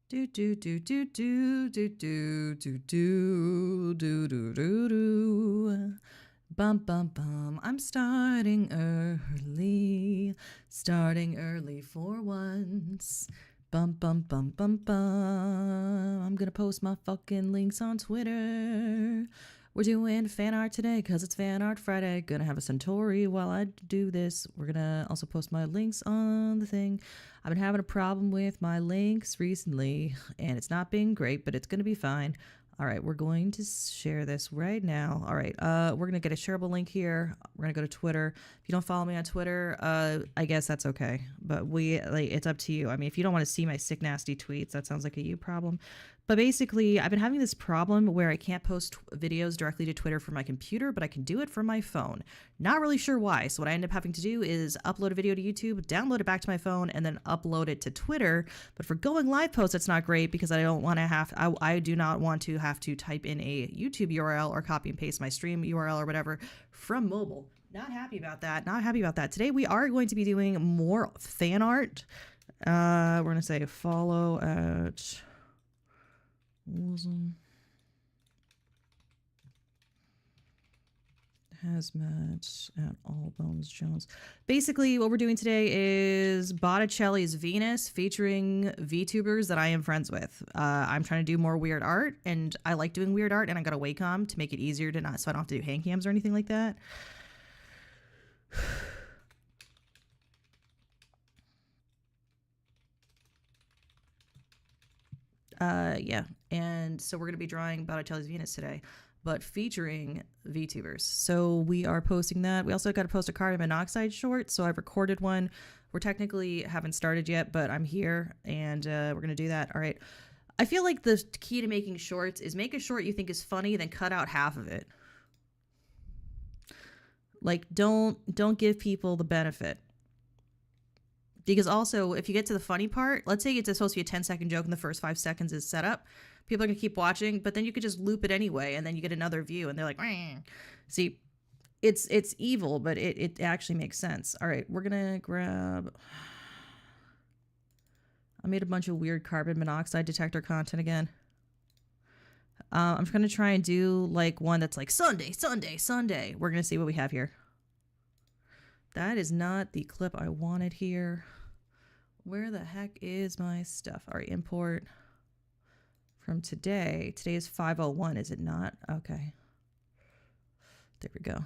Do do do do do do do do do do do do do. Bum bum bum. I'm starting early for once. Bum bum bum bum bum. I'm gonna post my fucking links on Twitter. We're doing fan art today because it's Fan Art Friday. Gonna have a Centauri while I do this. We're gonna also post my links on the thing. I've been having a problem with my links recently, and it's not been great, but it's gonna be fine. All right, we're going to share this right now. All right, we're gonna get a shareable link here. We're gonna go to Twitter. If you don't follow me on Twitter, I guess that's okay. But it's up to you. I mean, if you don't want to see my sick, nasty tweets, that sounds like a you problem. But basically, I've been having this problem where I can't post videos directly to Twitter from my computer, but I can do it from my phone. Not really sure why. So what I end up having to do is upload a video to YouTube, download it back to my phone, and then upload it to Twitter. But for going live posts, it's not great because I don't want to I do not want to have to type in a YouTube URL or copy and paste my stream URL or whatever from mobile. Not happy about that. Not happy about that. Today we are going to be doing more fan art. We're going to say follow at Hazmat at all bonesjones. Basically, what we're doing today is Botticelli's Venus featuring VTubers that I am friends with. I'm trying to do more weird art, and I like doing weird art, and I got a Wacom to make it easier to not, so I don't have to do hand cams or anything like that. Yeah, and so we're going to be drawing Botticelli's Venus today, but featuring VTubers. So we are posting that. We also got to post a carbon monoxide short, so I've recorded one. We're technically haven't started yet, but I'm here, and we're going to do that. All right. I feel like the key to making shorts is make a short you think is funny, then cut out half of it. Like, don't give people the benefit. Because also, if you get to the funny part, let's say it's supposed to be a 10-second joke and the first 5 seconds is set up, people are going to keep watching, but then you could just loop it anyway, and then you get another view, and they're like, "Wah." See, it's evil, but it actually makes sense. All right, we're going to grab... I made a bunch of weird carbon monoxide detector content again. I'm going to try and do like one that's like Sunday, Sunday, Sunday. We're going to see what we have here. That is not the clip I wanted here. Where the heck is my stuff? All right, import from today. Today is 5:01, is it not? Okay. There we go.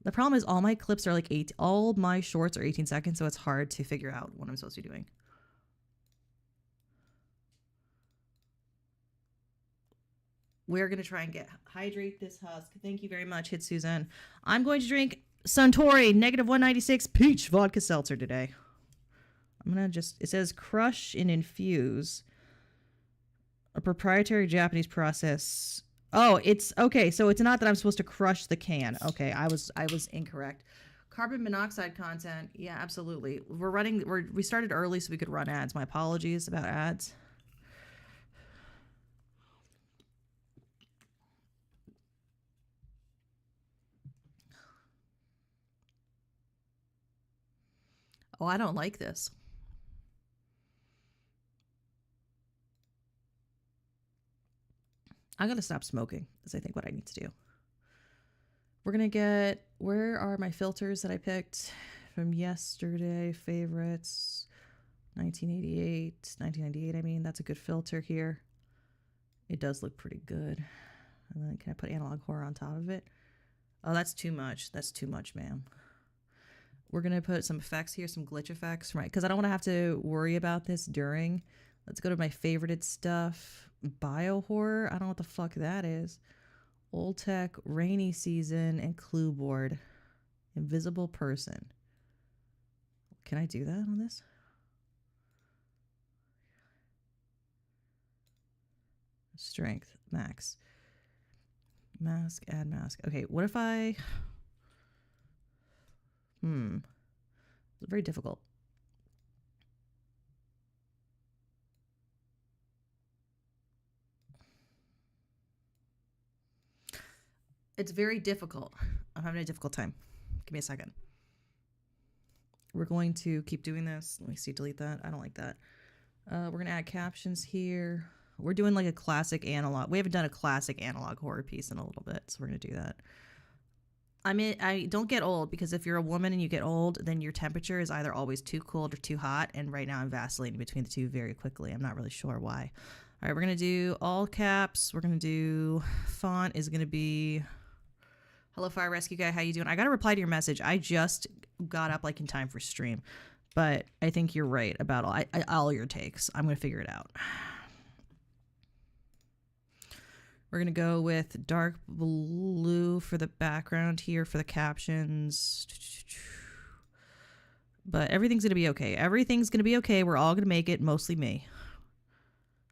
The problem is all my clips are like all my shorts are 18 seconds, so it's hard to figure out what I'm supposed to be doing. We're going to try and hydrate this husk. Thank you very much, Hit Suzanne. I'm going to drink Suntory -196 peach vodka seltzer today. I'm going to just, it says crush and infuse. A proprietary Japanese process. Oh, it's, okay, so it's not that I'm supposed to crush the can. Okay, I was incorrect. Carbon monoxide content, yeah, absolutely. We started early so we could run ads. My apologies about ads. Oh, I don't like this. I'm going to stop smoking, is I think what I need to do. We're going to get, where are my filters that I picked from yesterday? Favorites, 1998, I mean, that's a good filter here. It does look pretty good. And then can I put analog horror on top of it? Oh, that's too much. That's too much, ma'am. We're going to put some effects here, some glitch effects, right? Because I don't want to have to worry about this during. Let's go to my favorited stuff. Bio horror. I don't know what the fuck that is. Old tech, rainy season, and clue board. Invisible person. Can I do that on this? Strength, max. Mask, add mask. Okay, what if I... It's very difficult. It's very difficult. I'm having a difficult time. Give me a second. We're going to keep doing this. Let me see, delete that. I don't like that. We're going to add captions here. We're doing like a classic analog. We haven't done a classic analog horror piece in a little bit, so we're going to do that. I mean, I don't get old, because if you're a woman and you get old, then your temperature is either always too cold or too hot. And right now I'm vacillating between the two very quickly. I'm not really sure why. All right, we're going to do all caps. We're going to do font is going to be hello fire rescue guy. How you doing? I got to reply to your message. I just got up like in time for stream, but I think you're right about all your takes. I'm going to figure it out. We're going to go with dark blue for the background here for the captions. But everything's going to be okay. Everything's going to be okay. We're all going to make it, mostly me.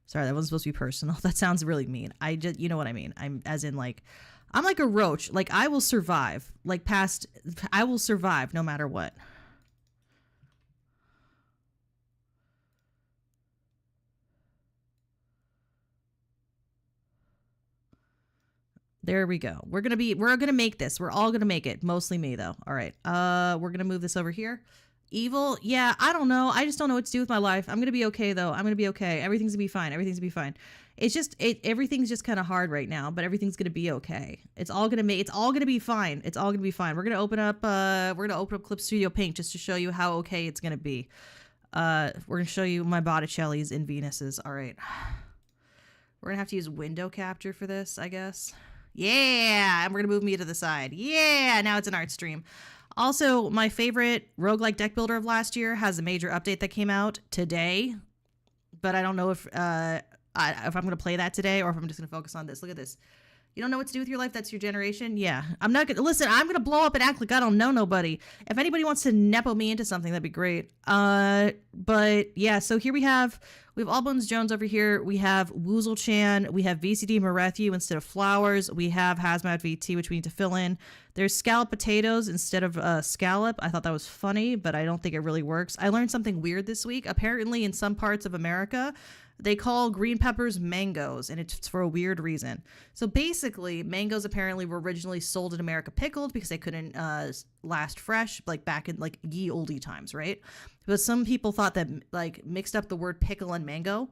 Sorry, that wasn't supposed to be personal. That sounds really mean. I just, you know what I mean? I'm as in like, I'm like a roach. Like I will survive. Like I will survive no matter what. There we go. We're going to make this. We're all going to make it. Mostly me though. All right. We're going to move this over here. Evil. Yeah, I don't know. I just don't know what to do with my life. I'm going to be okay though. I'm going to be okay. Everything's going to be fine. Everything's going to be fine. It's just, everything's just kind of hard right now, but everything's going to be okay. It's all going to be fine. It's all going to be fine. We're going to open up Clip Studio Paint just to show you how okay it's going to be. We're going to show you my Botticellis and Venuses. All right. We're going to have to use window capture for this, I guess. Yeah, and we're going to move me to the side. Yeah, now it's an art stream. Also, my favorite roguelike deck builder of last year has a major update that came out today, but I don't know if I'm going to play that today or if I'm just going to focus on this. Look at this. You don't know what to do with your life? That's your generation? Yeah. I'm not going to... Listen, I'm going to blow up and act like I don't know nobody. If anybody wants to nepo me into something, that'd be great. But yeah, so here we have all bonesjones over here. We have Woozle-chan. We have VCD Marethu instead of flowers. We have Hazmat VT, which we need to fill in. There's scalloped potatoes instead of scallop. I thought that was funny, but I don't think it really works. I learned something weird this week. Apparently, in some parts of America, they call green peppers mangoes, and it's for a weird reason. So basically, mangoes apparently were originally sold in America pickled because they couldn't last fresh, like back in like ye olde times, right? But some people thought that like mixed up the word pickle and mango.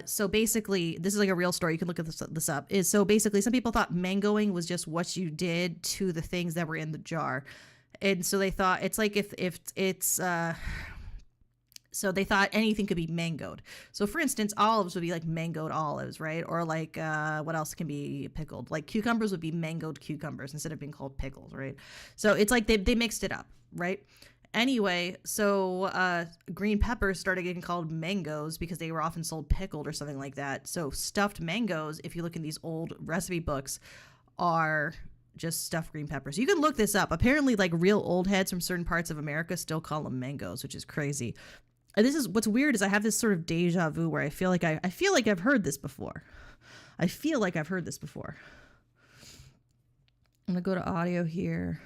So basically, this is like a real story. You can look at this up. So basically, some people thought mangoing was just what you did to the things that were in the jar, and so they thought it's like if it's So they thought anything could be mangoed. So for instance, olives would be like mangoed olives, right? Or like what else can be pickled? Like cucumbers would be mangoed cucumbers instead of being called pickles, right? So it's like they mixed it up, right? Anyway, so green peppers started getting called mangoes because they were often sold pickled or something like that. So stuffed mangoes, if you look in these old recipe books, are just stuffed green peppers. You can look this up. Apparently, like real old heads from certain parts of America still call them mangoes, which is crazy. And this is what's weird is I have this sort of deja vu where I feel like I've heard this before. I feel like I've heard this before. I'm gonna go to audio here.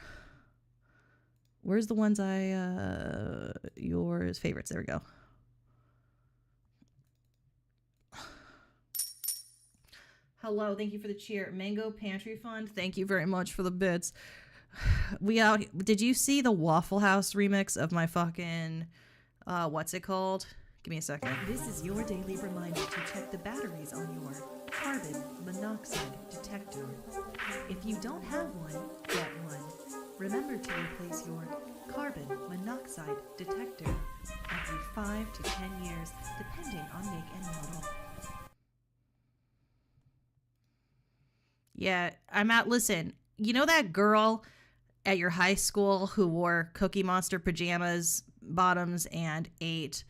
Where's the ones yours favorites? There we go. Hello, thank you for the cheer. Mango Pantry Fund, thank you very much for the bits. Did you see the Waffle House remix of my fucking what's it called? Give me a second. This is your daily reminder to check the batteries on your carbon monoxide detector. If you don't have one, get one. Remember to replace your carbon monoxide detector every 5 to 10 years, depending on make and model. Yeah, listen, you know that girl at your high school who wore Cookie Monster pajamas, bottoms, and ate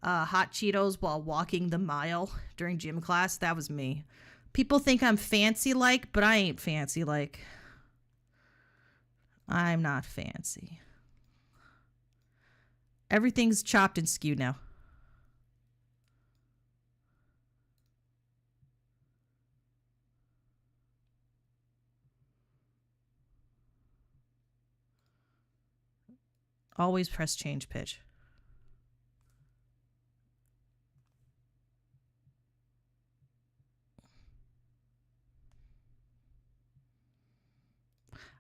hot Cheetos while walking the mile during gym class? That was me. People think I'm fancy-like, but I ain't fancy-like. I'm not fancy. Everything's chopped and skewed now. Always press change pitch.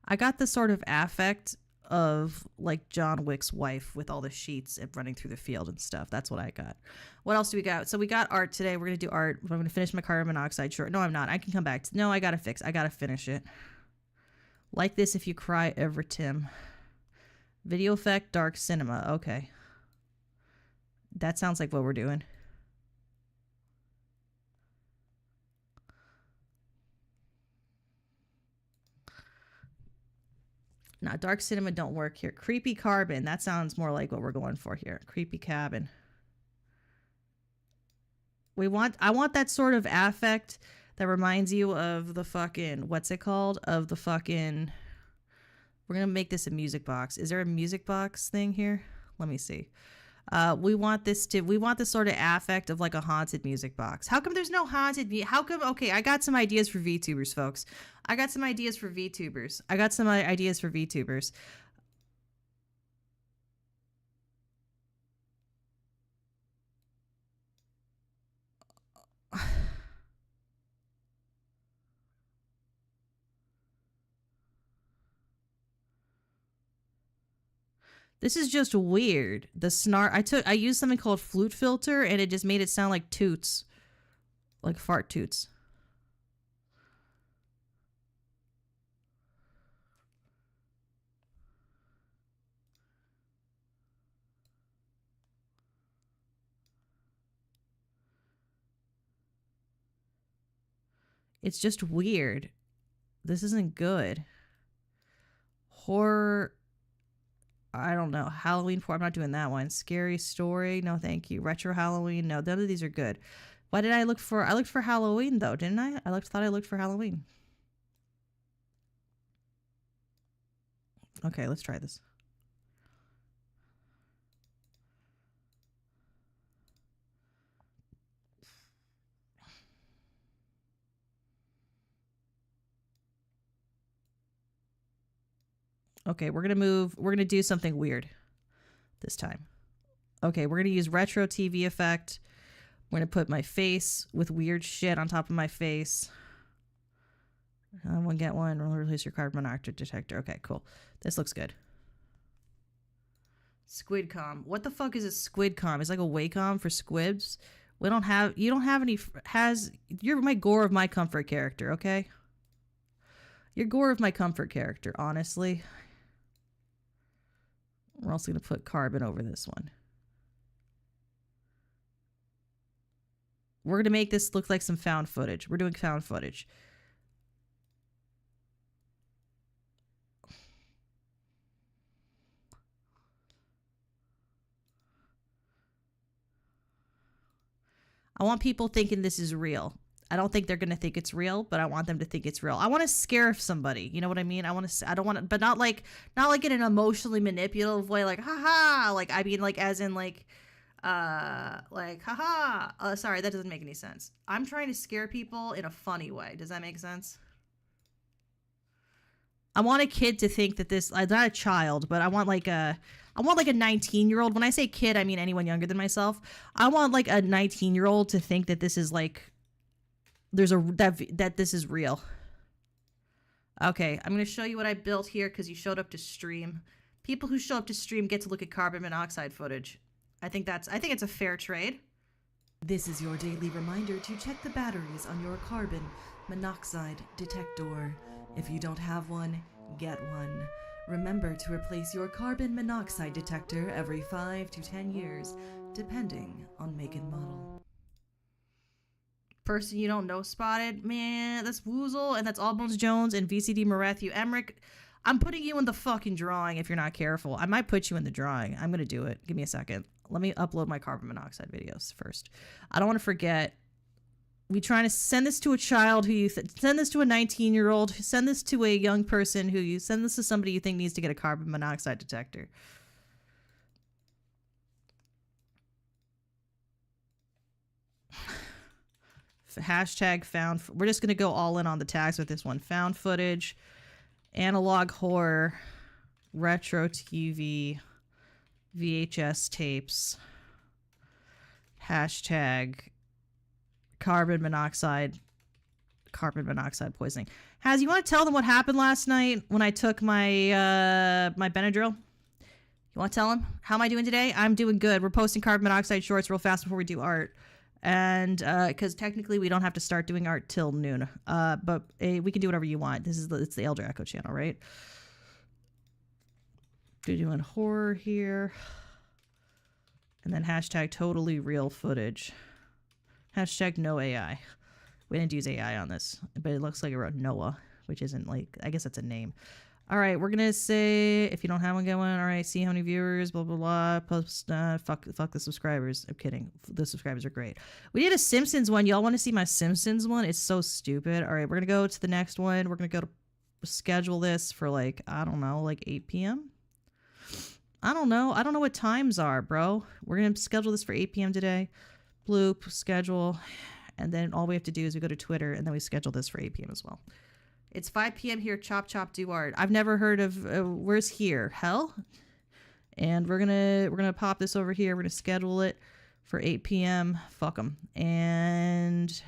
I got the sort of affect of like John Wick's wife with all the sheets and running through the field and stuff. That's what I got. What else do we got? So we got art today. We're going to do art. I'm going to finish my carbon monoxide short. No, I'm not. I can come back. No, I got to fix. I got to finish it. Like this if you cry over Tim. Video effect, dark cinema. Okay. That sounds like what we're doing. Nah, dark cinema don't work here. Creepy carbon. That sounds more like what we're going for here. Creepy cabin. I want that sort of affect that reminds you of the fucking, what's it called? Of the fucking, we're going to make this a music box. Is there a music box thing here? Let me see. We want this sort of affect of like a haunted music box. How come there's no haunted? Okay, I got some ideas for VTubers, folks. I got some ideas for VTubers. This is just weird. The snark. I used something called flute filter and it just made it sound like toots. Like fart toots. It's just weird. This isn't good. Horror. I don't know. Halloween 4. I'm not doing that one. Scary story. No, thank you. Retro Halloween. No, none of these are good. Why did I look for? I looked for Halloween though, didn't I? Thought I looked for Halloween. Okay, let's try this. Okay, we're going to do something weird this time. Okay, we're going to use retro TV effect. We're going to put my face with weird shit on top of my face. One get one. Release your carbon monoxide detector. Okay, cool. This looks good. Squidcom. What the fuck is a squidcom? It's like a Wacom for squibs. You don't have any, you're my gore of my comfort character, okay? You're gore of my comfort character, honestly. We're also going to put carbon over this one. We're going to make this look like some found footage. We're doing found footage. I want people thinking this is real. I don't think they're going to think it's real, but I want them to think it's real. I want to scare somebody. You know what I mean? I don't want to, but not like in an emotionally manipulative way, like, haha. Like, I mean, like, as in, like, haha. Sorry, that doesn't make any sense. I'm trying to scare people in a funny way. Does that make sense? I want a kid to think that this, not a child, but I want like a 19-year-old. When I say kid, I mean anyone younger than myself. I want like a 19-year-old to think that this is like, that this is real. Okay, I'm going to show you what I built here because you showed up to stream. People who show up to stream get to look at carbon monoxide footage. I think it's a fair trade. This is your daily reminder to check the batteries on your carbon monoxide detector. If you don't have one, get one. Remember to replace your carbon monoxide detector every 5 to 10 years, depending on make and model. Person you don't know spotted, man, that's Woozle, and that's All Bones Jones and VCD Matthew Emmerich. I'm putting you in the fucking drawing if you're not careful. I might put you in the drawing. I'm gonna do it. Give me a second. Let me upload my carbon monoxide videos first. I don't want to forget. We trying to send this to a child who you send this to a 19-year-old. Send this to a young person who you send this to somebody you think needs to get a carbon monoxide detector. Hashtag found. We're just gonna go all in on the tags with this one. Found footage, analog horror, retro TV, VHS tapes. Hashtag carbon monoxide carbon monoxide poisoning. Haz, you want to tell them what happened last night when I took my my Benadryl? You want to tell them? How am I doing today? I'm doing good. We're posting carbon monoxide shorts real fast before we do art. And because technically we don't have to start doing art till noon. But we can do whatever you want. It's the Elder Echo channel, right? We're doing horror here. And then hashtag totally real footage. Hashtag no AI. We didn't use AI on this, but it looks like it wrote Noah, which isn't like, I guess that's a name. All right, we're gonna say if you don't have one, get one. All right, see how many viewers, blah blah blah. Post, fuck the subscribers. I'm kidding. The subscribers are great. We did a Simpsons one. Y'all want to see my Simpsons one? It's so stupid. All right, we're gonna go to the next one. We're gonna go to schedule this for like I don't know, like 8 p.m. I don't know what times are, bro. We're gonna schedule this for 8 p.m. today. Bloop schedule, and then all we have to do is we go to Twitter and then we schedule this for 8 p.m. as well. It's 5 p.m. here. Chop, chop, do art. I've never heard of where's here? Hell? And we're gonna pop this over here. We're gonna schedule it for 8 p.m. Fuck them. And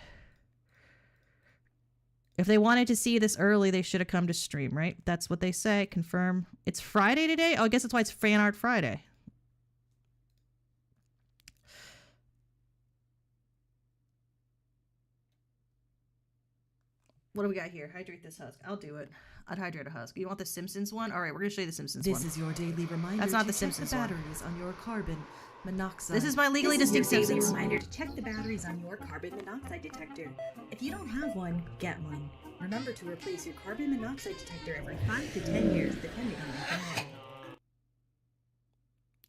if they wanted to see this early, they should have come to stream, right? That's what they say. Confirm. It's Friday today? Oh, I guess that's why it's Fan Art Friday. What do we got here? Hydrate this husk. I'll do it. I'd hydrate a husk. You want the Simpsons one? All right, we're going to show you the Simpsons one. This is your daily reminder. That's not to the check Simpsons the one. batteries on your carbon monoxide. This is my legally distinct daily Simpsons. reminder to check the batteries on your carbon monoxide detector. If you don't have one, get one. Remember to replace your carbon monoxide detector every 5 to 10 years, depending on your family.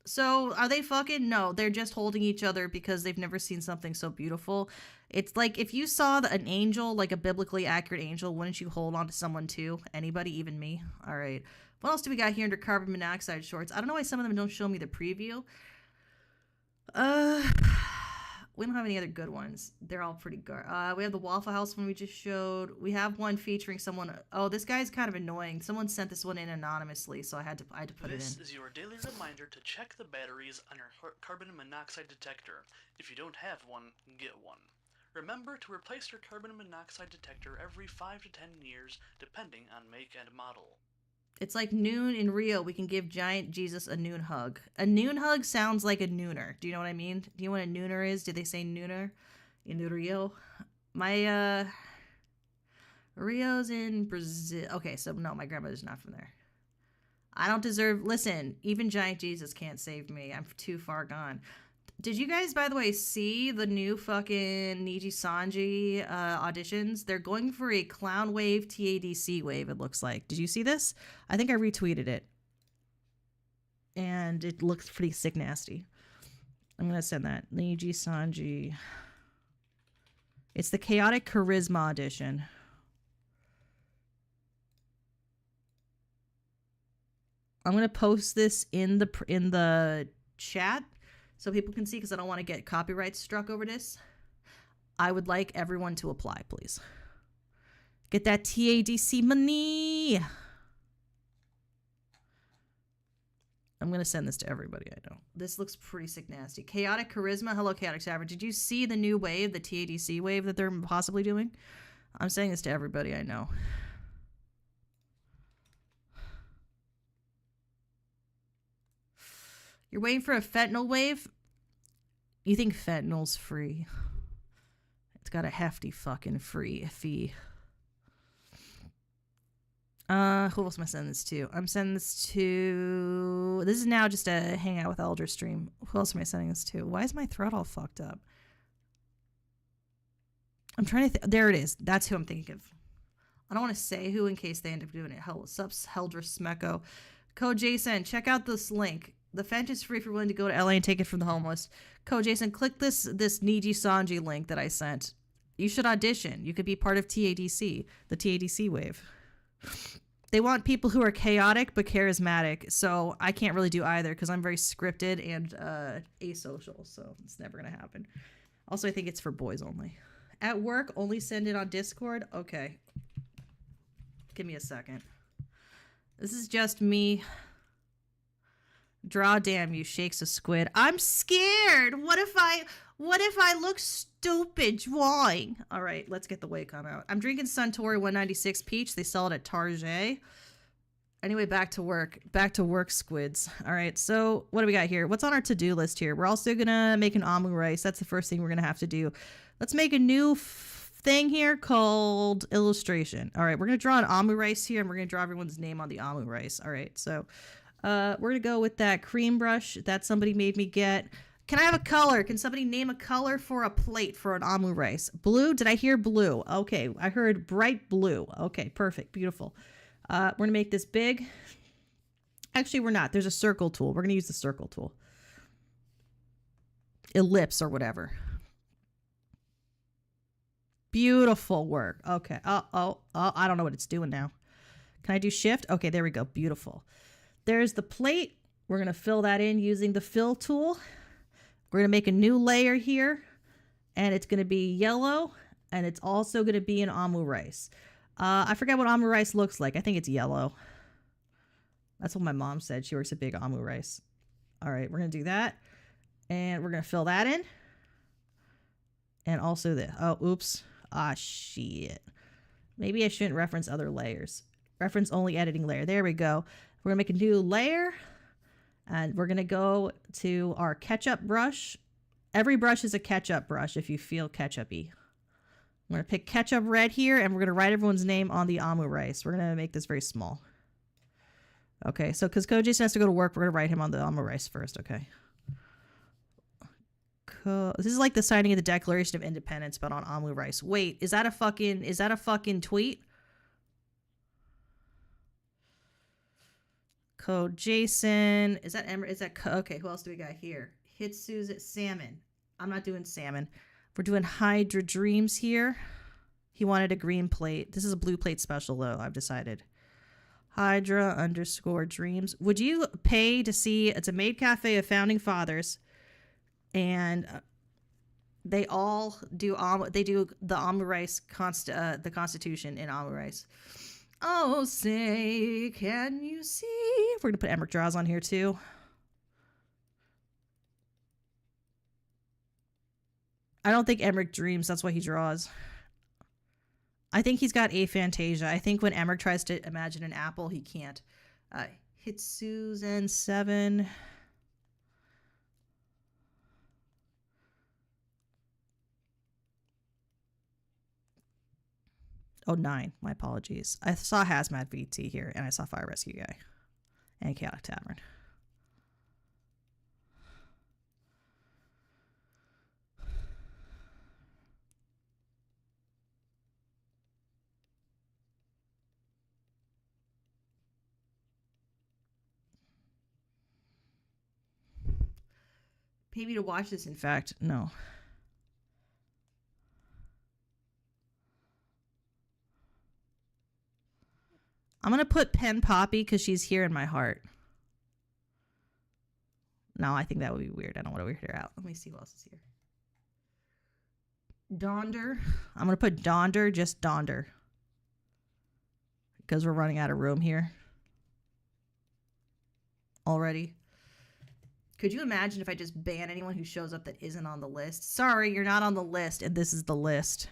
So, are they fucking? No, they're just holding each other because they've never seen something so beautiful. It's like if you saw an angel, like a biblically accurate angel, wouldn't you hold on to someone too? Anybody, even me? All right. What else do we got here under carbon monoxide shorts? I don't know why some of them don't show me the preview. We don't have any other good ones. They're all pretty good. We have the Waffle House one we just showed. We have one featuring someone. Oh, this guy's kind of annoying. Someone sent this one in anonymously, so I had to put it in. This is your daily reminder to check the batteries on your carbon monoxide detector. If you don't have one, get one. Remember to replace your carbon monoxide detector every 5 to 10 years, depending on make and model. It's like noon in Rio. We can give giant Jesus a noon hug. A noon hug sounds like a nooner. Do you know what I mean? Do you know what a nooner is? Did they say nooner in Rio? My Rio's in Brazil. Okay, so no, my grandmother's not from there. I don't deserve. Listen, even giant Jesus can't save me. I'm too far gone. Did you guys, by the way, see the new fucking Niji Sanji auditions? They're going for a clown wave TADC wave, it looks like. Did you see this? I think I retweeted it. And it looks pretty sick nasty. I'm going to send that. Niji Sanji. It's the Chaotic Charisma audition. I'm going to post this in the chat so people can see, because I don't want to get copyright struck over this. I would like everyone to apply, please. Get that TADC money. I'm going to send this to everybody I know. This looks pretty sick nasty. Chaotic Charisma. Hello, Chaotic Savage. Did you see the new wave, the TADC wave that they're possibly doing? I'm saying this to everybody I know. You're waiting for a fentanyl wave? You think fentanyl's free? It's got a hefty fucking fee. Who else am I sending this to? I'm sending this to... This is now just a hangout with Elder stream. Who else am I sending this to? Why is my throat all fucked up? I'm trying to... There it is. That's who I'm thinking of. I don't want to say who in case they end up doing it. Sups, Heldra Smecco. Code Jason, check out this link. The Fent is free if you're willing to go to LA and take it from the homeless. Code Jason, click this Niji Sanji link that I sent. You should audition. You could be part of TADC, the TADC wave. They want people who are chaotic but charismatic, so I can't really do either because I'm very scripted and asocial, so it's never going to happen. Also, I think it's for boys only. At work, only send it on Discord? Okay. Give me a second. This is just me. Draw damn you, shakes a squid. I'm scared. What if I look stupid? stupid drawing. All right, let's get the Wacom out. I'm drinking Suntory 196 Peach. They sell it at Target. Anyway, back to work. Back to work, squids. All right, so what do we got here? What's on our to-do list here? We're also going to make an omu rice. That's the first thing we're going to have to do. Let's make a new thing here called illustration. All right, we're going to draw an omu rice here, and we're going to draw everyone's name on the omu rice. All right, so we're going to go with that cream brush that somebody made me get. Can I have a color? Can somebody name a color for a plate for an omu rice? Blue? Did I hear blue? Okay, I heard bright blue. Okay, perfect. Beautiful. We're going to make this big. Actually, we're not. There's a circle tool. We're going to use the circle tool. Ellipse or whatever. Beautiful work. Okay. Oh, I don't know what it's doing now. Can I do shift? Okay, there we go. Beautiful. There's the plate. We're going to fill that in using the fill tool. We're going to make a new layer here. And it's going to be yellow. And it's also going to be an omu rice. I forget what omu rice looks like. I think it's yellow. That's what my mom said. She works at Big Omu Rice. All right, we're going to do that. And we're going to fill that in. And also this. Oh, oops. Ah, shit. Maybe I shouldn't reference other layers. Reference only editing layer. There we go. We're going to make a new layer. And we're going to go to our ketchup brush. Every brush is a ketchup brush if you feel ketchup-y. I'm going to pick ketchup red here, and we're going to write everyone's name on the omu rice. We're going to make this very small. Okay, so because Koji has to go to work, we're going to write him on the omu rice first, okay? This is like the signing of the Declaration of Independence, but on omu rice. Wait, is that a fucking tweet? Code Jason. Okay, who else do we got here? Hitsu's salmon. I'm not doing salmon. We're doing Hydra Dreams here. He wanted a green plate. This is a blue plate special, though, I've decided. Hydra _ Dreams. Would you pay to see? It's a maid cafe of founding fathers. And they all do the omu rice, the Constitution in omu rice. Oh, say, can you see? We're going to put Emmerich Draws on here, too. I don't think Emmerich dreams. That's why he draws. I think he's got aphantasia. I think when Emmerich tries to imagine an apple, he can't. Hit Susan 7. Oh, 9. My apologies. I saw Hazmat VT here, and I saw Fire Rescue Guy. And Chaotic Tavern. Pay me to watch this, in fact. No. I'm going to put Pen Poppy because she's here in my heart. No, I think that would be weird. I don't want to weird her out. Let me see who else is here. Donder. I'm going to put Donder, just Donder. Because we're running out of room here. Already. Could you imagine if I just ban anyone who shows up that isn't on the list? Sorry, you're not on the list, and this is the list.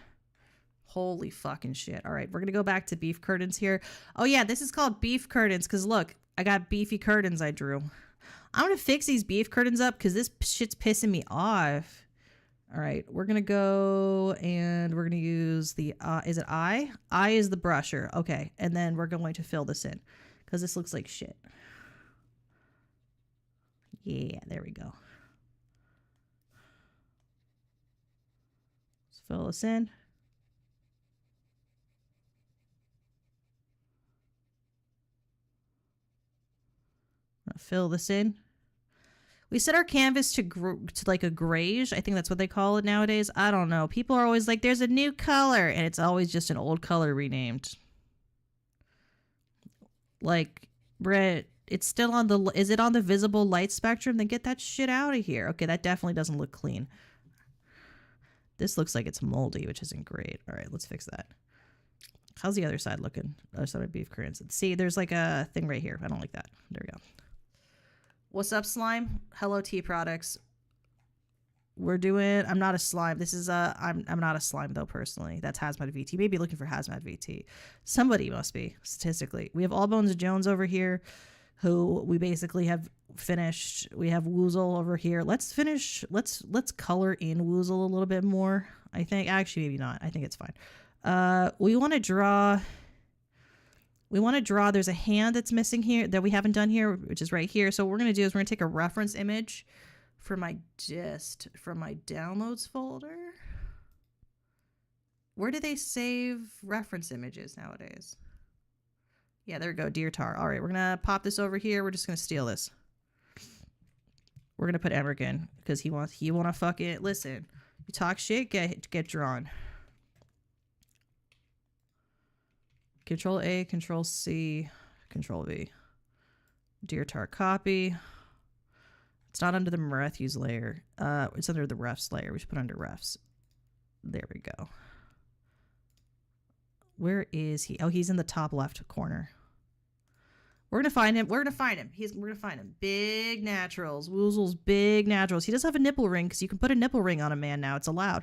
Holy fucking shit. All right, we're going to go back to beef curtains here. Oh, yeah, this is called beef curtains because, look, I got beefy curtains I drew. I'm going to fix these beef curtains up because this shit's pissing me off. All right, we're going to go and we're going to use the, is it eye? Eye is the brusher. Okay, and then we're going to fill this in because this looks like shit. Yeah, there we go. Let's fill this in. Fill this in. We set our canvas to like a grayish. I think that's what they call it nowadays. I don't know. People are always like, there's a new color. And it's always just an old color renamed. Like, Brett, it's still on the... Is it on the visible light spectrum? Then get that shit out of here. Okay, that definitely doesn't look clean. This looks like it's moldy, which isn't great. All right, let's fix that. How's the other side looking? Other side of beef curtains. See, there's like a thing right here. I don't like that. There we go. What's up, slime? Hello, Tea Products. We're doing, I'm not a slime. This is I'm not a slime though, personally. That's Hazmat VT. Maybe looking for Hazmat VT. Somebody must be, statistically. We have all bonesjones over here, who we basically have finished. We have Woozle over here. Let's color in Woozle a little bit more. I think, actually, maybe not. I think it's fine. We want to draw, there's a hand that's missing here that we haven't done here, which is right here. So what we're going to do is we're going to take a reference image from my downloads folder. Where do they save reference images nowadays? Yeah, there we go, Deer Tar. All right, we're going to pop this over here. We're just going to steal this. We're going to put Emmerich in because he want to fucking, listen, you talk shit, get drawn. Control A, Control C, Control V. Deer Tar copy. It's not under the Matthews layer. It's under the refs layer. We should put it under refs. There we go. Where is he? Oh, he's in the top left corner. We're gonna find him. We're gonna find him. Big naturals. Woozle's big naturals. He does have a nipple ring because you can put a nipple ring on a man now. It's allowed.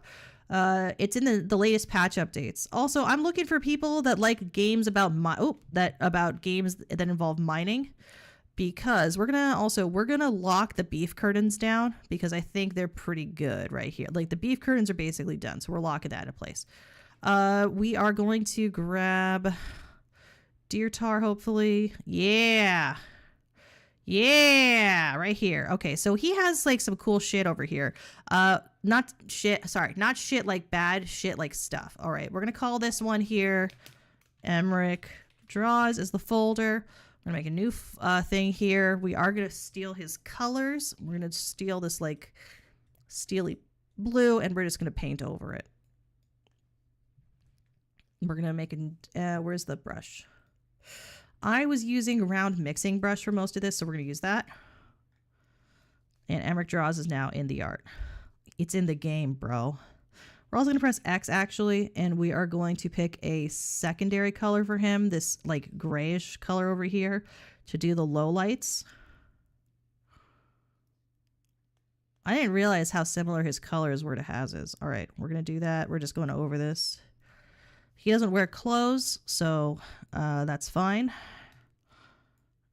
It's in the latest patch updates. Also, I'm looking for people that like games about games that involve mining, because we're gonna lock the beef curtains down because I think they're pretty good right here. Like the beef curtains are basically done, so we're locking that in place. We are going to grab Deer Tar, hopefully. Yeah, right here. Okay, so he has like some cool shit over here. Not shit like bad, shit like stuff. All right, we're gonna call this one here Emmerich Draws is the folder. We're gonna make a new thing here. We are gonna steal his colors. We're gonna steal this like steely blue, and we're just gonna paint over it. We're gonna make where's the brush? I was using round mixing brush for most of this, so we're gonna use that. And Emmerich Draws is now in the art. It's in the game, bro. We're also gonna press X actually, and we are going to pick a secondary color for him, this like grayish color over here, to do the low lights. I didn't realize how similar his colors were to Haz's. All right, we're gonna do that. We're just going over this. He doesn't wear clothes, so that's fine.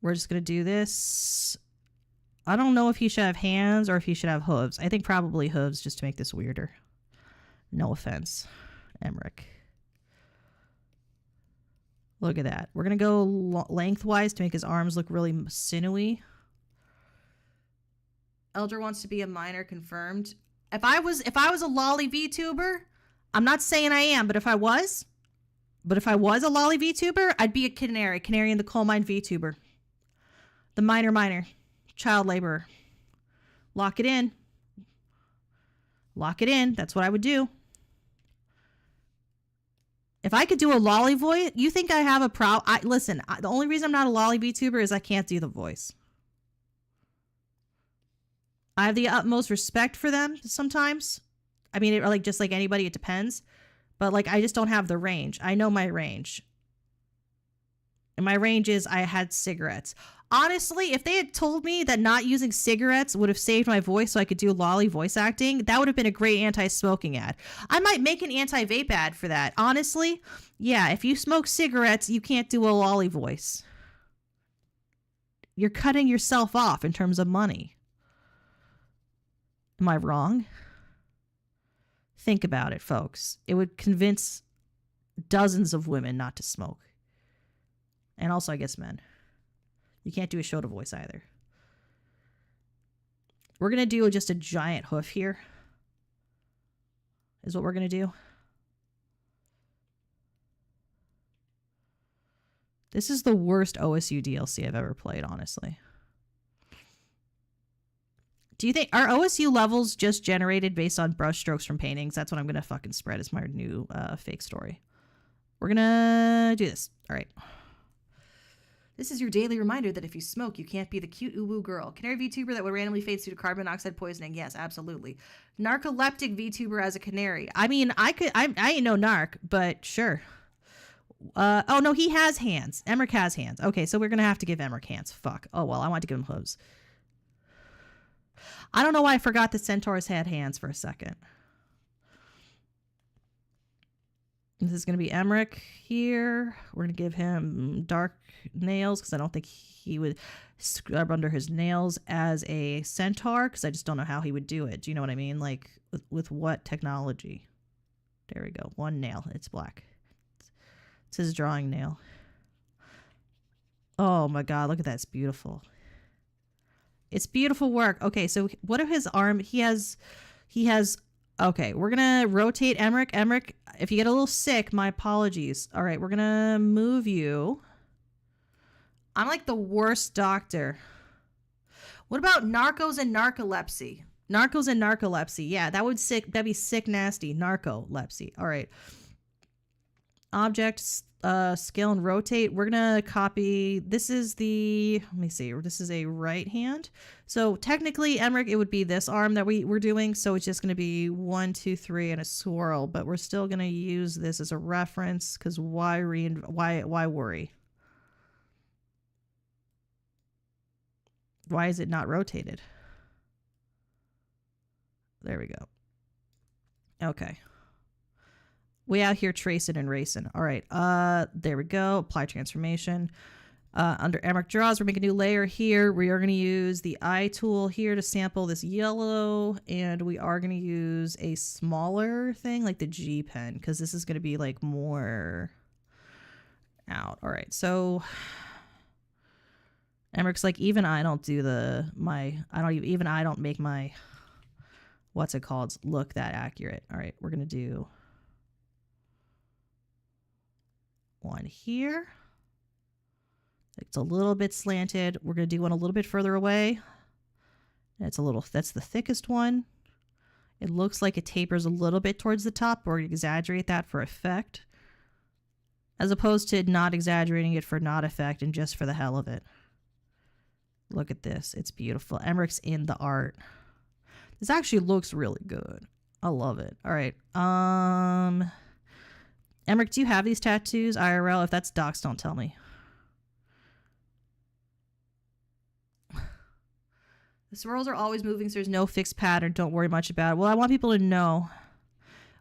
We're just going to do this. I don't know if he should have hands or if he should have hooves. I think probably hooves just to make this weirder. No offense, Emmerich. Look at that. We're going to go lengthwise to make his arms look really sinewy. Elder wants to be a minor, confirmed. If I was a lolly VTuber, I'm not saying I am, but if I was a lolly VTuber, I'd be a canary in the coal mine VTuber. The minor, child laborer. Lock it in. That's what I would do. If I could do a lolly voice, you think I have a listen, the only reason I'm not a lolly VTuber is I can't do the voice. I have the utmost respect for them sometimes. I mean, just like anybody, it depends. But I just don't have the range. I know my range. And my range is I had cigarettes. Honestly, if they had told me that not using cigarettes would have saved my voice so I could do lolly voice acting, that would have been a great anti-smoking ad. I might make an anti-vape ad for that. Honestly, yeah, if you smoke cigarettes, you can't do a lolly voice. You're cutting yourself off in terms of money. Am I wrong? Think about it, folks. It would convince dozens of women not to smoke. And also, I guess, men. You can't do a show to voice either. We're going to do just a giant hoof here. Is what we're going to do. This is the worst OSU DLC I've ever played, honestly. Do you think, are OSU levels just generated based on brush strokes from paintings? That's what I'm going to fucking spread as my new fake story. We're going to do this. All right. This is your daily reminder that if you smoke, you can't be the cute uwu girl. Canary VTuber that would randomly fade due to carbon monoxide poisoning. Yes, absolutely. Narcoleptic VTuber as a canary. I mean, I ain't no narc, but sure. Oh, no, he has hands. Emmerich has hands. Okay, so we're going to have to give Emmerich hands. Fuck. Oh, well, I want to give him hooves. I don't know why I forgot that centaurs had hands for a second. This is going to be Emmerich here. We're going to give him dark nails because I don't think he would scrub under his nails as a centaur because I just don't know how he would do it. Do you know what I mean? Like, with what technology? There we go. One nail. It's black. It's his drawing nail. Oh my God. Look at that. It's beautiful. It's beautiful work. Okay, so what are his arm? He has, okay, we're going to rotate Emmerich. Emmerich, if you get a little sick, my apologies. All right, we're going to move you. I'm like the worst doctor. What about narcos and narcolepsy? Narcos and narcolepsy. Yeah, that'd be sick, nasty. Narcolepsy. All right. Objects, scale and rotate. We're gonna copy. This is the, let me see. This is a right hand. So technically, Emmerich, it would be this arm that we're doing. So it's just gonna be 1, 2, 3 and a swirl. But we're still gonna use this as a reference because why worry? Why is it not rotated? There we go. Okay. We out here tracing and racing. All right. There we go. Apply transformation. Under Emmerich draws, we're making a new layer here. We are going to use the eye tool here to sample this yellow, and we are going to use a smaller thing like the G pen because this is going to be like more out. All right. So Emmerich's like, even I don't do even I don't make my, what's it called, look that accurate. All right, we're going to do one here. It's a little bit slanted. We're going to do one a little bit further away. That's the thickest one. It looks like it tapers a little bit towards the top. We're going to exaggerate that for effect, as opposed to not exaggerating it for not effect and just for the hell of it. Look at this. It's beautiful. Emmerich's in the art. This actually looks really good. I love it. All right. Emmerich, do you have these tattoos? IRL? If that's docs, don't tell me. The swirls are always moving, so there's no fixed pattern. Don't worry much about it. Well, I want people to know.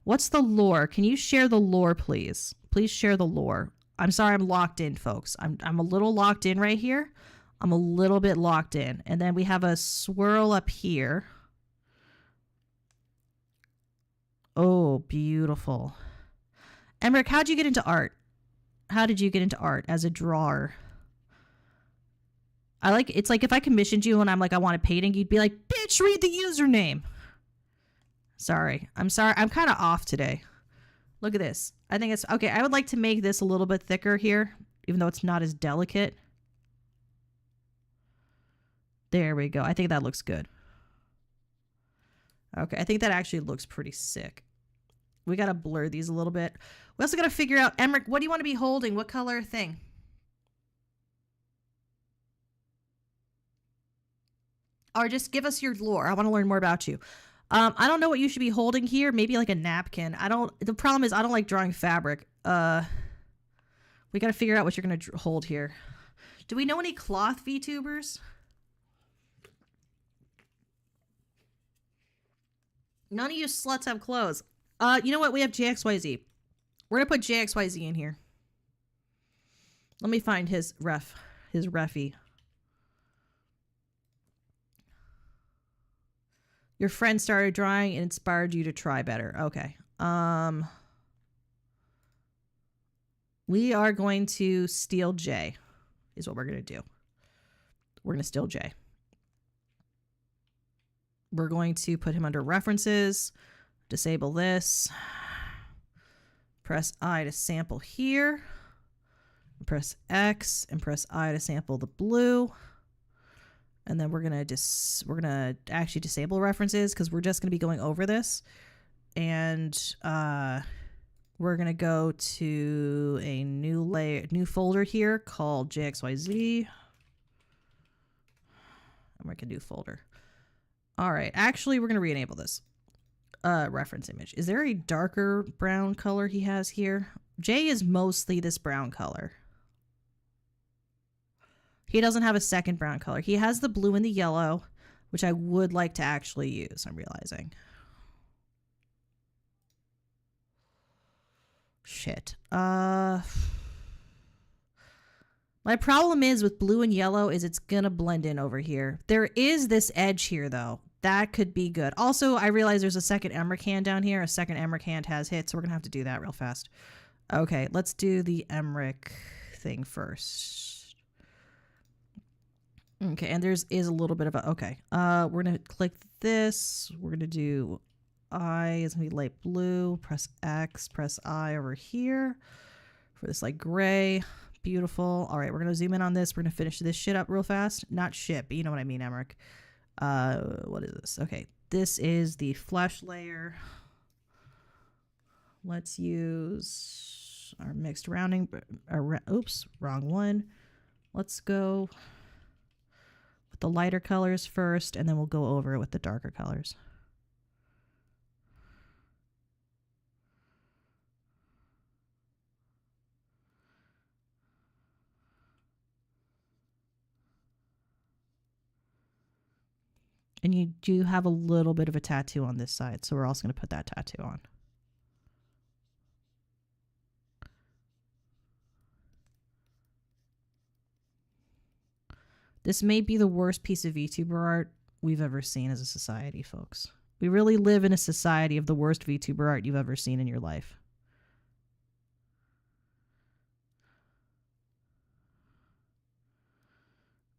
What's the lore? Can you share the lore, please? Please share the lore. I'm sorry I'm locked in, folks. I'm a little locked in right here. I'm a little bit locked in. And then we have a swirl up here. Oh, beautiful. Emmerich, how'd you get into art? How did you get into art as a drawer? It's like if I commissioned you and I'm like, I want a painting, you'd be like, bitch, read the username. Sorry. I'm sorry. I'm kind of off today. Look at this. I think it's okay. I would like to make this a little bit thicker here, even though it's not as delicate. There we go. I think that looks good. Okay, I think that actually looks pretty sick. We got to blur these a little bit. We also got to figure out, Emmerich, what do you want to be holding? What color thing? Or just give us your lore. I want to learn more about you. I don't know what you should be holding here. Maybe like a napkin. The problem is I don't like drawing fabric. We got to figure out what you're going to hold here. Do we know any cloth VTubers? None of you sluts have clothes. You know what? We have JXYZ. We're going to put JXYZ in here. Let me find his refy. Your friend started drawing and inspired you to try better. Okay. We are going to steal J is what we're going to do. We're going to steal J. We're going to put him under references, disable this, press I to sample here, press X and press I to sample the blue. And then we're going to actually disable references because we're just going to be going over this. And we're going to go to a new folder here called JXYZ. And we're going to do folder. All right. Actually, we're going to re-enable this reference image. Is there a darker brown color he has here? J is mostly this brown color. He doesn't have a second brown color. He has the blue and the yellow, which I would like to actually use, I'm realizing. Shit. My problem is with blue and yellow is it's gonna blend in over here. There is this edge here though. That could be good. Also, I realize there's a second emerald hand down here. A second emerald hand has hit, so we're gonna have to do that real fast. Okay, let's do the emerald thing first. Okay, and there's a little bit of a, okay. We're gonna click this. We're gonna do I is gonna be light blue. Press X, press I over here for this like gray. Beautiful. All right, we're gonna zoom in on this. We're gonna finish this shit up real fast. Not shit, but you know what I mean, Emmerich. What is this? Okay, this is the flesh layer. Let's use our mixed rounding. Oops, wrong one. Let's go with the lighter colors first, and then we'll go over it with the darker colors. And you do have a little bit of a tattoo on this side, so we're also going to put that tattoo on. This may be the worst piece of VTuber art we've ever seen as a society, folks. We really live in a society of the worst VTuber art you've ever seen in your life.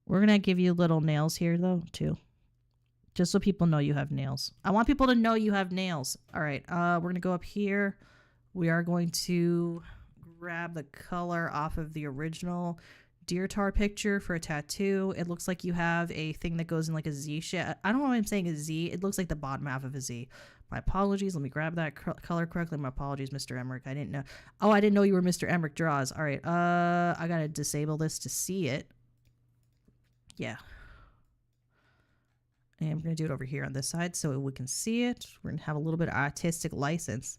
We're going to give you little nails here, though, too. Just so people know you have nails. I want people to know you have nails. All right, we're going to go up here. We are going to grab the color off of the original deer tar picture for a tattoo. It looks like you have a thing that goes in like a Z shape. I don't know why I'm saying a Z. It looks like the bottom half of a Z. My apologies. Let me grab that color correctly. My apologies, Mr. Emmerich. I didn't know. Oh, I didn't know you were Mr. Emmerich Draws. All right, I got to disable this to see it. Yeah. And we're going to do it over here on this side so we can see it. We're going to have a little bit of artistic license.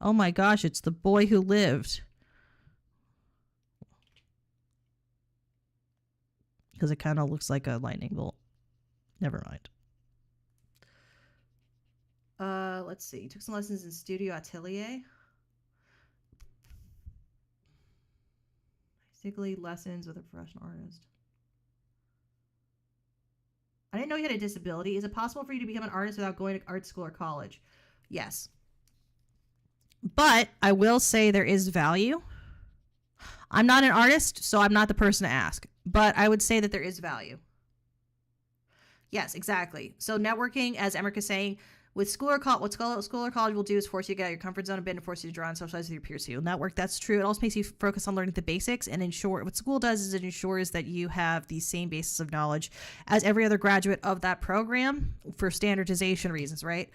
Oh my gosh, it's the boy who lived. Because it kind of looks like a lightning bolt. Never mind. Let's see. You took some lessons in Studio Atelier. Basically, lessons with a professional artist. I didn't know you had a disability. Is it possible for you to become an artist without going to art school or college? Yes. But I will say there is value. I'm not an artist, so I'm not the person to ask. But I would say that there is value. Yes, exactly. So networking, as Emmerich is saying, with school or college, what school or college will do is force you to get out of your comfort zone a bit and force you to draw and socialize with your peers. So you'll network. That's true. It also makes you focus on learning the basics and ensure what school does is it ensures that you have the same basis of knowledge as every other graduate of that program for standardization reasons, right?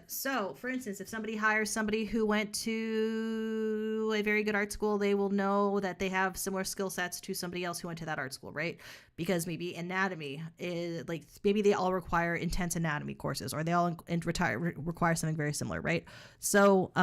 So, for instance, if somebody hires somebody who went to a very good art school, they will know that they have similar skill sets to somebody else who went to that art school, right? Because maybe anatomy is like, maybe they all require intense anatomy courses, or they all require something very similar, right? So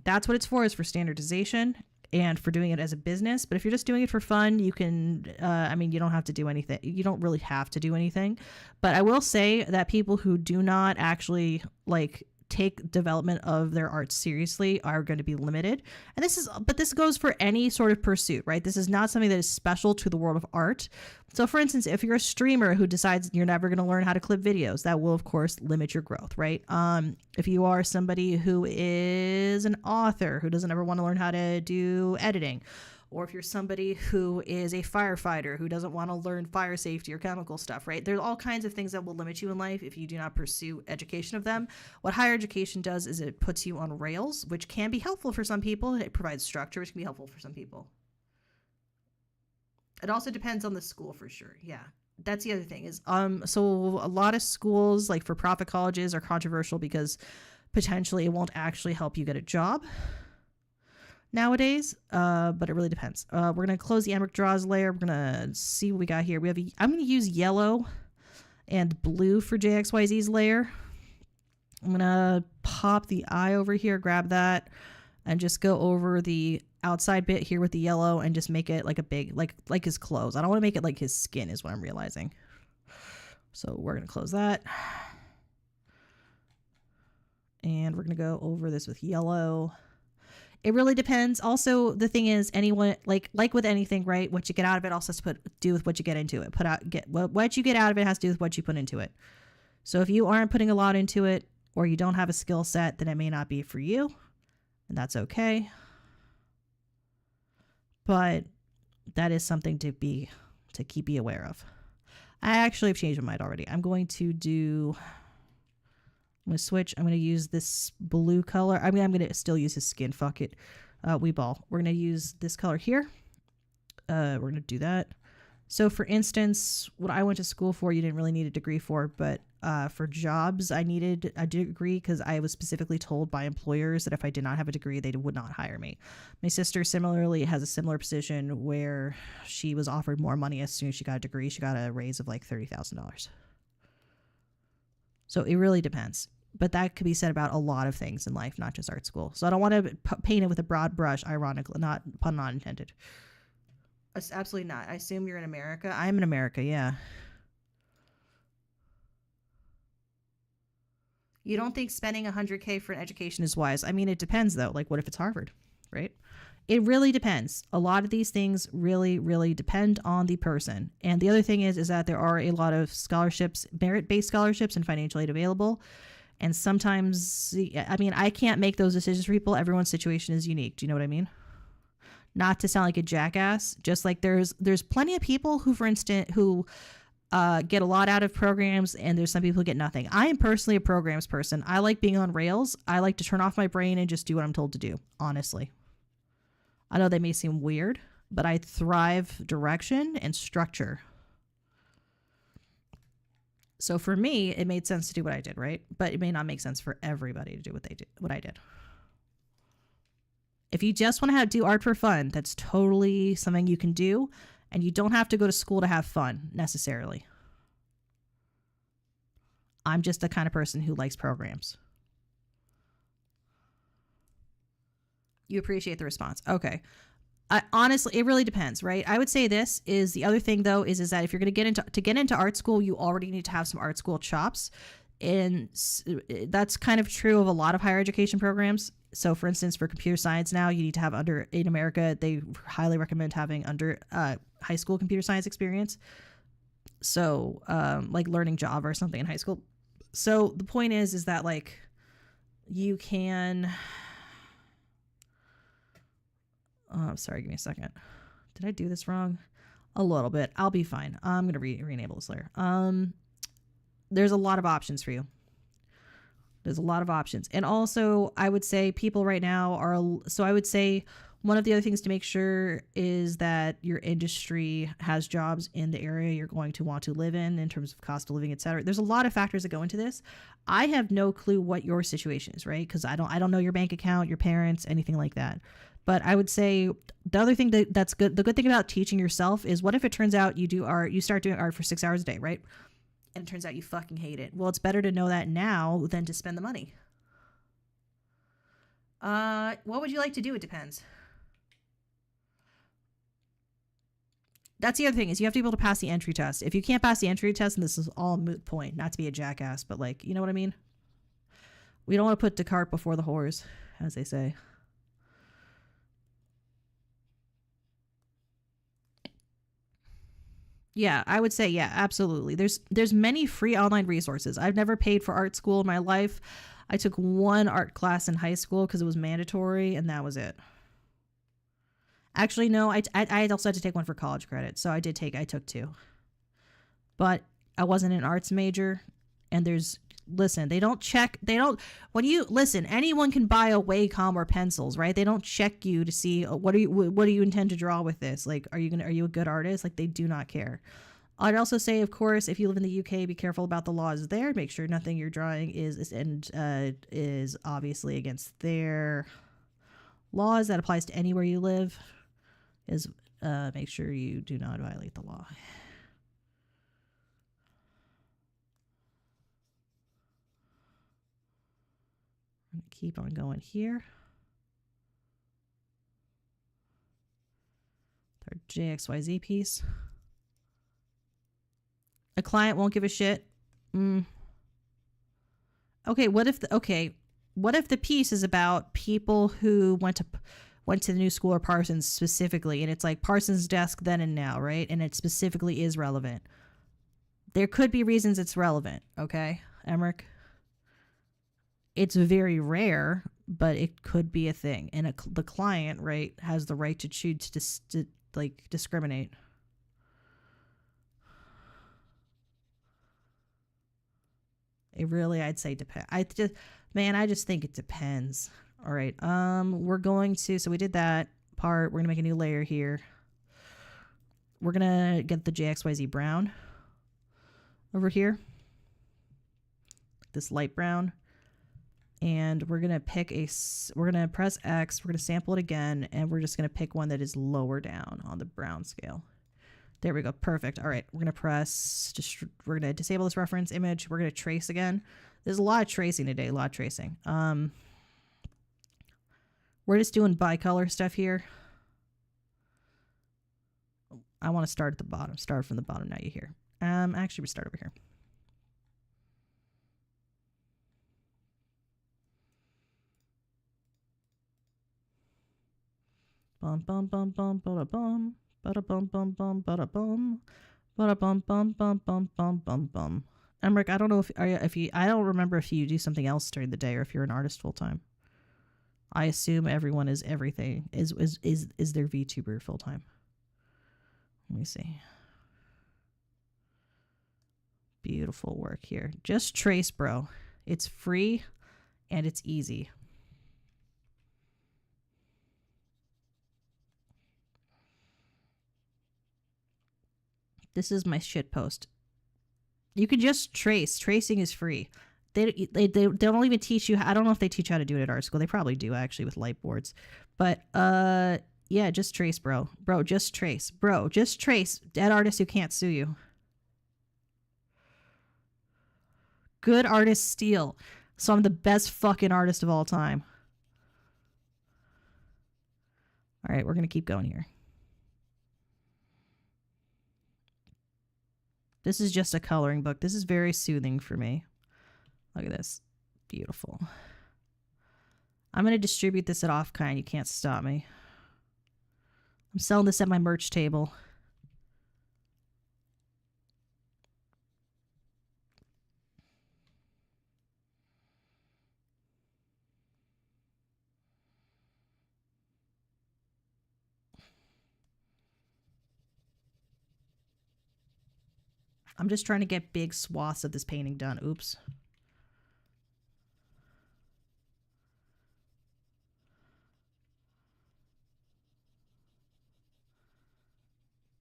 that's what it's for, is for standardization and for doing it as a business. But if you're just doing it for fun, you can, I mean, you don't have to do anything. You don't really have to do anything. But I will say that people who do not actually like take development of their art seriously are going to be limited. And this goes for any sort of pursuit, right? This is not something that is special to the world of art. So for instance, if you're a streamer who decides you're never going to learn how to clip videos, that will of course limit your growth, right? If you are somebody who is an author who doesn't ever want to learn how to do editing, or if you're somebody who is a firefighter who doesn't want to learn fire safety or chemical stuff, right? There's all kinds of things that will limit you in life if you do not pursue education of them. What higher education does is it puts you on rails, which can be helpful for some people. It provides structure, which can be helpful for some people. It also depends on the school for sure. Yeah. That's the other thing is, so a lot of schools, like for-profit colleges, are controversial because potentially it won't actually help you get a job nowadays, but it really depends. We're going to close the Emmerich Draws layer. We're going to see what we got here. I'm going to use yellow and blue for JXYZ's layer. I'm going to pop the eye over here, grab that. and just go over the outside bit here with the yellow and just make it like a big, like his clothes. I don't want to make it like his skin is what I'm realizing. So we're going to close that. And we're going to go over this with yellow. It really depends. Also, the thing is, anyone like with anything, right? What you get out of it also has to do with what you get into it. What you get out of it has to do with what you put into it. So if you aren't putting a lot into it, or you don't have a skill set, then it may not be for you, and that's okay. But that is something to keep you aware of. I actually have changed my mind already. I'm going to switch. I'm going to use this blue color. I mean, I'm going to still use his skin. Fuck it. Weeball. We're going to use this color here. We're going to do that. So for instance, what I went to school for, you didn't really need a degree for, but for jobs, I needed a degree because I was specifically told by employers that if I did not have a degree, they would not hire me. My sister similarly has a similar position where she was offered more money as soon as she got a degree. She got a raise of like $30,000. So it really depends. But that could be said about a lot of things in life, not just art school. So I don't want to paint it with a broad brush, ironically, pun not intended. Absolutely not. I assume you're in America. I'm in America, yeah. You don't think spending $100K for an education is wise? I mean, it depends, though. Like, what if it's Harvard, right? It really depends. A lot of these things really, really depend on the person. And the other thing is that there are a lot of scholarships, merit-based scholarships and financial aid available. And sometimes, I mean, I can't make those decisions for people. Everyone's situation is unique. Do you know what I mean? Not to sound like a jackass, just like there's plenty of people who, for instance, get a lot out of programs, and there's some people who get nothing. I am personally a programs person. I like being on rails. I like to turn off my brain and just do what I'm told to do, honestly. I know that may seem weird, but I thrive direction and structure. So for me, it made sense to do what I did, right? But it may not make sense for everybody to do what I did. If you just want to do art for fun, that's totally something you can do, and you don't have to go to school to have fun necessarily. I'm just the kind of person who likes programs. You appreciate the response. Okay. Honestly, it really depends, right? I would say this is the other thing, though, is that if you're going to get into art school, you already need to have some art school chops. And that's kind of true of a lot of higher education programs. So, for instance, for computer science now, you need to have in America, they highly recommend having high school computer science experience. So, like learning Java or something in high school. So the point is that like you can... sorry, give me a second. Did I do this wrong? A little bit. I'll be fine. I'm going to re-enable this layer. There's a lot of options for you. There's a lot of options. And also, I would say people right now so I would say one of the other things to make sure is that your industry has jobs in the area you're going to want to live in terms of cost of living, etc. There's a lot of factors that go into this. I have no clue what your situation is, right? Because I don't know your bank account, your parents, anything like that. But I would say the other thing that's good, the good thing about teaching yourself is, what if it turns out you start doing art for 6 hours a day, right? And it turns out you fucking hate it. Well, it's better to know that now than to spend the money. What would you like to do? It depends. That's the other thing, is you have to be able to pass the entry test. If you can't pass the entry test, and this is all a moot point, not to be a jackass, but like, you know what I mean? We don't want to put the cart before the horse, as they say. Yeah, I would say, yeah, absolutely. There's many free online resources. I've never paid for art school in my life. I took one art class in high school because it was mandatory, and that was it. Actually, no, I also had to take one for college credit, so I took two. But I wasn't an arts major, and anyone can buy a Wacom or pencils, right? They don't check you to see what do you intend to draw with this? Like, are you a good artist? Like, they do not care. I'd also say, of course, if you live in the UK, be careful about the laws there. Make sure nothing you're drawing is obviously against their laws. That applies to anywhere you live. Make sure you do not violate the law. Keep on going here. JXYZ piece. A client won't give a shit. Okay, what if the piece is about people who went to the new school or Parsons specifically, and it's like Parsons' desk then and now, right? And it specifically is relevant. There could be reasons it's relevant, okay, Emmerich? It's very rare, but it could be a thing. And the client, right, has the right to choose to discriminate. It really, I'd say depends. I just think it depends. All right. We're going to, so we did that part. We're going to make a new layer here. We're going to get the JXYZ brown over here. This light brown. And we're going to we're going to press X. We're going to sample it again. And we're just going to pick one that is lower down on the brown scale. There we go. Perfect. All right. We're going to we're going to disable this reference image. We're going to trace again. There's a lot of tracing today. A lot of tracing. We're just doing bicolor stuff here. I want to start at the bottom. Start from the bottom now, you hear. Actually, we start over here. Bum bum bum bum bada bum. Bada bum bum bum bada bum. Bada bum bum bum bum bum bum bum. Emmerich, I don't know I don't remember if you do something else during the day or if you're an artist full time. I assume everyone is everything. Is their VTuber full time? Let me see. Beautiful work here. Just trace, bro. It's free and it's easy. This is my shit post. You can just trace. Tracing is free. They don't even teach you. I don't know if they teach you how to do it at art school. They probably do actually with light boards. But yeah, just trace, bro. Bro, just trace. Bro, just trace. Dead artists who can't sue you. Good artists steal. So I'm the best fucking artist of all time. All right, we're going to keep going here. This is just a coloring book. This is very soothing for me. Look at this. Beautiful. I'm going to distribute this at Offkind. You can't stop me. I'm selling this at my merch table. I'm just trying to get big swaths of this painting done. Oops.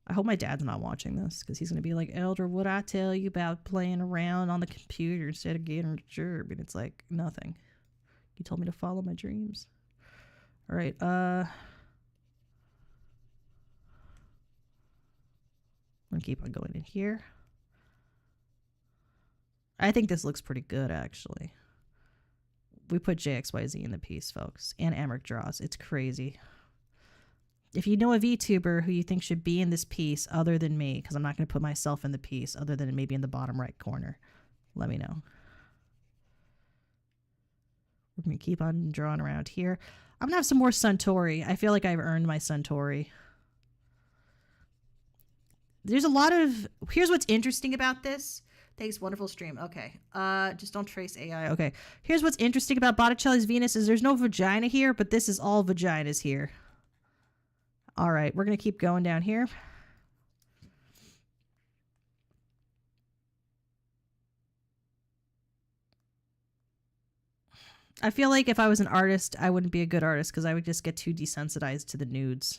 I hope my dad's not watching this because he's going to be like, Elder, what I tell you about playing around on the computer instead of getting a job? And it's like, nothing. You told me to follow my dreams. All right. I'm going to keep on going in here. I think this looks pretty good, actually. We put JXYZ in the piece, folks. And Emmerich draws. It's crazy. If you know a VTuber who you think should be in this piece other than me, because I'm not going to put myself in the piece other than maybe in the bottom right corner, let me know. We're going to keep on drawing around here. I'm going to have some more Suntory. I feel like I've earned my Suntory. There's a lot of... Here's what's interesting about this. Thanks, wonderful stream. Okay. Just don't trace AI. Okay. Here's what's interesting about Botticelli's Venus is there's no vagina here, but this is all vaginas here. All right. We're going to keep going down here. I feel like if I was an artist, I wouldn't be a good artist because I would just get too desensitized to the nudes.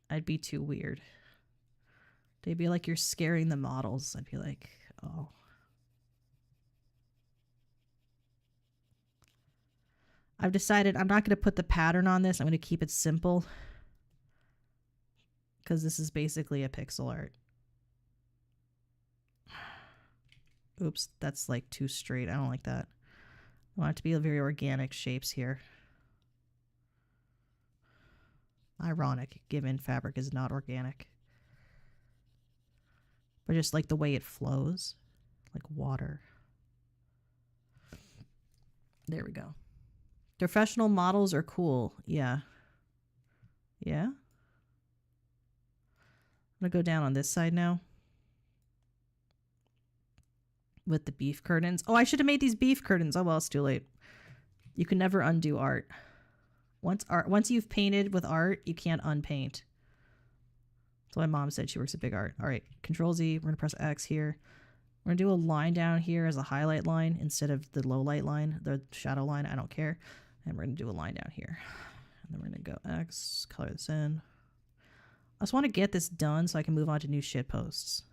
I'd be too weird. They'd be like, you're scaring the models. I'd be like, oh. I've decided I'm not going to put the pattern on this. I'm going to keep it simple. Because this is basically a pixel art. Oops, that's like too straight. I don't like that. I want it to be a very organic shapes here. Ironic, given fabric is not organic. But just like the way it flows. Like water. There we go. Professional models are cool. Yeah. Yeah? I'm going to go down on this side now. With the beef curtains. Oh, I should have made these beef curtains. Oh, well, it's too late. You can never undo art. Once you've painted with art, you can't unpaint. That's why Mom said she works at Big Art. All right, Control Z. We're going to press X here. We're going to do a line down here as a highlight line instead of the low light line, the shadow line. I don't care. And we're going to do a line down here. And then we're going to go X, color this in. I just want to get this done so I can move on to new shit posts.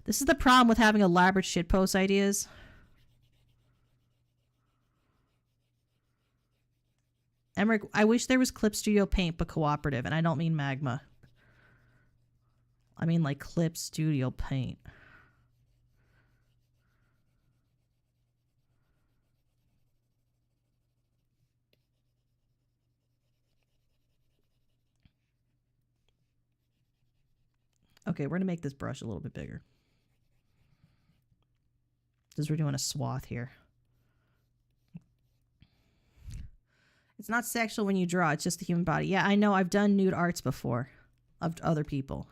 This is the problem with having elaborate shitpost ideas. Emmerich, I wish there was Clip Studio Paint, but cooperative. And I don't mean Magma. I mean like Clip Studio Paint. Okay, we're going to make this brush a little bit bigger. Because we're doing a swath here. It's not sexual when you draw. It's just the human body. Yeah, I know. I've done nude arts before. Of other people.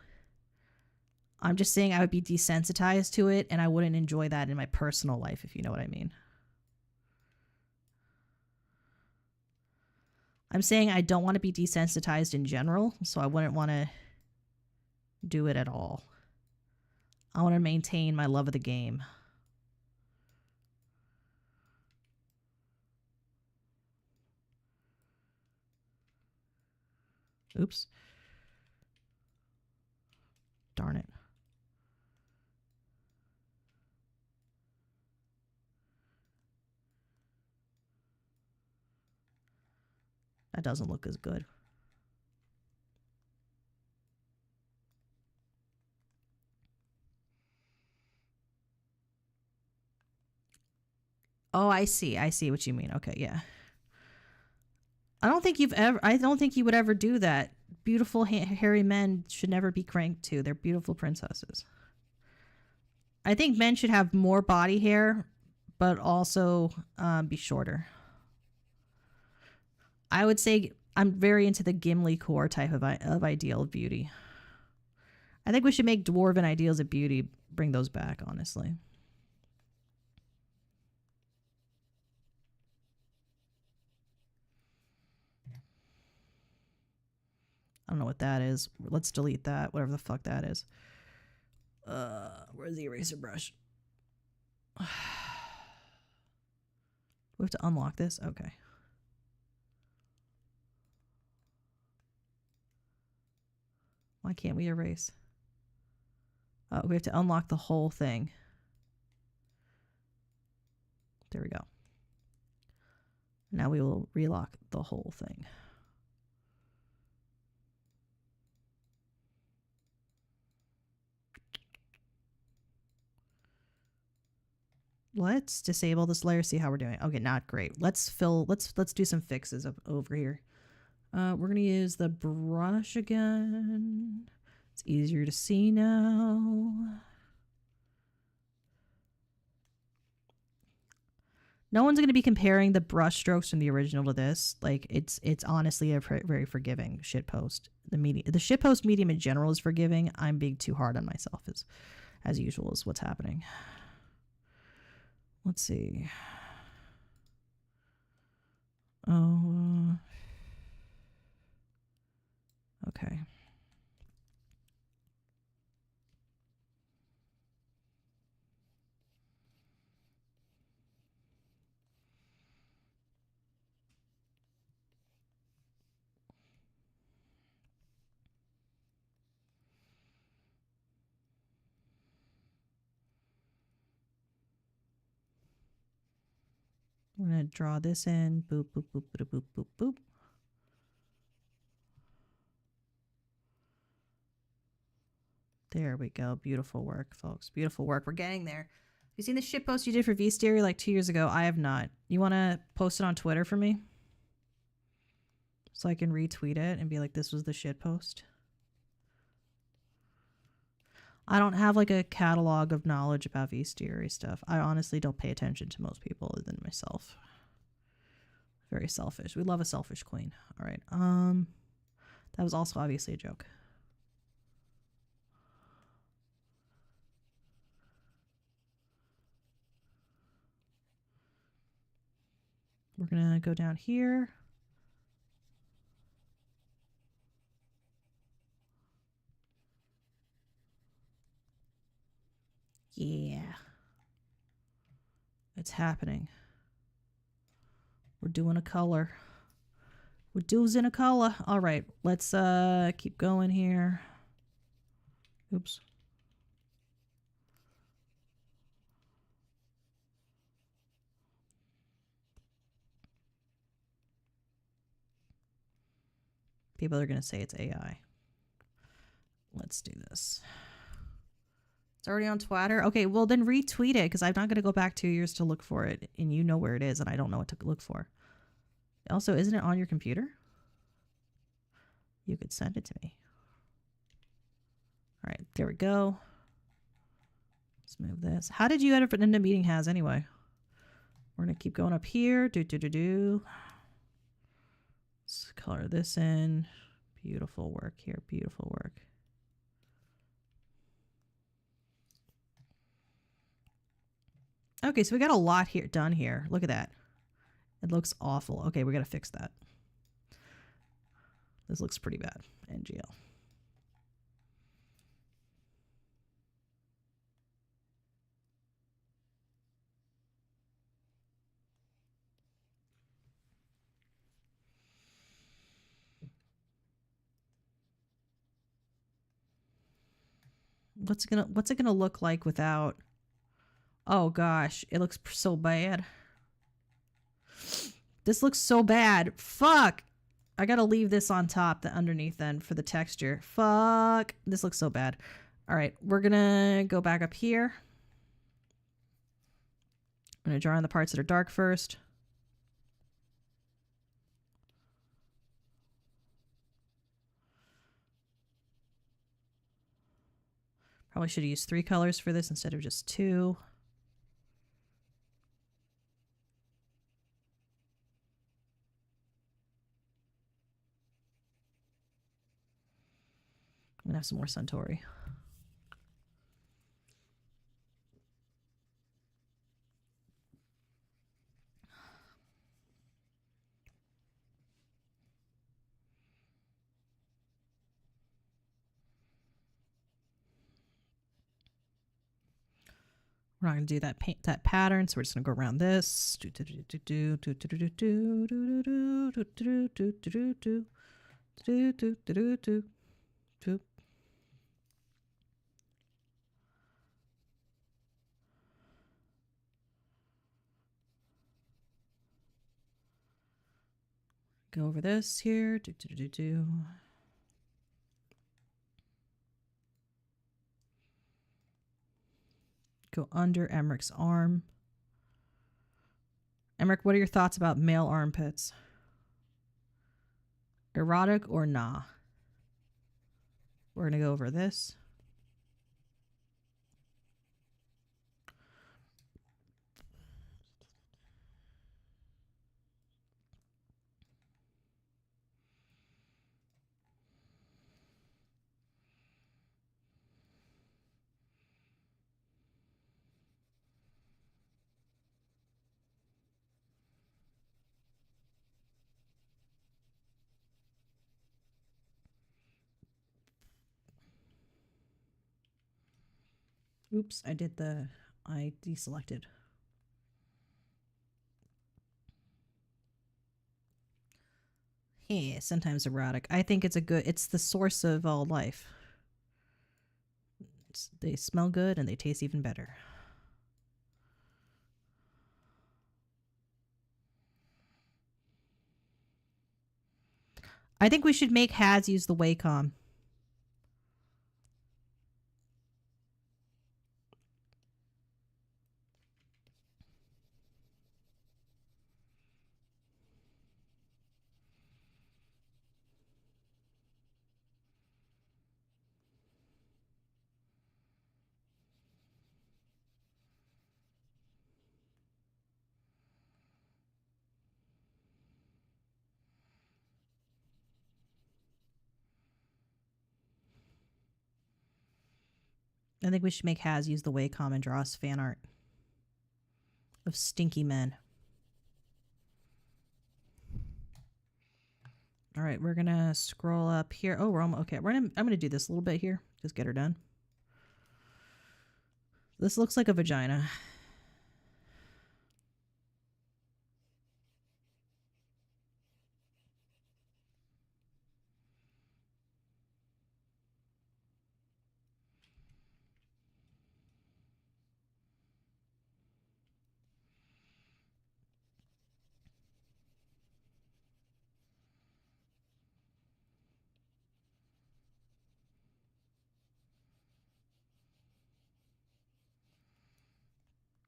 I'm just saying I would be desensitized to it. And I wouldn't enjoy that in my personal life, if you know what I mean. I'm saying I don't want to be desensitized in general. So I wouldn't want to do it at all. I want to maintain my love of the game. Oops. Darn it. That doesn't look as good. Oh, I see. I see what you mean. Okay, yeah. I don't think you would ever do that. Beautiful hairy men should never be cranked to. They're beautiful princesses. I think men should have more body hair, but also be shorter. I would say I'm very into the Gimli core type of ideal of beauty. I think we should make dwarven ideals of beauty, bring those back, honestly. I don't know what that is. Let's delete that, whatever the fuck that is. Where's the eraser brush? We have to unlock this? Okay. Why can't we erase? We have to unlock the whole thing. There we go. Now we will relock the whole thing. Let's disable this layer, see how we're doing. Okay, not great. Let's do some fixes over here. We're going to use the brush again. It's easier to see now. No one's going to be comparing the brush strokes from the original to this. Like, it's honestly a very forgiving shitpost. The shitpost medium in general is forgiving. I'm being too hard on myself as usual is what's happening. Let's see. Oh. Okay. We're going to draw this in. Boop, boop, boop, boop, boop, boop, boop. There we go. Beautiful work, folks. Beautiful work. We're getting there. Have you seen the shit post you did for V-Stereo like 2 years ago? I have not. You want to post it on Twitter for me? So I can retweet it and be like, this was the shit post. I don't have like a catalog of knowledge about V-Stereo stuff. I honestly don't pay attention to most people other than myself. Very selfish. We love a selfish queen. All right. That was also obviously a joke. We're going to go down here. Yeah. It's happening. We're doing a color. We're doing a color. All right. Let's keep going here. Oops. People are going to say it's AI. Let's do this. It's already on Twitter. Okay, well then retweet it because I'm not going to go back 2 years to look for it. And you know where it is and I don't know what to look for. Also, isn't it on your computer? You could send it to me. All right, there we go. Let's move this. How did you end up in the meeting has anyway? We're going to keep going up here. Let's color this in. Beautiful work here. Beautiful work. Okay, so we got a lot here done here. Look at that. It looks awful. Okay, we got to fix that. This looks pretty bad. NGL. What's it gonna look like without? Oh gosh, it looks so bad. This looks so bad. Fuck. I gotta leave this on top, the underneath then for the texture. Fuck. This looks so bad. All right, we're gonna go back up here. I'm gonna draw in the parts that are dark first. Probably should have used 3 colors for this instead of just 2. I'm gonna have some more Suntory. We're not gonna do that pattern, so we're just gonna go around this. Go over this here. Go under Emmerich's arm. Emmerich, what are your thoughts about male armpits? Erotic or nah? We're going to go over this. Oops, I deselected. Yeah, sometimes erotic. I think it's the source of all life. They smell good and they taste even better. I think we should make Haz use the Wacom. I think we should make Haz use the Wacom and draw us fan art of stinky men. All right, we're gonna scroll up here. Oh, we're almost okay. I'm gonna do this a little bit here. Just get her done. This looks like a vagina.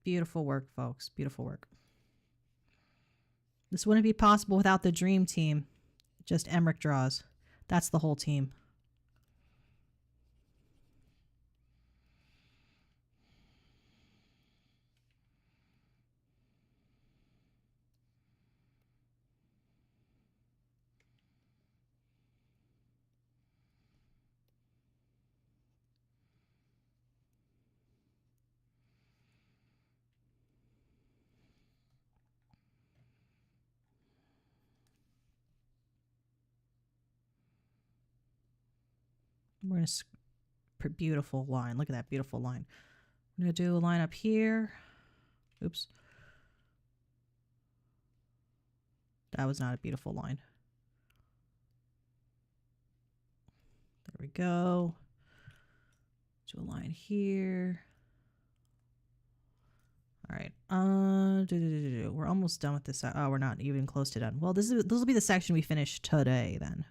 Beautiful work, folks. Beautiful work. This wouldn't be possible without the dream team. Just Emmerich draws. That's the whole team. We're going to beautiful line. Look at that beautiful line. I'm going to do a line up here. Oops. That was not a beautiful line. There we go. Do a line here. All right. We're almost done with this. Oh, we're not even close to done. Well, this will be the section we finish today then.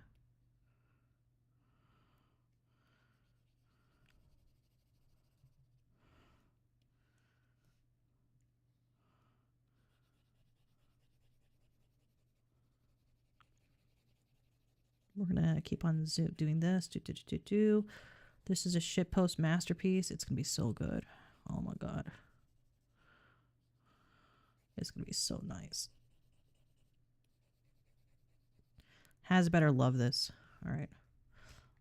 We're gonna keep on doing this. This is a shitpost masterpiece. It's gonna be so good. Oh my god. It's gonna be so nice. Has better love this. Alright.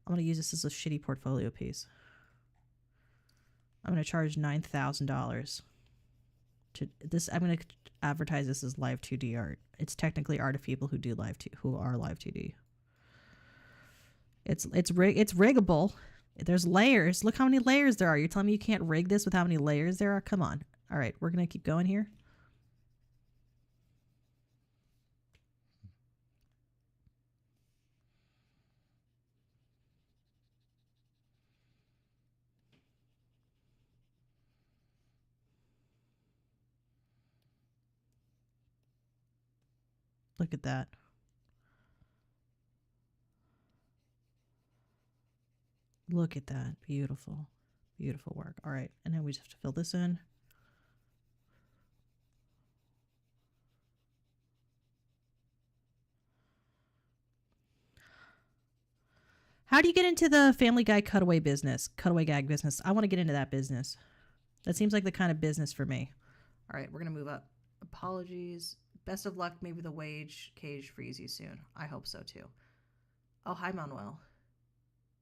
I'm gonna use this as a shitty portfolio piece. I'm gonna charge $9,000 to this. I'm gonna advertise this as live 2D art. It's technically art of people who do who are live 2D. It's riggable. There's layers. Look how many layers there are. You're telling me you can't rig this with how many layers there are? Come on. All right, we're gonna keep going here. Look at that. Look at that. Beautiful. Beautiful work. All right. And then we just have to fill this in. How do you get into the Family Guy cutaway gag business? I want to get into that business. That seems like the kind of business for me. All right. We're going to move up. Apologies. Best of luck. Maybe the wage cage frees you soon. I hope so too. Oh, hi, Manuel.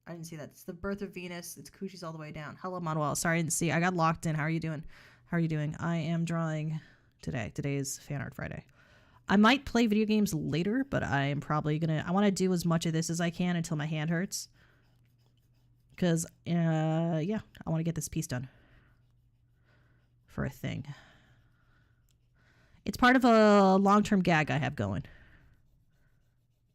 I didn't see that. It's the birth of Venus. It's coochies all the way down. Hello, Manuel. Sorry, I didn't see. I got locked in. How are you doing? How are you doing? I am drawing today. Today is Fan Art Friday. I might play video games later, but I am probably going to... I want to do as much of this as I can until my hand hurts. Because, yeah, I want to get this piece done. For a thing. It's part of a long-term gag I have going.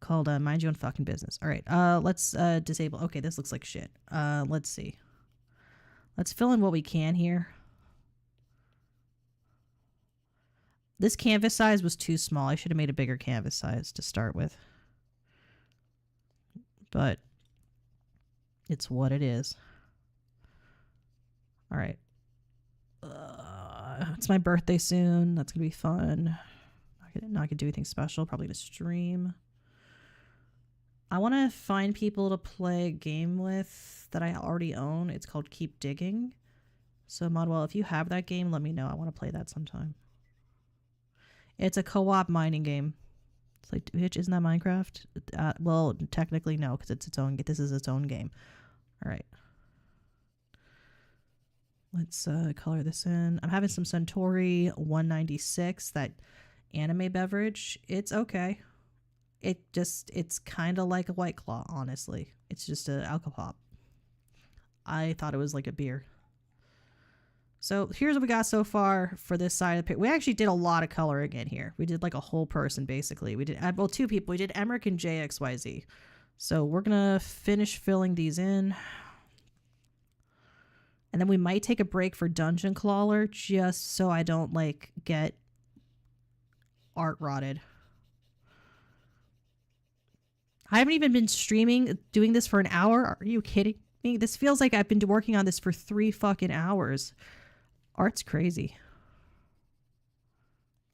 Called Mind Your Own Fucking Business. All right, let's disable. Okay, this looks like shit. Let's see. Let's fill in what we can here. This canvas size was too small. I should have made a bigger canvas size to start with. but it's what it is. All right. It's my birthday soon. That's going to be fun. Not gonna do anything special. Probably gonna stream. I want to find people to play a game with that I already own. It's called Keep Digging. So Modwell, if you have that game, let me know. I want to play that sometime. It's a co-op mining game. It's like, bitch, isn't that Minecraft? Well, technically no, because it's its own. This is its own game. All right. Let's color this in. I'm having some Suntory 196. That anime beverage. It's okay. It's kind of like a White Claw, honestly. It's just an alcopop. I thought it was like a beer. So here's what we got so far for this side of the picture. We actually did a lot of coloring in here. We did like a whole person, basically. We did, well, two people. We did Emmerich and JXYZ. So we're going to finish filling these in. And then we might take a break for Dungeon Crawler just so I don't like get art rotted. I haven't even been streaming, doing this for an hour. Are you kidding me? This feels like I've been working on this for 3 fucking hours. Art's crazy.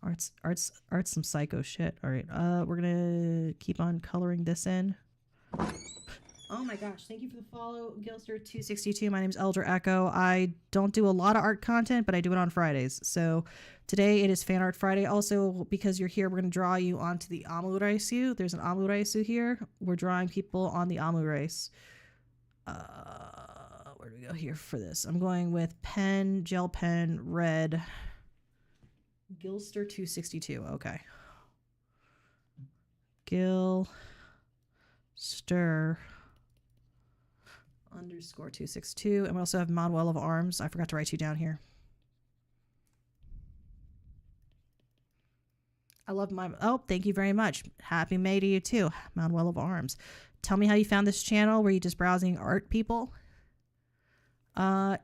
Art's some psycho shit. All right, we're gonna keep on coloring this in. Oh my gosh, thank you for the follow, Gilster262. My name's Eldra Echo. I don't do a lot of art content, but I do it on Fridays. So today it is Fan Art Friday. Also, because you're here, we're going to draw you onto the Omuraisu. There's an Omuraisu here. We're drawing people on the Omuraisu. Where do we go here for this? I'm going with pen, gel pen, red. Gilster262. Okay. Gilster _ 262. And we also have Manuel of Arms. I forgot to write you down here. I love my... Oh, thank you very much. Happy May to you too, Manuel of Arms. Tell me how you found this channel. Were you just browsing art, people?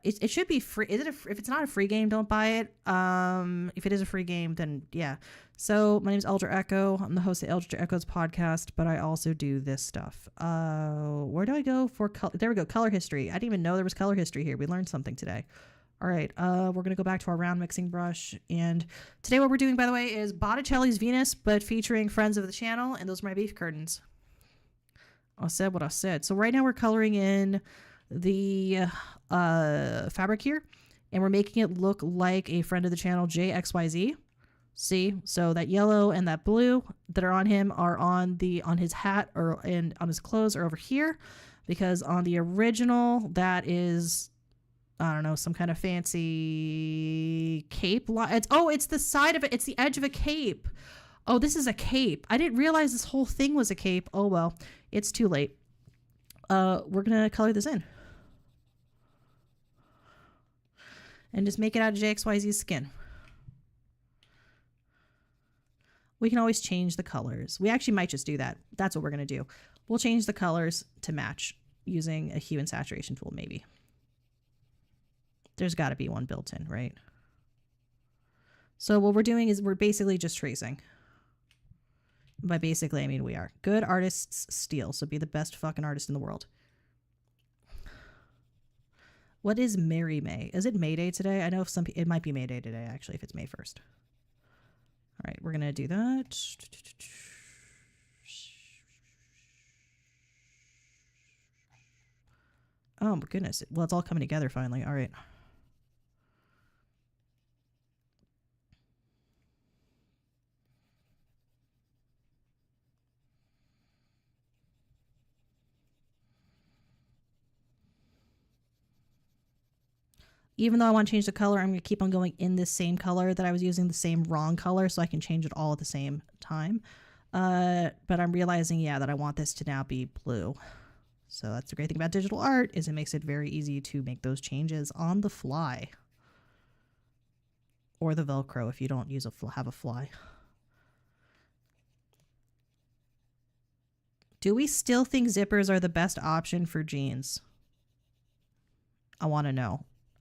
It should be free. If it's not a free game, don't buy it. If it is a free game, then yeah. So my name is Eldra Echo. I'm the host of Eldra Echo's podcast, but I also do this stuff. Where do I go for color? There we go. Color history. I didn't even know there was color history here. We learned something today. All right. We're going to go back to our round mixing brush. And today what we're doing, by the way, is Botticelli's Venus, but featuring friends of the channel. And those are my beef curtains. I said what I said. So right now we're coloring in the fabric here, and we're making it look like a friend of the channel, JXYZ. See, so that yellow and that blue that are on him are on his hat and on his clothes are over here, because on the original that is, I don't know, some kind of fancy cape. It's the side of it. It's the edge of a cape. Oh, this is a cape. I didn't realize this whole thing was a cape. Oh well, it's too late. We're gonna color this in and just make it out of JXYZ's skin. We can always change the colors. We actually might just do that. That's what we're going to do. We'll change the colors to match using a hue and saturation tool, maybe. There's got to be one built in, right? So what we're doing is we're basically just tracing. By basically, I mean we are. Good artists steal, so be the best fucking artist in the world. What is Mary May? Is it May Day today? I know it might be May Day today, actually, if it's May 1st. All right, we're going to do that. Oh, my goodness. Well, it's all coming together finally. All right. Even though I want to change the color, I'm going to keep on going in this same color that I was using, the same wrong color, so I can change it all at the same time. But I'm realizing, yeah, that I want this to now be blue. So that's the great thing about digital art, is it makes it very easy to make those changes on the fly. Or the Velcro if you don't have a fly. Do we still think zippers are the best option for jeans? I want to know.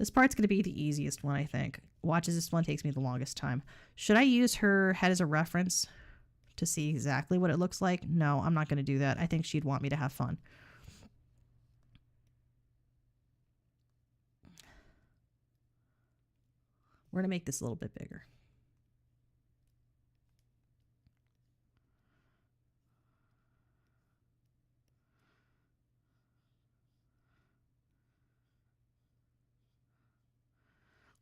This part's going to be the easiest one, I think. Watch as this one takes me the longest time. Should I use her head as a reference to see exactly what it looks like? No, I'm not going to do that. I think she'd want me to have fun. We're going to make this a little bit bigger.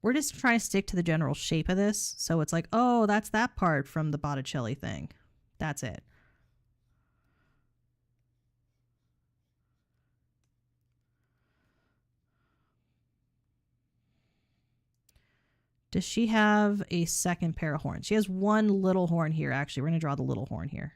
We're just trying to stick to the general shape of this. So it's like, oh, that's that part from the Botticelli thing. That's it. Does she have a second pair of horns? She has one little horn here, actually. We're going to draw the little horn here.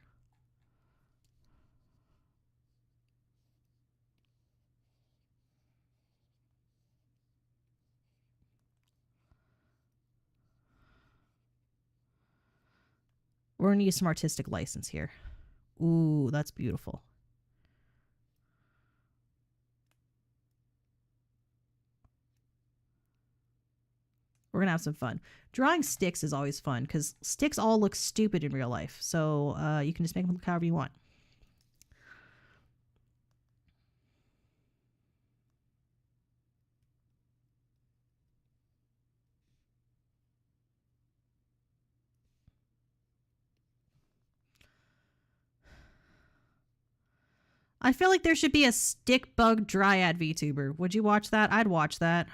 We're going to use some artistic license here. Ooh, that's beautiful. We're going to have some fun. Drawing sticks is always fun because sticks all look stupid in real life. So you can just make them look however you want. I feel like there should be a stick bug dryad VTuber. Would you watch that? I'd watch that.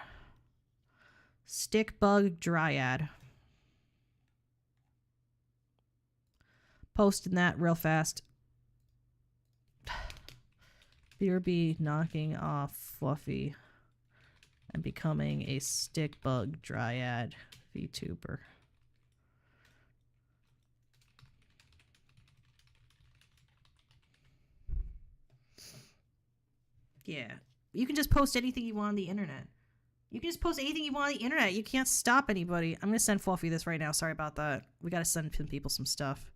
Stick bug dryad. Posting that real fast. BRB knocking off Fluffy and becoming a stick bug dryad VTuber. Yeah. You can just post anything you want on the internet. You can just post anything you want on the internet. You can't stop anybody. I'm going to send Fluffy this right now. Sorry about that. We got to send some people some stuff.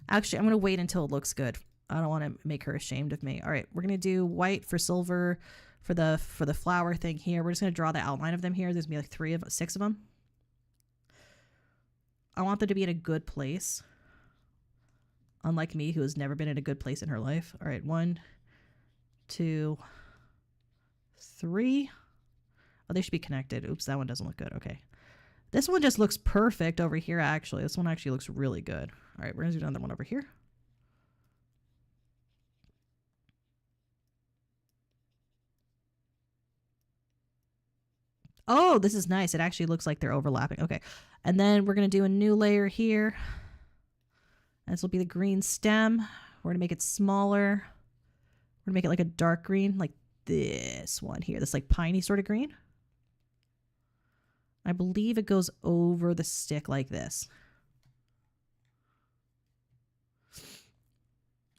Actually, I'm going to wait until it looks good. I don't want to make her ashamed of me. All right, we're going to do white for silver for the flower thing here. We're just going to draw the outline of them here. There's going to be like 6 of them. I want them to be in a good place. Unlike me, who has never been in a good place in her life. All right, 1, 2, 3. Oh, they should be connected. Oops, that one doesn't look good. Okay. This one just looks perfect over here, actually. This one actually looks really good. All right, we're going to do another one over here. Oh, this is nice. It actually looks like they're overlapping. Okay. And then we're going to do a new layer here. This will be the green stem. We're going to make it smaller. We're going to make it like a dark green, like this one here. This like piney sort of green. I believe it goes over the stick like this.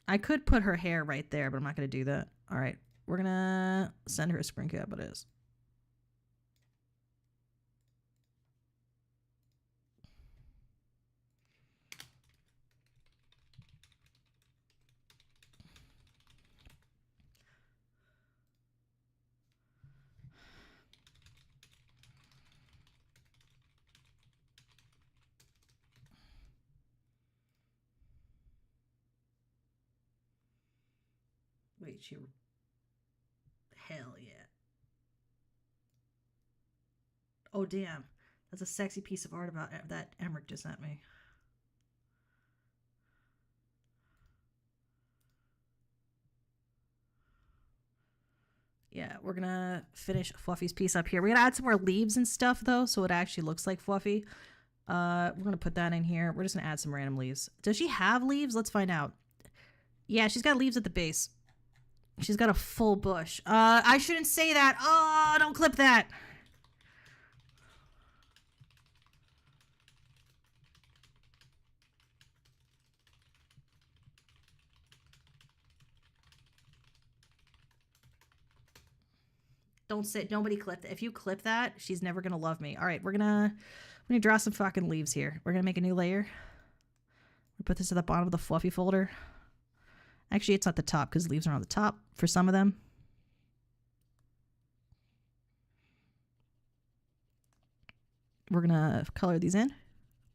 I could put her hair right there, but I'm not going to do that. All right. We're going to send her a spring cap. It is. Wait, hell yeah. Oh, damn. That's a sexy piece of art about that Emmerich just sent me. Yeah, we're gonna finish Fluffy's piece up here. We're gonna add some more leaves and stuff, though, so it actually looks like Fluffy. We're gonna put that in here. We're just gonna add some random leaves. Does she have leaves? Let's find out. Yeah, she's got leaves at the base. She's got a full bush. I shouldn't say that. Oh, don't clip that. Don't say, nobody clip that. If you clip that, she's never gonna love me. All right, we're gonna draw some fucking leaves here. We're gonna make a new layer. We put this at the bottom of the Fluffy folder. Actually, it's at the top because leaves are on the top for some of them. We're gonna color these in.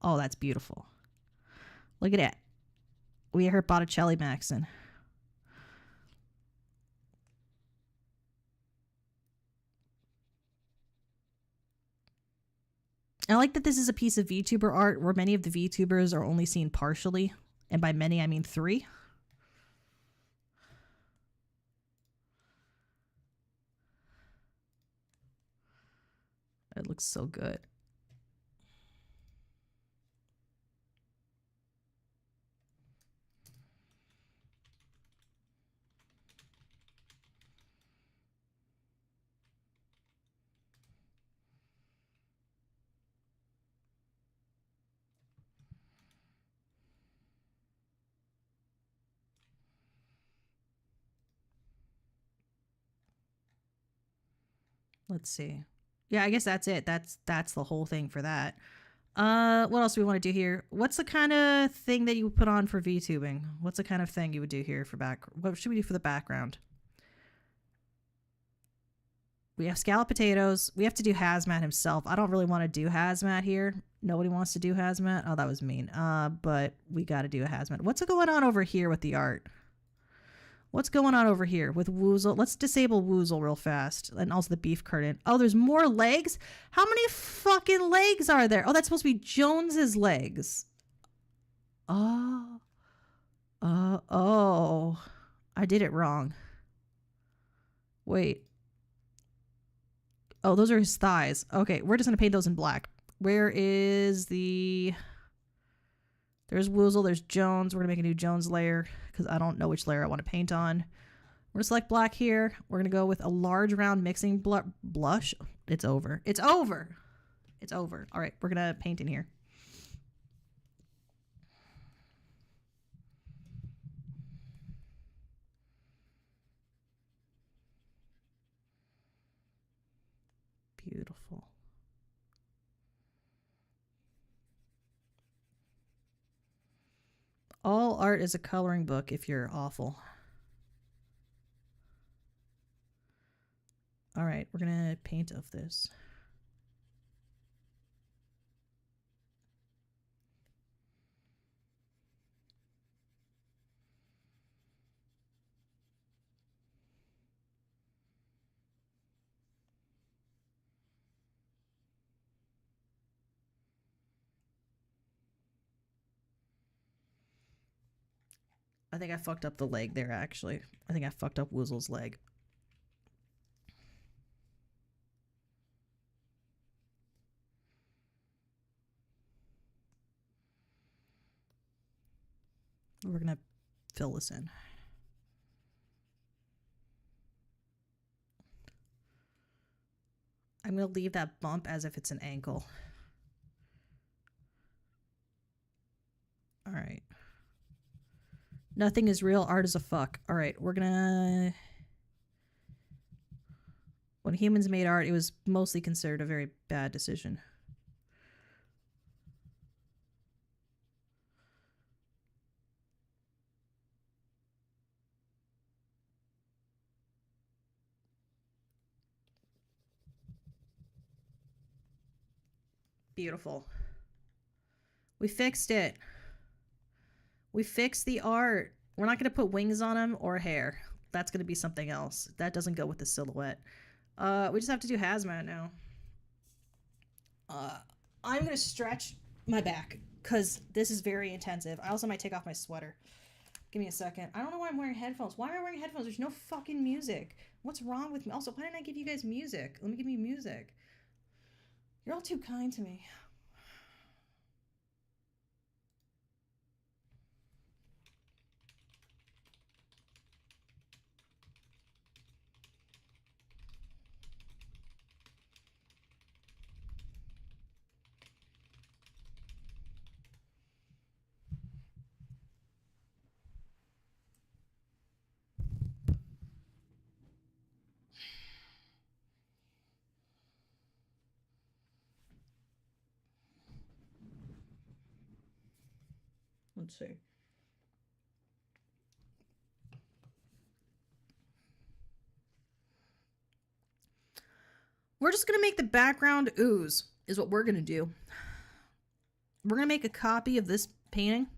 Oh, that's beautiful. Look at it. We heard Botticelli Maxon. I like that this is a piece of VTuber art where many of the VTubers are only seen partially. And by many, I mean 3. It looks so good. Let's see. Yeah, I guess that's it. That's the whole thing for that. What else do we want to do here? What's the kind of thing that you would put on for VTubing? What's the kind of thing you would do here for what should we do for the background? We have scalloped potatoes. We have to do Hazmat himself. I don't really want to do Hazmat here. Nobody wants to do Hazmat. Oh, that was mean. But we got to do a Hazmat. What's going on over here with the art? What's going on over here with Woozle? Let's disable Woozle real fast. And also the beef curtain. Oh, there's more legs? How many fucking legs are there? Oh, that's supposed to be Jones's legs. Oh. Oh. I did it wrong. Wait. Oh, those are his thighs. Okay, we're just going to paint those in black. Where is the... There's Woozle, there's Jones. We're going to make a new Jones layer because I don't know which layer I want to paint on. We're going to select black here. We're going to go with a large round mixing blush. It's over. It's over. It's over. All right, we're going to paint in here. Beautiful. All art is a coloring book if you're awful. All right, we're going to paint of this. I think I fucked up the leg there, actually. I think I fucked up Woozle's leg. We're going to fill this in. I'm going to leave that bump as if it's an ankle. All right. Nothing is real. Art is a fuck. All right. We're going to... When humans made art, it was mostly considered a very bad decision. Beautiful. We fixed it. We fixed the art. We're not going to put wings on him or hair. That's going to be something else. That doesn't go with the silhouette. We just have to do Hazmat now. I'm going to stretch my back because this is very intensive. I also might take off my sweater. Give me a second. I don't know why I'm wearing headphones. Why am I wearing headphones? There's no fucking music. What's wrong with me? Also, why didn't I give you guys music? Let me give you music. You're all too kind to me. Let's see. We're just going to make the background ooze, is what we're going to do. We're going to make a copy of this painting.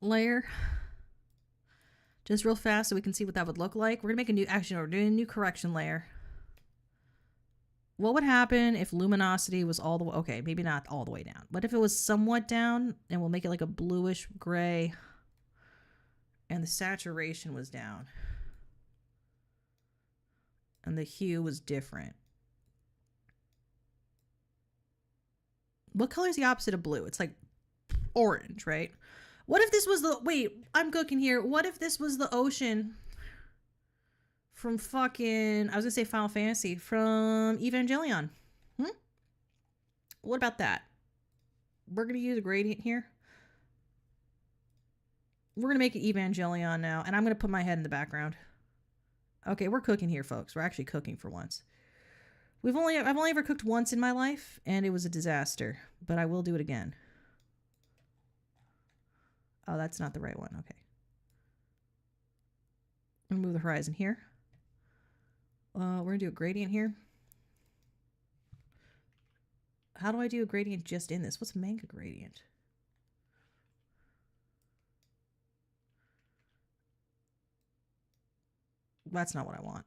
Layer. Just real fast so we can see what that would look like. We're going to make a new, actually, no, we're doing a new correction layer. What would happen if luminosity was all the way, okay, maybe not all the way down. What if it was somewhat down and we'll make it like a bluish gray and the saturation was down and the hue was different? What color is the opposite of blue? It's like orange, right? What if this was the, wait, I'm cooking here. What if this was the ocean from fucking, I was gonna say Final Fantasy, from Evangelion? What about that? We're gonna use a gradient here. We're gonna make it Evangelion now, and I'm gonna put my head in the background. Okay, we're cooking here, folks. We're actually cooking for once. I've only ever cooked once in my life, and it was a disaster, but I will do it again. Oh, that's not the right one. Okay. I'm gonna move the horizon here. We're gonna do a gradient here. How do I do a gradient just in this? What's a manga gradient? That's not what I want.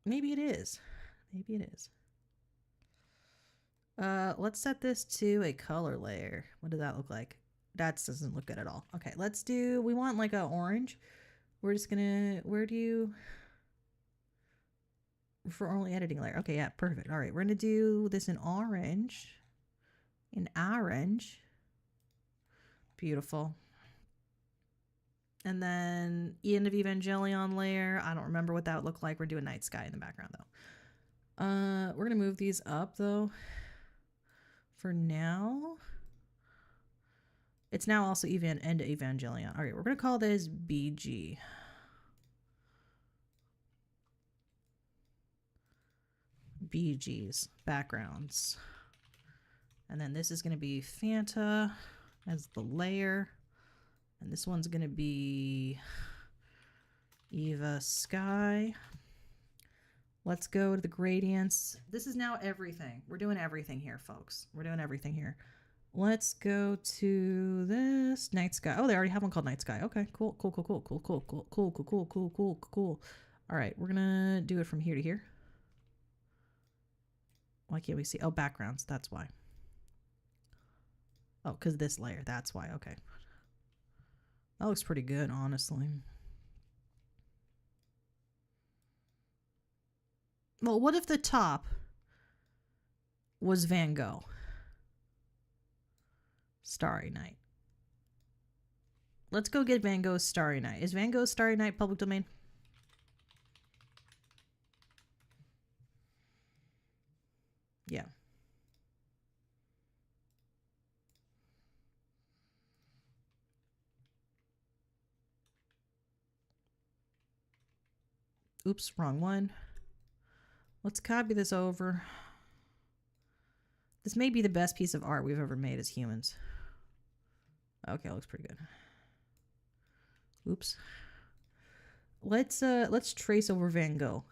Maybe it is. Maybe it is. Let's set this to a color layer. What does that look like? That doesn't look good at all. Okay, let's do, we want like a orange. We're just gonna, where do you, for only editing layer. Okay, yeah, perfect. All right, we're gonna do this in orange. In orange. Beautiful. And then end of Evangelion layer. I don't remember what that would look like. We're doing night sky in the background though. We're gonna move these up though. For now. It's now also end of Evangelion. All right, we're gonna call this BG. BG's backgrounds. And then this is going to be Fanta as the layer. And this one's going to be Eva Sky. Let's go to the gradients. This is now everything. We're doing everything here, folks. We're doing everything here. Let's go to this Night Sky. Oh, they already have one called Night Sky. Okay, cool, cool, cool, cool, cool, cool, cool, cool, cool, cool, cool, cool, cool. All right, we're gonna do it from here to here. Why can't we see? Oh, backgrounds. That's why. Oh, because this layer. That's why. Okay. That looks pretty good, honestly. Well, what if the top was Van Gogh? Starry Night. Let's go get Van Gogh's Starry Night. Is Van Gogh's Starry Night public domain? Yeah. Oops, wrong one. Let's copy this over. This may be the best piece of art we've ever made as humans. Okay, looks pretty good. Oops. Let's trace over Van Gogh.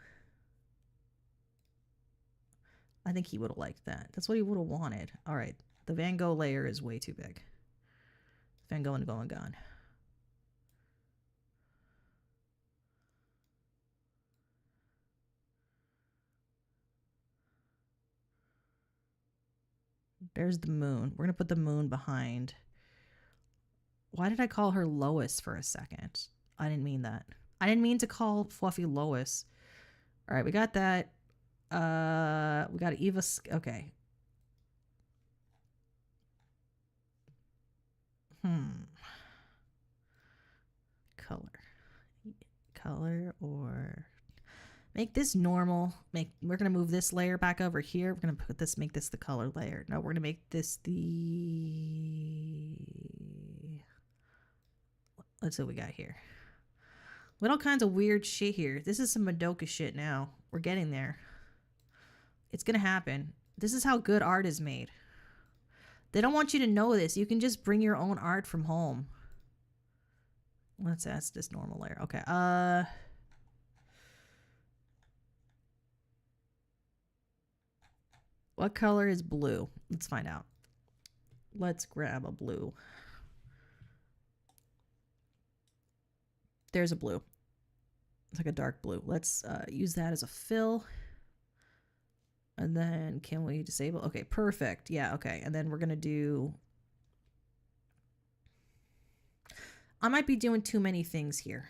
I think he would have liked that. That's what he would have wanted. All right. The Van Gogh layer is way too big. Van Gogh and gone. There's the moon. We're going to put the moon behind. Why did I call her Lois for a second? I didn't mean that. I didn't mean to call Fluffy Lois. All right, we got that. We got Eva. Okay. Color or make this normal. We're gonna move this layer back over here. We're gonna put this, make this the color layer. No, we're gonna make this the. Let's see what we got here. We got all kinds of weird shit here. This is some Madoka shit now. We're getting there. It's gonna happen. This is how good art is made. They don't want you to know this. You can just bring your own art from home. Let's ask this normal layer. Okay. What color is blue? Let's find out. Let's grab a blue. There's a blue. It's like a dark blue. Let's use that as a fill. And then can we disable? Okay, perfect. Yeah, okay. And then we're going to do... I might be doing too many things here.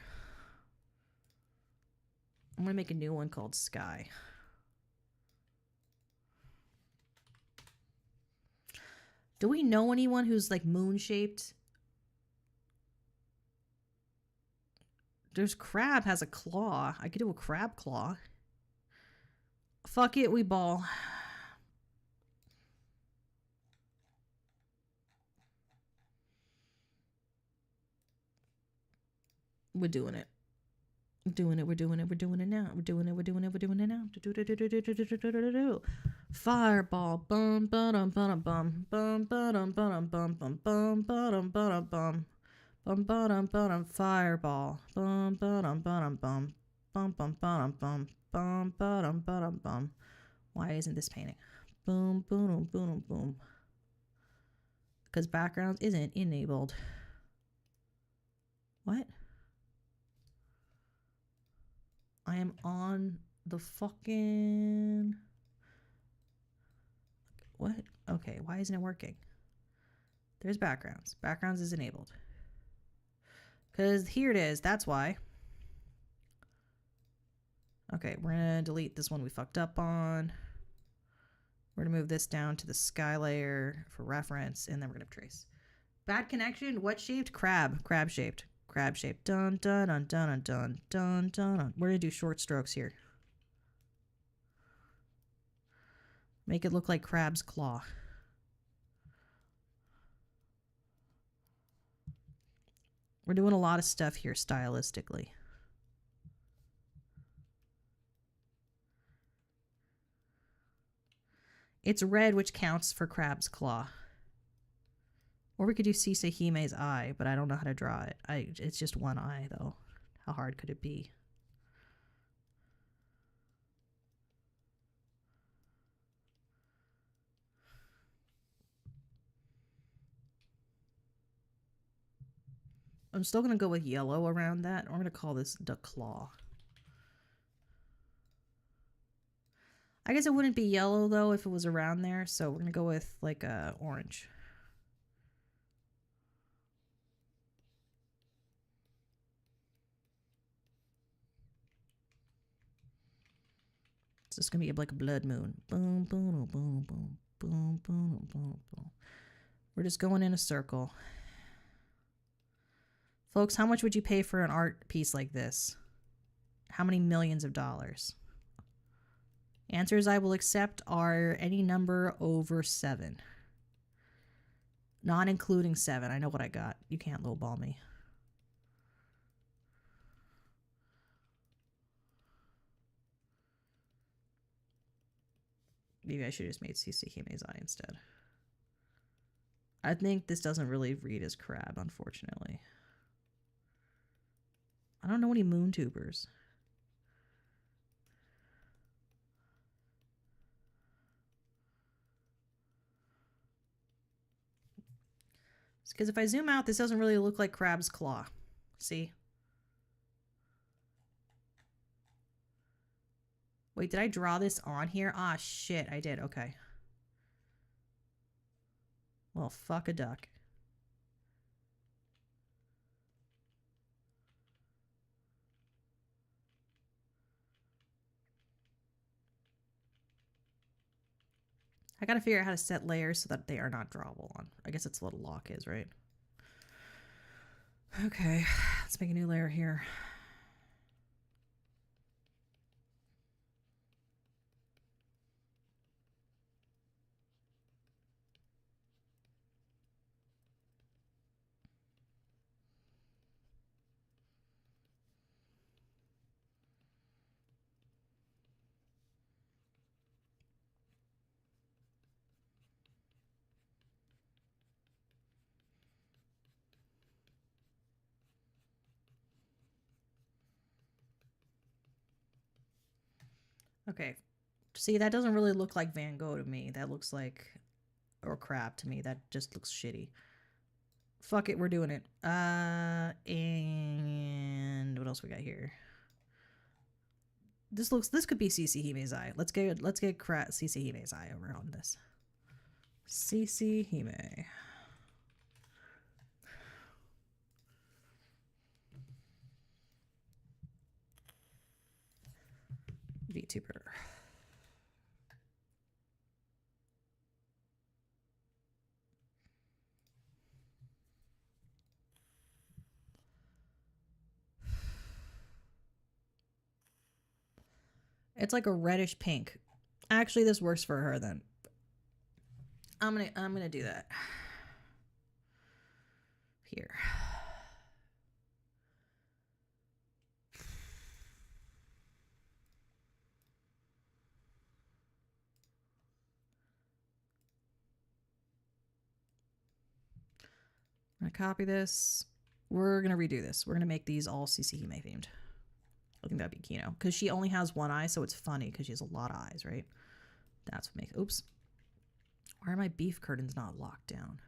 I'm going to make a new one called Sky. Do we know anyone who's like moon-shaped? There's crab has a claw. I could do a crab claw. Fuck it, we ball. We're doing it. We're doing it. We're doing it. We're doing it now. We're doing it. We're doing it. We're doing it now. Fireball. Bum bum bum bum bum bum bum bum bum bum bum bum bum bum. Bum bum bum fireball. Bum bum bum bum bum bum bum bum bum bum bum bum. Why isn't this painting? Boom boom boom boom. Because backgrounds isn't enabled. What? I am on the fucking... What? Okay, why isn't it working? There's backgrounds. Backgrounds is enabled. Because here it is. That's why. Okay, we're going to delete this one we fucked up on. We're going to move this down to the sky layer for reference, and then we're going to trace. Bad connection? What shaped? Crab. Crab shaped. Crab shaped. Dun dun dun dun dun dun dun dun. We're going to do short strokes here. Make it look like crab's claw. We're doing a lot of stuff here stylistically. It's red, which counts for crab's claw. Or we could do Sisahime's eye, but I don't know how to draw it. It's just one eye, though. How hard could it be? I'm still going to go with yellow around that. We're going to call this the claw. I guess it wouldn't be yellow, though, if it was around there. So we're going to go with, like, orange. It's just going to be like a blood moon. Boom, boom, boom, boom, boom, boom, boom, boom. We're just going in a circle. Folks, how much would you pay for an art piece like this? How many millions of dollars? Answers I will accept are any number over 7. Not including 7. I know what I got. You can't lowball me. Maybe I should have just made Sisahime's eye instead. I think this doesn't really read as crab, unfortunately. I don't know any VTubers. Because if I zoom out, this doesn't really look like crab's claw. See? Wait, did I draw this on here? Ah, shit, I did. Okay. Well, fuck a duck. I gotta figure out how to set layers so that they are not drawable on. I guess that's what a lock is, right? Okay, let's make a new layer here. Okay, See, that doesn't really look like Van Gogh to me. That looks like, or crap to me. That just looks shitty. Fuck it, we're doing it. And what else we got here? This could be CC Hime's eye. Let's get CC Hime's eye over on this. CC Hime. VTuber. It's like a reddish pink. Actually, this works for her then. I'm gonna do that. Here. I'm gonna copy this. We're gonna redo this. We're gonna make these all CC Hime themed. I think that'd be Kino. Because she only has one eye, so it's funny because she has a lot of eyes, right? That's what makes... Oops. Why are my beef curtains not locked down?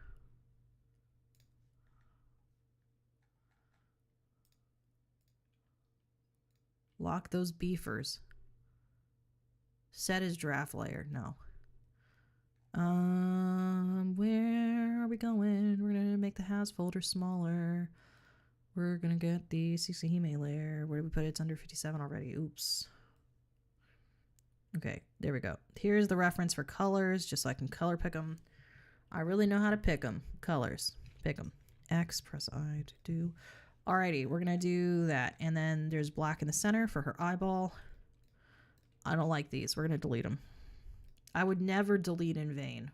Lock those beefers. Set as draft layer. No. Where are we going? We're gonna make the has folder smaller. We're gonna get the CC Hime layer. Where did we put it? It's under 57 already. Oops. Okay, there we go. Here's the reference for colors, just so I can color pick them. I really know how to pick them. Colors. Pick them. X, press I to do. Alrighty, we're gonna do that. And then there's black in the center for her eyeball. I don't like these. We're gonna delete them. I would never delete in vain,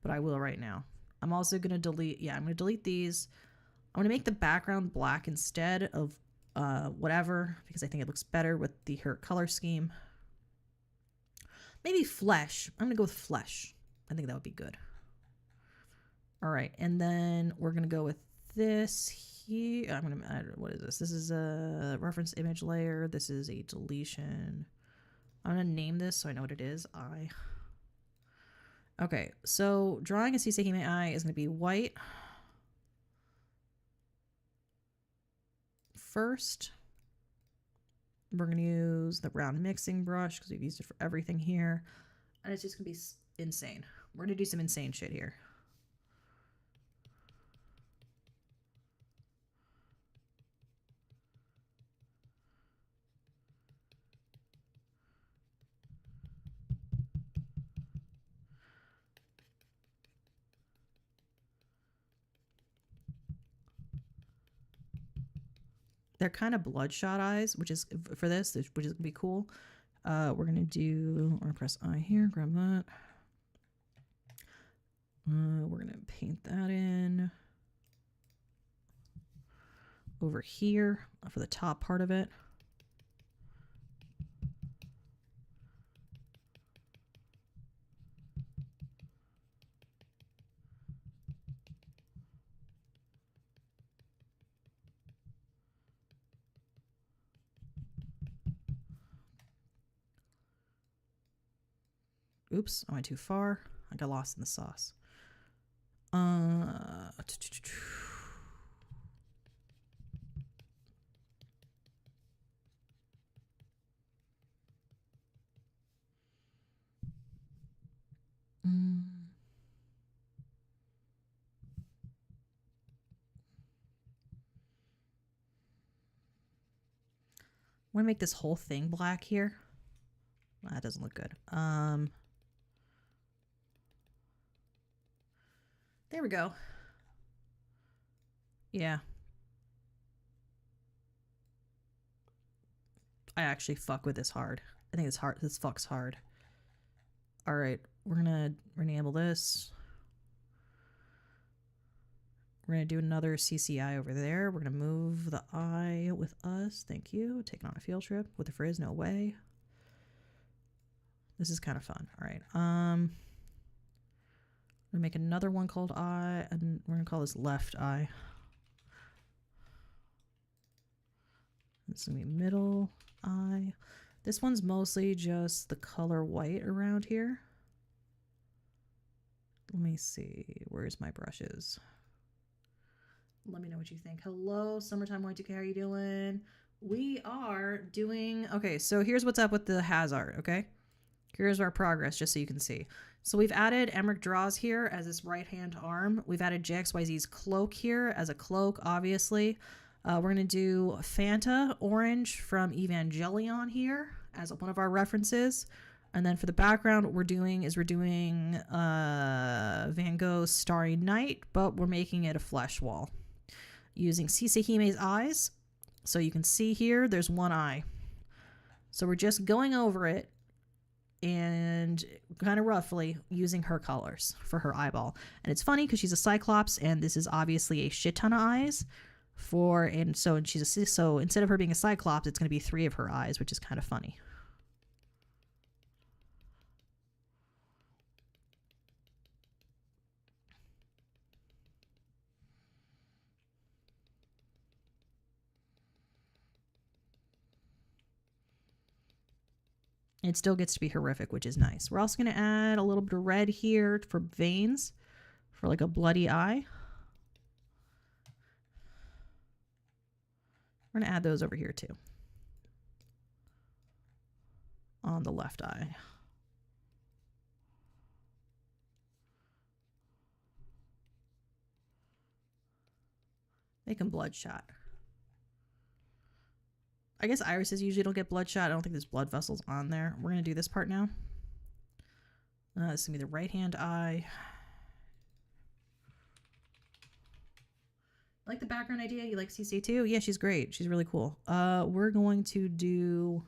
but I will right now. I'm also gonna delete, I'm gonna delete these. I'm gonna make the background black instead of whatever, because I think it looks better with her color scheme. Maybe flesh. I'm gonna go with flesh. I think that would be good. All right, and then we're gonna go with this here. I'm gonna add, what is this? This is a reference image layer. This is a deletion. I'm gonna name this so I know what it is. Okay, so drawing a CC Hime eye is gonna be white first. We're going to use the brown mixing brush because we've used it for everything here. And it's just going to be insane. We're going to do some insane shit here. They're kind of bloodshot eyes, which is for this, which is gonna be cool. We're gonna press I here, grab that. We're gonna paint that in over here for the top part of it. Oops, I went too far. I got lost in the sauce. I want to make this whole thing black here. That doesn't look good. There we go. Yeah. I actually fuck with this hard. I think it's hard. This fucks hard. All right, we're gonna enable this. We're gonna do another CCI over there. We're gonna move the eye with us. Thank you. Taking on a field trip with the frizz. No way. This is kind of fun. All right. I'm gonna make another one called eye, and we're gonna call this left eye. This is gonna be middle eye. This one's mostly just the color white around here. Let me see. Where's my brushes? Let me know what you think. Hello, Summertime Y2K. How are you doing? We are doing... Okay, so here's what's up with the Hazard, okay? Here's our progress, just so you can see. So we've added Emmerich Draws here as this right-hand arm. We've added JXYZ's cloak here as a cloak, obviously. We're going to do Fanta Orange from Evangelion here as one of our references. And then for the background, what we're doing Van Gogh's Starry Night, but we're making it a flesh wall using Sisehime's eyes. So you can see here, there's one eye. So we're just going over it and kind of roughly using her colors for her eyeball. And it's funny because she's a Cyclops, and this is obviously a shit ton of eyes. So instead of her being a Cyclops, it's going to be 3 of her eyes, which is kind of funny. It still gets to be horrific, which is nice. We're also going to add a little bit of red here for veins, for like a bloody eye. We're going to add those over here too, on the left eye. Make them bloodshot. I guess irises usually don't get bloodshot. I don't think there's blood vessels on there. We're going to do this part now. This is going to be the right-hand eye. Like the background idea? You like CC too? Yeah, she's great. She's really cool. We're going to do...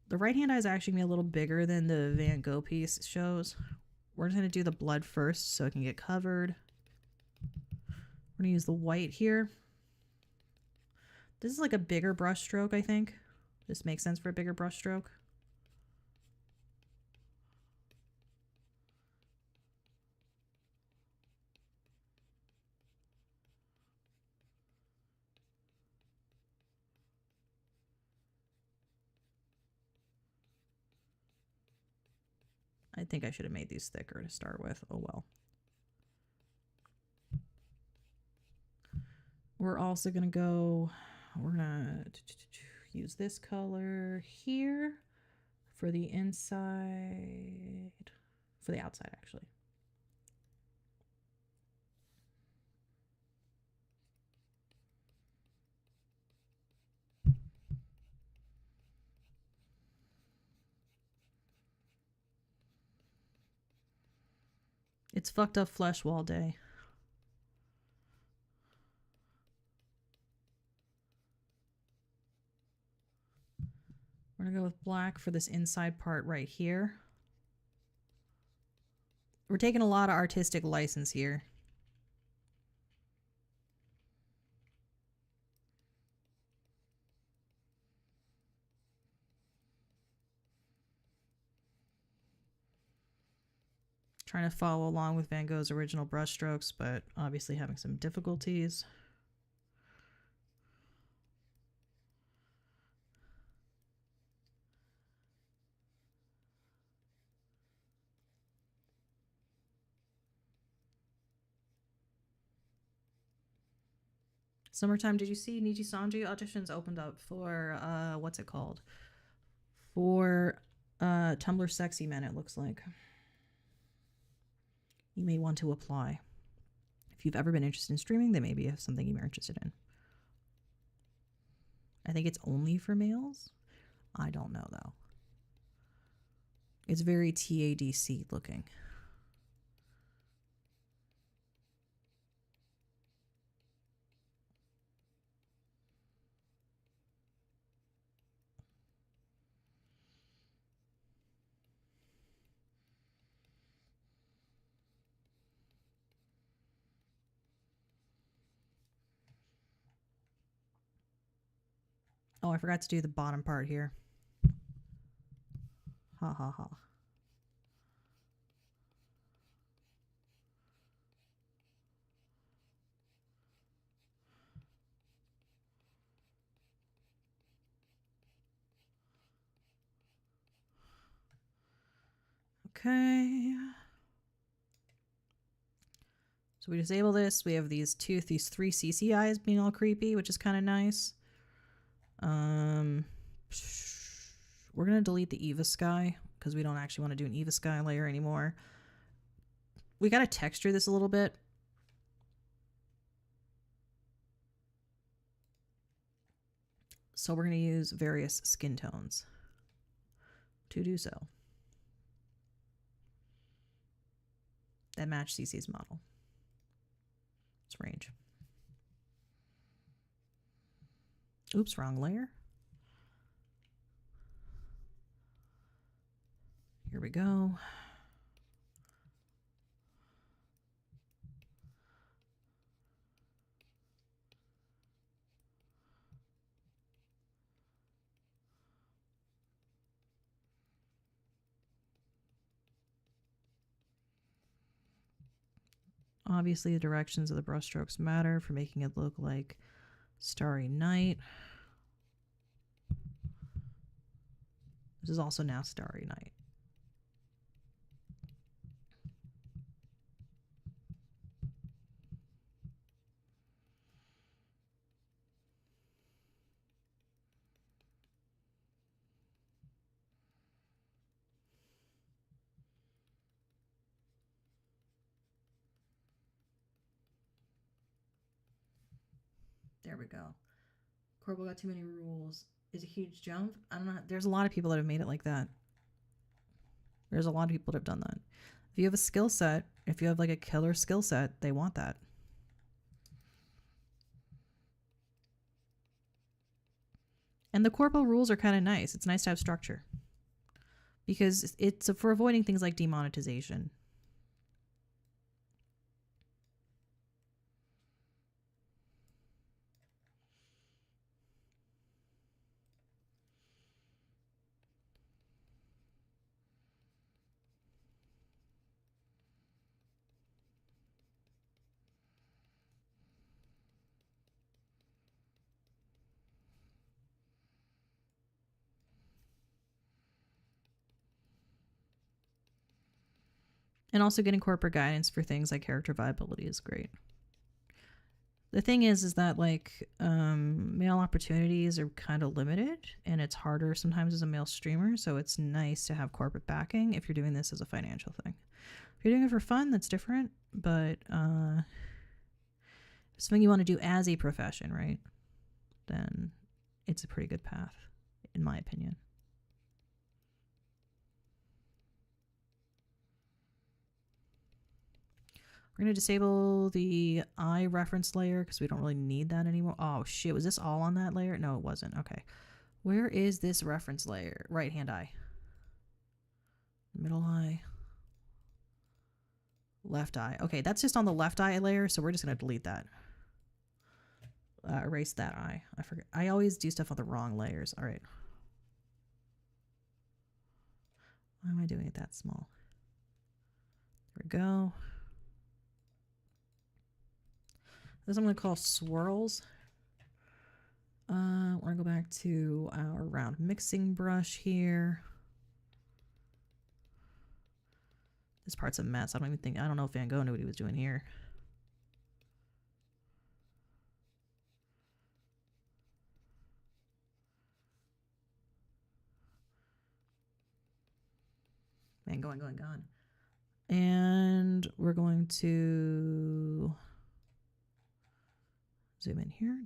The right-hand eye is actually going to be a little bigger than the Van Gogh piece shows. We're just going to do the blood first so it can get covered. We're going to use the white here. This is like a bigger brush stroke, I think. This makes sense for a bigger brush stroke. I think I should have made these thicker to start with. Oh well. We're also going to go... We're going to use this color here for the inside, for the outside actually. It's fucked up flesh wall day. We're going to go with black for this inside part right here. We're taking a lot of artistic license here. Trying to follow along with Van Gogh's original brushstrokes, but obviously having some difficulties. Summertime, did you see Niji Sanji auditions opened up for, what's it called? For Tumblr Sexy Men, it looks like. You may want to apply. If you've ever been interested in streaming, they may be something you're interested in. I think it's only for males. I don't know, though. It's very TADC looking. Oh, I forgot to do the bottom part here. Ha ha ha. Okay. So we disable this. We have these three CCIs being all creepy, which is kind of nice. We're going to delete the Eva Sky because we don't actually want to do an Eva Sky layer anymore. We got to texture this a little bit. So we're going to use various skin tones to do so that match CC's model. It's range. Oops, wrong layer. Here we go. Obviously, the directions of the brushstrokes matter for making it look like Starry Night. This is also now Starry Night. There we go. Corbel got too many rules. Is a huge jump. I don't know. There's a lot of people that have made it like that. There's a lot of people that have done that. If you have a skill set, if you have like a killer skill set, they want that. And the corporal rules are kind of nice. It's nice to have structure because it's for avoiding things like demonetization. And also getting corporate guidance for things like character viability is great. The thing is that like male opportunities are kind of limited and it's harder sometimes as a male streamer. So it's nice to have corporate backing if you're doing this as a financial thing. If you're doing it for fun, that's different. But something you want to do as a profession, right? Then it's a pretty good path, in my opinion. We're going to disable the eye reference layer because we don't really need that anymore. Oh, shit. Was this all on that layer? No, it wasn't. Okay. Where is this reference layer? Right-hand eye. Middle eye. Left eye. Okay, that's just on the left eye layer, so we're just going to delete that. Erase that eye. I forget. I always do stuff on the wrong layers. All right. Why am I doing it that small? There we go. This I'm going to call swirls. We're going to go back to our round mixing brush here. This part's a mess. I don't know if Van Gogh knew what he was doing here. Man, gone. And we're going to zoom in here.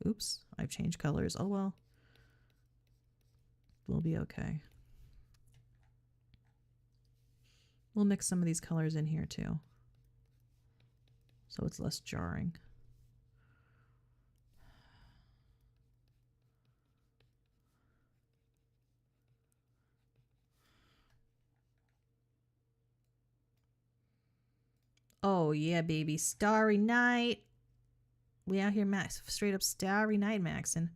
Oops, I've changed colors. Oh well. We'll be okay. We'll mix some of these colors in here too, so it's less jarring. Oh yeah, baby. Starry Night. We out here max straight up Starry Night maxing.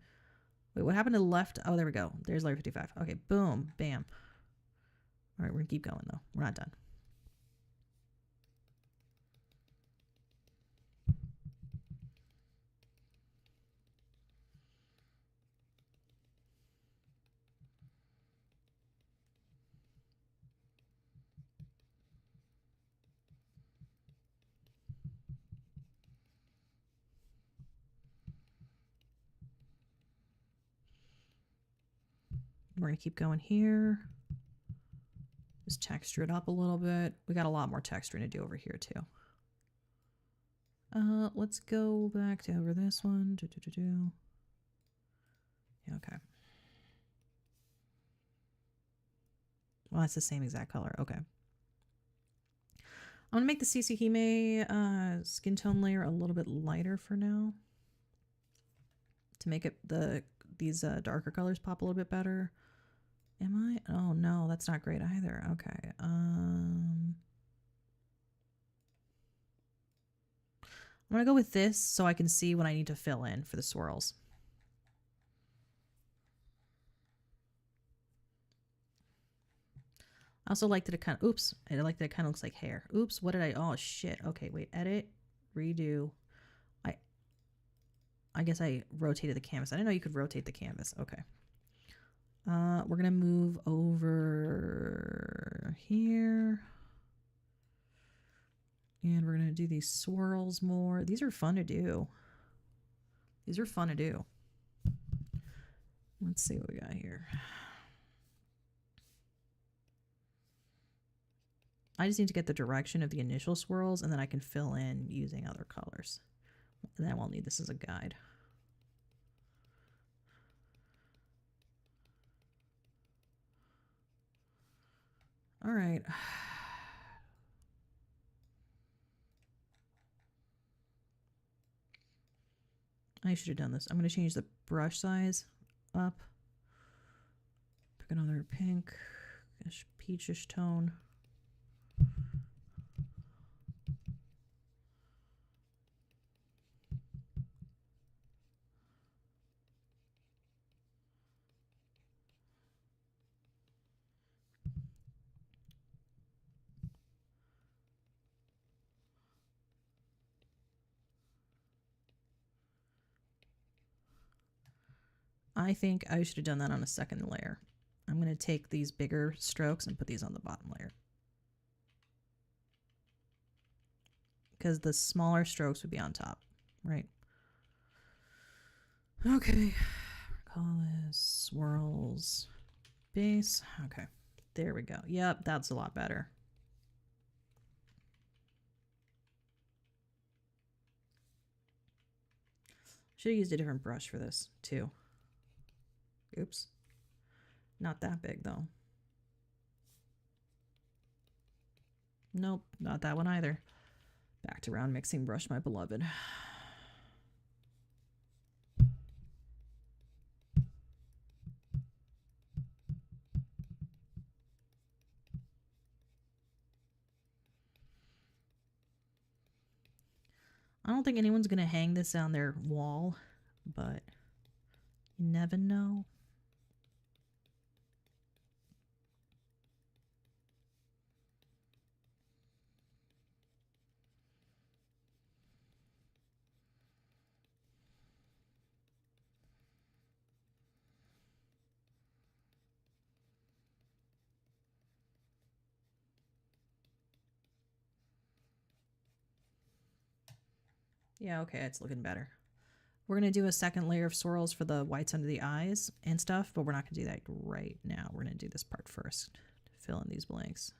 Wait, what happened to the left? Oh, there we go. There's layer 55. Okay, boom, bam. All right, we're gonna keep going though. We're not done. We're going to keep going here. Just texture it up a little bit. We got a lot more texturing to do over here too. Let's go back to over this one. Yeah, okay. Well, that's the same exact color. Okay. I'm going to make the CC Hime skin tone layer a little bit lighter for now. To make it these darker colors pop a little bit better. Am I? Oh no, that's not great either. Okay. I'm gonna go with this so I can see what I need to fill in for the swirls. I also like that it kind of, oops, I like that it kind of looks like hair. Oops, what did I, oh shit. Okay, wait, edit, redo. I guess I rotated the canvas. I didn't know you could rotate the canvas. Okay. We're gonna move over here. And we're gonna do these swirls more. These are fun to do. These are fun to do. Let's see what we got here. I just need to get the direction of the initial swirls and then I can fill in using other colors. And then we'll need this as a guide. All right. I should have done this. I'm going to change the brush size up. Pick another pink-ish, peachish tone. I think I should have done that on a second layer. I'm going to take these bigger strokes and put these on the bottom layer. Because the smaller strokes would be on top, right? Okay. Call this swirls base. Okay. There we go. Yep, that's a lot better. Should have used a different brush for this too. Oops. Not that big though. Nope, not that one either. Back to round mixing brush, my beloved. I don't think anyone's gonna hang this on their wall, but you never know. Yeah, okay, it's looking better. We're going to do a second layer of swirls for the whites under the eyes and stuff, but we're not going to do that right now. We're going to do this part first to fill in these blanks.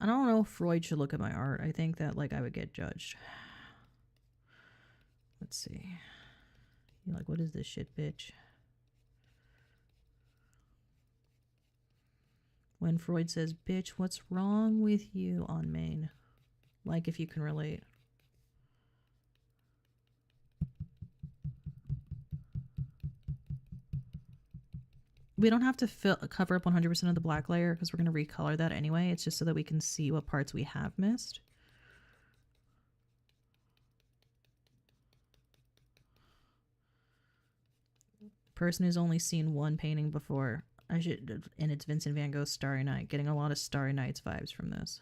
I don't know if Freud should look at my art. I think that, like, I would get judged. Let's see. You're like, what is this shit, bitch? When Freud says, bitch, what's wrong with you on Maine? Like, if you can relate. We don't have to cover up 100% of the black layer because we're going to recolor that anyway. It's just so that we can see what parts we have missed. Person who's only seen one painting before. And it's Vincent van Gogh's Starry Night. Getting a lot of Starry Nights vibes from this.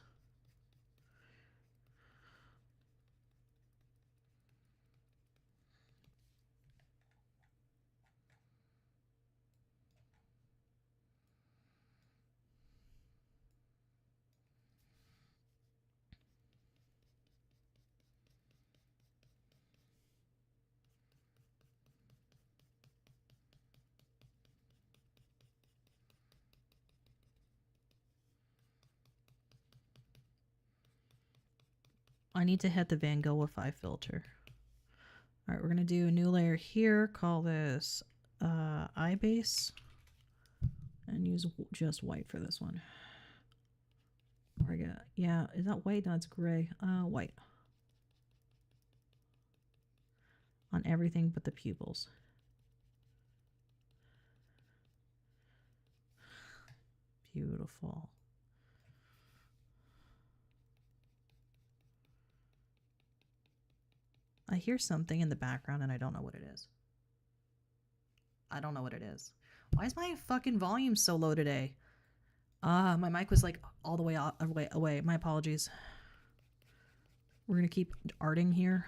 I need to hit the Van Goghify filter. All right, we're gonna do a new layer here. Call this eye base, and use just white for this one. Or I get, yeah, is that white? No, it's gray. White on everything but the pupils. Beautiful. I hear something in the background and I don't know what it is. I don't know what it is. Why is my fucking volume so low today? My mic was like all the way away. My apologies. We're gonna keep arting here.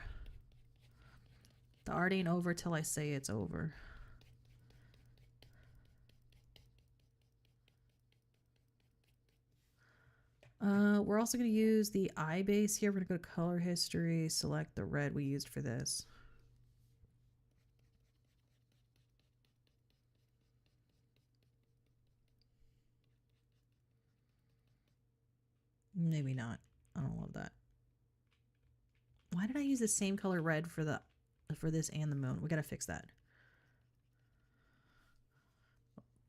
The art ain't over till I say it's over. We're also going to use the eye base here. We're going to go to color history, select the red we used for this. Maybe not. I don't love that. Why did I use the same color red for this and the moon? We got to fix that.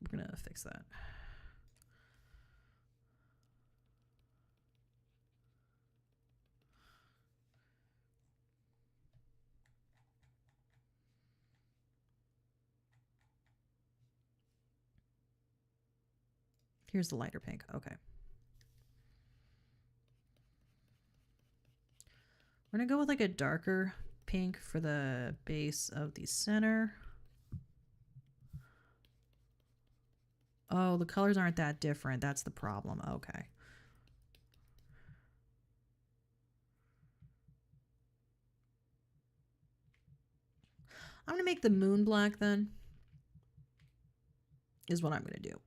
We're going to fix that. Here's the lighter pink. Okay. We're going to go with like a darker pink for the base of the center. Oh, the colors aren't that different. That's the problem. Okay. I'm going to make the moon black then. Is what I'm going to do.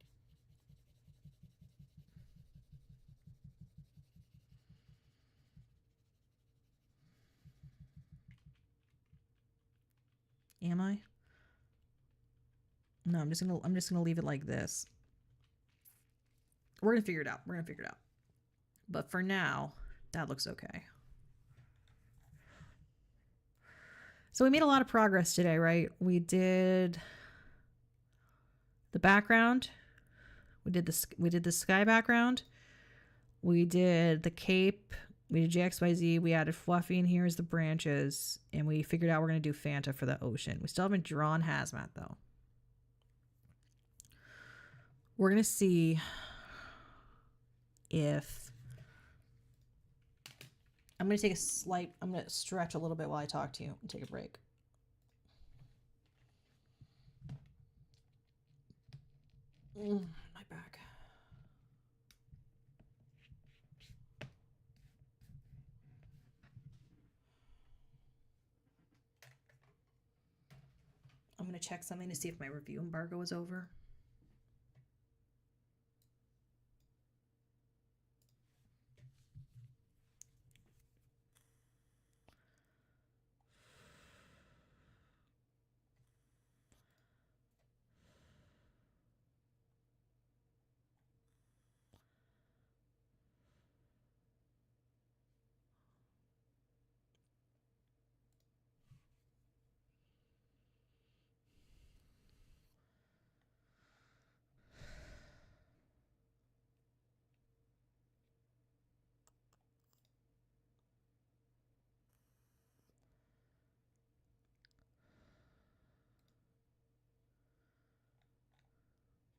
Am I? No, I'm just gonna leave it like this. We're gonna figure it out. We're gonna figure it out. But for now, that looks okay. So we made a lot of progress today, right? We did the background. We did the sky background. We did the cape. We did JXYZ. We added Fluffy, and here's the branches. And we figured out we're going to do Fanta for the ocean. We still haven't drawn Hazmat, though. We're going to see if... I'm going to take I'm going to stretch a little bit while I talk to you and take a break. My back. I'm going to check something to see if my review embargo is over.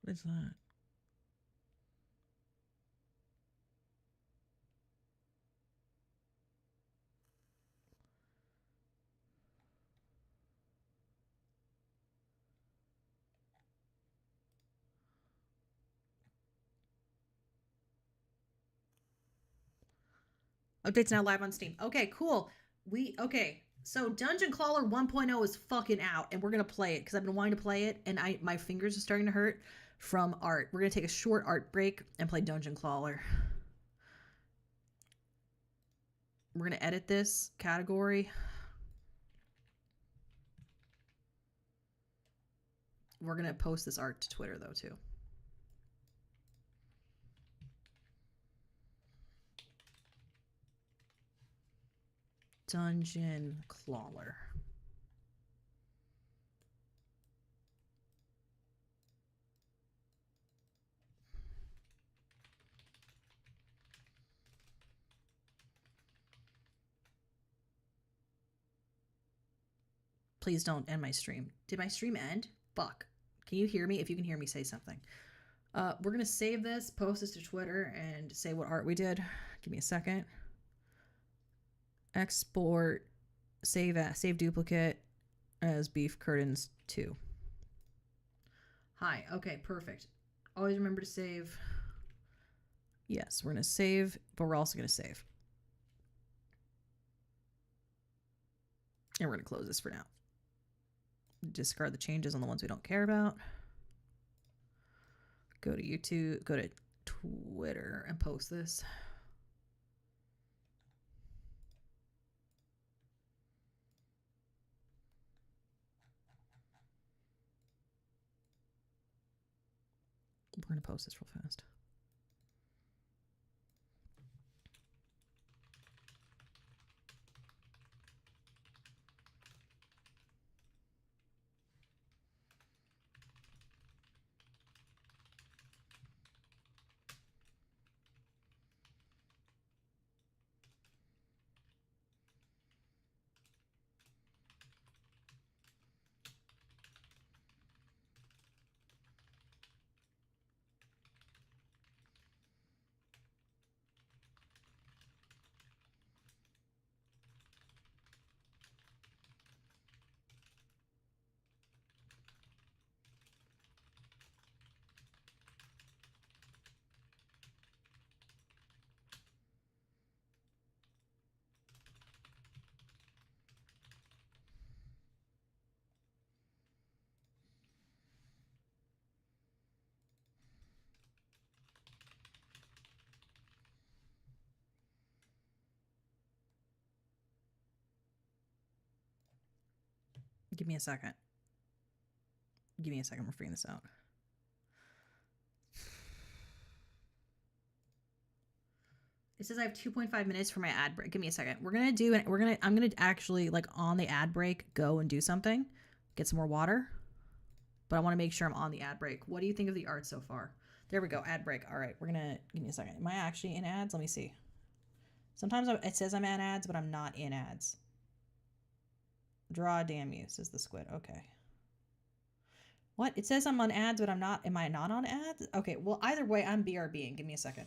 What is that? Updates now live on Steam. Okay, cool. Okay. So Dungeon Crawler 1.0 is fucking out, and we're gonna play it because I've been wanting to play it, and my fingers are starting to hurt from art. We're gonna take a short art break and play Dungeon Crawler. We're gonna edit this category. We're gonna post this art to Twitter though too. Dungeon Crawler. Please don't end my stream. Did my stream end? Fuck. Can you hear me? If you can hear me, say something. We're going to save this, post this to Twitter, and say what art we did. Give me a second. Export, save duplicate as Beef Curtains 2. Hi. Okay, perfect. Always remember to save. Yes, we're going to save, but we're also going to save. And we're going to close this for now. Discard the changes on the ones we don't care about. Go to YouTube, go to Twitter and post this. We're going to post this real fast. Give me a second. Give me a second. We're figuring this out. It says I have 2.5 minutes for my ad break. Give me a second. We're gonna do it. I'm gonna actually, like, on the ad break, go and do something. Get some more water. But I want to make sure I'm on the ad break. What do you think of the art so far? There we go. Ad break. All right. We're gonna give me a second. Am I actually in ads? Let me see. Sometimes it says I'm in ads, but I'm not in ads. Draw, damn you, says the squid. Okay. What? It says I'm on ads, but I'm not. Am I not on ads? Okay, well, either way, I'm BRBing. Give me a second.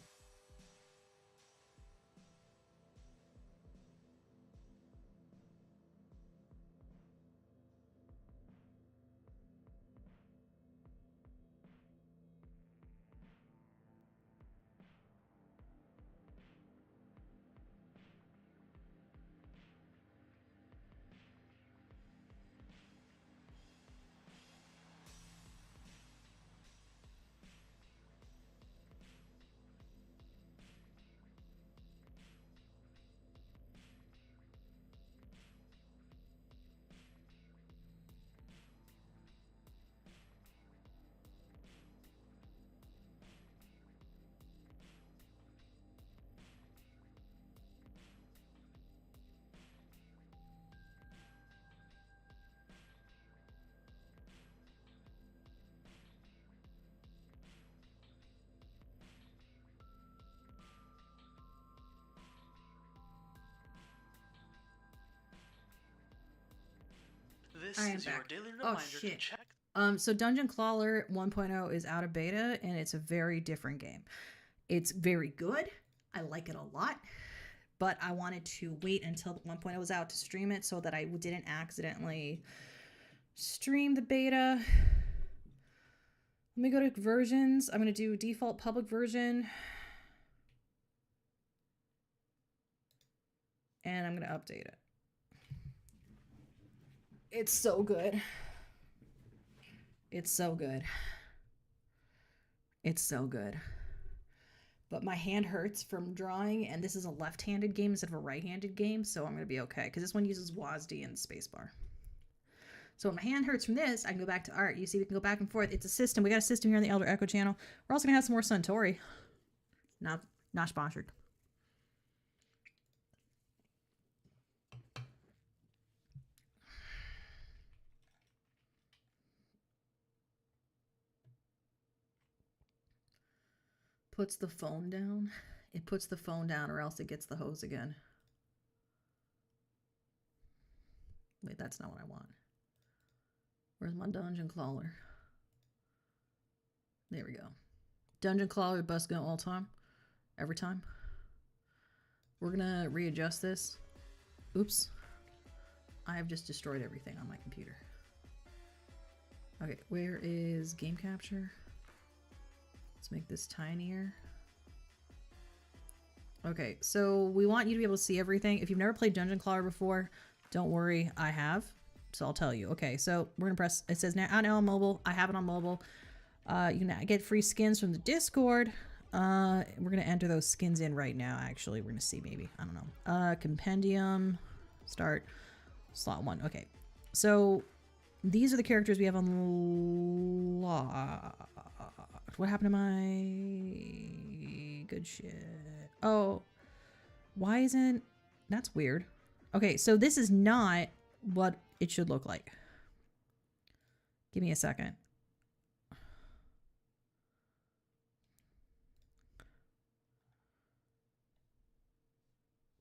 This I am is your back. daily Oh, reminder to shit. check. So Dungeon Crawler 1.0 is out of beta, and it's a very different game. It's very good. I like it a lot, but I wanted to wait until 1.0 was out to stream it so that I didn't accidentally stream the beta. Let me go to versions. I'm going to do default public version. And I'm going to update it. It's so good. It's so good. It's so good. But my hand hurts from drawing, and this is a left-handed game instead of a right-handed game, so I'm going to be okay, because this one uses WASD and spacebar. So when my hand hurts from this, I can go back to art. You see, we can go back and forth. It's a system. We got a system here on the Elder Echo channel. We're also going to have some more Suntory. Not sponsored. puts the phone down. It puts the phone down or else it gets the hose again. Wait, that's not what I want. Where's my dungeon crawler? There we go. Dungeon crawler best gun all time. Every time. We're gonna readjust this. Oops. I have just destroyed everything on my computer. Okay, where is game capture? Let's make this tinier. Okay, so we want you to be able to see everything. If you've never played Dungeon Crawler before, don't worry, I have. So I'll tell you. Okay, so we're gonna press, it says now on mobile. I have it on mobile. You can get free skins from the Discord. We're gonna enter those skins in right now, actually. We're gonna see maybe. I don't know. Compendium. Start. Slot 1. Okay. So these are the characters we have unlocked. What happened to my good shit? Oh, why isn't... That's weird. Okay, so this is not what it should look like. Give me a second.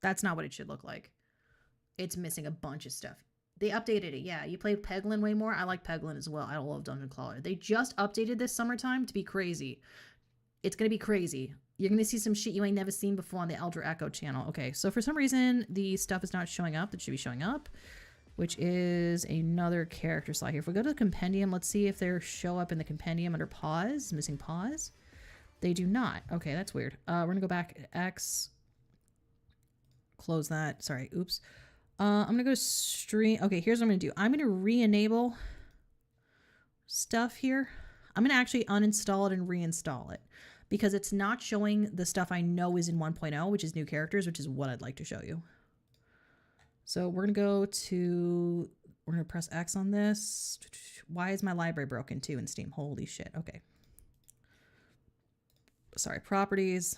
That's not what it should look like. It's missing a bunch of stuff. They updated it, yeah. You played Peglin way more. I like Peglin as well. I love Dungeon Crawler. They just updated this summertime to be crazy. It's going to be crazy. You're going to see some shit you ain't never seen before on the Elder Echo channel. Okay, so for some reason, the stuff is not showing up that should be showing up, which is another character slot here. If we go to the Compendium, let's see if they show up in the Compendium under pause, missing pause. They do not. Okay, that's weird. We're going to go back to X. Close that. Sorry, oops. I'm going to go to stream. Okay, here's what I'm going to do. I'm going to re-enable stuff here. I'm going to actually uninstall it and reinstall it because it's not showing the stuff I know is in 1.0, which is new characters, which is what I'd like to show you. So we're going to go to, we're going to press X on this. Why is my library broken too in Steam? Holy shit. Okay. Sorry, properties.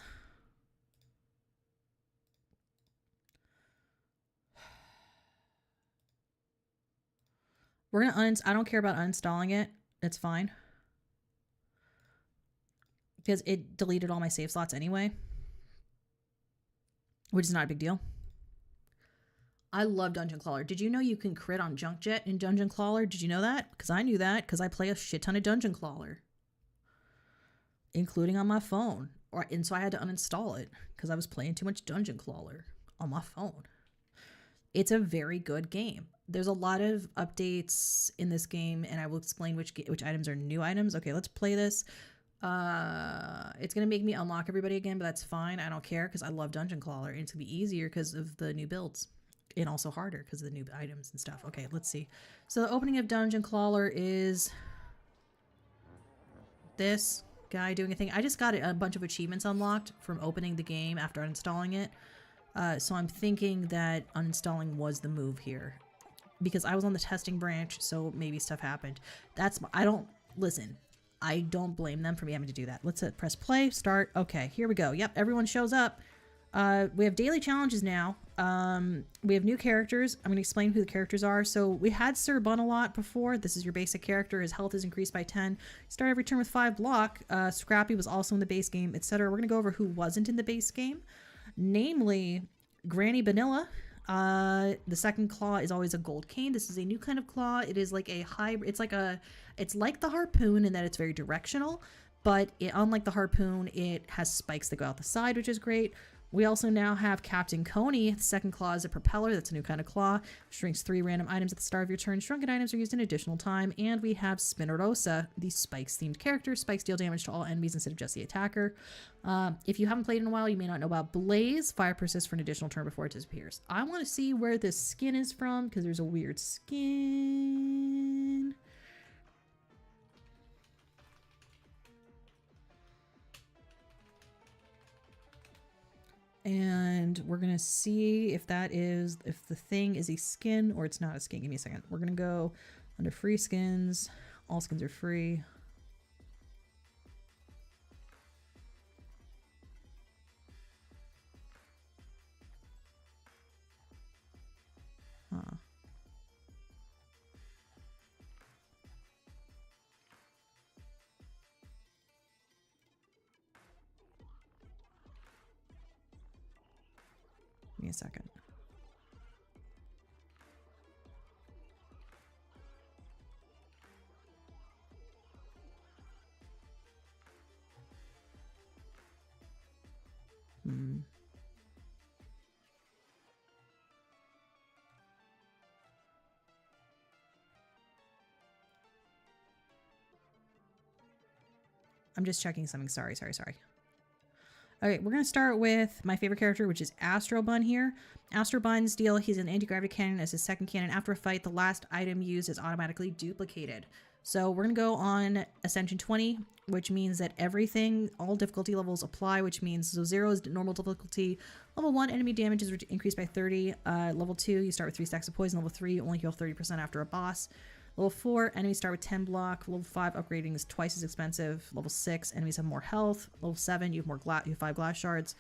We're going to I don't care about uninstalling it. It's fine. Because it deleted all my save slots anyway. Which is not a big deal. I love Dungeon Crawler. Did you know you can crit on Junk Jet in Dungeon Crawler? Did you know that? Because I knew that because I play a shit ton of Dungeon Crawler. Including on my phone. And so I had to uninstall it because I was playing too much Dungeon Crawler on my phone. It's a very good game. There's a lot of updates in this game, and I will explain which items are new items. Okay, let's play this. It's going to make me unlock everybody again, but that's fine. I don't care because I love Dungeon Crawler, and it's going to be easier because of the new builds. And also harder because of the new items and stuff. Okay, let's see. So the opening of Dungeon Crawler is this guy doing a thing. I just got a bunch of achievements unlocked from opening the game after uninstalling it. So I'm thinking that uninstalling was the move here. Because I was on the testing branch, so maybe stuff happened. I don't blame them for me having to do that. Let's press play, start. Okay, here we go. Yep, everyone shows up. We have daily challenges now. We have new characters. I'm going to explain who the characters are. So we had Sir Bunalot before. This is your basic character. His health is increased by 10. Start every turn with 5 block. Scrappy was also in the base game, etc. We're going to go over who wasn't in the base game. Namely, Granny Vanilla. The second claw is always a gold cane. This is a new kind of claw. It is like a hybrid. It's like the harpoon in that it's very directional, but unlike the harpoon, it has spikes that go out the side, which is great. We also now have Captain Coney. The second claw is a propeller. That's a new kind of claw. Shrinks 3 random items at the start of your turn. Shrunken items are used an additional time. And we have Spinnerosa, the spikes-themed character. Spikes deal damage to all enemies instead of just the attacker. If you haven't played in a while, you may not know about Blaze. Fire persists for an additional turn before it disappears. I want to see where this skin is from, because there's a weird skin. And we're going to see if if the thing is a skin or it's not a skin. Give me a second. We're going to go under free skins. All skins are free. Huh. a second. I'm just checking something. Sorry. Okay, we're going to start with my favorite character, which is Astro Bun here. Astro Bun's deal, he's an anti-gravity cannon as his second cannon. After a fight, the last item used is automatically duplicated. So we're going to go on Ascension 20, which means that everything, all difficulty levels apply, which means so 0 is normal difficulty. Level 1, enemy damage is increased by 30. Level 2, you start with 3 stacks of poison. Level 3, you only heal 30% after a boss. Level 4, enemies start with 10 block. Level 5, upgrading is twice as expensive. Level 6, enemies have more health. Level 7, you have 5 glass shards.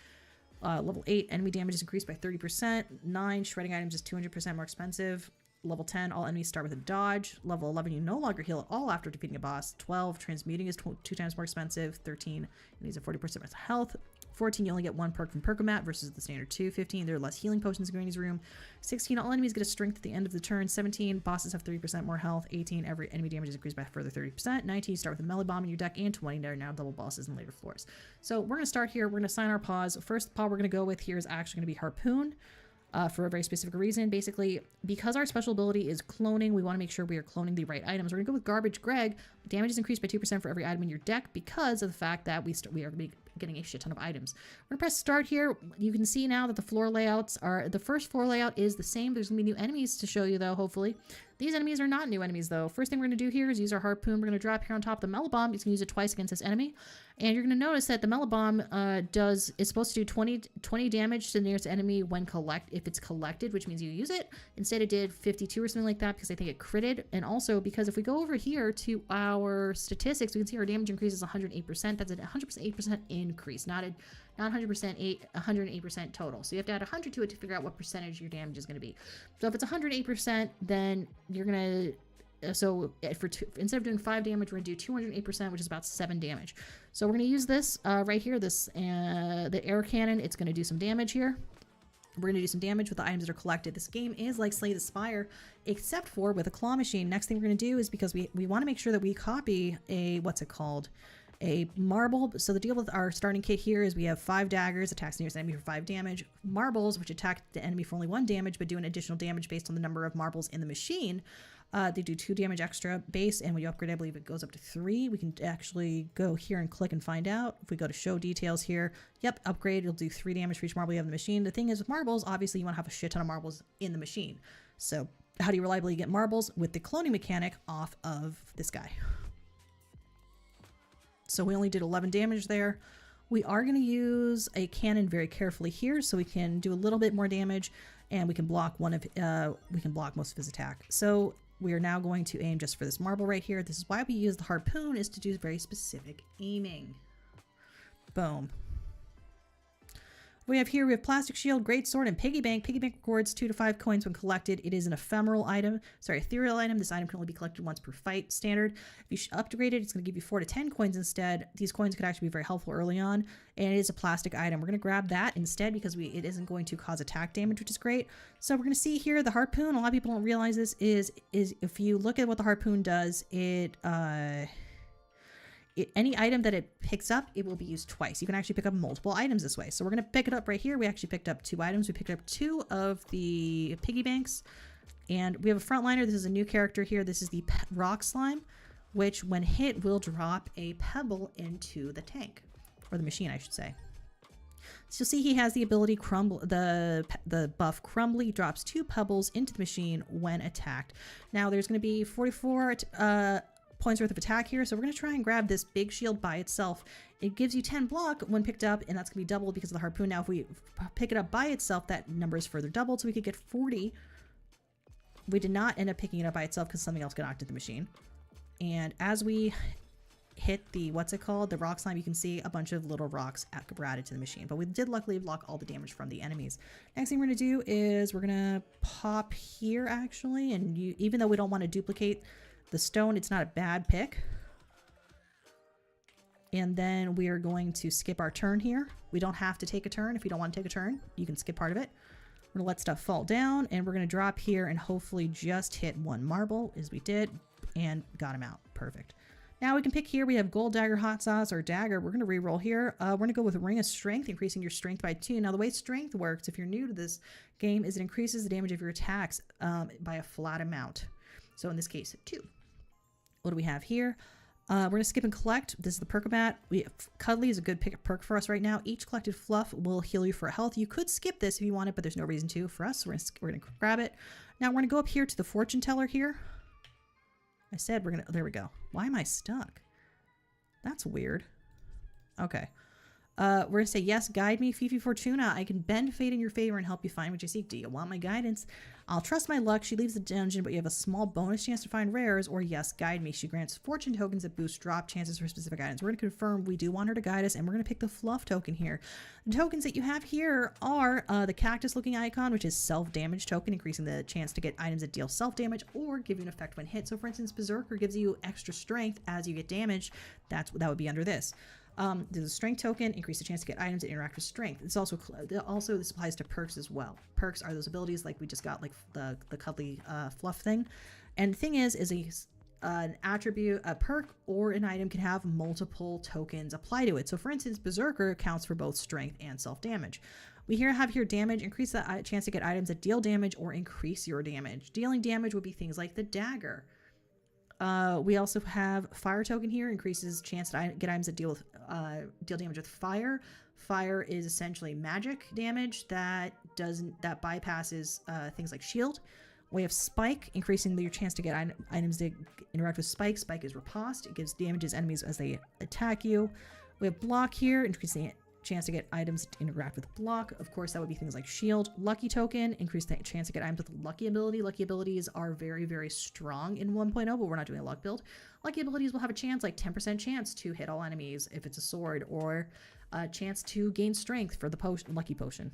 Level 8, enemy damage is increased by 30%. 9, shredding items is 200% more expensive. Level 10, all enemies start with a dodge. Level 11, you no longer heal at all after defeating a boss. 12, transmuting is 2 times more expensive. 13, enemies have 40% less health. 14, you only get 1 perk from Perkomat versus the standard 2. 15, there are less healing potions in Granny's room. 16, all enemies get a strength at the end of the turn. 17, bosses have 30% more health. 18, every enemy damage is increased by a further 30%. 19, you start with a melee bomb in your deck. And 20, there are now double bosses in later floors. So we're going to start here. We're going to assign our paws. First paw we're going to go with here is actually going to be Harpoon. For a very specific reason. Basically, because our special ability is cloning, we want to make sure we are cloning the right items. We're going to go with Garbage Greg. Damage is increased by 2% for every item in your deck because of the fact that we are going to be getting a shit ton of items. We're going to press start here. You can see now that the floor layouts are, the first floor layout is the same. There's going to be new enemies to show you though, hopefully. These enemies are not new enemies though. First thing we're going to do here is use our Harpoon. We're going to drop here on top of the Mellow Bomb. It's going to use it twice against this enemy. And you're going to notice that the Mellow Bomb is supposed to do 20 damage to the nearest enemy when if it's collected, which means you use it. Instead it did 52 or something like that because I think it critted. And also because if we go over here to our statistics, we can see our damage increase is 108%. That's a 108% increase, not 108% total. So you have to add 100 to it to figure out what percentage your damage is going to be. So if it's 108%, then you're going to, instead of doing 5 damage, we're going to do 208%, which is about 7 damage. So we're going to use this right here, the air cannon. It's going to do some damage here. We're going to do some damage with the items that are collected. This game is like Slay the Spire, except for with a claw machine. Next thing we're going to do is because we want to make sure that we copy a marble. So the deal with our starting kit here is we have 5 daggers, attacks the nearest enemy for 5 damage. Marbles, which attack the enemy for only 1 damage, but do an additional damage based on the number of marbles in the machine. They do 2 damage extra base, and when you upgrade, I believe it goes up to 3. We can actually go here and click and find out. If we go to show details here, yep, upgrade, it'll do 3 damage for each marble you have in the machine. The thing is with marbles, obviously you want to have a shit ton of marbles in the machine. So how do you reliably get marbles? With the cloning mechanic off of this guy. So we only did 11 damage there. We are going to use a cannon very carefully here so we can do a little bit more damage, and we can block most of his attack. So we are now going to aim just for this marble right here. This is why we use the Harpoon, is to do very specific aiming. Boom. We have Plastic Shield, Great Sword, and Piggy Bank. Piggy Bank rewards 2 to 5 coins when collected. It is an ethereal item. This item can only be collected once per fight, standard. If you upgrade it, it's going to give you 4 to 10 coins instead. These coins could actually be very helpful early on, and it is a plastic item. We're going to grab that instead because it isn't going to cause attack damage, which is great. So we're going to see here the Harpoon. A lot of people don't realize this is if you look at what the Harpoon does, any item that it picks up, it will be used twice. You can actually pick up multiple items this way. So we're going to pick it up right here. We actually picked up 2 items. We picked up 2 of the piggy banks, and we have a frontliner. This is a new character here. This is the rock slime, which when hit will drop a pebble into the tank, or the machine, I should say. So you'll see he has the ability the buff Crumbly drops 2 pebbles into the machine when attacked. Now there's going to be 44 points worth of attack here, so we're going to try and grab this big shield by itself. It gives you 10 block when picked up, and that's going to be doubled because of the Harpoon. Now if we pick it up by itself, that number is further doubled, so we could get 40. We did not end up picking it up by itself because something else got knocked into the machine. And as we hit the the rock slime, you can see a bunch of little rocks were added to the machine, but we did luckily block all the damage from the enemies. Next thing we're going to do is we're going to pop here actually, and even though we don't want to duplicate the stone, it's not a bad pick. And then we are going to skip our turn here. We don't have to take a turn. If you don't want to take a turn, you can skip part of it. We're going to let stuff fall down, and we're going to drop here and hopefully just hit one marble, as we did, and got him out. Perfect. Now we can pick here. We have gold, dagger, hot sauce, or dagger. We're going to re-roll here. We're going to go with ring of strength, increasing your strength by 2. Now the way strength works, if you're new to this game, is it increases the damage of your attacks by a flat amount. So in this case, 2. What do we have here? We're going to skip and collect. This is the Perkabat. Cuddly is a good perk for us right now. Each collected fluff will heal you for health. You could skip this if you wanted, but there's no reason to for us. So we're going to grab it. Now we're going to go up here to the fortune teller here. I said we're going to, there we go. Why am I stuck? That's weird. Okay. We're going to say, yes, guide me, Fifi Fortuna. I can bend fate in your favor and help you find what you seek. Do you want my guidance? I'll trust my luck. She leaves the dungeon, but you have a small bonus chance to find rares. Or yes, guide me. She grants fortune tokens that boost drop chances for specific items. We're going to confirm we do want her to guide us, and we're going to pick the fluff token here. The tokens that you have here are the cactus looking icon, which is self-damage token, increasing the chance to get items that deal self-damage or give you an effect when hit. So for instance, Berserker gives you extra strength as you get damaged. That would be under this. There's a strength token, increase the chance to get items that interact with strength. It's also this applies to perks as well. Perks are those abilities like we just got, like the cuddly fluff thing. And the thing is an attribute, a perk, or an item can have multiple tokens apply to it. So for instance, Berserker accounts for both strength and self-damage. We have here damage, increase the chance to get items that deal damage or increase your damage. Dealing damage would be things like the dagger. We also have fire token here, increases chance to get items that deal damage with fire. Fire is essentially magic damage that bypasses things like shield. We have spike, increasing your chance to get items that interact with spike. Spike is riposte. It gives damages enemies as they attack you. We have block here, increasing the chance to get items to interact with block. Of course, that would be things like shield. Lucky token, increase the chance to get items with lucky ability. Lucky abilities are very, very strong in 1.0, but we're not doing a luck build. Lucky abilities will have a chance, like 10% chance to hit all enemies if it's a sword, or a chance to gain strength for the lucky potion.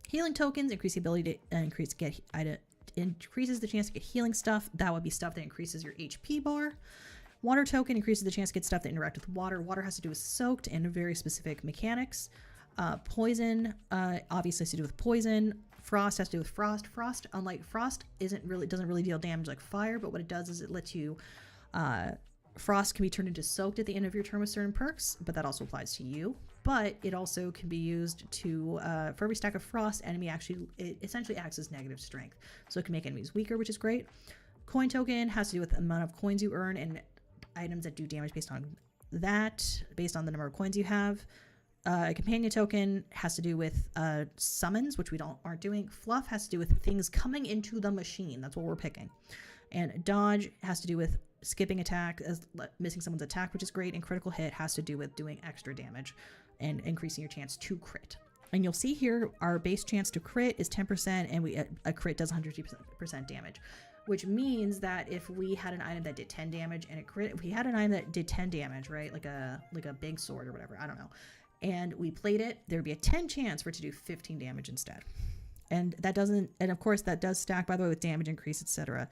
Healing tokens increase the ability to increases the chance to get healing stuff. That would be stuff that increases your HP bar. Water token increases the chance to get stuff that interact with water. Water has to do with soaked and very specific mechanics. Poison obviously has to do with poison. Frost has to do with frost. Frost, unlike frost, doesn't really deal damage like fire, but what it does is it lets you frost can be turned into soaked at the end of your turn with certain perks, but that also applies to you. But it also can be used to for every stack of frost, it essentially acts as negative strength, so it can make enemies weaker, which is great. Coin token has to do with the amount of coins you earn and items that do damage based on the number of coins you have. A companion token has to do with summons, which we aren't doing. Fluff has to do with things coming into the machine. That's what we're picking. And dodge has to do with skipping attack, missing someone's attack, which is great. And critical hit has to do with doing extra damage and increasing your chance to crit. And you'll see here our base chance to crit is 10%, and a crit does 100% damage. Which means that if we had an item that did 10 damage and if we had an item that did 10 damage, right, like a big sword or whatever, I don't know, and we played it, there would be a 10 chance for it to do 15 damage instead. And of course that does stack, by the way, with damage increase, etc.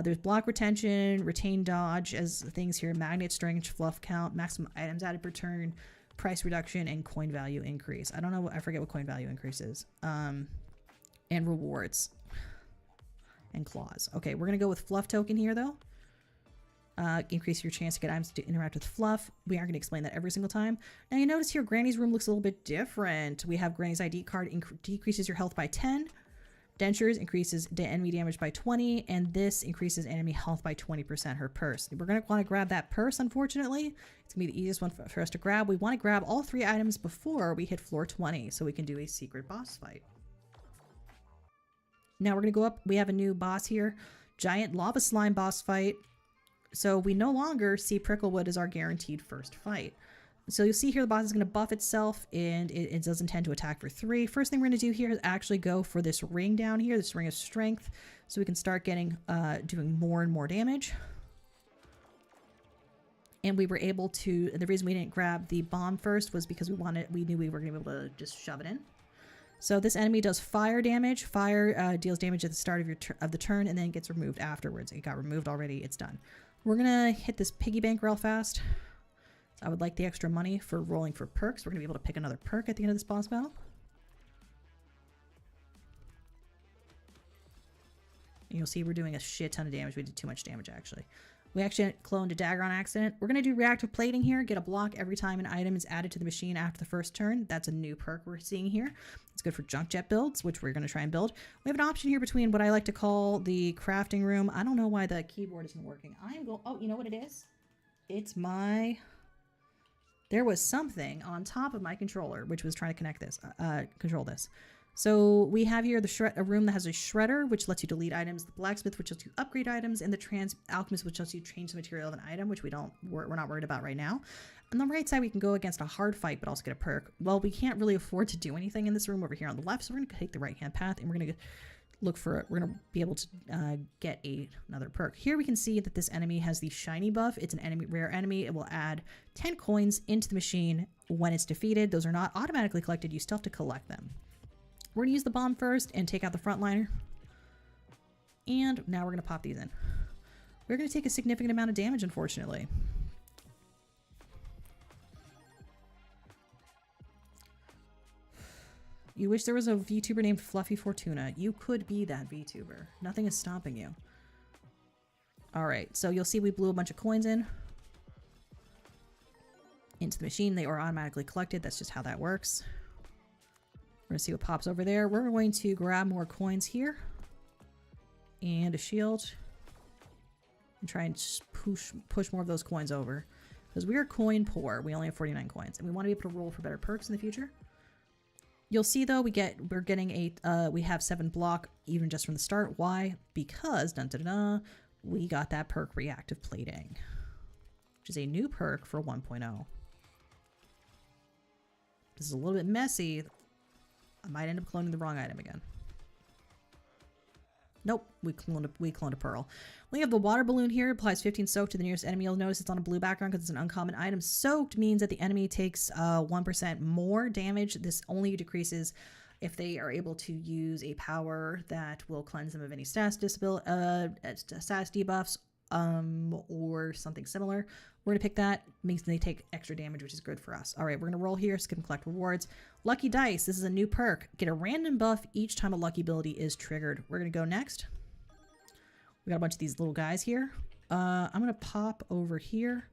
There's block retention, retain dodge as things here, magnet strength, fluff count, maximum items added per turn, price reduction, and coin value increase. I forget what coin value increase is. And rewards. And claws. Okay, we're going to go with fluff token here, though. Increase your chance to get items to interact with fluff. We aren't going to explain that every single time. Now, you notice here Granny's room looks a little bit different. We have Granny's ID card decreases your health by 10. Dentures increases the enemy damage by 20. And this increases enemy health by 20%, her purse. We're going to want to grab that purse, unfortunately. It's going to be the easiest one for us to grab. We want to grab all 3 items before we hit floor 20 so we can do a secret boss fight. Now we're going to go up. We have a new boss here. Giant lava slime boss fight. So we no longer see Pricklewood as our guaranteed first fight. So you'll see here the boss is going to buff itself, and it does intend to attack for 3. First thing we're going to do here is actually go for this ring down here, this ring of strength, so we can start getting doing more and more damage. And we were able to, the reason we didn't grab the bomb first was because we knew we were going to be able to just shove it in. So this enemy does fire damage. Fire deals damage at the start of the turn and then gets removed afterwards. It got removed already. It's done. We're going to hit this piggy bank real fast. I would like the extra money for rolling for perks. We're going to be able to pick another perk at the end of this boss battle. You'll see we're doing a shit ton of damage. We did too much damage, actually. We actually cloned a dagger on accident. We're going to do reactive plating here. Get a block every time an item is added to the machine after the first turn. That's a new perk we're seeing here. It's good for junk jet builds, which we're going to try and build. We have an option here between what I like to call the crafting room. I don't know why the keyboard isn't working. Oh, you know what it is? It's there was something on top of my controller, which was trying to connect this, control this. So we have here a room that has a shredder, which lets you delete items, the blacksmith, which lets you upgrade items, and the alchemist, which lets you change the material of an item, which we're not worried about right now. On the right side, we can go against a hard fight, but also get a perk. Well, we can't really afford to do anything in this room over here on the left, so we're going to take the right-hand path, and we're going to we're going to be able to get another perk. Here we can see that this enemy has the shiny buff. It's an rare enemy. It will add 10 coins into the machine when it's defeated. Those are not automatically collected. You still have to collect them. We're going to use the bomb first and take out the frontliner. And now we're going to pop these in. We're going to take a significant amount of damage, unfortunately. You wish there was a VTuber named Fluffy Fortuna. You could be that VTuber. Nothing is stopping you. Alright, so you'll see we blew a bunch of coins into the machine. They are automatically collected. That's just how that works. We're going to see what pops over there. We're going to grab more coins here. And a shield. And try and push more of those coins over. Because we are coin poor. We only have 49 coins. And we want to be able to roll for better perks in the future. You'll see though, we have 7 block even just from the start. Why? Because we got that perk reactive plating, which is a new perk for 1.0. This is a little bit messy. I might end up cloning the wrong item again. Nope, we cloned a pearl. We have the water balloon here. Applies 15 soak to the nearest enemy. You'll notice it's on a blue background because it's an uncommon item. Soaked means that the enemy takes 1% more damage. This only decreases if they are able to use a power that will cleanse them of any status debuffs or something similar. We're going to pick that. Means they take extra damage, which is good for us. All right, we're going to roll here. Skip and collect rewards. Lucky dice. This is a new perk. Get a random buff each time a lucky ability is triggered. We're going to go next. We got a bunch of these little guys here. I'm going to pop over here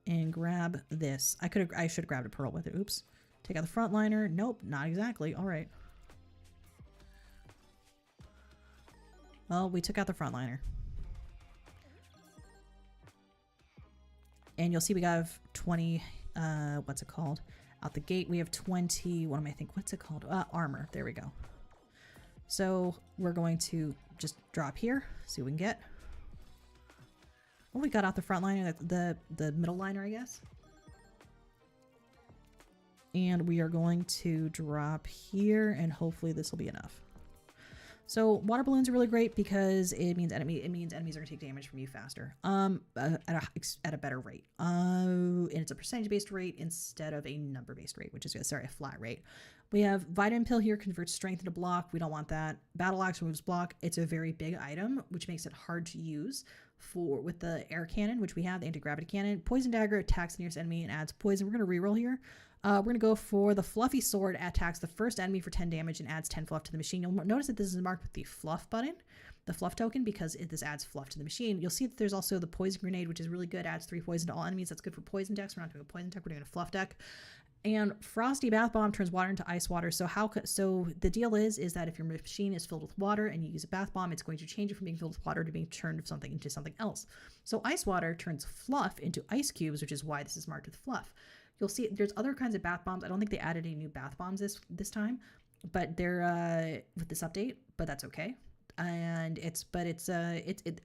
and grab this. I should have grabbed a pearl with it. Oops. Take out the frontliner. Nope, not exactly. All right. Well, we took out the frontliner. And you'll see we have 20, what's it called? Out the gate, we have 20, what's it called? Armor. There we go. So we're going to just drop here, see what we can get. Well, we got out the front liner, the middle liner, I guess. And we are going to drop here, and hopefully this will be enough. So water balloons are really great because it means enemies are going to take damage from you faster, at a better rate. And it's a percentage-based rate instead of a number-based rate, which is, sorry, a flat rate. We have vitamin pill here, converts strength into block. We don't want that. Battle axe removes block. It's a very big item, which makes it hard to use with the air cannon, which we have, the anti-gravity cannon. Poison dagger attacks the nearest enemy and adds poison. We're going to reroll here. We're going to go for the fluffy sword, attacks the first enemy for 10 damage and adds 10 fluff to the machine. You'll notice that this is marked with the fluff button, the fluff token, because this adds fluff to the machine. You'll see that there's also the poison grenade, which is really good, adds 3 poison to all enemies. That's good for poison decks. We're not doing a poison deck, we're doing a fluff deck. And frosty bath bomb turns water into ice water. So the deal is that if your machine is filled with water and you use a bath bomb, it's going to change it from being filled with water to being turned into something else. So ice water turns fluff into ice cubes, which is why this is marked with fluff. You'll see there's other kinds of bath bombs. I don't think they added any new bath bombs this time, but they're with this update. But that's okay. And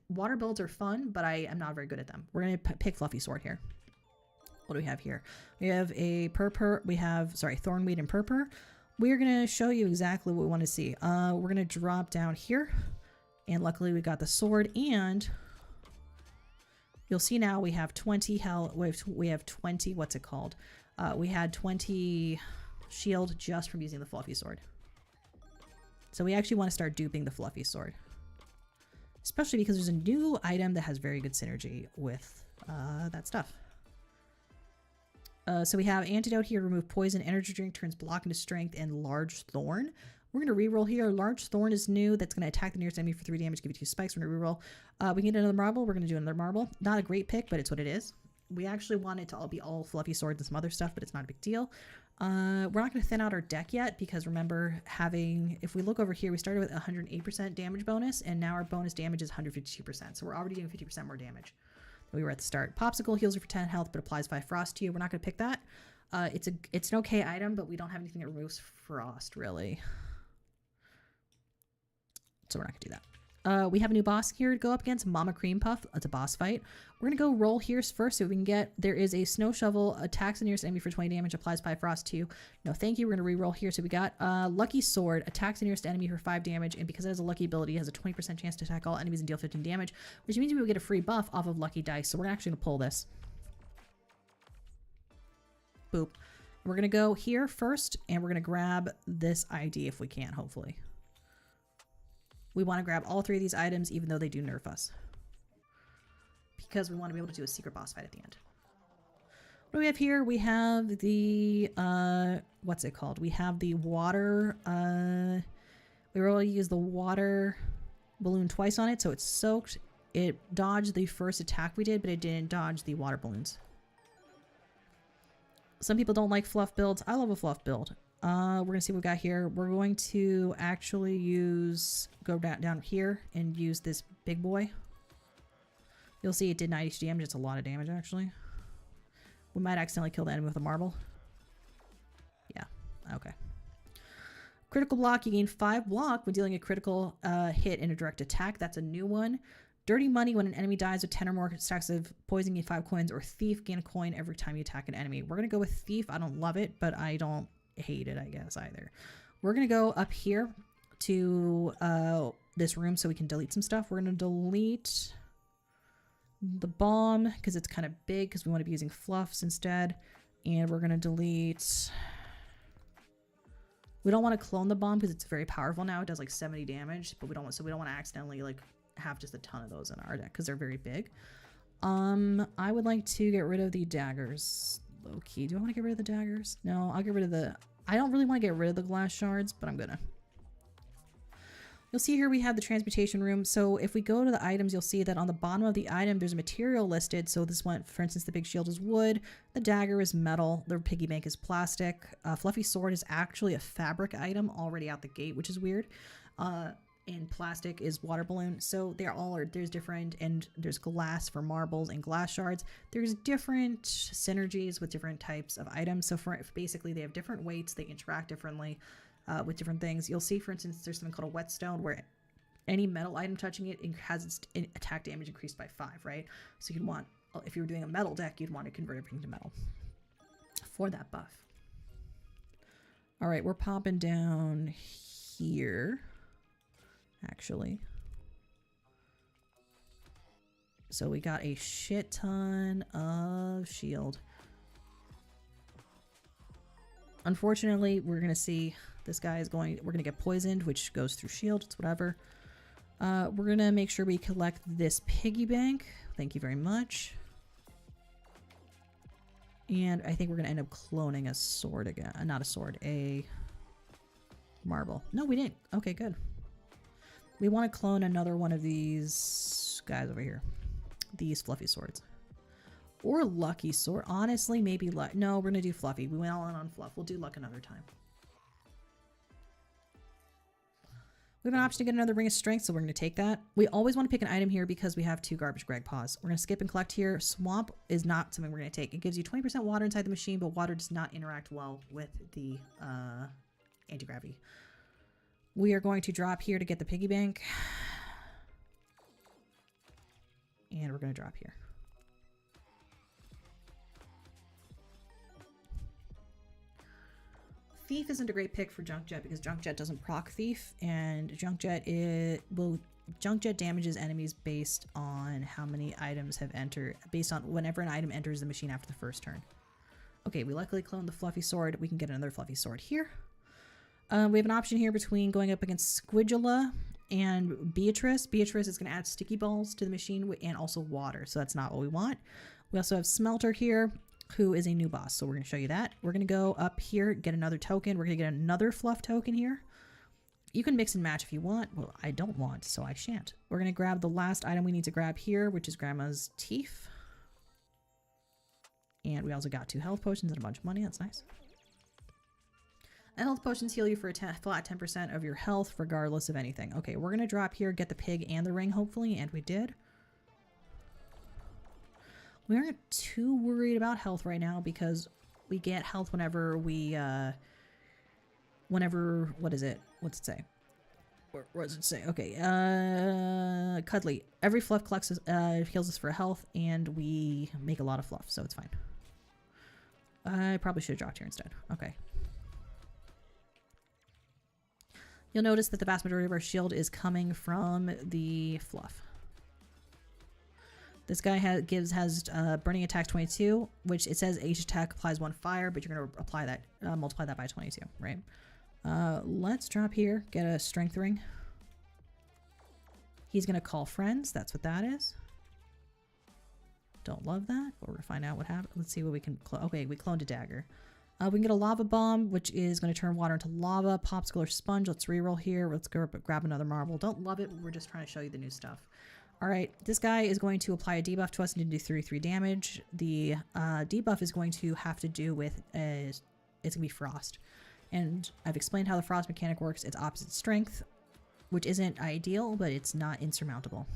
water builds are fun, but I am not very good at them. We're gonna pick fluffy sword here. What do we have here? We have a thornweed and purpur. We are gonna show you exactly what we want to see. We're gonna drop down here, and luckily we got the sword and. You'll see now we have 20 we have 20, what's it called? We had 20 shield just from using the fluffy sword. So we actually want to start duping the fluffy sword. Especially because there's a new item that has very good synergy with that stuff. So we have antidote here, remove poison, energy drink, turns block into strength, and large thorn. We're going to reroll here. Large Thorn is new. That's going to attack the nearest enemy for 3 damage, give you 2 spikes. We're going to reroll. We can get another marble. We're going to do another marble. Not a great pick, but it's what it is. We actually want it to all be all fluffy swords and some other stuff, but it's not a big deal. We're not going to thin out our deck yet because remember if we look over here, we started with 108% damage bonus and now our bonus damage is 152%. So we're already doing 50% more damage than we were at the start. Popsicle heals you for 10 health, but applies 5 frost to you. We're not going to pick that. It's an okay item, but we don't have anything that removes frost really. So we're not going to do that. We have a new boss here to go up against, Mama Cream Puff. It's a boss fight. We're going to go roll here first so we can get, there is a snow shovel, attacks the nearest enemy for 20 damage, applies 5 frost to you. No, thank you. We're going to re-roll here. So we got Lucky Sword, attacks the nearest enemy for 5 damage, and because it has a lucky ability, it has a 20% chance to attack all enemies and deal 15 damage, which means we will get a free buff off of Lucky Dice. So we're actually going to pull this. Boop. We're going to go here first, and we're going to grab this ID if we can, hopefully. We want to grab all 3 of these items, even though they do nerf us. Because we want to be able to do a secret boss fight at the end. What do we have here? We have the, what's it called? We have the water, we were able to use the water balloon twice on it, so it's soaked. It dodged the first attack we did, but it didn't dodge the water balloons. Some people don't like fluff builds. I love a fluff build. We're going to see what we got here. We're going to actually go down here and use this big boy. You'll see it did 90 damage. It's a lot of damage, actually. We might accidentally kill the enemy with a marble. Yeah, okay. Critical block. You gain 5 block when dealing a critical hit in a direct attack. That's a new one. Dirty Money. When an enemy dies with 10 or more stacks of poison, gain 5 coins. Or Thief. Gain a coin every time you attack an enemy. We're going to go with Thief. I don't love it, but I don't hate it, I guess, either. We're going to go up here to this room so we can delete some stuff. We're going to delete the bomb because it's kind of big because we want to be using fluffs instead. And we're going to delete... We don't want to clone the bomb because it's very powerful now. It does like 70 damage, but we don't want to accidentally like have just a ton of those in our deck because they're very big. I would like to get rid of the daggers. Low key. Do I want to get rid of the daggers? No, I'll get rid of the... I don't really want to get rid of the glass shards, but I'm gonna. You'll see here we have the transmutation room. So if we go to the items, you'll see that on the bottom of the item, there's a material listed. So this one, for instance, the big shield is wood. The dagger is metal. The piggy bank is plastic. Fluffy sword is actually a fabric item already out the gate, which is weird. And plastic is water balloon. So there's different, and there's glass for marbles and glass shards. There's different synergies with different types of items. So basically they have different weights. They interact differently with different things. You'll see, for instance, there's something called a whetstone where any metal item touching it has its attack damage increased by 5, right? So you'd want, if you were doing a metal deck, you'd want to convert everything to metal for that buff. All right, we're popping down here. Actually. So we got a shit ton of shield. Unfortunately, we're going to see this guy we're going to get poisoned, which goes through shield. It's whatever. We're going to make sure we collect this piggy bank. Thank you very much. And I think we're going to end up cloning a sword again. Not a sword, a marble. No, we didn't. Okay, good. We want to clone another one of these guys over here. These fluffy swords. Or lucky sword. Honestly, maybe luck. No, we're going to do fluffy. We went all in on fluff. We'll do luck another time. We have an option to get another ring of strength, so we're going to take that. We always want to pick an item here because we have 2 garbage Greg paws. We're going to skip and collect here. Swamp is not something we're going to take. It gives you 20% water inside the machine, but water does not interact well with the anti-gravity. We are going to drop here to get the piggy bank. And we're going to drop here. Thief isn't a great pick for Junk Jet because Junk Jet doesn't proc Thief, and Junk Jet damages enemies based on how many items have entered, based on whenever an item enters the machine after the first turn. Okay, we luckily cloned the fluffy sword. We can get another fluffy sword here. We have an option here between going up against Squidula and Beatrice. Beatrice is going to add sticky balls to the machine and also water, so that's not what we want. We also have Smelter here, who is a new boss, so we're going to show you that. We're going to go up here, get another token. We're going to get another fluff token here. You can mix and match if you want. Well, I don't want, so I shan't. We're going to grab the last item we need to grab here, which is Grandma's teeth. And we also got 2 health potions and a bunch of money. That's nice. And health potions heal you for a flat 10% of your health, regardless of anything. Okay, we're going to drop here, get the pig and the ring, hopefully, and we did. We aren't too worried about health right now because we get health whenever we, what is it? What's it say? What does it say? Okay, Cuddly. Every fluff collects heals us for health, and we make a lot of fluff, so it's fine. I probably should have dropped here instead. Okay. You'll notice that the vast majority of our shield is coming from the fluff. This guy has burning attack 22, which it says each attack applies 1 fire, but you're going to apply that, multiply that by 22, right? Let's drop here, get a strength ring. He's going to call friends. That's what that is. Don't love that, but we're going to find out what happened. Let's see what we can clone. Okay, we cloned a dagger. We can get a lava bomb, which is going to turn water into lava. Popsicle or sponge. Let's reroll here. Let's go grab another marble. Don't love it, but we're just trying to show you the new stuff. All right, this guy is going to apply a debuff to us and do 3 damage. The debuff is going to have to do with, it's going to be frost. And I've explained how the frost mechanic works. It's opposite strength, which isn't ideal, but it's not insurmountable.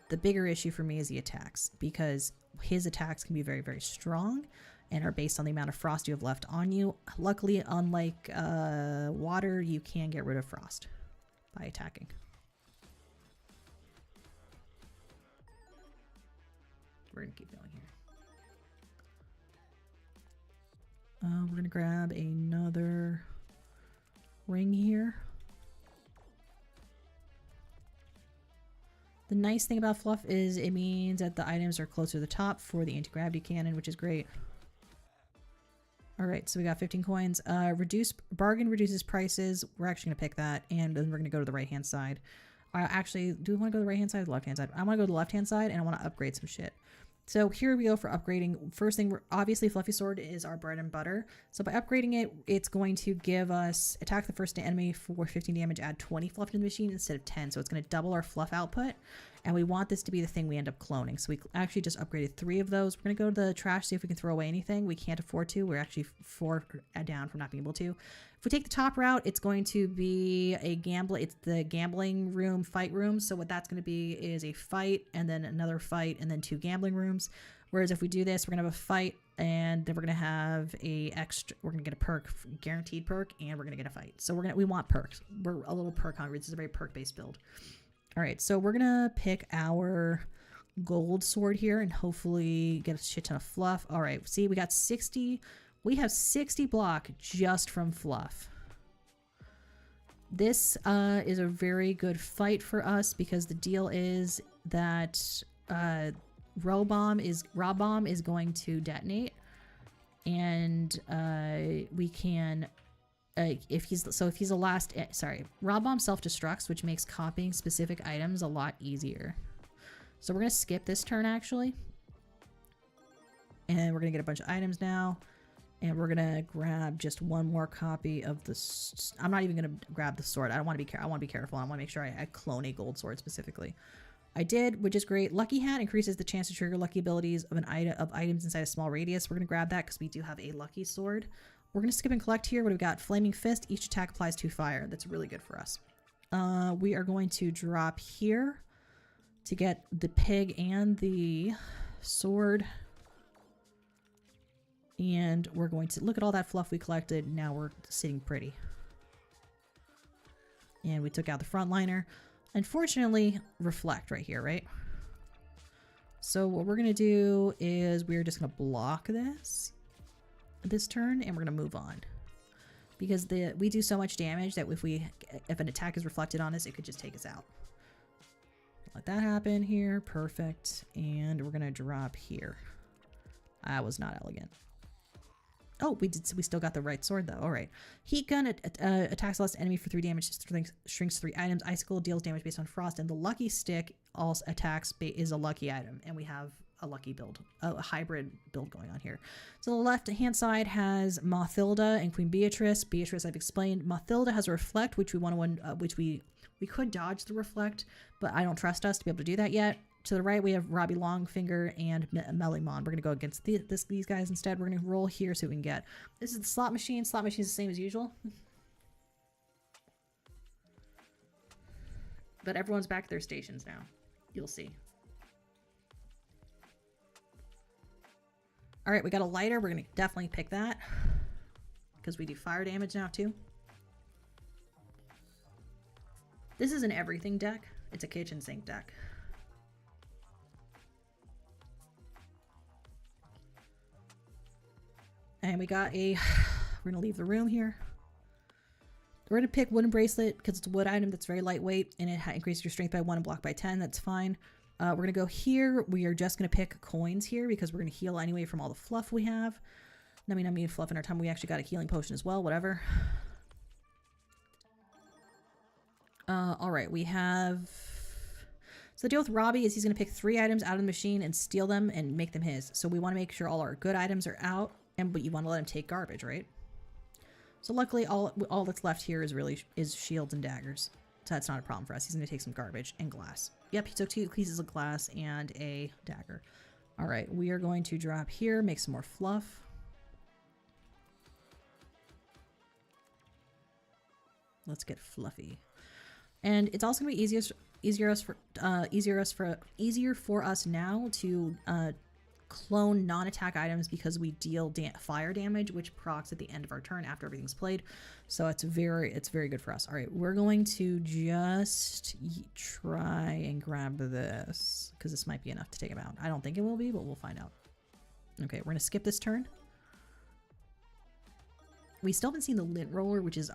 The bigger issue for me is the attacks, because his attacks can be very, very strong and are based on the amount of frost you have left on you. Luckily, unlike water, you can get rid of frost by attacking. We're going to keep going here. We're going to grab another ring here. The nice thing about fluff is it means that the items are closer to the top for the anti-gravity cannon, which is great. All right, so we got 15 coins. Bargain reduces prices. We're actually going to pick that, and then we're going to go to the right-hand side. Actually, do we want to go to the right-hand side or the left-hand side? I want to go to the left-hand side, and I want to upgrade some shit. So here we go for upgrading. First thing, obviously Fluffy Sword is our bread and butter. So by upgrading it, it's going to give us attack the first enemy for 15 damage, add 20 fluff to the machine instead of 10. So it's going to double our fluff output. And we want this to be the thing we end up cloning. So we actually just upgraded 3 of those. We're going to go to the trash, see if we can throw away anything. We can't afford to. We're actually 4 down from not being able to. If we take the top route, it's going to be it's the gambling room, fight room. So what that's going to be is a fight and then another fight and then 2 gambling rooms. Whereas if we do this, we're going to have a fight and then we're going to have we're going to get a perk, guaranteed perk, and we're going to get a fight. So we want perks. We're a little perk hungry. This is a very perk based build. All right, so we're going to pick our gold sword here and hopefully get a shit ton of fluff. All right, see, we got 60. We have 60 block just from fluff. This is a very good fight for us because the deal is that Rob Bomb is going to detonate, and we can if he's a last Rob Bomb self-destructs, which makes copying specific items a lot easier. So we're gonna skip this turn actually, and we're gonna get a bunch of items now. And we're gonna grab just 1 more copy of the. I'm not even gonna grab the sword. I want to be careful. I want to make sure I clone a gold sword specifically. I did, which is great. Lucky Hat increases the chance to trigger lucky abilities of items inside a small radius. We're gonna grab that because we do have a lucky sword. We're gonna skip and collect here. What do we got? Flaming Fist. Each attack applies 2 fire. That's really good for us. We are going to drop here to get the pig and the sword. And we're going to look at all that fluff we collected. Now we're sitting pretty. And we took out the frontliner. Unfortunately, reflect right here, right? So what we're going to do is we're just going to block this turn, and we're going to move on. Because we do so much damage that if an attack is reflected on us, it could just take us out. Let that happen here. Perfect. And we're going to drop here. That was not elegant. Oh, we still got the right sword though. All right. Heat gun attacks the last enemy for 3 damage, shrinks 3 items. Icicle deals damage based on frost, and the lucky stick also attacks is a lucky item, and we have a lucky build, a hybrid build going on here. So the left hand side has Mathilda and Queen Beatrice. Beatrice, I've explained. Mathilda has a reflect, which we want to which we could dodge the reflect, but I don't trust us to be able to do that yet. To the right, we have Robbie Longfinger and Melimon. We're going to go against these guys instead. We're going to roll here so we can get. This is the slot machine. Slot machine is the same as usual. But everyone's back at their stations now. You'll see. All right, we got a lighter. We're going to definitely pick that because we do fire damage now too. This is an everything deck. It's a kitchen sink deck. And we got a, we're going to leave the room here. We're going to pick wooden bracelet because it's a wood item that's very lightweight and it increases your strength by 1 and block by 10. That's fine. We're going to go here. We are just going to pick coins here because we're going to heal anyway from all the fluff we have. I mean fluff in our time. We actually got a healing potion as well, whatever. All right, we have... So the deal with Robbie is he's going to pick 3 items out of the machine and steal them and make them his. So we want to make sure all our good items are out, but you want to let him take garbage, right? So luckily, all that's left here is shields and daggers. So that's not a problem for us. He's going to take some garbage and glass. Yep, he took 2 pieces of glass and a dagger. All right, we are going to drop here, make some more fluff. Let's get fluffy. And it's also going to be easier for us now to clone non-attack items because we deal fire damage, which procs at the end of our turn after everything's played. So it's very good for us. All right, we're going to just try and grab this because this might be enough to take him out. I don't think it will be, but we'll find out. Okay, we're gonna skip this turn. We still haven't seen the lint roller, which is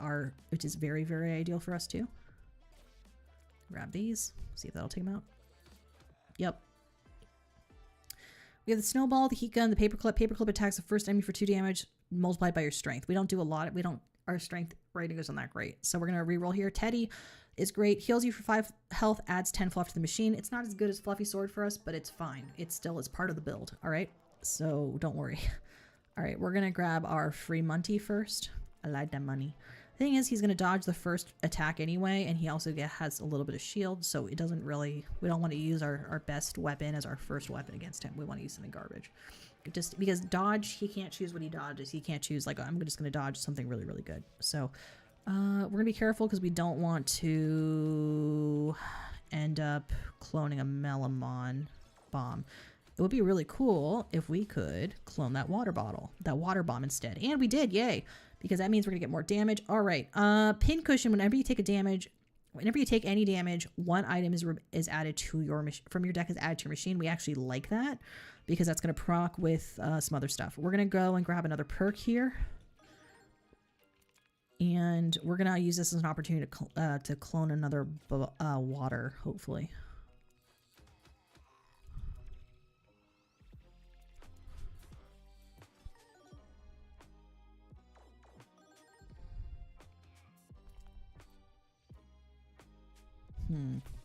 very ideal for us too. Grab these, see if that'll take him out. Yep. We have the snowball, the heat gun, the paperclip. Paperclip attacks the first enemy for 2 damage, multiplied by your strength. We don't do a lot. Our strength rating isn't that great. So we're going to reroll here. Teddy is great. Heals you for 5 health, adds 10 fluff to the machine. It's not as good as Fluffy Sword for us, but it's fine. It still is part of the build. All right. So don't worry. All right. We're going to grab our free Munty first. I like that money. The thing is, he's going to dodge the first attack anyway, and he also has a little bit of shield, so it doesn't really... We don't want to use our best weapon as our first weapon against him. We want to use something garbage. Just because dodge, he can't choose what he dodges. He can't choose, like, I'm just going to dodge something really, really good. So, we're going to be careful because we don't want to end up cloning a Melamon bomb. It would be really cool if we could clone that water bomb instead. And we did, yay! Because that means we're gonna get more damage. All right, pincushion. Whenever you take any damage, 1 item is added to your from your deck is added to your machine. We actually like that because that's gonna proc with some other stuff. We're gonna go and grab another perk here, and we're gonna use this as an opportunity to clone another water, hopefully.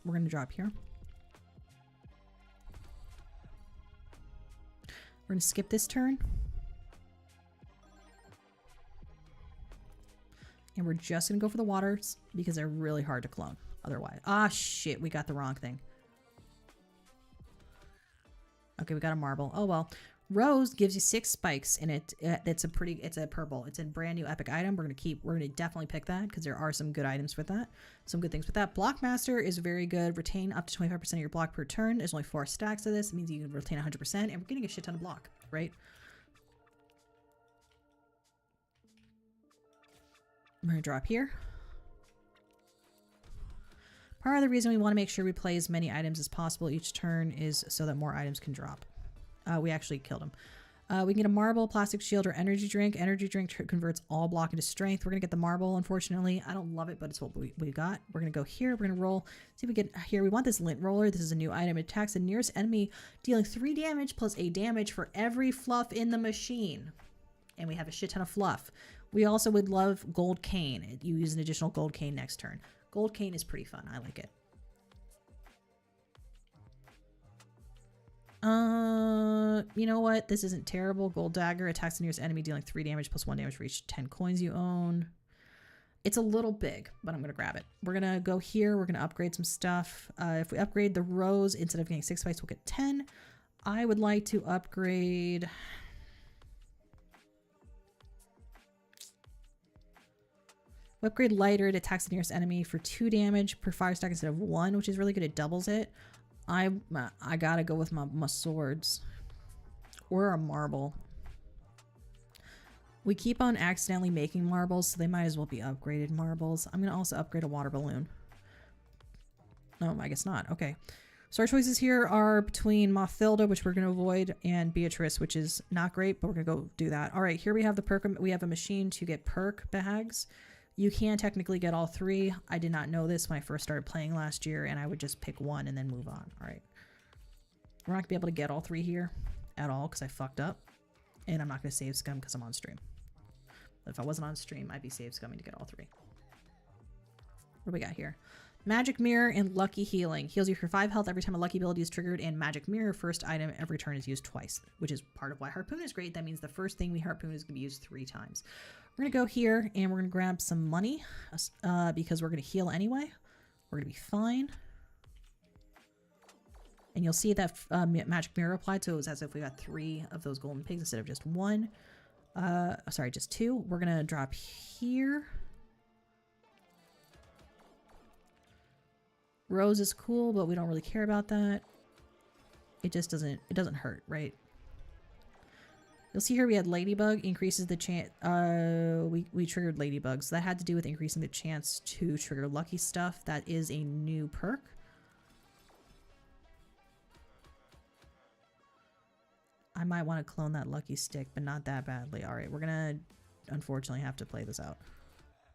We're going to drop here. We're going to skip this turn. And we're just going to go for the waters because they're really hard to clone otherwise. Ah, shit. We got the wrong thing. Okay, we got a marble. Oh, well. Rose gives you 6 spikes in it. It's a purple. It's a brand new epic item. We're gonna definitely pick that because there are some good items with that. Some good things with that. Blockmaster is very good. Retain up to 25% of your block per turn. There's only 4 stacks of this. It means you can retain 100%, and we're getting a shit ton of block, right? We're gonna drop here. Part of the reason we want to make sure we play as many items as possible each turn is so that more items can drop. We actually killed him. We can get a marble, plastic shield, or energy drink. Energy drink converts all block into strength. We're going to get the marble, unfortunately. I don't love it, but it's what we got. We're going to go here. We're going to roll. See if we get here. We want this lint roller. This is a new item. It attacks the nearest enemy, dealing 3 damage plus a damage for every fluff in the machine. And we have a shit ton of fluff. We also would love gold cane. You use an additional gold cane next turn. Gold cane is pretty fun. I like it. You know what? This isn't terrible. Gold dagger attacks the nearest enemy, dealing 3 damage plus 1 damage for each 10 coins you own. It's a little big, but I'm going to grab it. We're going to go here. We're going to upgrade some stuff. If we upgrade the rose, instead of getting 6 spikes, we'll get 10. I would like to upgrade... Upgrade lighter. It attacks the nearest enemy for 2 damage per fire stack instead of 1, which is really good. It doubles it. I gotta go with my swords. Or a marble. We keep on accidentally making marbles, so they might as well be upgraded marbles. I'm gonna also upgrade a water balloon. No, I guess not. Okay. So our choices here are between Mathilda, which we're gonna avoid, and Beatrice, which is not great, but we're gonna go do that. All right, here we have the perk. We have a machine to get perk bags. You can technically get all 3. I did not know this when I first started playing last year, and I would just pick one and then move on. All right. We're not going to be able to get all 3 here at all because I fucked up. And I'm not going to save scum because I'm on stream. But if I wasn't on stream, I'd be save scumming to get all 3. What do we got here? Magic Mirror and Lucky Healing. Heals you for 5 health every time a lucky ability is triggered, and Magic Mirror, first item every turn, is used twice, which is part of why Harpoon is great. That means the first thing we Harpoon is going to be used 3 times. We're going to go here and we're going to grab some money because we're going to heal anyway. We're going to be fine. And you'll see that Magic Mirror applied, so it was as if we got 3 of those golden pigs instead of just 1. Sorry, just 2. We're going to drop here. Rose is cool, but we don't really care about that. It just doesn't hurt, right? You'll see here we had Ladybug, increases the chance, we triggered Ladybugs. So that had to do with increasing the chance to trigger lucky stuff. That is a new perk. I might want to clone that lucky stick, but not that badly. All right, we're gonna unfortunately have to play this out.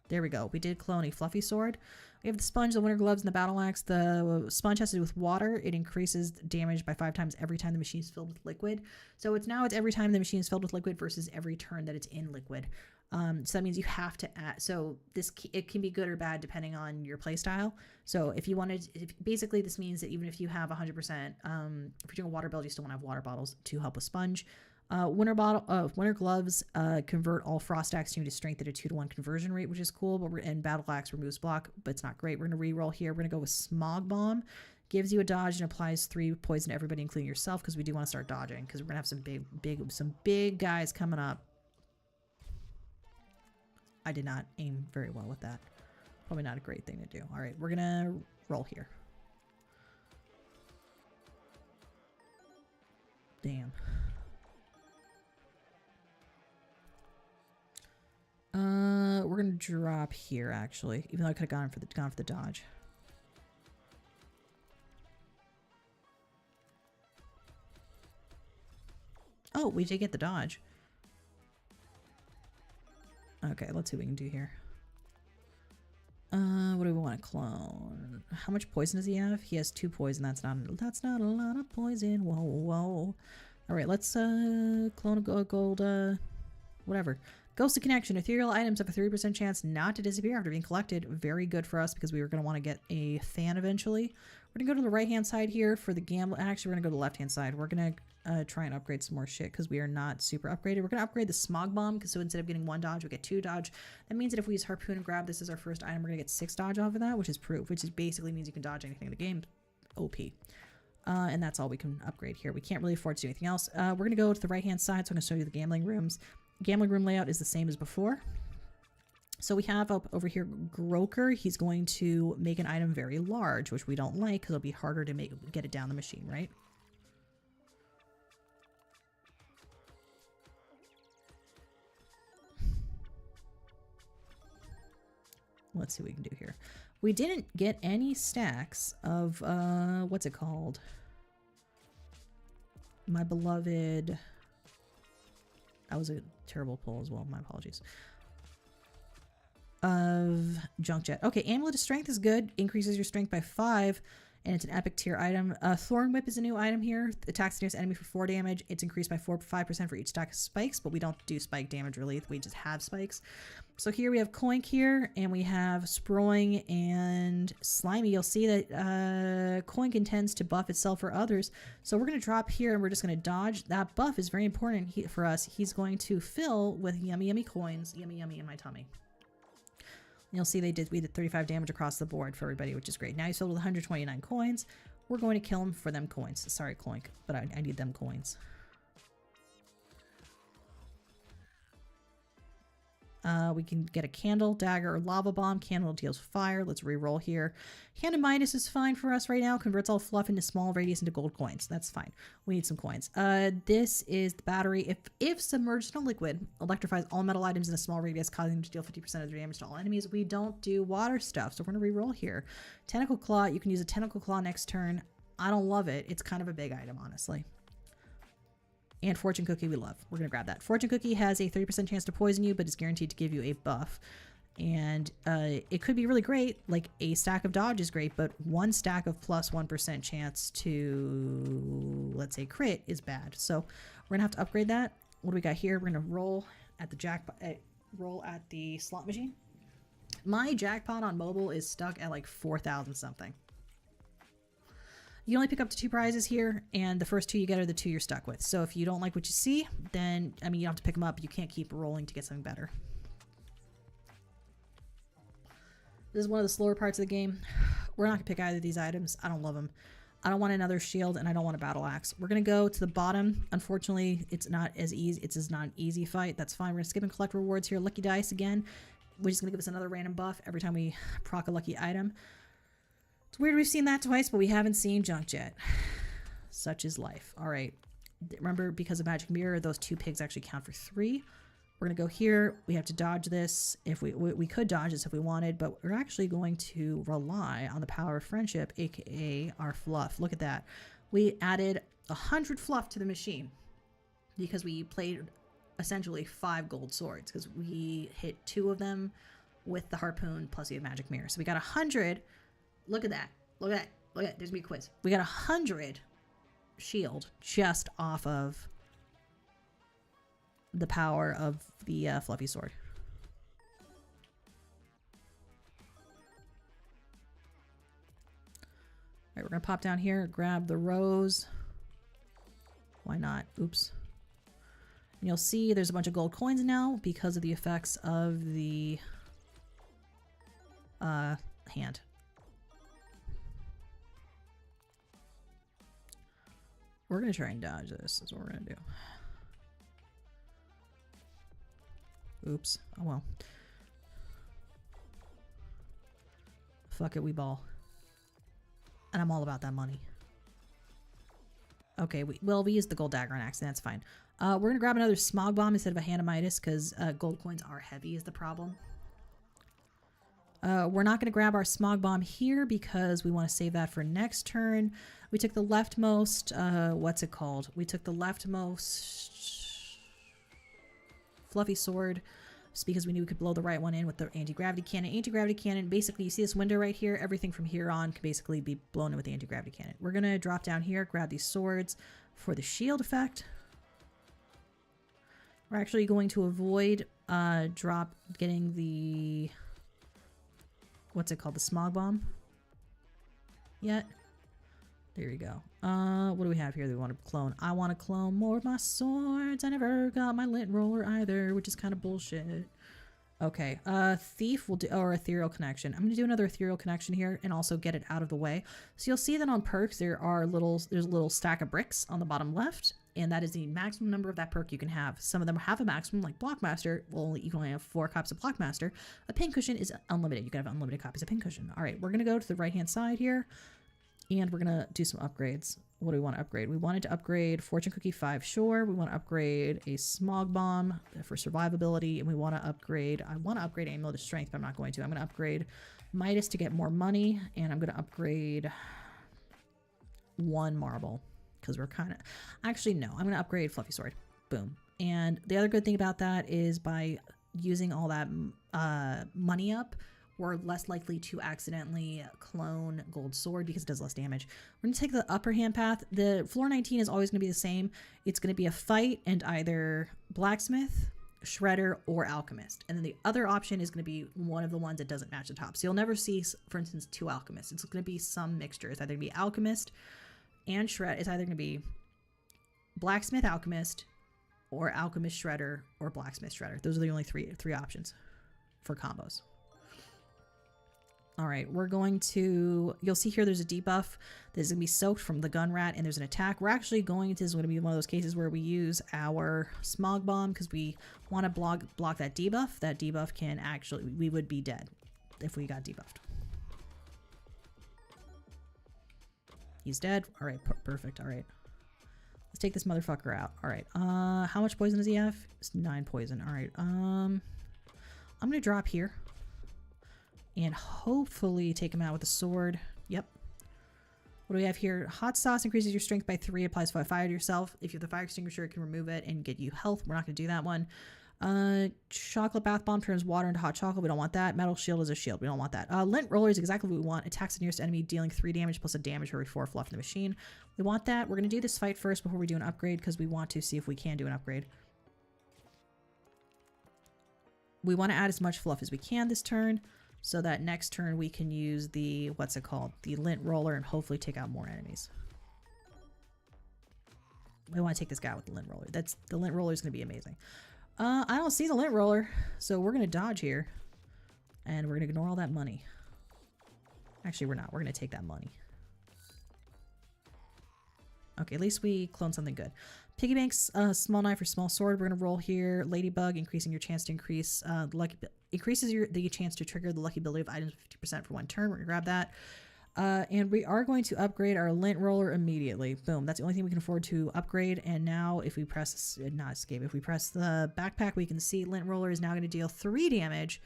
There we go. We did clone a fluffy sword. We have the sponge, the winter gloves, and the battle axe. The sponge has to do with water. It increases damage by 5 times every time the machine is filled with liquid. So it's every time the machine is filled with liquid versus every turn that it's in liquid. So that means you have to add. So it can be good or bad depending on your play style. So if you wanted, basically this means that even if you have 100%, if you're doing a water build, you still want to have water bottles to help with sponge. Winter gloves convert all frost axe to strength at a 2-to-1 conversion rate, which is cool. But and battle axe removes block, but it's not great. We're gonna re-roll here. We're gonna go with smog bomb. Gives you a dodge and applies 3 poison to everybody, including yourself, because we do want to start dodging because we're gonna have some big guys coming up. I did not aim very well with that. Probably not a great thing to do. All right, we're gonna roll here. Damn. We're gonna drop here actually, even though I could have gone for the dodge. Oh, we did get the dodge. Okay, let's see what we can do here. What do we want to clone? How much poison does he have? He has 2 poison. That's not a lot of poison. Whoa, whoa. All right, let's clone a gold. Whatever. Ghosted Connection. Ethereal items have a 30% chance not to disappear after being collected. Very good for us because we were going to want to get a fan eventually. We're going to go to the right-hand side here for the gamble. Actually, we're going to go to the left-hand side. We're going to try and upgrade some more shit because we are not super upgraded. We're going to upgrade the Smog Bomb because so instead of getting 1 dodge, we get 2 dodge. That means that if we use Harpoon and grab this as our first item, we're going to get 6 dodge off of that, which is proof, which is basically means you can dodge anything in the game. OP. And that's all we can upgrade here. We can't really afford to do anything else. We're going to go to the right-hand side, so I'm going to show you the gambling rooms. Gambling room layout is the same as before. So we have up over here Groker. He's going to make an item very large, which we don't like because it'll be harder to get it down the machine, right? Let's see what we can do here. We didn't get any stacks of, what's it called? My beloved... That was a terrible pull as well. My apologies. Of Junk Jet. Okay, Amulet of Strength is good. Increases your strength by 5. And it's an epic tier item. Thorn Whip is a new item here. Attacks the nearest enemy for 4 damage. It's increased by 5% for each stack of spikes, but we don't do spike damage really. We just have spikes. So here we have Coink here, and we have Sproing and Slimy. You'll see that Coink intends to buff itself for others. So we're going to drop here, and we're just going to dodge. That buff is very important for us. He's going to fill with yummy, yummy coins. Yummy, yummy in my tummy. You'll see we did 35 damage across the board for everybody, which is great. Now he's filled with 129 coins. We're going to kill him for them coins. Sorry, Coink, but I need them coins. We can get a candle, dagger, or lava bomb. Candle deals fire. Let's re-roll here. Hand of Midas is fine for us right now. Converts all fluff into small radius into gold coins. That's fine. We need some coins. This is the battery. If submerged in a liquid, electrifies all metal items in a small radius, causing them to deal 50% of their damage to all enemies. We don't do water stuff, so we're going to re-roll here. Tentacle Claw. You can use a Tentacle Claw next turn. I don't love it. It's kind of a big item, honestly. And Fortune Cookie we love. We're going to grab that. Fortune Cookie has a 30% chance to poison you, but is guaranteed to give you a buff. And it could be really great. Like a stack of dodge is great, but one stack of plus 1% chance to, let's say, crit is bad. So we're going to have to upgrade that. What do we got here? We're going to roll at the roll at the slot machine. My jackpot on mobile is stuck at like 4,000 something. You only pick up to 2 prizes here, and the first 2 you get are the 2 you're stuck with. So if you don't like what you see, then, I mean, you don't have to pick them up. You can't keep rolling to get something better. This is one of the slower parts of the game. We're not going to pick either of these items. I don't love them. I don't want another shield, and I don't want a battle axe. We're going to go to the bottom. Unfortunately, it's not as easy. It's not an easy fight. That's fine. We're going to skip and collect rewards here. Lucky dice again, which is going to give us another random buff every time we proc a lucky item. It's weird we've seen that twice, but we haven't seen junk yet. Such is life. All right. Remember, because of Magic Mirror, those 2 pigs actually count for 3. We're going to go here. We have to dodge this. If we could dodge this if we wanted, but we're actually going to rely on the power of friendship, aka our fluff. Look at that. We added 100 fluff to the machine because we played essentially 5 gold swords because we hit 2 of them with the harpoon plus we have Magic Mirror. So we got 100. Look at that. Look at that. Look at that. There's me quiz. We got 100 shield just off of the power of the fluffy sword. All right, we're going to pop down here, grab the rose. Why not? Oops. And you'll see there's a bunch of gold coins now because of the effects of the hand. We're going to try and dodge this. Is what we're going to do. Oops. Oh well. Fuck it, we ball. And I'm all about that money. Okay, we used the gold dagger on accident. That's fine. We're going to grab another smog bomb instead of a hand of Midas because gold coins are heavy is the problem. We're not going to grab our smog bomb here because we want to save that for next turn. We took the leftmost, what's it called? We took the leftmost fluffy sword just because we knew we could blow the right one in with the anti-gravity cannon. Anti-gravity cannon, basically you see this window right here, everything from here on can basically be blown in with the anti-gravity cannon. We're going to drop down here, grab these swords for the shield effect. We're actually going to avoid getting the... what's it called? The smog bomb yet. There you go. What do we have here that we want to clone? I want to clone more of my swords. I never got my lint roller either, which is kind of bullshit. Okay, thief will do, or ethereal connection. I'm going to do another ethereal connection here and also get it out of the way. So you'll see that on perks there's a little stack of bricks on the bottom left, and that is the maximum number of that perk you can have. Some of them have a maximum, like Blockmaster. Well, you can only have 4 copies of Blockmaster. A pincushion is unlimited. You can have unlimited copies of pincushion. All right, we're going to go to the right-hand side here, and we're going to do some upgrades. What do we want to upgrade? We wanted to upgrade Fortune Cookie 5, sure. We want to upgrade a Smog Bomb for survivability, and I want to upgrade Amulet of Strength, but I'm not going to. I'm going to upgrade Midas to get more money, and I'm going to upgrade 1 marble, because we're kind of... Actually, no. I'm going to upgrade Fluffy Sword. Boom. And the other good thing about that is by using all that money up, we're less likely to accidentally clone Gold Sword because it does less damage. We're going to take the upper hand path. The floor 19 is always going to be the same. It's going to be a fight and either blacksmith Shredder, or Alchemist. And then the other option is going to be one of the ones that doesn't match the top. So you'll never see, for instance, 2 Alchemists. It's going to be some mixture. It's either going to be Alchemist and Shred. It's either going to be Blacksmith Alchemist or Alchemist Shredder or Blacksmith Shredder. Those are the only three options for combos. All right, we're going to, you'll see here there's a debuff that is going to be soaked from the gun rat, and there's an attack. We're actually going to, this is going to be one of those cases where we use our smog bomb because we want to block that debuff. That debuff can actually, we would be dead if we got debuffed. He's dead. All right, perfect. All right. Let's take this motherfucker out. All right. How much poison does he have? It's 9 poison. All right. I'm going to drop here and hopefully take him out with a sword. Yep. What do we have here? Hot sauce increases your strength by 3, applies fire to yourself. If you have the fire extinguisher, it can remove it and get you health. We're not going to do that one. Chocolate bath bomb turns water into hot chocolate. We don't want that. Metal shield is a shield. We don't want that. Lint roller is exactly what we want. Attacks the nearest enemy, dealing 3 damage plus a damage for every 4 fluff in the machine. We want that. We're going to do this fight first before we do an upgrade because we want to see if we can do an upgrade. We want to add as much fluff as we can this turn so that next turn we can use the, what's it called? The lint roller and hopefully take out more enemies. We want to take this guy with the lint roller. The lint roller is going to be amazing. I don't see the lint roller, so we're going to dodge here. And we're going to ignore all that money. Actually, we're not. We're going to take that money. Okay, at least we cloned something good. Piggy banks, small knife or small sword. We're going to roll here. Ladybug, increasing your chance to increase increases the chance to trigger the lucky ability of items 50% for 1 turn. We're going to grab that. And we are going to upgrade our lint roller immediately. Boom. That's the only thing we can afford to upgrade. And now if we press, not escape, if we press the backpack, we can see lint roller is now going to deal 3 damage,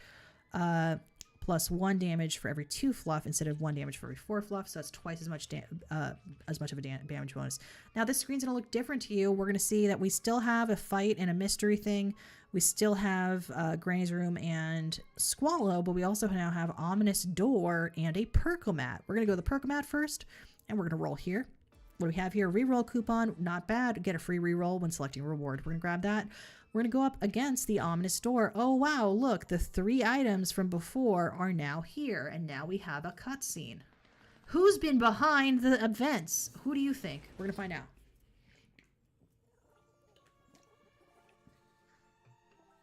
plus 1 damage for every 2 fluff instead of 1 damage for every 4 fluff. So that's twice as much of a damage bonus. Now this screen's going to look different to you. We're going to see that we still have a fight and a mystery thing. We still have Granny's Room and Squallow, but we also now have Ominous Door and a Percomat. We're going to go to the Percomat first, and we're going to roll here. What do we have here? Reroll coupon, not bad. Get a free reroll when selecting reward. We're going to grab that. We're going to go up against the Ominous Door. Oh, wow, look, the 3 items from before are now here, and now we have a cutscene. Who's been behind the events? Who do you think? We're going to find out.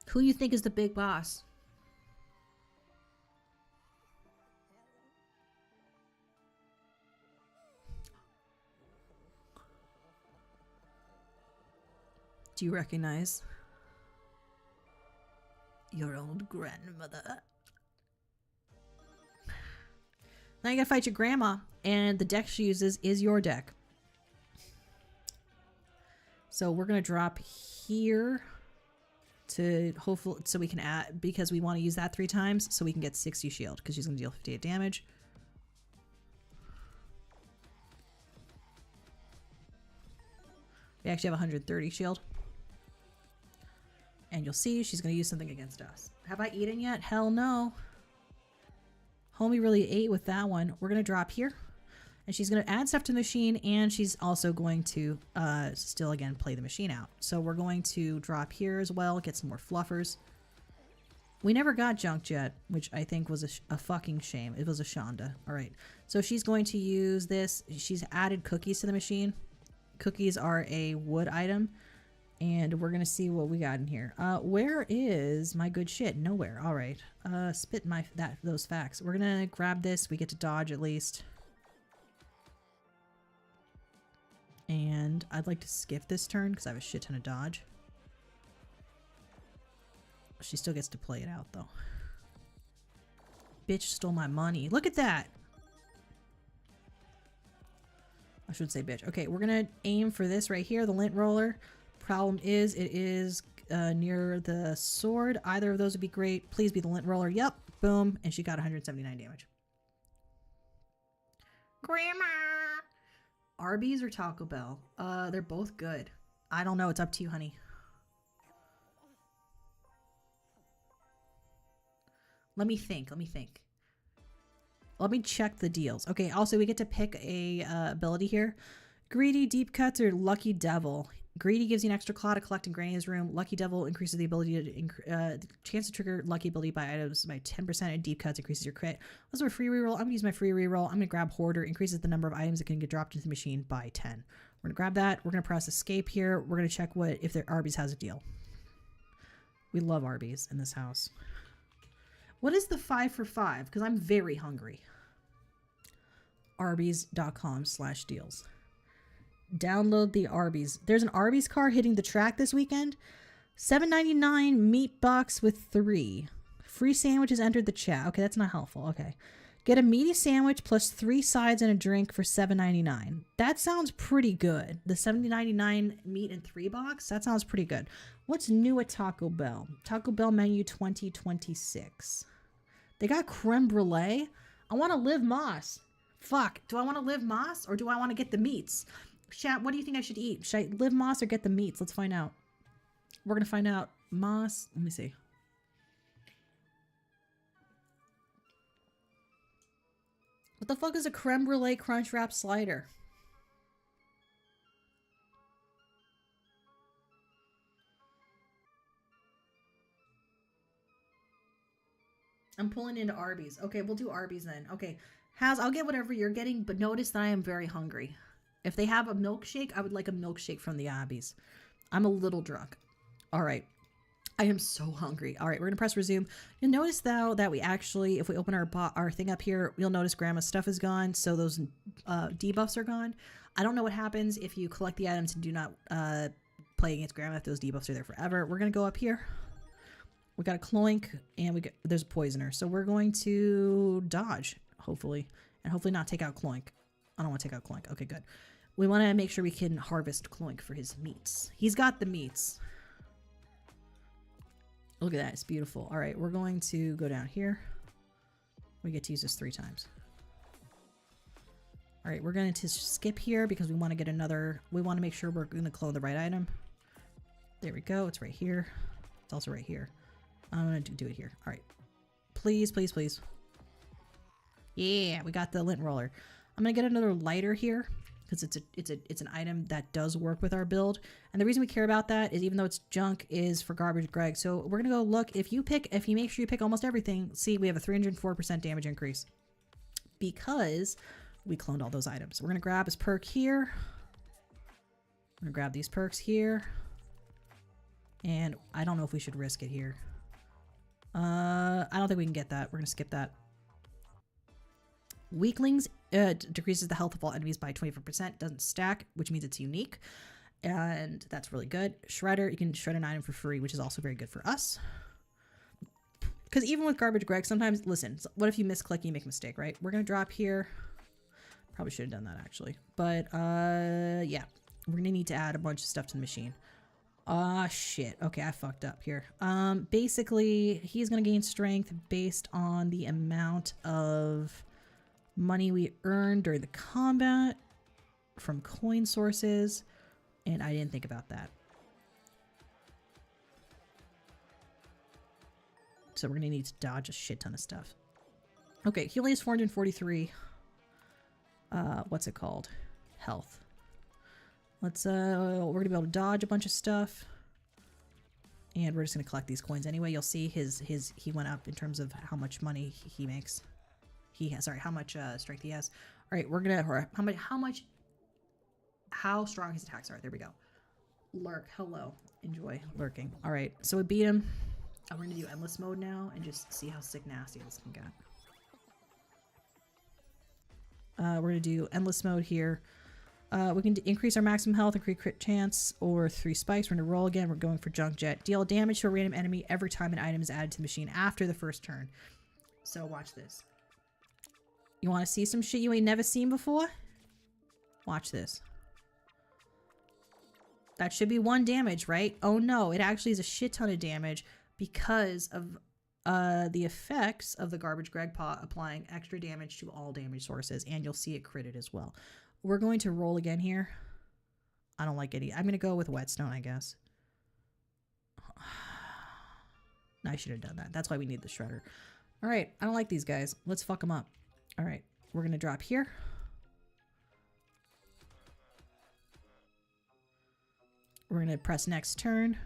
Who do you think is the big boss? Do you recognize your old grandmother? Now you gotta fight your grandma, and the deck she uses is your deck. So we're gonna drop here to hopefully, so we can add, because we want to use that 3 times so we can get 60 shield because she's gonna deal 58 damage. We actually have 130 shield. And you'll see she's going to use something against us. Have I eaten yet? Hell no. Homie really ate with that one. We're going to drop here. And she's going to add stuff to the machine. And she's also going to still, again, play the machine out. So we're going to drop here as well. Get some more fluffers. We never got junked yet, which I think was a fucking shame. It was a Shonda. All right. So she's going to use this. She's added cookies to the machine. Cookies are a wood item. And we're going to see what we got in here. Where is my good shit? Nowhere. All right. Spit those facts. We're going to grab this. We get to dodge at least. And I'd like to skip this turn because I have a shit ton of dodge. She still gets to play it out though. Bitch stole my money. Look at that. I should say bitch. Okay, we're going to aim for this right here, the lint roller. Problem is, it is near the sword. Either of those would be great. Please be the lint roller. Yep. Boom. And she got 179 damage. Grandma. Arby's or Taco Bell? They're both good. I don't know. It's up to you, honey. Let me think. Let me check the deals. Okay, also we get to pick a ability here. Greedy, Deep Cuts, or Lucky Devil. Greedy gives you an extra claw to collect and Granny's room. Lucky Devil increases the ability to the chance to trigger lucky ability by items by 10%, and Deep Cuts increases your crit. Let's do a free reroll. I'm gonna use my free reroll. I'm gonna grab Hoarder, increases the number of items that can get dropped into the machine by 10. We're gonna grab that. We're gonna press escape here. We're gonna check if their Arby's has a deal. We love Arby's in this house. What is the 5 for 5? Because I'm very hungry. Arby's.com/deals. Download the Arby's. There's an Arby's car hitting the track this weekend. $7.99 meat box with 3. Free sandwiches entered the chat. Okay, that's not helpful. Okay. Get a meaty sandwich plus 3 sides and a drink for $7.99. That sounds pretty good. The $7.99 meat and 3 box? That sounds pretty good. What's new at Taco Bell? Taco Bell menu 2026. They got creme brulee. I want to live Moss. Fuck. Do I want to live Moss or do I want to get the meats? Chat, what do you think I should eat? Should I live Moss or get the meats? Let's find out. We're going to find out. Moss. Let me see. What the fuck is a creme brulee crunch wrap slider? I'm pulling into Arby's. Okay, we'll do Arby's then. Okay. I'll get whatever you're getting, but notice that I am very hungry. If they have a milkshake, I would like a milkshake from the Arby's. I'm a little drunk. All right. I am so hungry. All right, we're going to press resume. You'll notice, though, that we actually, if we open our thing up here, you'll notice Grandma's stuff is gone, so those debuffs are gone. I don't know what happens if you collect the items and do not play against Grandma, if those debuffs are there forever. We're going to go up here. We got a Cloink, and there's a Poisoner. So we're going to dodge, hopefully, and hopefully not take out Cloink. I don't want to take out Cloink. Okay, good. We want to make sure we can harvest Cloink for his meats. He's got the meats. Look at that. It's beautiful. All right, we're going to go down here. We get to use this 3 times. All right, we're going to skip here because we want to get another... We want to make sure we're going to clone the right item. There we go. It's right here. It's also right here. I'm going to do it here. All right. Please, please, please. Yeah, we got the lint roller. I'm going to get another lighter here because it's an item that does work with our build. And the reason we care about that is even though it's junk is for Garbage Greg. So we're going to go look. If you make sure you pick almost everything, see we have a 304% damage increase because we cloned all those items. So we're going to grab his perk here. I'm going to grab these perks here. And I don't know if we should risk it here. I don't think we can get that. We're going to skip that. Weaklings decreases the health of all enemies by 24%. Doesn't stack, which means it's unique. And that's really good. Shredder, you can shred an item for free, which is also very good for us. Because even with Garbage Greg, sometimes, listen, what if you misclick and you make a mistake, right? We're going to drop here. Probably should have done that, actually. But, yeah. We're going to need to add a bunch of stuff to the machine. Ah, shit. Okay, I fucked up here. Basically, he's going to gain strength based on the amount of money we earned during the combat from coin sources, and I didn't think about that. So we're going to need to dodge a shit ton of stuff. Okay, he only has 443. What's it called? Health. Let's, we're going to be able to dodge a bunch of stuff. And we're just going to collect these coins anyway. You'll see he went up in terms of how much money he makes. How much strength he has. All right, we're going to, how strong his attacks are. There we go. Lurk, hello. Enjoy lurking. All right, so we beat him. We're going to do endless mode now and just see how sick nasty this can get. We're going to do endless mode here. We can increase our maximum health, increase crit chance, or 3 spikes. We're going to roll again. We're going for Junk Jet. Deal damage to a random enemy every time an item is added to the machine after the first turn. So watch this. You want to see some shit you ain't never seen before? Watch this. That should be 1 damage, right? Oh no, it actually is a shit ton of damage because of the effects of the Garbage Greg Paw applying extra damage to all damage sources, and you'll see it critted as well. We're going to roll again here. I don't like any. I'm going to go with Whetstone, I guess. I should have done that. That's why we need the Shredder. All right, I don't like these guys. Let's fuck them up. All right, we're going to drop here. We're gonna press next turn.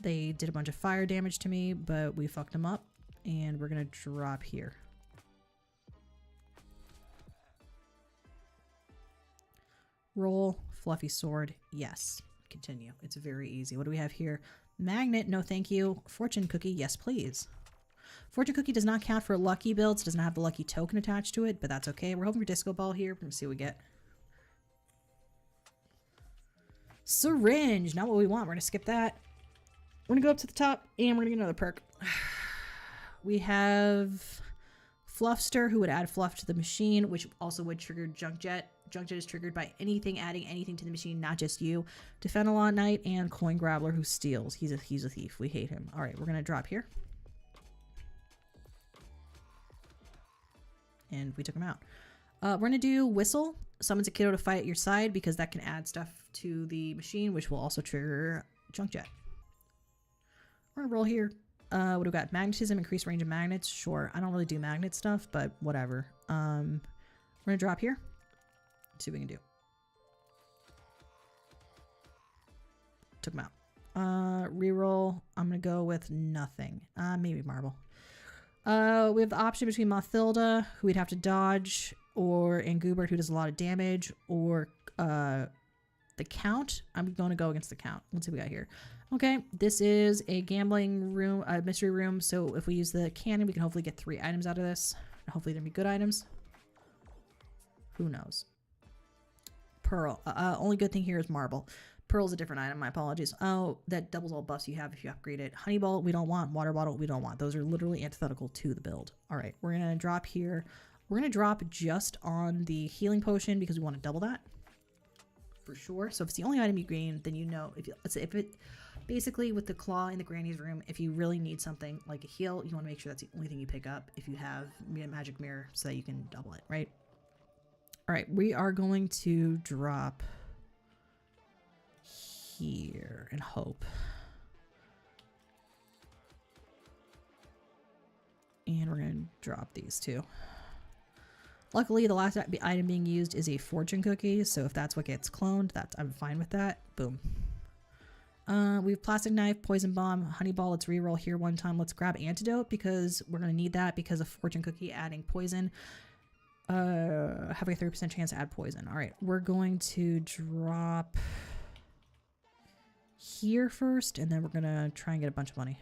They did a bunch of fire damage to me, but we fucked them up. And we're gonna drop here. Roll, fluffy sword, yes. Continue. It's very easy. What do we have here? Magnet, no thank you. Fortune cookie, yes please. Fortune cookie does not count for lucky builds. It does not have the lucky token attached to it, but that's okay. We're hoping for disco ball here. We're gonna see what we get. Syringe, not what we want. We're gonna skip that. We're gonna go up to the top and we're gonna get another perk. We have Fluffster, who would add fluff to the machine, which also would trigger Junk Jet. Junk Jet is triggered by anything adding anything to the machine, not just you. Defenalon Knight and Coin Grabbler, who steals. He's a thief. We hate him. All right, we're gonna drop here. And we took him out. We're gonna do Whistle. Summons a kiddo to fight at your side because that can add stuff to the machine, which will also trigger Junk Jet. We're gonna roll here. What do we got? Magnetism, increased range of magnets. Sure. I don't really do magnet stuff, but whatever. We're gonna drop here. Let's see what we can do. Took him out. Reroll. I'm gonna go with nothing. Maybe marble. We have the option between Mothilda, who we'd have to dodge, or Goobert, who does a lot of damage, or the Count. I'm going to go against the Count. Let's see what we got here. Okay, this is a gambling room, a mystery room. So if we use the cannon, we can hopefully get 3 items out of this. Hopefully they'll be good items. Who knows? Pearl. Only good thing here is marble. Pearl's a different item. My apologies. Oh, that doubles all buffs you have if you upgrade it. Honey ball, we don't want. Water bottle, we don't want. Those are literally antithetical to the build. All right, we're going to drop here. We're going to drop just on the healing potion because we want to double that. For sure. So if it's the only item you gain, then you know if it basically with the claw in the granny's room, if you really need something like a heal, you want to make sure that's the only thing you pick up if you have a magic mirror so that you can double it, right? All right, we are going to drop here and hope. And we're going to drop these two. Luckily, the last item being used is a fortune cookie, so if that's what gets cloned, I'm fine with that. Boom. We have plastic knife, poison bomb, honey ball. Let's reroll here one time. Let's grab antidote because we're going to need that because of fortune cookie adding poison. Having a 30% chance to add poison. All right, we're going to drop here first, and then we're going to try and get a bunch of money.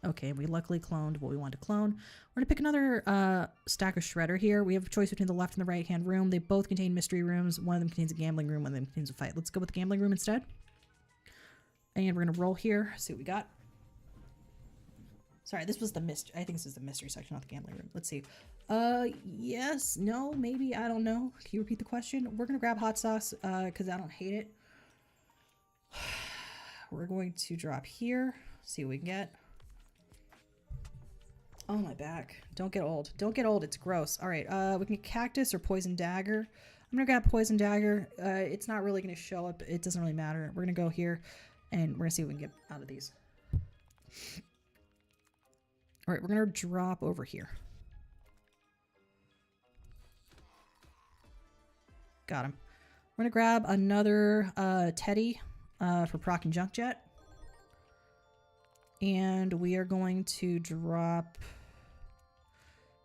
Okay, we luckily cloned what we want to clone. We're going to pick another stack of Shredder here. We have a choice between the left and the right hand room. They both contain mystery rooms. One of them contains a gambling room, one of them contains a fight. Let's go with the gambling room instead. And we're going to roll here, see what we got. Sorry, this was the mystery. I think this is the mystery section, not the gambling room. Let's see. Yes, no, maybe, I don't know. Can you repeat the question? We're going to grab hot sauce because I don't hate it. We're going to drop here, see what we can get. Oh, my back. Don't get old. Don't get old. It's gross. All right. We can get cactus or poison dagger. I'm going to grab poison dagger. It's not really going to show up. It doesn't really matter. We're going to go here and we're going to see what we can get out of these. All right. We're going to drop over here. Got him. We're going to grab another Teddy for proc and Junk Jet. And we are going to drop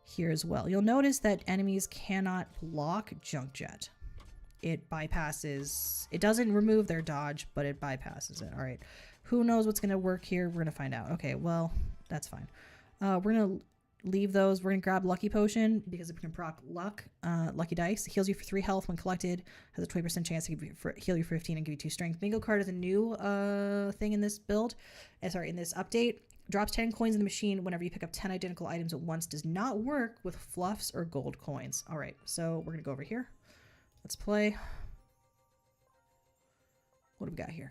here as well. You'll notice that enemies cannot block Junk Jet. It bypasses, it doesn't remove their dodge, but it bypasses it. All right. Who knows what's going to work here? We're going to find out. Okay, well, that's fine. We're going to leave those. We're going to grab Lucky Potion because it can proc luck. Lucky Dice heals you for 3 health when collected. Has a 20% chance to heal you for 15 and give you 2 strength. Bingo card is a new thing in this build. In this update. Drops 10 coins in the machine whenever you pick up 10 identical items at once. Does not work with fluffs or gold coins. All right, so we're going to go over here. Let's play. What do we got here?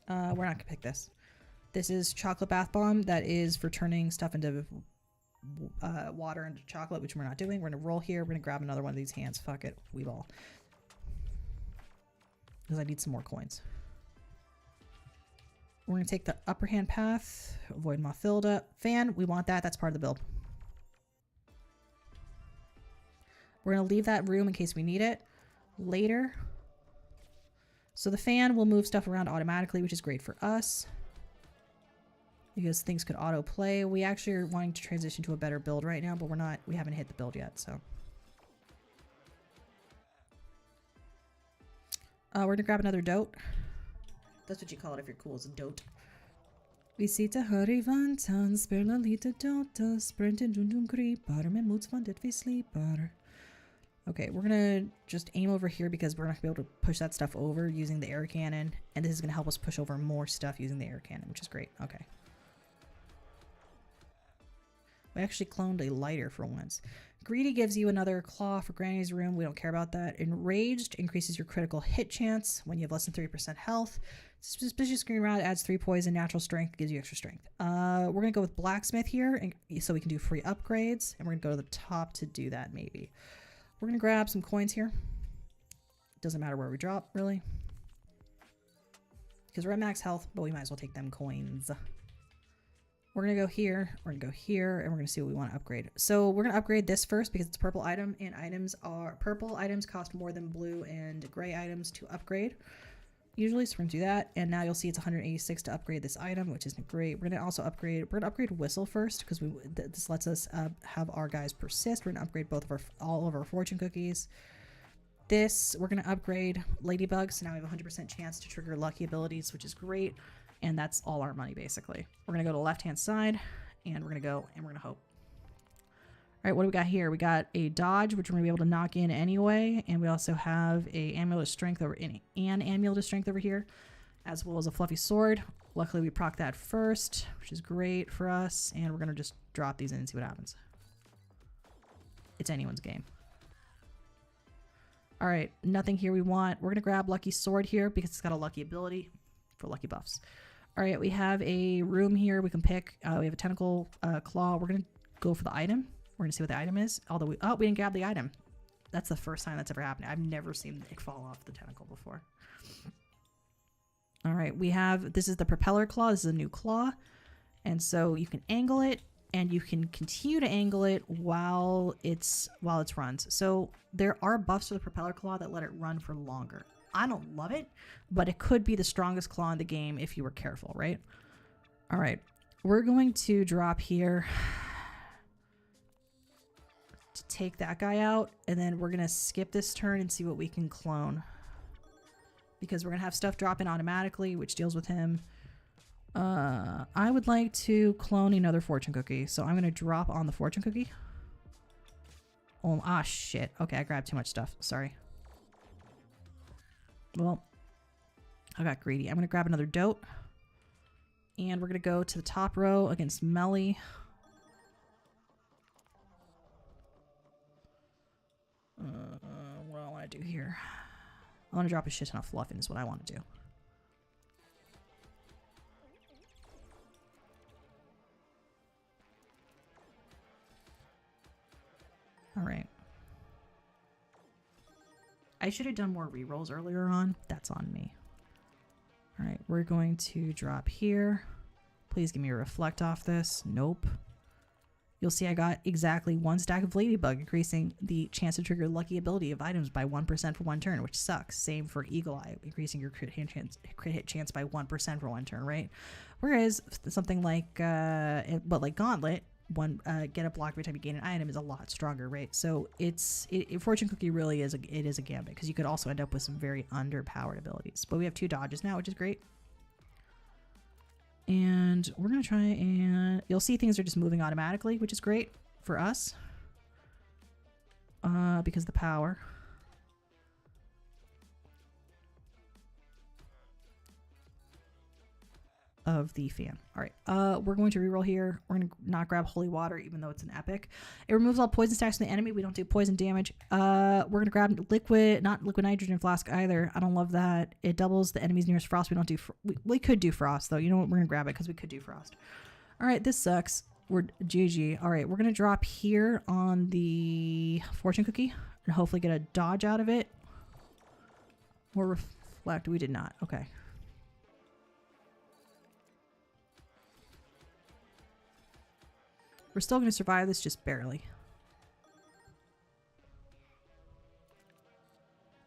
We're not going to pick this. This is chocolate bath bomb. That is for turning stuff into water into chocolate, which we're not doing. We're going to roll here. We're going to grab another one of these hands. Fuck it. We ball. Because I need some more coins. We're going to take the upper hand path. Avoid Mafilda. Fan, we want that. That's part of the build. We're going to leave that room in case we need it later. So the fan will move stuff around automatically, which is great for us. Because things could auto-play. We actually are wanting to transition to a better build right now, but we haven't hit the build yet, so. We're gonna grab another dote. That's what you call it if you're cool, as a dote. Visita harivantan, spela lite dota, sprinten dundum creeper, men motsvandet vi slipar. Okay, we're gonna just aim over here because we're not gonna be able to push that stuff over using the air cannon, and this is gonna help us push over more stuff using the air cannon, which is great. Okay. We actually cloned a lighter for once. Greedy gives you another claw for Granny's room. We don't care about that. Enraged increases your critical hit chance when you have less than 3% health. Suspicious green rod adds 3 poison. Natural strength gives you extra strength. We're going to go with blacksmith here and so we can do free upgrades. And we're going to go to the top to do that maybe. We're going to grab some coins here. Doesn't matter where we drop, really. Because we're at max health, but we might as well take them coins. We're going to go here, we're going to go here, and we're going to see what we want to upgrade. So we're going to upgrade this first because it's a purple item, and purple items cost more than blue and gray items to upgrade. Usually, so we're going to do that, and now you'll see it's 186 to upgrade this item, which isn't great. We're going to also upgrade Whistle first because this lets us have our guys persist. We're going to upgrade all of our fortune cookies. This, we're going to upgrade Ladybug, so now we have a 100% chance to trigger lucky abilities, which is great. And that's all our money, basically. We're going to go to the left-hand side, and we're going to go, and we're going to hope. All right, what do we got here? We got a dodge, which we're going to be able to knock in anyway, and we also have an amulet of strength over here, as well as a fluffy sword. Luckily, we proc that first, which is great for us, and we're going to just drop these in and see what happens. It's anyone's game. All right, nothing here we want. We're going to grab Lucky Sword here because it's got a lucky ability for lucky buffs. All right, we have a room here we can pick. We have a tentacle claw. We're going to go for the item. We're going to see what the item is. Although we didn't grab the item. That's the first time that's ever happened. I've never seen it fall off the tentacle before. All right, this is the propeller claw. This is a new claw. And so you can angle it, and you can continue to angle it while it's runs. So there are buffs for the propeller claw that let it run for longer. I don't love it, but it could be the strongest claw in the game if you were careful, right? All right, we're going to drop here to take that guy out, and then we're going to skip this turn and see what we can clone. Because we're going to have stuff drop in automatically, which deals with him. I would like to clone another fortune cookie, so I'm going to drop on the fortune cookie. Oh, shit. Okay, I grabbed too much stuff. Sorry. Well, I got greedy. I'm going to grab another dote. And we're going to go to the top row against Melly. What do I want to do here? I want to drop a shit ton of fluff in is what I want to do. All right. I should have done more rerolls earlier on. That's on me. All right, we're going to drop here. Please give me a reflect off this. Nope. You'll see I got exactly 1 stack of Ladybug, increasing the chance to trigger lucky ability of items by 1% for 1 turn, which sucks. Same for Eagle Eye, increasing your crit hit chance by 1% for 1 turn, right? Whereas something like Gauntlet, get a block every time you gain an item is a lot stronger, right? So Fortune Cookie really is a gambit because you could also end up with some very underpowered abilities. But we have 2 dodges now, which is great. And we're gonna try and you'll see things are just moving automatically, which is great for us because of the power. Of the fan. All right, we're going to reroll here. We're going to not grab Holy Water, even though it's an epic. It removes all poison stacks from the enemy. We don't do poison damage. We're going to grab not liquid nitrogen flask either. I don't love that. It doubles the enemy's nearest frost. We don't do, we could do frost though. You know what? We're going to grab it because we could do frost. All right, this sucks. We're GG. All right, we're going to drop here on the fortune cookie and hopefully get a dodge out of it. Or reflect. We did not. Okay. We're still going to survive this, just barely.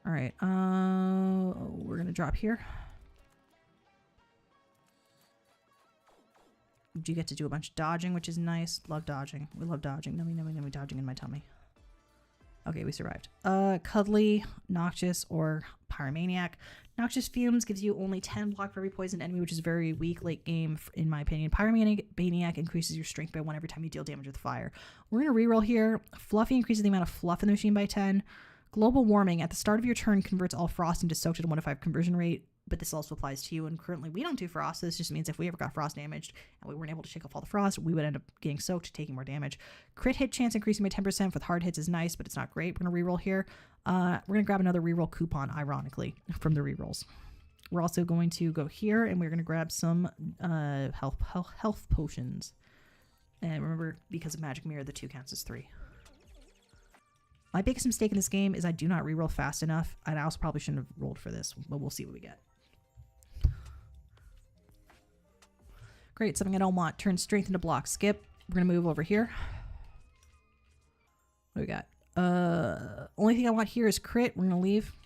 All right. We're going to drop here. You get to do a bunch of dodging, which is nice. Love dodging. We love dodging. Nummy, nummy, nummy, dodging in my tummy. Okay, we survived. Cuddly, Noxious, or Pyromaniac. Noxious Fumes gives you only 10 block for every poisoned enemy, which is very weak late game, in my opinion. Pyromaniac increases your strength by 1 every time you deal damage with fire. We're going to reroll here. Fluffy increases the amount of fluff in the machine by 10. Global Warming, at the start of your turn, converts all frost into soaked at a 1 to 5 conversion rate, but this also applies to you, and currently we don't do frost, so this just means if we ever got frost damaged and we weren't able to shake off all the frost, we would end up getting soaked, taking more damage. Crit hit chance increasing by 10% with hard hits is nice, but it's not great. We're going to reroll here. We're going to grab another reroll coupon, ironically, from the rerolls. We're also going to go here, and we're going to grab some health potions. And remember, because of Magic Mirror, the 2 counts as 3. My biggest mistake in this game is I do not reroll fast enough, and I also probably shouldn't have rolled for this, but we'll see what we get. Great, something I don't want. Turn strength into block. Skip. We're going to move over here. What do we got? Only thing I want here is crit. We're going to leave.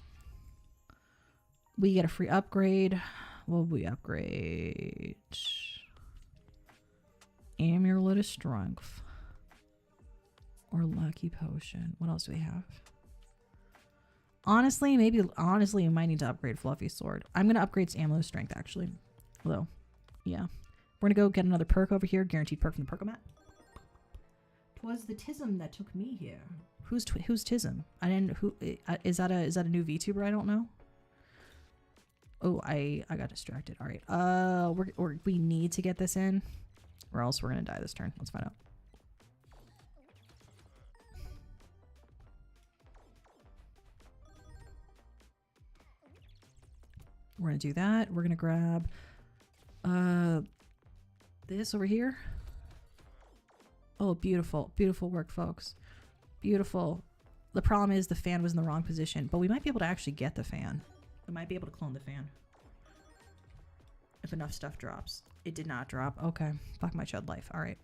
We get a free upgrade. What will we upgrade? Amulet of Strength. Or Lucky Potion. What else do we have? Honestly, we might need to upgrade Fluffy Sword. I'm going to upgrade Amulet of Strength, actually. Although, yeah. We're going to go get another perk over here. Guaranteed perk from the Perkomat. 'Twas the Tism that took me here. Who's Tism? I didn't. Who is that? A new VTuber? I don't know. Oh, I got distracted. All right. We need to get this in, or else we're gonna die this turn. Let's find out. We're gonna do that. We're gonna grab this over here. Oh, beautiful. Beautiful work, folks. Beautiful. The problem is the fan was in the wrong position, but we might be able to actually get the fan. We might be able to clone the fan. If enough stuff drops. It did not drop. Okay. Fuck my chud life. All right.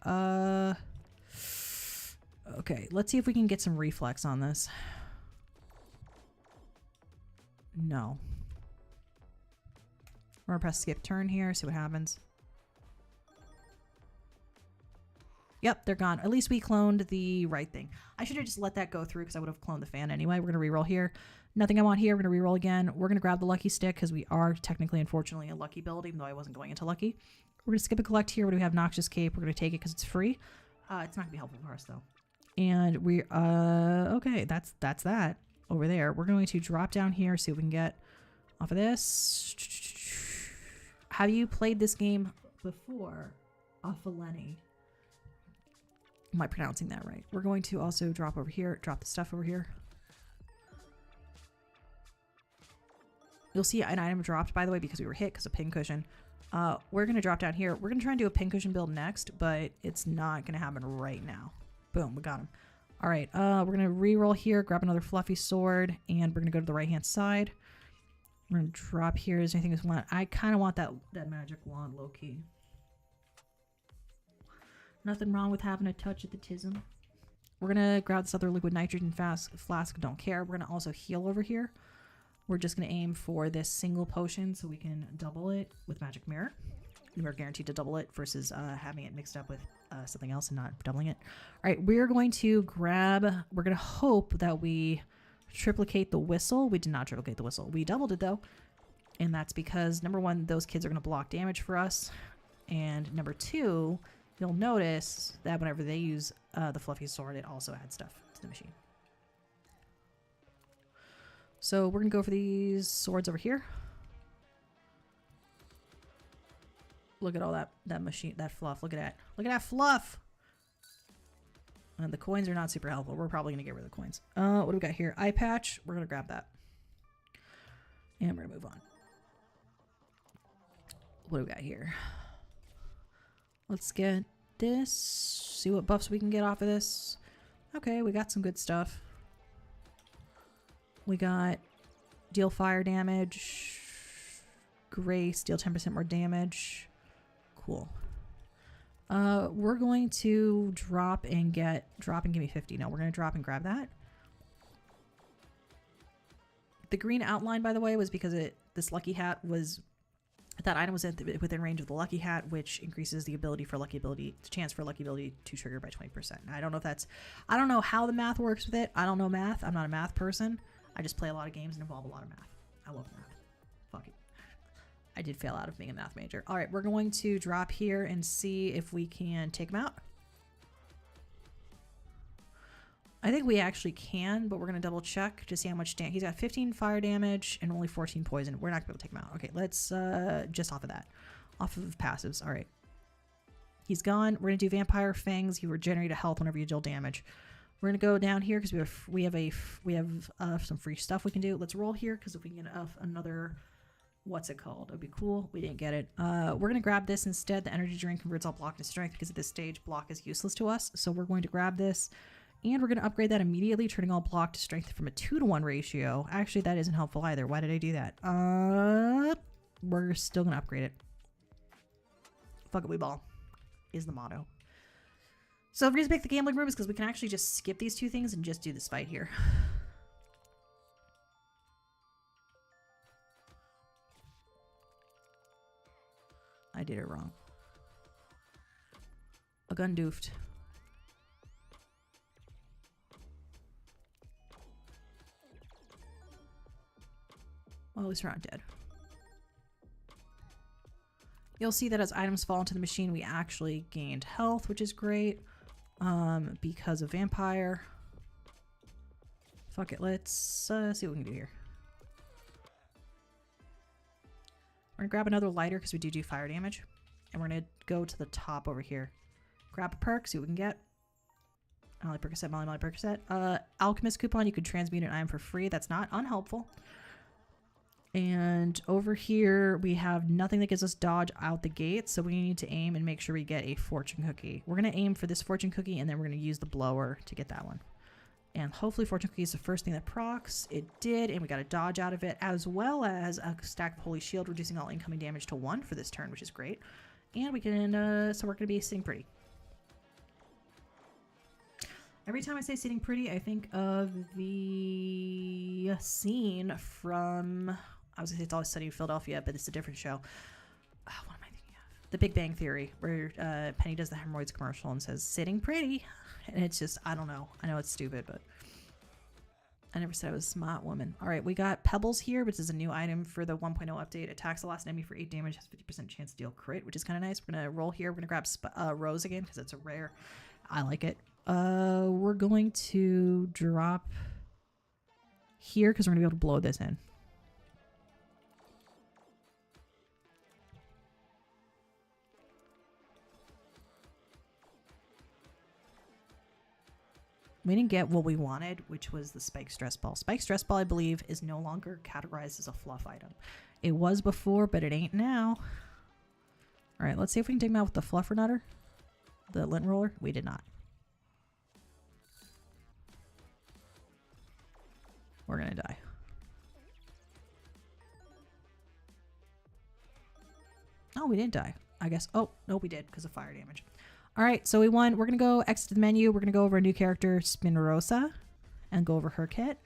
Okay. Let's see if we can get some reflex on this. No. We're gonna press skip turn here, see what happens. Yep, they're gone. At least we cloned the right thing. I should have just let that go through because I would have cloned the fan anyway. We're going to reroll here. Nothing I want here. We're going to reroll again. We're going to grab the lucky stick because we are technically, unfortunately, a lucky build, even though I wasn't going into lucky. We're going to skip a collect here. What do we have? Noxious Cape. We're going to take it because it's free. It's not going to be helpful for us, though. And we, okay, that's that over there. We're going to drop down here, see what we can get off of this. Have you played this game before? Off of Lenny. Am I pronouncing that right? We're going to also drop over here, drop the stuff over here. You'll see an item dropped, by the way, because we were hit because of pincushion. We're going to drop down here. We're going to try and do a pincushion build next, but it's not going to happen right now. Boom, we got him. All right, we're going to re-roll here, grab another fluffy sword, and we're going to go to the right-hand side. We're going to drop here. Is there anything we want? I kind of want that magic wand low-key. Nothing wrong with having a touch of the Tism. We're going to grab this other liquid nitrogen flask. Don't care. We're going to also heal over here. We're just going to aim for this single potion so we can double it with Magic Mirror. We're guaranteed to double it versus having it mixed up with something else and not doubling it. All right, we're going to grab... We're going to hope that we triplicate the whistle. We did not triplicate the whistle. We doubled it, though. And that's because, number one, those kids are going to block damage for us. And number two... You'll notice that whenever they use the fluffy sword, it also adds stuff to the machine. So we're going to go for these swords over here. Look at all that machine, that fluff. Look at that. Look at that fluff! The coins are not super helpful. We're probably going to get rid of the coins. What do we got here? Eye patch. We're going to grab that. And we're going to move on. What do we got here? Let's get this. See what buffs we can get off of this. Okay, we got some good stuff. We got deal fire damage. Grace, deal 10% more damage. Cool. We're going to drop and give me 50. No, we're going to drop and grab that. The green outline, by the way, was because this lucky hat was, that item was within range of the lucky hat, which increases the chance for lucky ability to trigger by 20%. I don't know how the math works with it. I don't know math. I'm not a math person. I just play a lot of games and involve a lot of math. I love math. Fuck it. I did fail out of being a math major. All right, we're going to drop here and see if we can take him out. I think we actually can, but we're going to double check to see how much damage. He's got 15 fire damage and only 14 poison. We're not going to be able to take him out. Okay, let's just off of that. Off of passives. All right. He's gone. We're going to do Vampire Fangs. You regenerate a health whenever you deal damage. We're going to go down here because we have some free stuff we can do. Let's roll here because if we can get another, what's it called? That'd be cool. We didn't get it. We're going to grab this instead. The energy drink converts all block to strength because at this stage block is useless to us. So we're going to grab this. And we're going to upgrade that immediately, turning all block to strength from a 2-to-1 ratio. Actually, that isn't helpful either. Why did I do that? We're still going to upgrade it. Fuck it, we ball is the motto. So the reason I picked the gambling room is because we can actually just skip these two things and just do this fight here. I did it wrong. A gun doofed. Well, at least we're not dead. You'll see that as items fall into the machine, we actually gained health, which is great. Because of vampire. Fuck it, let's see what we can do here. We're gonna grab another lighter because we do fire damage. And we're gonna go to the top over here. Grab a perk, see what we can get. Molly Percocet, Molly Percocet. Alchemist coupon, you could transmute an item for free. That's not unhelpful. And over here, we have nothing that gives us dodge out the gate, so we need to aim and make sure we get a fortune cookie. We're going to aim for this fortune cookie, and then we're going to use the blower to get that one. And hopefully fortune cookie is the first thing that procs. It did, and we got a dodge out of it, as well as a stack of Holy Shield, reducing all incoming damage to 1 for this turn, which is great. And we can, so we're going to be sitting pretty. Every time I say sitting pretty, I think of the scene from... I was going to say It's Always Sunny in Philadelphia, but it's a different show. What am I thinking of? The Big Bang Theory, where Penny does the hemorrhoids commercial and says, sitting pretty. And it's just, I don't know. I know it's stupid, but I never said I was a smart woman. All right, we got Pebbles here, which is a new item for the 1.0 update. Attacks the last enemy for 8 damage, has 50% chance to deal crit, which is kind of nice. We're going to roll here. We're going to grab Rose again because it's a rare. I like it. We're going to drop here because we're going to be able to blow this in. We didn't get what we wanted, which was the Spike Stress Ball. Spike Stress Ball, I believe, is no longer categorized as a fluff item. It was before, but it ain't now. All right, let's see if we can take him out with the Fluffer Nutter. The Lint Roller. We did not. We're going to die. Oh, we didn't die. I guess. Oh, no, we did because of fire damage. All right, so we won. We're going to go exit the menu. We're going to go over a new character, Spinrosa, and go over her kit.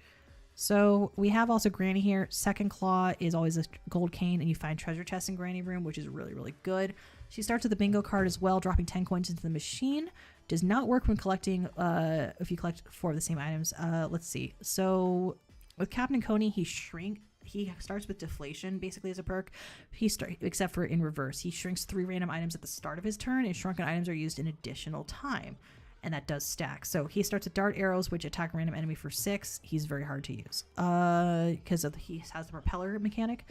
So we have also Granny here. Second Claw is always a gold cane, and you find treasure chests in Granny Room, which is really, really good. She starts with the bingo card as well, dropping 10 coins into the machine. Does not work when collecting, if you collect 4 of the same items. Let's see. So with Captain Coney, he starts with deflation basically as a perk. Except for in reverse. He shrinks 3 random items at the start of his turn, and shrunken items are used in additional time. And that does stack. So he starts with dart arrows, which attack a random enemy for 6. He's very hard to use because he has the propeller mechanic.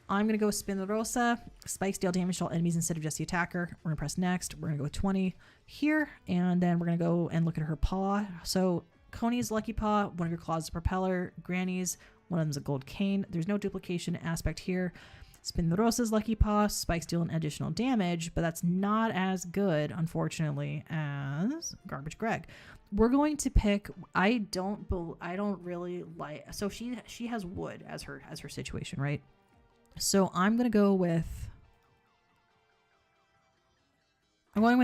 I'm going to go Spinrosa. Spikes deal damage to all enemies instead of just the attacker. We're going to press next. We're going to go with 20 here. And then we're going to go and look at her paw. So Coney's lucky paw, one of her claws is a propeller. Granny's, one of them is a gold cane. There's no duplication aspect here. Spinrosa's lucky paw, spikes deal an additional damage, but that's not as good, unfortunately, as Garbage Greg. We're going to pick. I don't really like. So she has wood as her situation, right? So I'm gonna go with. I'm going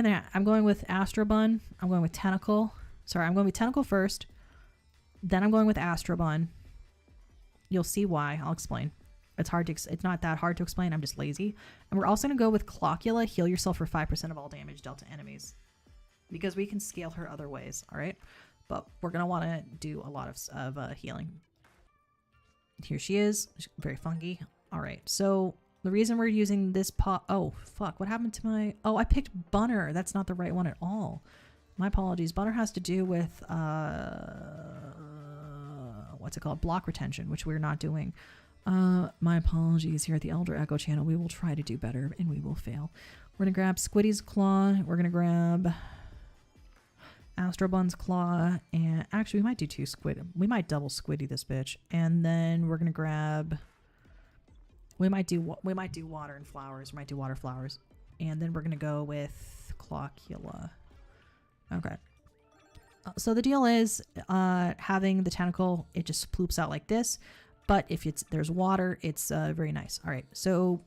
with Astrobun. I'm going with Tentacle. Sorry, I'm going with Tentacle first. Then I'm going with Astrobun. You'll see why. I'll explain. It's not that hard to explain. I'm just lazy. And we're also going to go with Cloccula. Heal yourself for 5% of all damage dealt to enemies. Because we can scale her other ways, all right? But we're going to want to do a lot of healing. Here she is. She's very funky. All right, so the reason we're using this pot... Oh, fuck. What happened to my... Oh, I picked Bunner. That's not the right one at all. My apologies. Bunner has to do with... what's it called? Block retention, which we're not doing. My apologies here at the Elder Echo channel. We will try to do better, and we will fail. We're going to grab Squiddy's Claw. We're going to grab Astrobun's Claw. And actually, we might do two Squid. We might double Squiddy this bitch. And then we're going to grab... We might do water and flowers. We might do water flowers. And then we're going to go with Cloccula. Okay. So the deal is having the tentacle, it just ploops out like this. But if there's water, it's very nice. All right. So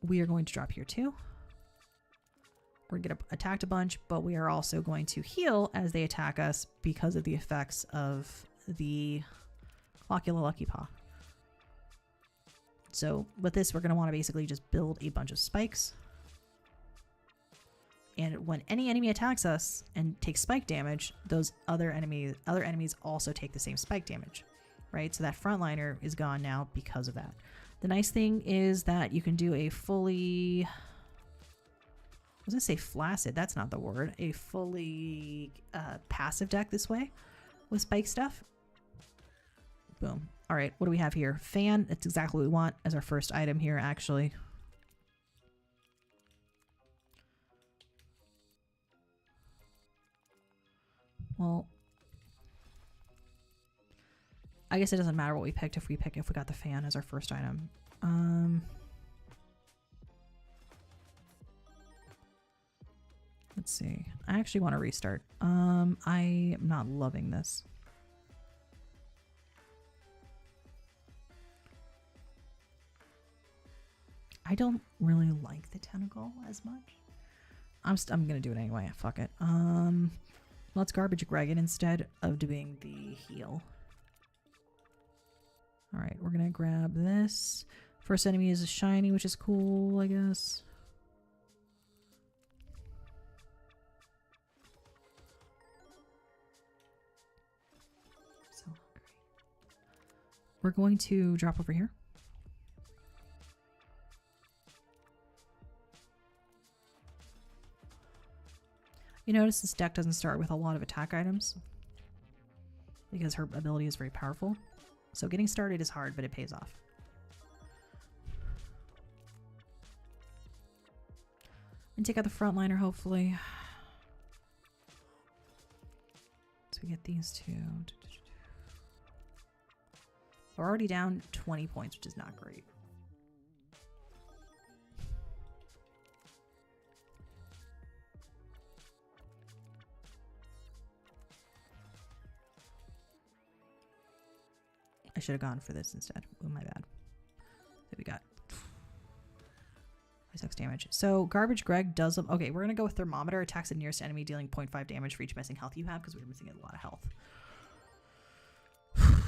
we are going to drop here too. We're going to get attacked a bunch, but we are also going to heal as they attack us because of the effects of the Cloccula Lucky Paw. So with this, we're going to want to basically just build a bunch of spikes. And when any enemy attacks us and takes spike damage, those other enemies also take the same spike damage, right? So that frontliner is gone now because of that. The nice thing is that you can do a fully... I was going to say flaccid. That's not the word. A fully passive deck this way with spike stuff. Boom. All right, what do we have here? Fan. That's exactly what we want as our first item here, actually. Well, I guess it doesn't matter what we picked if we got the fan as our first item. Let's see. I actually want to restart. I am not loving this. I don't really like the tentacle as much. I'm gonna do it anyway. Fuck it. Let's garbage Greg it instead of doing the heal. All right, we're gonna grab this. First enemy is a shiny, which is cool, I guess. So hungry. We're going to drop over here. You notice this deck doesn't start with a lot of attack items because her ability is very powerful. So getting started is hard, but it pays off. And take out the frontliner, hopefully. So we get these two. We're already down 20 points, which is not great. I should have gone for this instead. Oh, my bad. So we got 6 damage. So Garbage Greg does... Okay, we're going to go with Thermometer. Attacks the nearest enemy, dealing 0.5 damage for each missing health you have, because we're missing a lot of health. I'm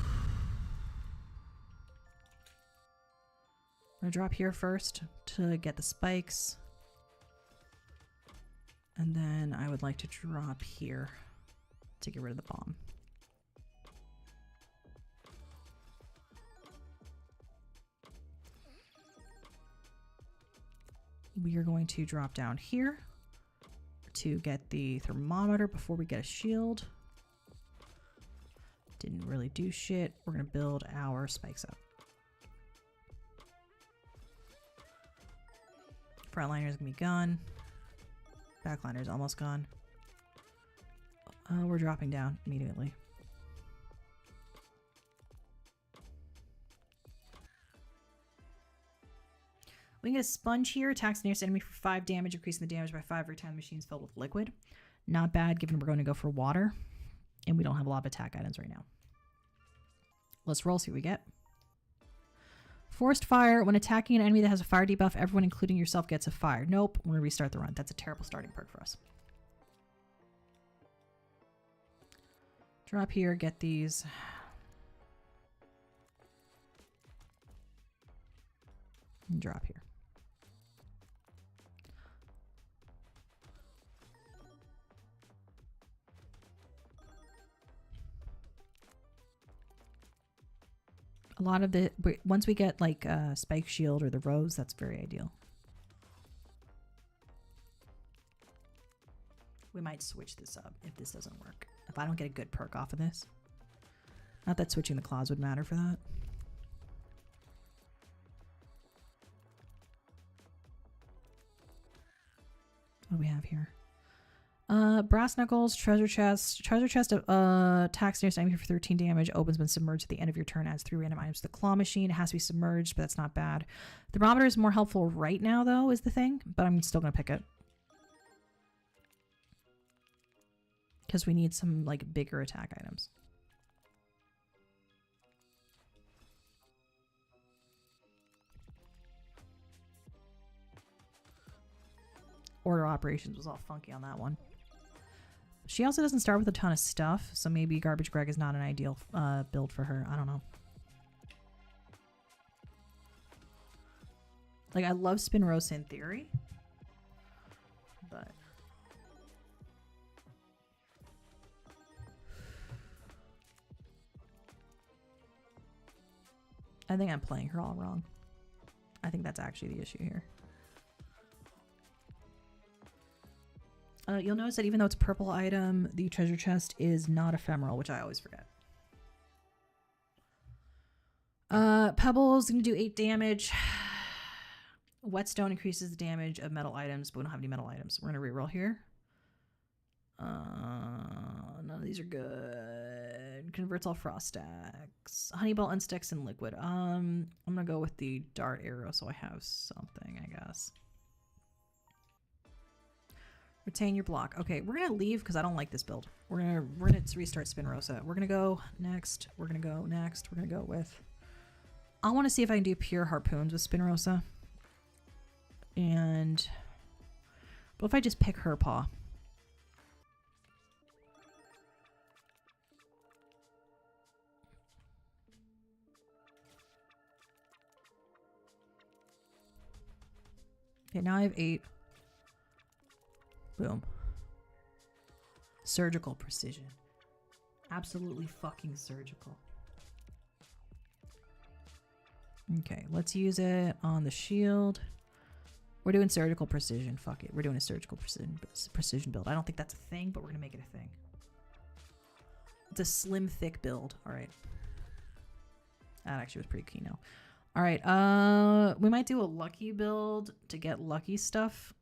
going to drop here first to get the spikes. And then I would like to drop here to get rid of the bomb. We are going to drop down here to get the thermometer before we get a shield. Didn't really do shit. We're going to build our spikes up. Frontliner is going to be gone. Backliner is almost gone. We're dropping down immediately. We can get a sponge here. Attacks the nearest enemy for 5 damage, increasing the damage by 5 every time the machine is filled with liquid. Not bad, given we're going to go for water. And we don't have a lot of attack items right now. Let's roll, see what we get. Forced fire. When attacking an enemy that has a fire debuff, everyone, including yourself, gets a fire. Nope. We're going to restart the run. That's a terrible starting perk for us. Drop here. Get these. And drop here. A lot of the, once we get like Spike Shield or the Rose, that's very ideal. We might switch this up if this doesn't work. If I don't get a good perk off of this. Not that switching the claws would matter for that. What do we have here? Brass Knuckles, Treasure Chest. Treasure Chest attacks nearest enemy for 13 damage. Opens when submerged at the end of your turn. Adds 3 random items to the Claw Machine. It has to be submerged, but that's not bad. Thermometer is more helpful right now, though, is the thing. But I'm still going to pick it. Because we need some, like, bigger attack items. Order Operations was all funky on that one. She also doesn't start with a ton of stuff, so maybe Garbage Greg is not an ideal build for her. I don't know. Like, I love Spinrosa in theory, but I think I'm playing her all wrong. I think that's actually the issue here. You'll notice that even though it's a purple item, the treasure chest is not ephemeral, which I always forget. Pebbles gonna do 8 damage. Whetstone increases the damage of metal items, but we don't have any metal items. We're gonna reroll here. None of these are good. Converts all frost stacks. Honeyball unsticks and liquid. I'm gonna go with the dart arrow so I have something, I guess. Retain your block. Okay, we're gonna leave because I don't like this build. We're gonna restart Spinrosa. We're gonna go next. We're gonna go next. We're gonna go with. I want to see if I can do pure harpoons with Spinrosa. And but if I just pick her paw. Okay, now I have 8. Boom. Surgical precision. Absolutely fucking surgical. Okay, let's use it on the shield. We're doing surgical precision. Fuck it. We're doing a surgical precision build. I don't think that's a thing, but we're going to make it a thing. It's a slim, thick build. All right. That actually was pretty key now. All right. We might do a lucky build to get lucky stuff.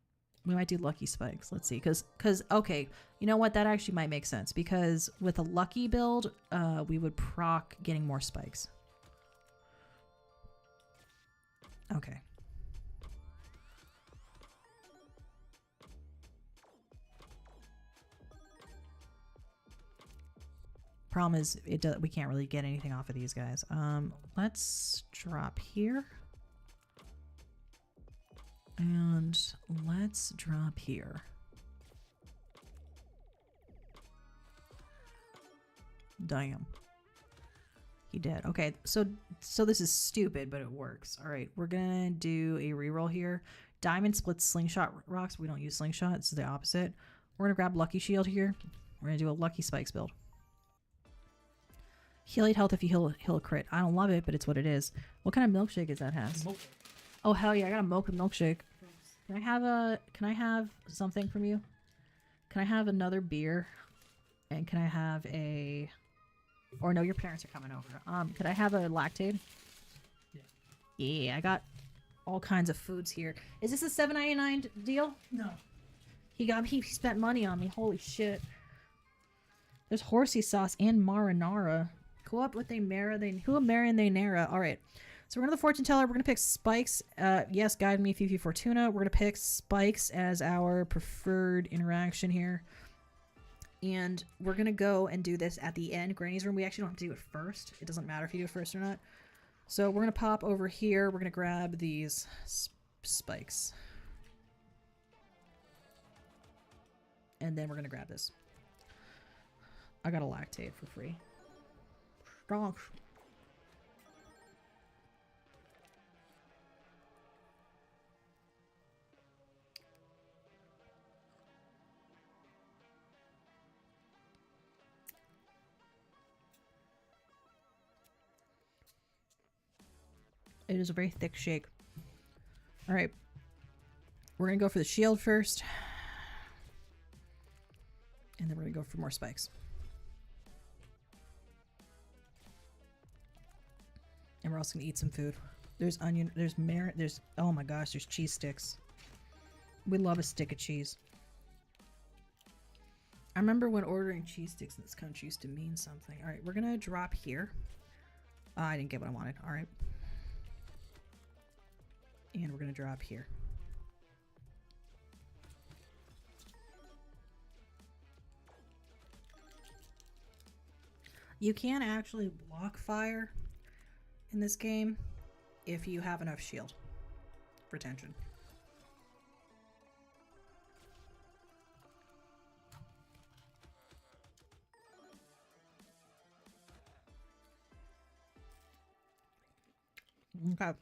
We might do lucky spikes. Let's see. Because, okay, you know what? That actually might make sense. Because with a lucky build, we would proc getting more spikes. Okay. Problem is, we can't really get anything off of these guys. Let's drop here. And let's drop here. Damn. He did. Okay, so this is stupid, but it works. All right, we're gonna do a reroll here. Diamond splits slingshot rocks. We don't use slingshot. It's the opposite. We're gonna grab Lucky Shield here. We're gonna do a Lucky Spikes build. Heal 8 health if you heal a crit. I don't love it, but it's what it is. What kind of milkshake is that, Has? Oh hell yeah, I got a mocha milkshake. Can I have something from you? Can I have another beer? And can I have a... Or no, your parents are coming over. Could I have a Lactaid? Yeah. Yeah, I got all kinds of foods here. Is this a $7.99 deal? No. He spent money on me. Holy shit. There's horsey sauce and marinara. Co-op with a Mara. Who a Mara and they Nara. All right. So we're going to the fortune teller. We're going to pick Spikes. Yes, guide me, Fifi Fortuna. We're going to pick Spikes as our preferred interaction here. And we're going to go and do this at the end. Granny's room. We actually don't have to do it first. It doesn't matter if you do it first or not. So we're going to pop over here. We're going to grab these spikes. And then we're going to grab this. I got a lactate for free. Strong. It is a very thick shake. All right. We're going to go for the shield first. And then we're going to go for more spikes. And we're also going to eat some food. There's onion, there's merit, there's, oh my gosh, there's cheese sticks. We love a stick of cheese. I remember when ordering cheese sticks in this country used to mean something. All right, we're going to drop here. I didn't get what I wanted. All right. And we're going to drop here. You can actually block fire in this game if you have enough shield retention. Okay.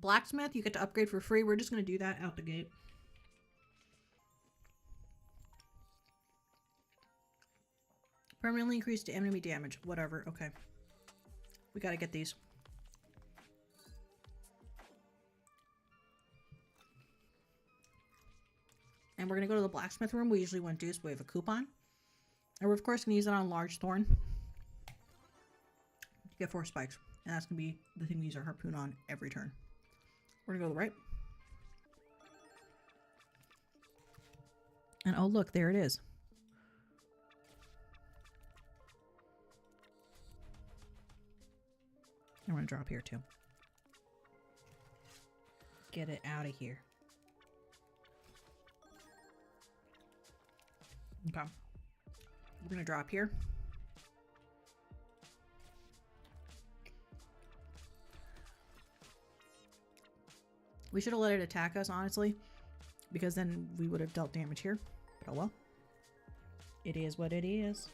Blacksmith, you get to upgrade for free. We're just going to do that out the gate. Permanently increased enemy damage. Whatever. Okay. We got to get these. And we're going to go to the blacksmith room. We usually wouldn't do this, but we have a coupon. And we're, of course, going to use it on large thorn. To get 4 spikes. And that's going to be the thing we use our harpoon on every turn. We're going to go to the right. And oh, look, there it is. And we're going to drop here, too. Get it out of here. Okay. We're going to drop here. We should have let it attack us, honestly, because then we would have dealt damage here. But oh well. It is what it is.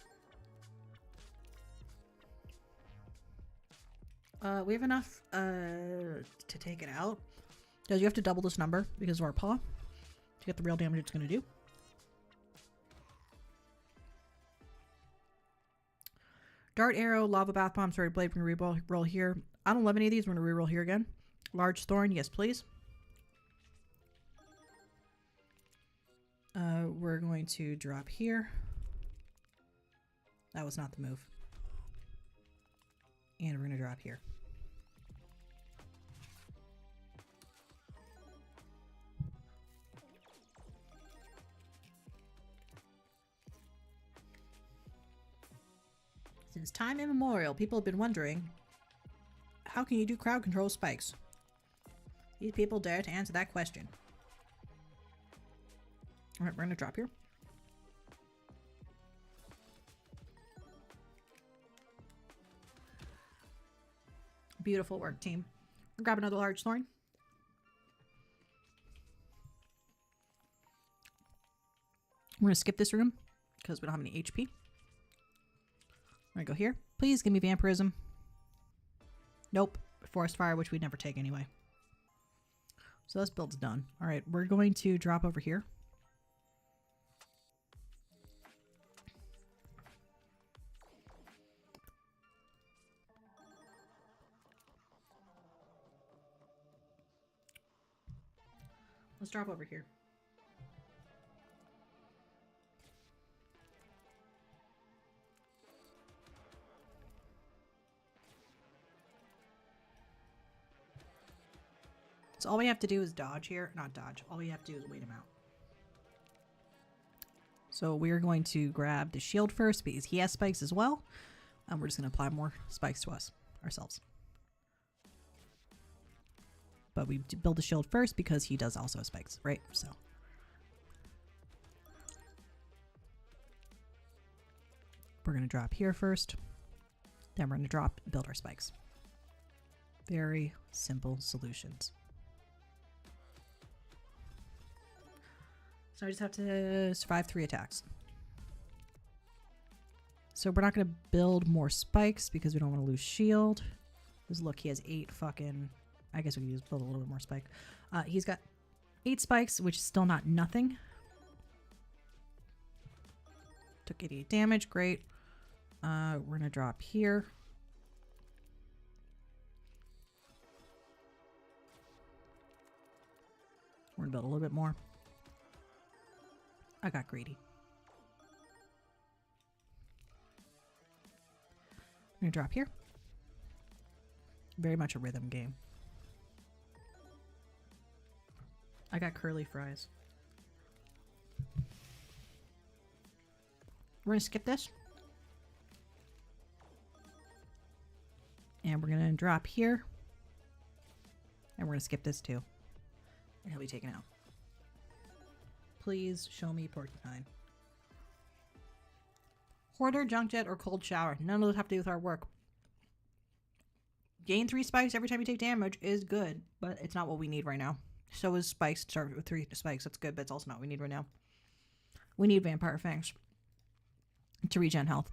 We have enough to take it out. Because you have to double this number because of our paw to get the real damage it's going to do. Dart arrow, lava bath bomb, sword blade. We're going to reroll here. I don't love any of these. We're going to reroll here again. Large thorn, yes please. We're going to drop here. That was not the move. And we're going to drop here. Since time immemorial, people have been wondering, how can you do crowd control spikes? These people dare to answer that question. Alright, we're going to drop here. Beautiful work, team. We'll grab another large thorn. We're going to skip this room because we don't have any HP. We're going to go here. Please give me vampirism. Nope. Forest fire, which we'd never take anyway. So this build's done. Alright, we're going to drop over here. Let's drop over here. So all we have to do is dodge here. Not dodge. All we have to do is wait him out. So we're going to grab the shield first because he has spikes as well. And we're just going to apply more spikes to us ourselves. But we build the shield first because he does also have spikes, right? So we're going to drop here first. Then we're going to drop and build our spikes. Very simple solutions. So I just have to survive 3 attacks. So we're not going to build more spikes because we don't want to lose shield. Because look, he has 8 fucking... I guess we could build a little bit more spike. He's got 8 spikes, which is still not nothing. Took 88 damage. Great. We're going to drop here. We're going to build a little bit more. I got greedy. I'm going to drop here. Very much a rhythm game. I got curly fries. We're going to skip this. And we're going to drop here. And we're going to skip this too. And he'll be taken out. Please show me porcupine. Hoarder, junk jet, or cold shower. None of those have to do with our work. Gain 3 spikes every time you take damage is good, but it's not what we need right now. So is spikes. Start with 3 spikes. That's good, but it's also not what we need right now. We need vampire fangs to regen health.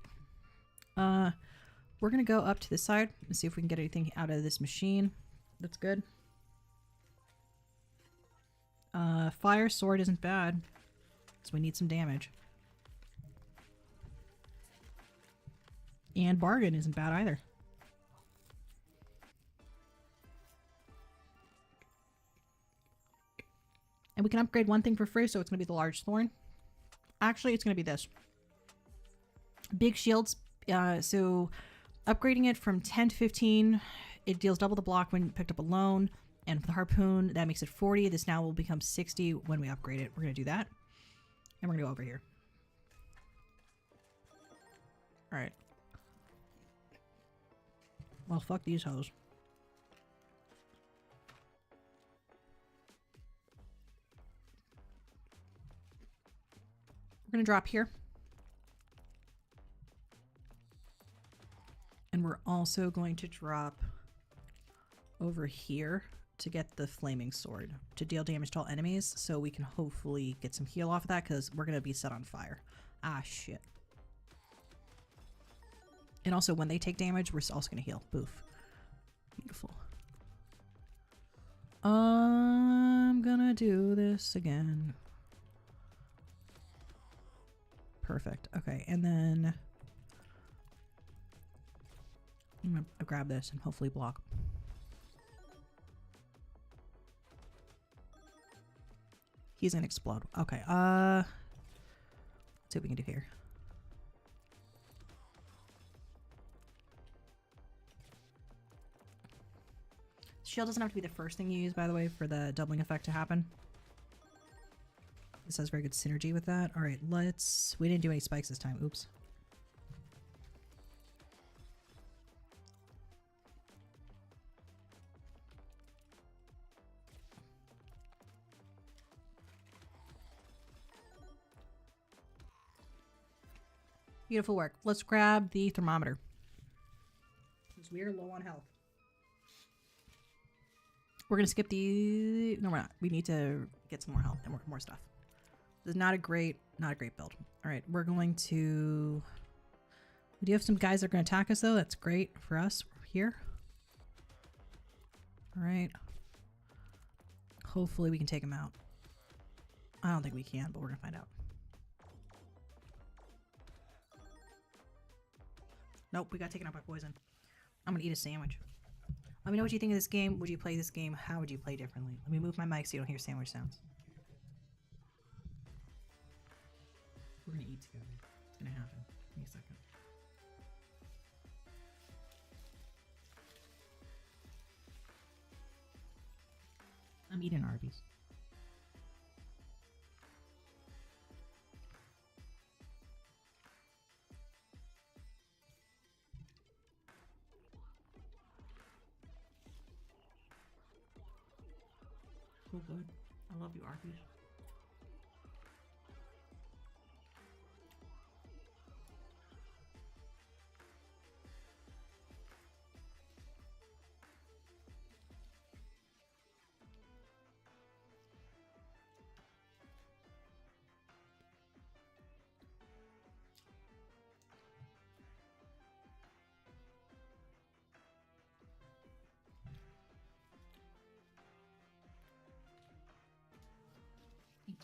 We're going to go up to this side and see if we can get anything out of this machine. That's good. Fire sword isn't bad, so we need some damage. And bargain isn't bad either. And we can upgrade one thing for free, so it's going to be the large thorn. Actually, it's going to be this. Big shields. So upgrading it from 10 to 15, it deals double the block when picked up alone. And for the harpoon, that makes it 40. This now will become 60 when we upgrade it. We're going to do that. And we're going to go over here. Alright. Well, fuck these hoes. We're going to drop here. And we're also going to drop over here to get the flaming sword to deal damage to all enemies, so we can hopefully get some heal off of that because we're going to be set on fire. Ah, shit. And also when they take damage, we're also going to heal. Boof. Beautiful. I'm gonna do this again. Perfect. Okay, and then I'm gonna grab this and hopefully block. He's gonna explode. Okay, let's see what we can do here. Shield doesn't have to be the first thing you use, by the way, for the doubling effect to happen. This has very good synergy with that. Alright, let's... We didn't do any spikes this time. Oops. Beautiful work. Let's grab the thermometer, because we are low on health. We're gonna skip the... No, we're not. We need to get some more health and more stuff. This is not a great build. All right, we're going to... We do have some guys that are going to attack us, though. That's great for us here. All right. Hopefully we can take them out. I don't think we can, but we're going to find out. Nope, we got taken out by poison. I'm going to eat a sandwich. Let me know what you think of this game. Would you play this game? How would you play differently? Let me move my mic so you don't hear sandwich sounds. We're gonna eat together. It's gonna happen. Give me a second. I'm eating Arby's. So good. I love you, Arby's.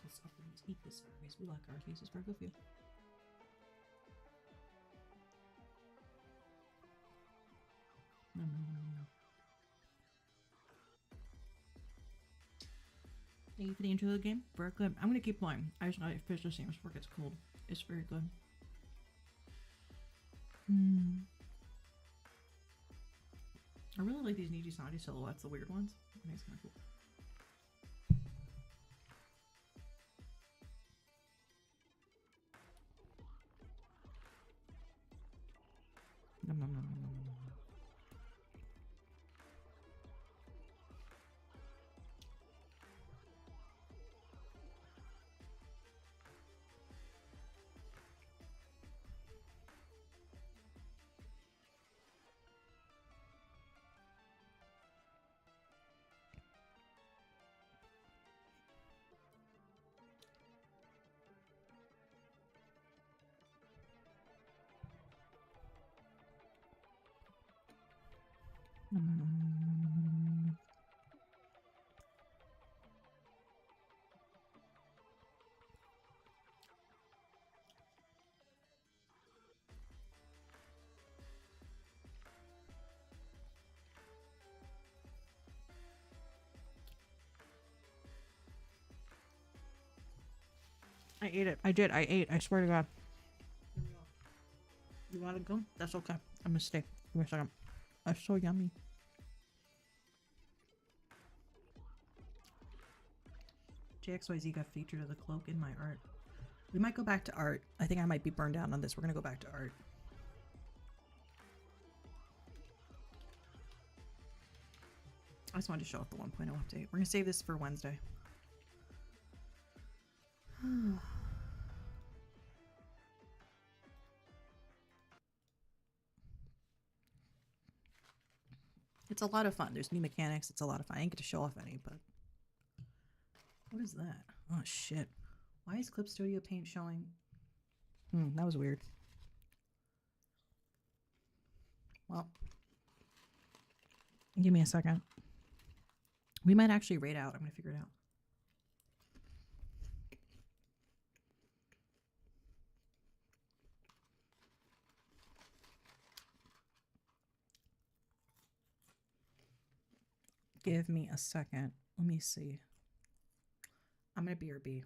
this up and eat this sour face. We like our faces for good for you. No. Thank you for the intro of the game. Very good. I'm gonna keep playing. I just gotta finish the sandwich before it gets cold. It's very good. I really like these Niji Sanji silhouettes, the weird ones. I think it's kind of cool. Nom, nom, nom, nom, nom, nom. I ate it. I did. I ate. I swear to God. You want to go? That's okay. I'm gonna stay. Give me a second. That's so yummy. JXYZ got featured as a cloak in my art. We might go back to art. I think I might be burned out on this. We're gonna go back to art. I just wanted to show off the 1.0 update. We're gonna save this for Wednesday. It's a lot of fun. There's new mechanics. It's a lot of fun. I didn't get to show off any, but... What is that? Oh, shit. Why is Clip Studio Paint showing? That was weird. Well. Give me a second. We might actually raid out. I'm going to figure it out. Give me a second. Let me see. I'm gonna BRB.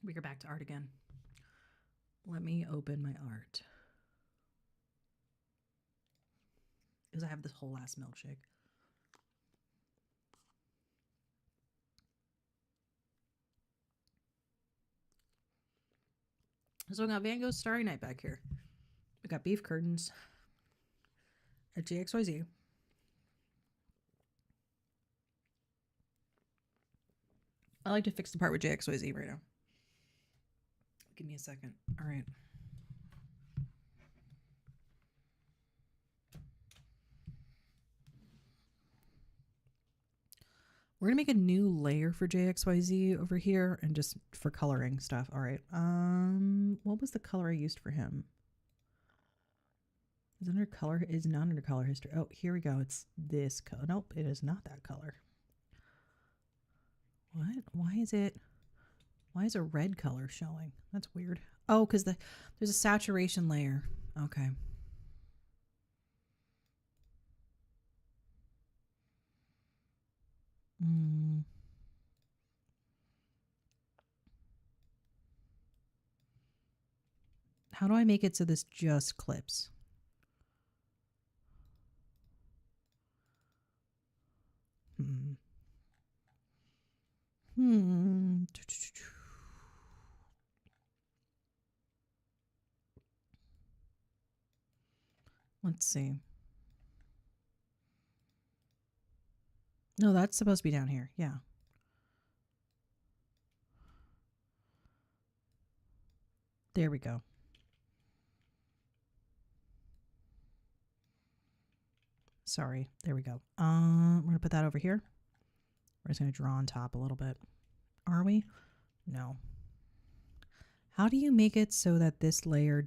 We go back to art again. Let me open my art. Because I have this whole ass milkshake. So we got Van Gogh's Starry Night back here. We got beef curtains at JXYZ. I like to fix the part with JXYZ right now. Give me a second. All right. We're gonna make a new layer for JXYZ over here and just for coloring stuff. All right. What was the color I used for him? Is it under color? It is not under color history. Oh, here we go. It's this color. Nope, it is not that color. What? Why is a red color showing? That's weird. Oh, because there's a saturation layer. Okay. How do I make it so this just clips? Let's see. No, that's supposed to be down here. Yeah. There we go. Sorry. There we go. We're going to put that over here. We're just going to draw on top a little bit. Are we? No. How do you make it so that this layer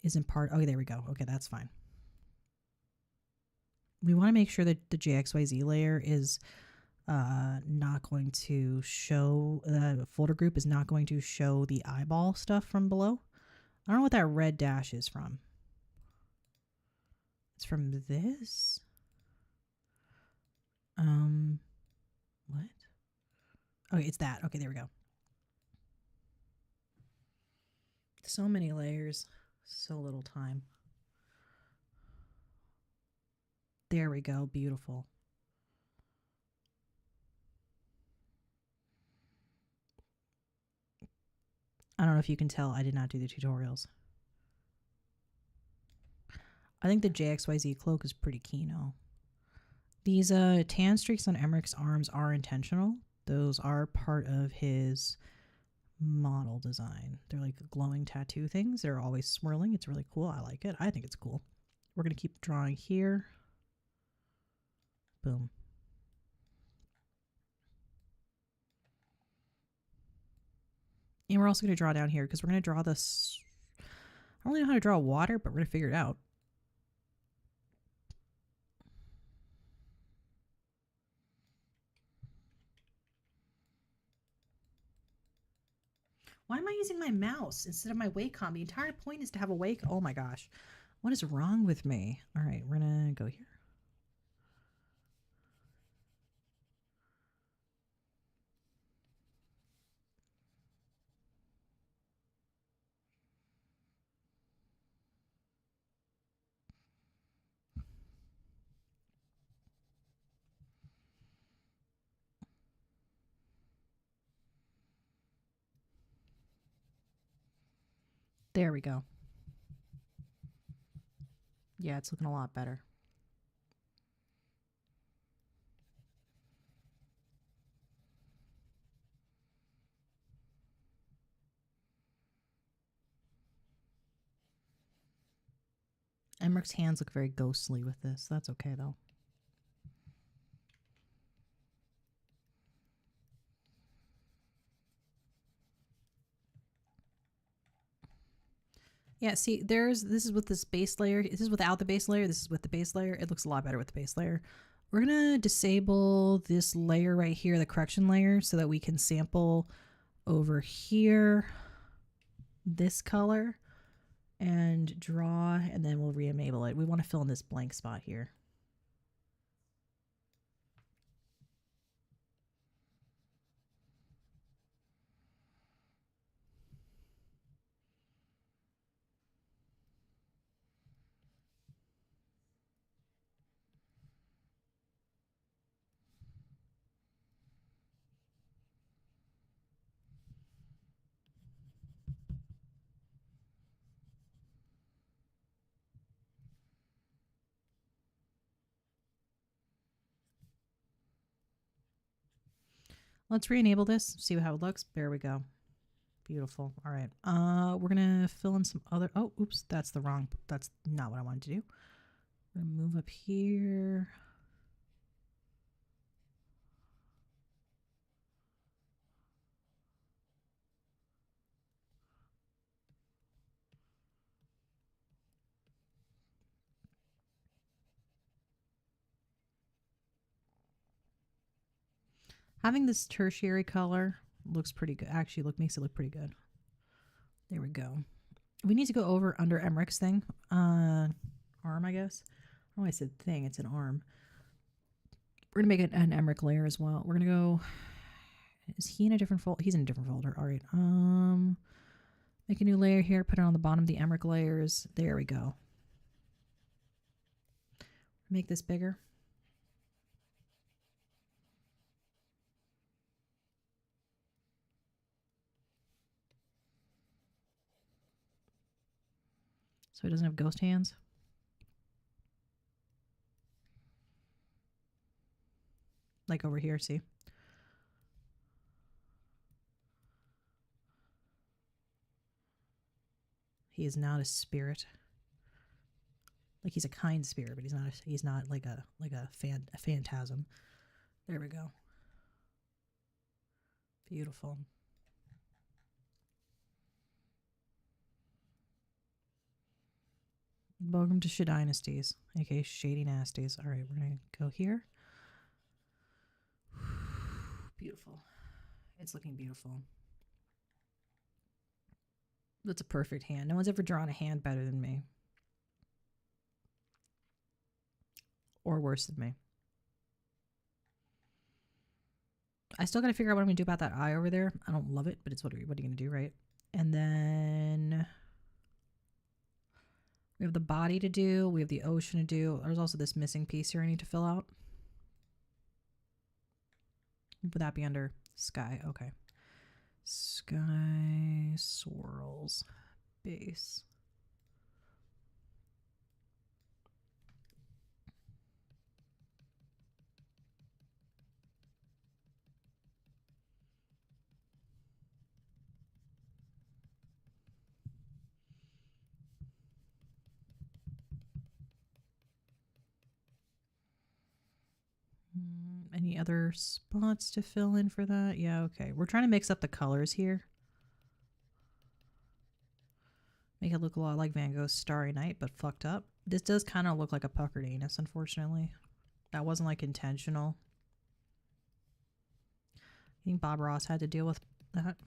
isn't part? Oh, there we go. Okay, that's fine. We want to make sure that the JXYZ layer is not going to show, the folder group is not going to show the eyeball stuff from below. I don't know what that red dash is from. It's from this. What? Okay, it's that. Okay, there we go. So many layers, so little time. There we go. Beautiful. I don't know if you can tell, I did not do the tutorials. I think the JXYZ cloak is pretty keyno. These tan streaks on Emmerich's arms are intentional. Those are part of his model design. They're like glowing tattoo things. They're always swirling. It's really cool. I like it. I think it's cool. We're going to keep drawing here. Boom. And we're also going to draw down here because we're going to draw this. I don't really know how to draw water, but we're going to figure it out. Why am I using my mouse instead of my Wacom? The entire point is to have a Wake. Oh my gosh. What is wrong with me? All right, we're going to go here. There we go. Yeah, it's looking a lot better. Emmerich's hands look very ghostly with this. That's okay, though. Yeah, see, this is with this base layer. This is without the base layer. This is with the base layer. It looks a lot better with the base layer. We're going to disable this layer right here, the correction layer, so that we can sample over here this color and draw, and then we'll re-enable it. We want to fill in this blank spot here. Let's re-enable this, see how it looks. There we go. Beautiful. All right. We're gonna fill in some other. Oh, oops, that's not what I wanted to do. We're gonna move up here. Having this tertiary color looks pretty good. Actually, makes it look pretty good. There we go. We need to go over under Emmerich's thing. Arm, I guess. Oh, I said thing. It's an arm. We're going to make an Emmerich layer as well. We're going to go... Is he in a different folder? He's in a different folder. All right. Make a new layer here. Put it on the bottom of the Emmerich layers. There we go. Make this bigger. So he doesn't have ghost hands. Like over here, see? He is not a spirit. Like he's a kind spirit, but he's not like a phantasm. There we go. Beautiful. Welcome to Shit Dynasties, aka Shady Nasties. All right, we're gonna go here. Beautiful. It's looking beautiful. That's a perfect hand. No one's ever drawn a hand better than me. Or worse than me. I still got to figure out what I'm going to do about that eye over there. I don't love it, but it's what are you going to do, right? And then we have the body to do. We have the ocean to do. There's also this missing piece here I need to fill out. Would that be under sky? Okay. Sky swirls base. Any other spots to fill in for that? Yeah, okay. We're trying to mix up the colors here. Make it look a lot like Van Gogh's Starry Night, but fucked up. This does kind of look like a puckered anus, unfortunately. That wasn't like intentional. I think Bob Ross had to deal with that.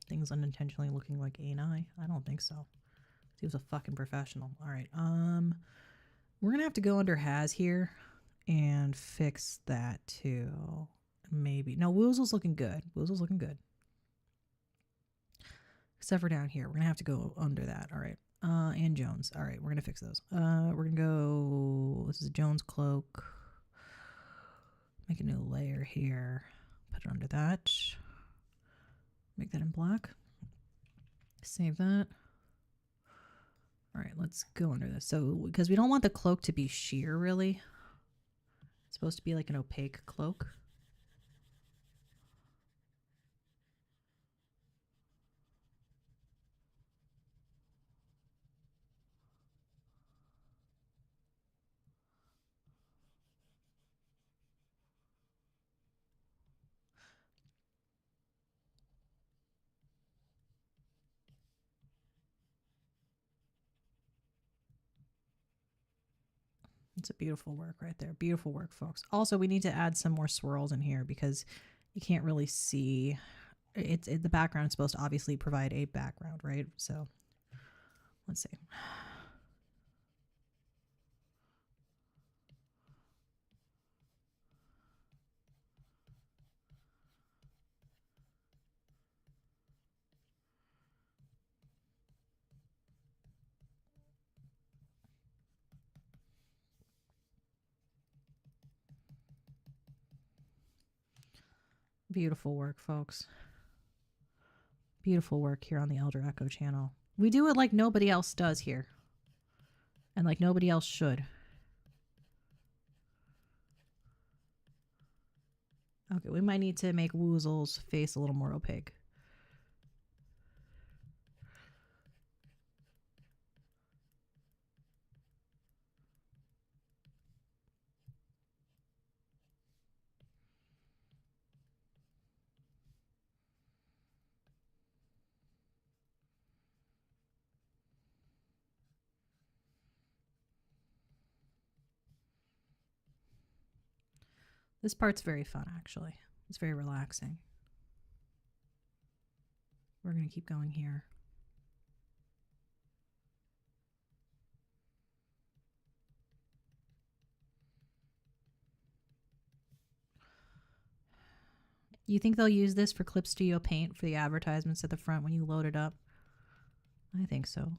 Things unintentionally looking like ani. I don't think so. He was a fucking professional. All right. We're gonna have to go under has here and fix that too. Maybe. No, Woozle's looking good. Woozle's looking good. Except for down here. We're going to have to go under that. All right. And Jones. All right. We're going to fix those. We're going to go... This is a Jones cloak. Make a new layer here. Put it under that. Make that in black. Save that. All right. Let's go under this. So, because we don't want the cloak to be sheer, really. It's supposed to be like an opaque cloak. It's a beautiful work right there. Beautiful work, folks. Also, we need to add some more swirls in here because you can't really see. The background is supposed to obviously provide a background, right? So let's see. Beautiful work, folks. Beautiful work here on the Elder Echo channel. We do it like nobody else does here. And like nobody else should. Okay, we might need to make Woozle's face a little more opaque. This part's very fun, actually. It's very relaxing. We're going to keep going here. You think they'll use this for Clip Studio Paint for the advertisements at the front when you load it up? I think so.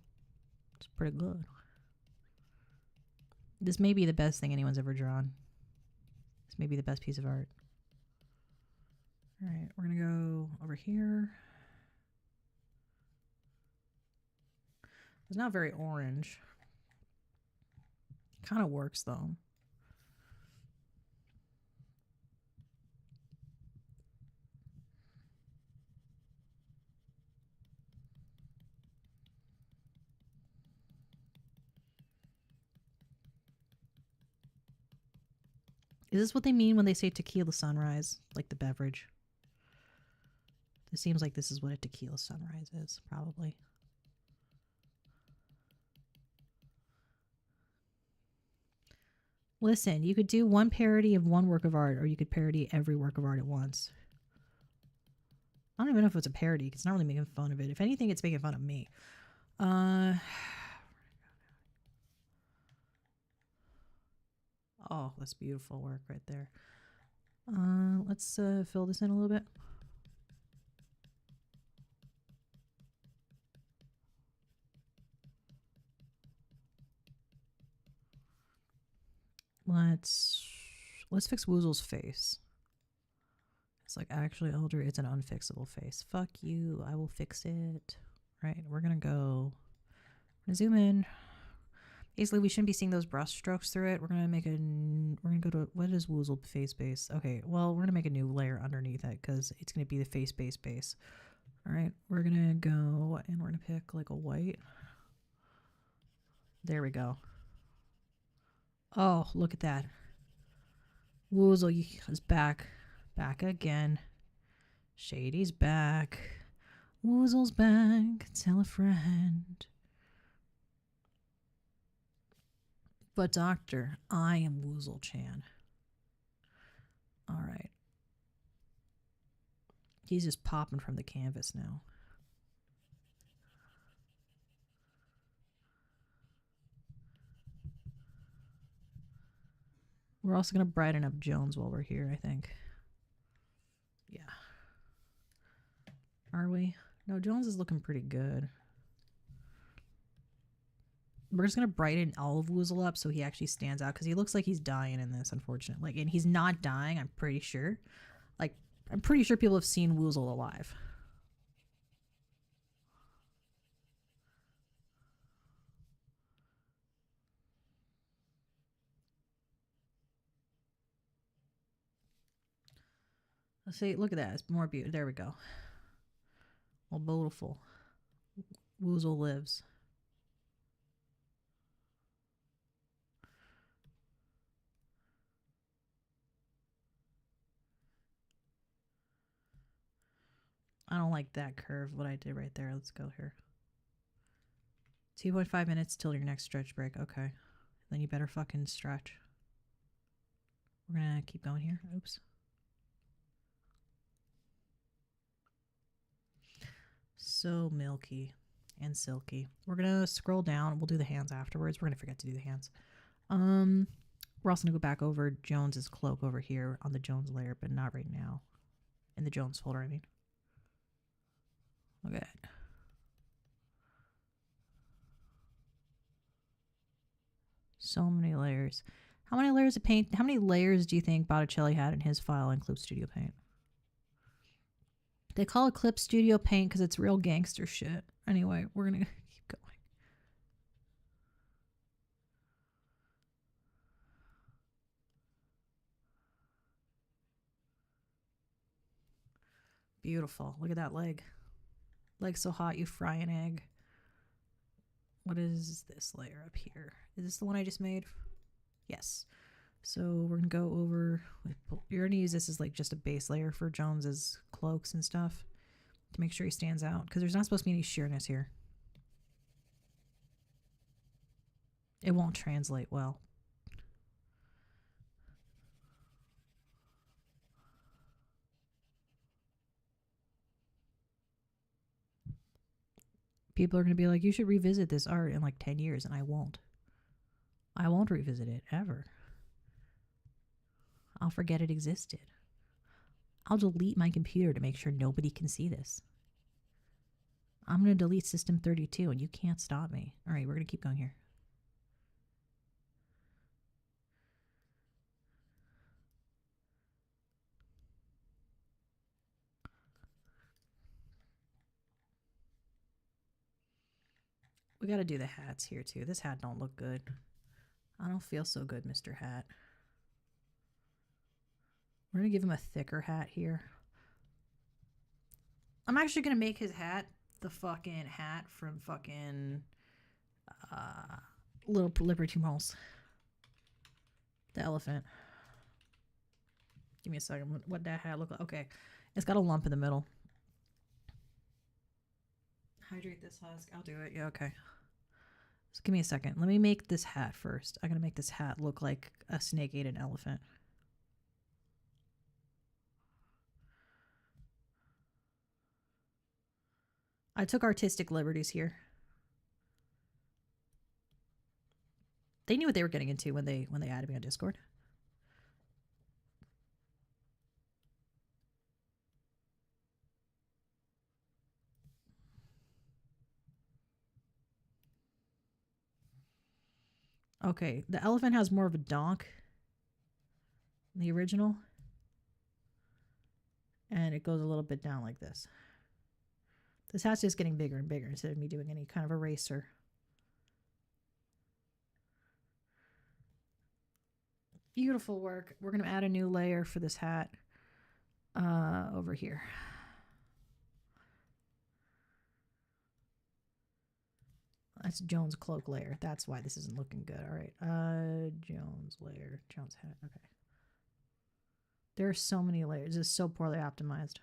It's pretty good. This may be the best thing anyone's ever drawn. This may be the best piece of art. All right, we're going to go over here. It's not very orange. Kind of works, though. Is this what they mean when they say tequila sunrise, like the beverage? It seems like this is what a tequila sunrise is, probably. Listen, you could do one parody of one work of art, or you could parody every work of art at once. I don't even know if it's a parody. It's not really making fun of it. If anything, it's making fun of me. Oh, that's beautiful work right there. Let's fill this in a little bit. Let's fix Woozle's face. It's like, actually, Elder, it's an unfixable face. Fuck you. I will fix it. Right, we're gonna go. Zoom in. Basically, we shouldn't be seeing those brush strokes through it. We're gonna go to, what is Woozle face base? Okay, well, we're gonna make a new layer underneath it because it's gonna be the face base. All right, we're gonna go and we're gonna pick like a white. There we go. Oh, look at that. Woozle is back. Back again. Shady's back. Woozle's back. Tell a friend. But doctor, I am Woozle Chan. All right. He's just popping from the canvas now. We're also going to brighten up Jones while we're here, I think. Yeah. Are we? No, Jones is looking pretty good. We're just going to brighten all of Woozle up so he actually stands out because he looks like he's dying in this, unfortunately. Like, and he's not dying, I'm pretty sure. Like, I'm pretty sure people have seen Woozle alive. Let's see, look at that. It's more beautiful. There we go. Well, beautiful. Woozle lives. I don't like that curve, what I did right there. Let's go here. 2.5 minutes till your next stretch break. Okay. Then you better fucking stretch. We're gonna keep going here. Oops. So milky and silky. We're gonna scroll down. We'll do the hands afterwards. We're gonna forget to do the hands. We're also gonna go back over Jones's cloak over here on the Jones layer, but not right now. In the Jones folder, I mean. Look at that. So many layers. How many layers of paint? How many layers do you think Botticelli had in his file in Clip Studio Paint? They call it Clip Studio Paint because it's real gangster shit. Anyway, we're gonna keep going. Beautiful. Look at that leg. Leg so hot you fry an egg. What is this layer up here? Is this the one I just made? Yes. So we're going to go over... You're going to use this as like just a base layer for Jones's cloaks and stuff to make sure he stands out, because there's not supposed to be any sheerness here. It won't translate well. People are going to be like, you should revisit this art in like 10 years, and I won't. I won't revisit it, ever. I'll forget it existed. I'll delete my computer to make sure nobody can see this. I'm going to delete System 32, and you can't stop me. All right, we're going to keep going here. We got to do the hats here, too. This hat don't look good. I don't feel so good, Mr. Hat. We're going to give him a thicker hat here. I'm actually going to make his hat the fucking hat from fucking Little Liberty Malls. The elephant. Give me a second. What that hat look like? Okay. It's got a lump in the middle. Hydrate this husk. I'll do it. Yeah, okay. So give me a second. Let me make this hat first. I'm going to make this hat look like a snake ate an elephant. I took artistic liberties here. They knew what they were getting into when they added me on Discord. Okay, the elephant has more of a donk than the original. And it goes a little bit down like this. This hat's just getting bigger and bigger instead of me doing any kind of eraser. Beautiful work. We're going to add a new layer for this hat over here. That's Jones cloak layer. That's why this isn't looking good. All right. Jones layer. Jones hat. Okay. There are so many layers. This is so poorly optimized.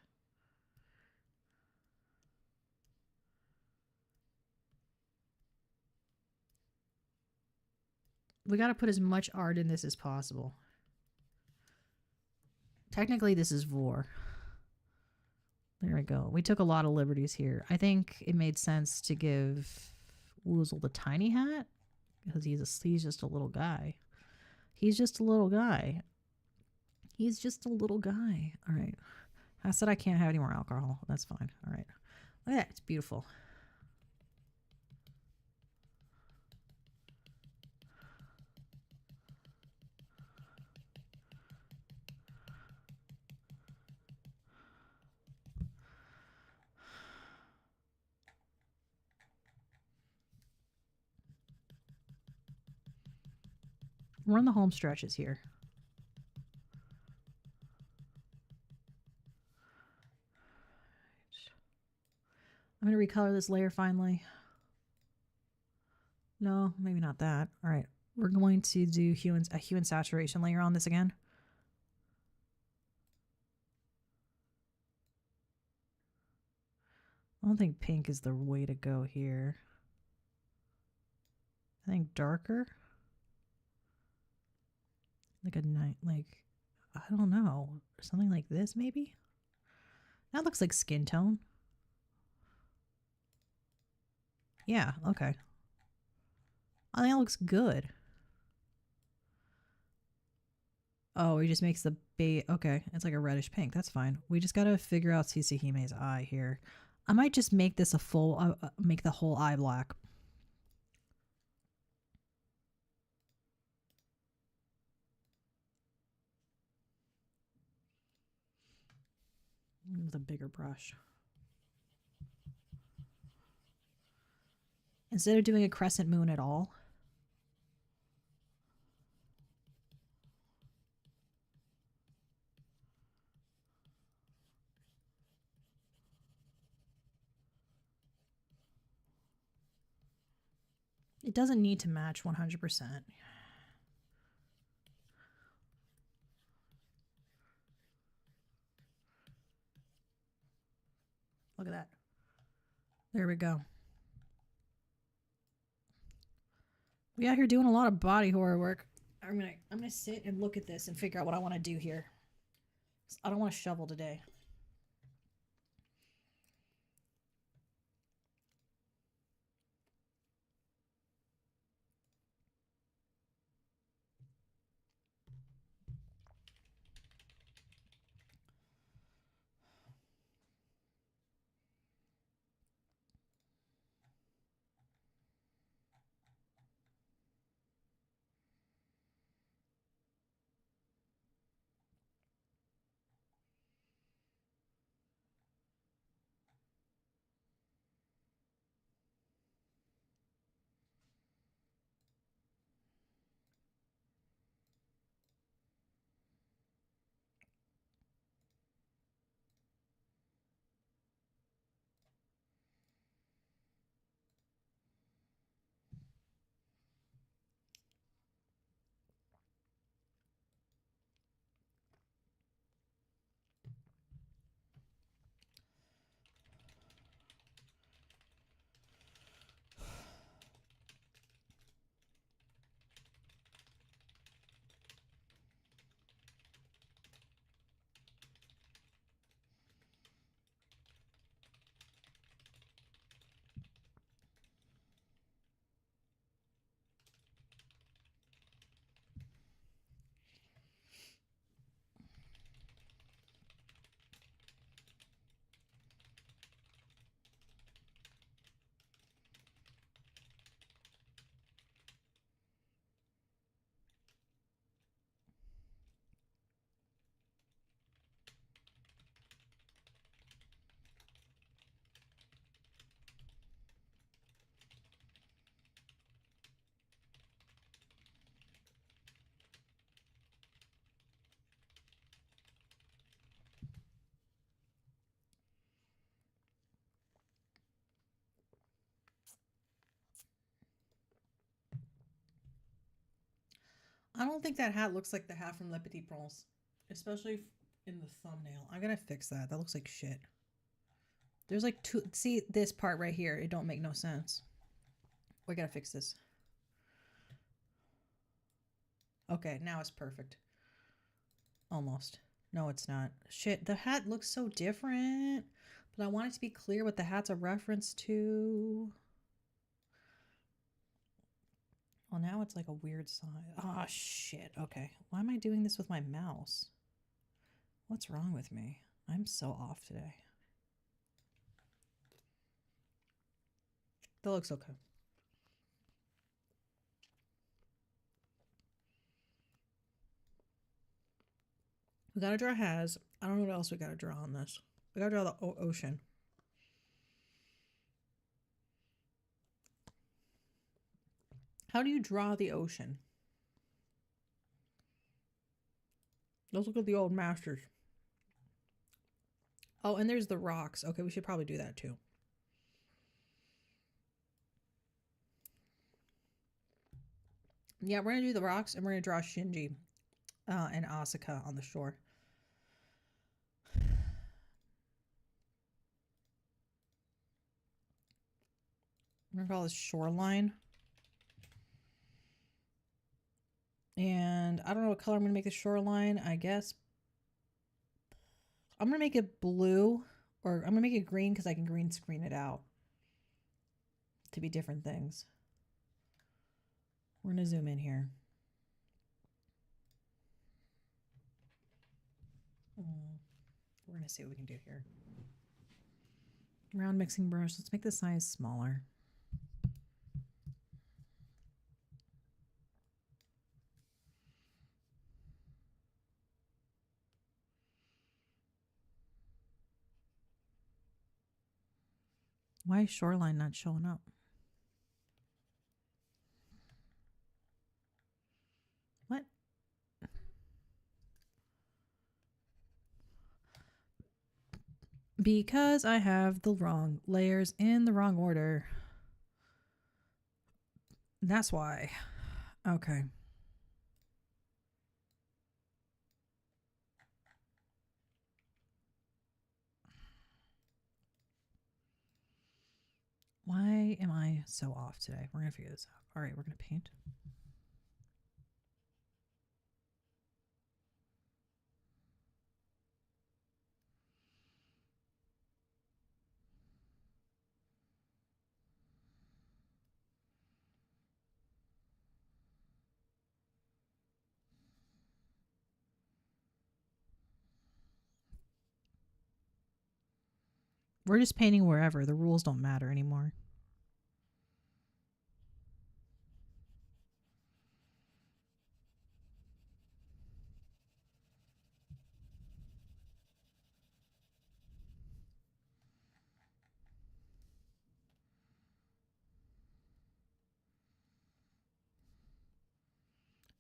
We got to put as much art in this as possible. Technically, this is Vor. There we go. We took a lot of liberties here. I think it made sense to give Woozle the tiny hat because he's just a little guy. He's just a little guy. He's just a little guy. All right. I said I can't have any more alcohol. That's fine. All right. Look at that. It's beautiful. We're on the home stretches here. I'm going to recolor this layer finally. No, maybe not that. All right. We're going to do a hue and saturation layer on this again. I don't think pink is the way to go here. I think darker. Like a night, like, I don't know. Something like this, maybe? That looks like skin tone. Yeah, okay. I think that looks good. Oh, he just makes the bait. Okay, it's like a reddish pink. That's fine. We just gotta figure out Sisahime's eye here. I might just make this a full, make the whole eye black. With a bigger brush. Instead of doing a crescent moon at all, It doesn't need to match 100%. Look at that. There we go. We out here doing a lot of body horror work. I'm gonna sit and look at this and figure out what I want to do here. I don't want to shovel today. I don't think that hat looks like the hat from Le Petit Prince, especially in the thumbnail. I'm gonna fix that. That looks like shit. There's like two. See this part right here? It don't make no sense. We gotta fix this. Okay, now it's perfect. Almost. No, it's not. Shit, the hat looks so different. But I want it to be clear what the hat's a reference to. Well, now it's like a weird size. Ah, oh, shit. Okay. Why am I doing this with my mouse? What's wrong with me? I'm so off today. That looks okay. We gotta draw has. I don't know what else we gotta draw on this. We gotta draw the ocean. How do you draw the ocean? Let's look at the old masters. Oh, and there's the rocks. Okay, we should probably do that too. Yeah, we're gonna do the rocks and we're gonna draw Shinji and Asuka on the shore. I'm gonna call this shoreline. And I don't know what color I'm gonna make the shoreline. I guess I'm gonna make it blue, or I'm gonna make it green because I can green screen it out to be different things. We're gonna zoom in here. We're gonna see what we can do here. Round mixing brush. Let's make the size smaller. Why is shoreline not showing up? What? Because I have the wrong layers in the wrong order. That's why. Okay. Why am I so off today? We're going to figure this out. All right, we're going to paint. We're just painting wherever. The rules don't matter anymore.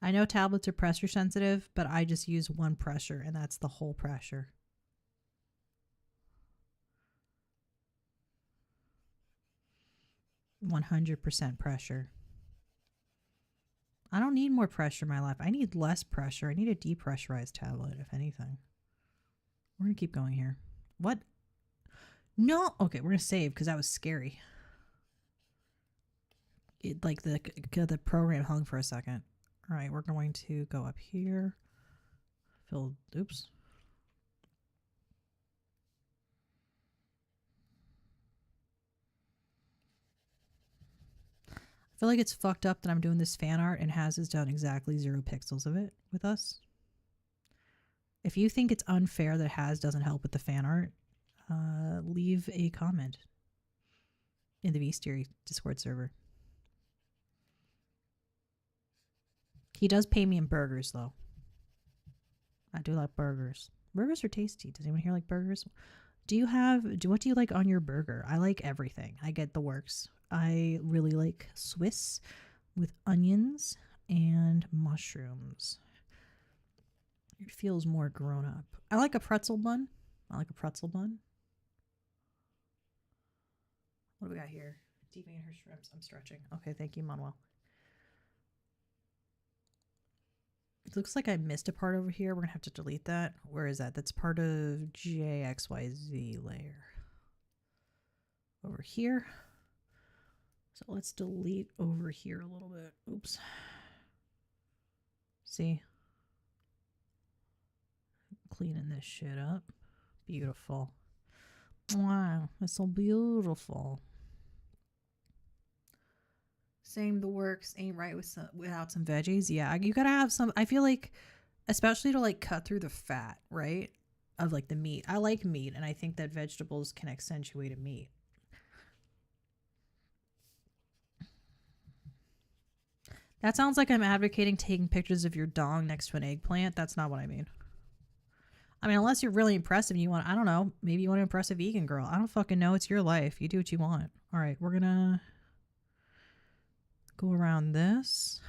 I know tablets are pressure sensitive, but I just use one pressure, and that's the whole pressure. %100 pressure. I don't need more pressure in my life. I need less pressure. I need a depressurized tablet, if anything. We're going to keep going here. What? No. Okay, we're going to save because that was scary. It, like the program hung for a second. All right, we're going to go up here. Oops. I feel like it's fucked up that I'm doing this fan art and Haz has done exactly 0 pixels of it with us. If you think it's unfair that Haz doesn't help with the fan art, leave a comment in the VTubers Discord server. He does pay me in burgers, though. I do like burgers. Burgers are tasty. Does anyone here like burgers? What do you like on your burger? I like everything. I get the works. I really like Swiss with onions and mushrooms. It feels more grown up. I like a pretzel bun. What do we got here? Deeping in her shrimps. I'm stretching. Okay, thank you, Manuel. It looks like I missed a part over here. We're going to have to delete that. Where is that? That's part of JXYZ layer. Over here. So let's delete over here a little bit. Oops. See? Cleaning this shit up. Beautiful. Wow, that's so beautiful. Same the works ain't right without some veggies. Yeah, you gotta have some. I feel like, especially to like cut through the fat, right, of like the meat. I like meat, and I think that vegetables can accentuate a meat. That sounds like I'm advocating taking pictures of your dong next to an eggplant. That's not what I mean. I mean, unless you're really impressive and you want, I don't know, maybe you want to impress a vegan girl. I don't fucking know. It's your life. You do what you want. All right, we're gonna go around this.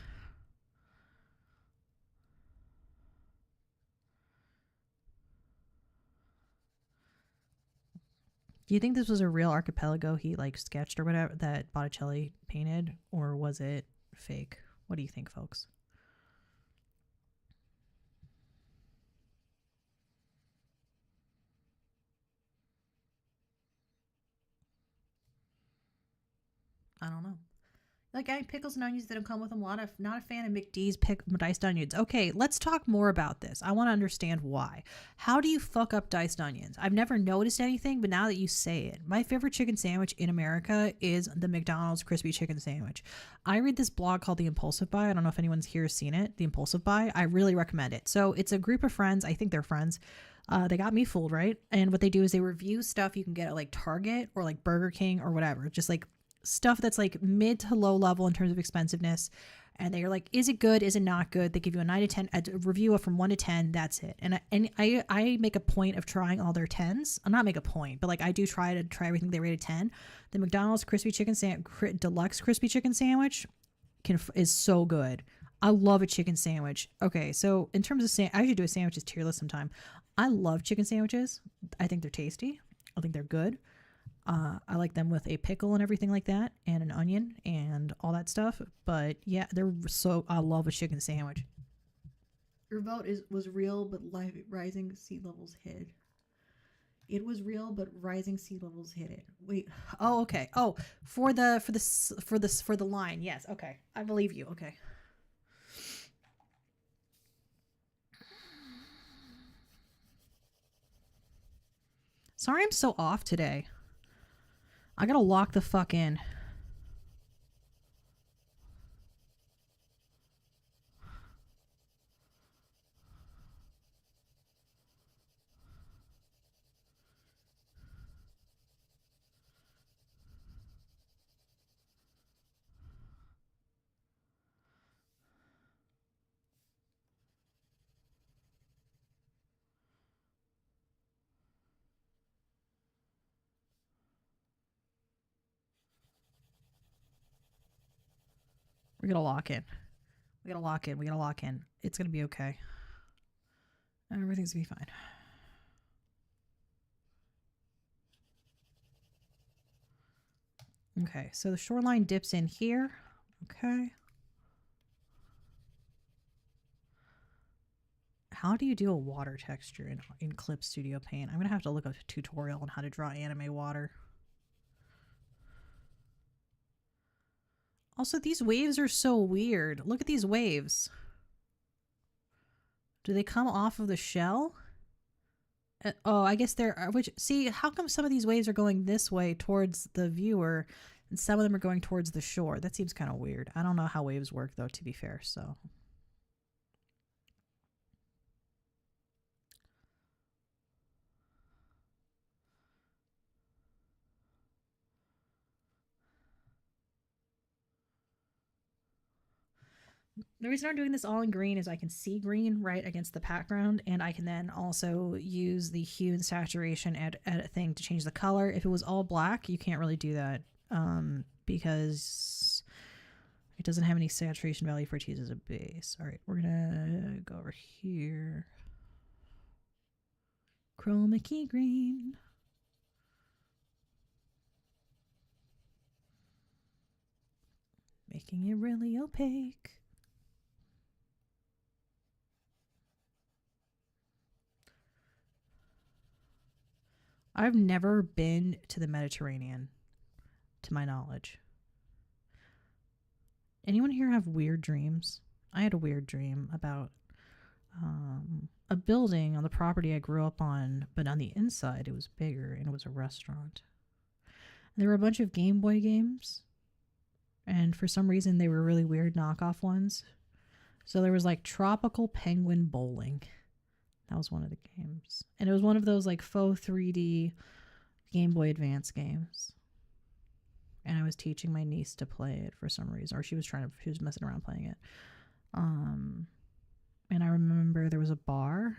Do you think this was a real archipelago he like sketched or whatever that Botticelli painted, or was it fake? What do you think, folks? I don't know. Like adding pickles and onions that don't come with them. Not a fan of McD's diced onions. Okay, let's talk more about this. I want to understand why. How do you fuck up diced onions? I've never noticed anything, but now that you say it, my favorite chicken sandwich in America is the McDonald's crispy chicken sandwich. I read this blog called The Impulsive Buy. I don't know if anyone's here has seen it. The Impulsive Buy. I really recommend it. So it's a group of friends. I think they're friends. They got me fooled, right? And what they do is they review stuff you can get at like Target or like Burger King or whatever. Just like stuff that's like mid to low level in terms of expensiveness, and they're like, is it good, is it not good? They give you a 9 to 10, a review from 1 to 10. That's it. And I make a point of trying all their 10s. I'm not make a point, but like I do try everything they rated 10. The McDonald's crispy chicken deluxe crispy chicken sandwich is so good. I love a chicken sandwich. Okay, so in terms of I should do a sandwiches tier list sometime. I love chicken sandwiches. I think they're tasty. I think they're good. I like them with a pickle and everything like that, and an onion and all that stuff. But yeah, I love a chicken sandwich. Your vote was real, but rising sea levels hid. It was real, but rising sea levels hit it. Wait. Oh, okay. Oh, for the line. Yes. Okay. I believe you. Okay. Sorry, I'm so off today. I gotta lock the fuck in. We're gonna lock in. We gotta lock in. We gotta lock in. It's gonna be okay. Everything's gonna be fine. Okay, so the shoreline dips in here. Okay. How do you do a water texture in Clip Studio Paint? I'm gonna have to look up a tutorial on how to draw anime water. Also, these waves are so weird. Look at these waves. Do they come off of the shell? Oh, I guess they're... See, how come some of these waves are going this way towards the viewer and some of them are going towards the shore? That seems kind of weird. I don't know how waves work, though, to be fair, so... The reason I'm doing this all in green is I can see green right against the background, and I can then also use the hue and saturation edit thing to change the color. If it was all black, you can't really do that because it doesn't have any saturation value for it to use as a base. All right, we're gonna go over here. Chroma key green. Making it really opaque. I've never been to the Mediterranean, to my knowledge. Anyone here have weird dreams? I had a weird dream about a building on the property I grew up on, but on the inside it was bigger and it was a restaurant. There were a bunch of Game Boy games, and for some reason they were really weird knockoff ones. So there was like Tropical Penguin Bowling. That was one of the games. And it was one of those like faux 3D Game Boy Advance games. And I was teaching my niece to play it for some reason. Or she was messing around playing it. And I remember there was a bar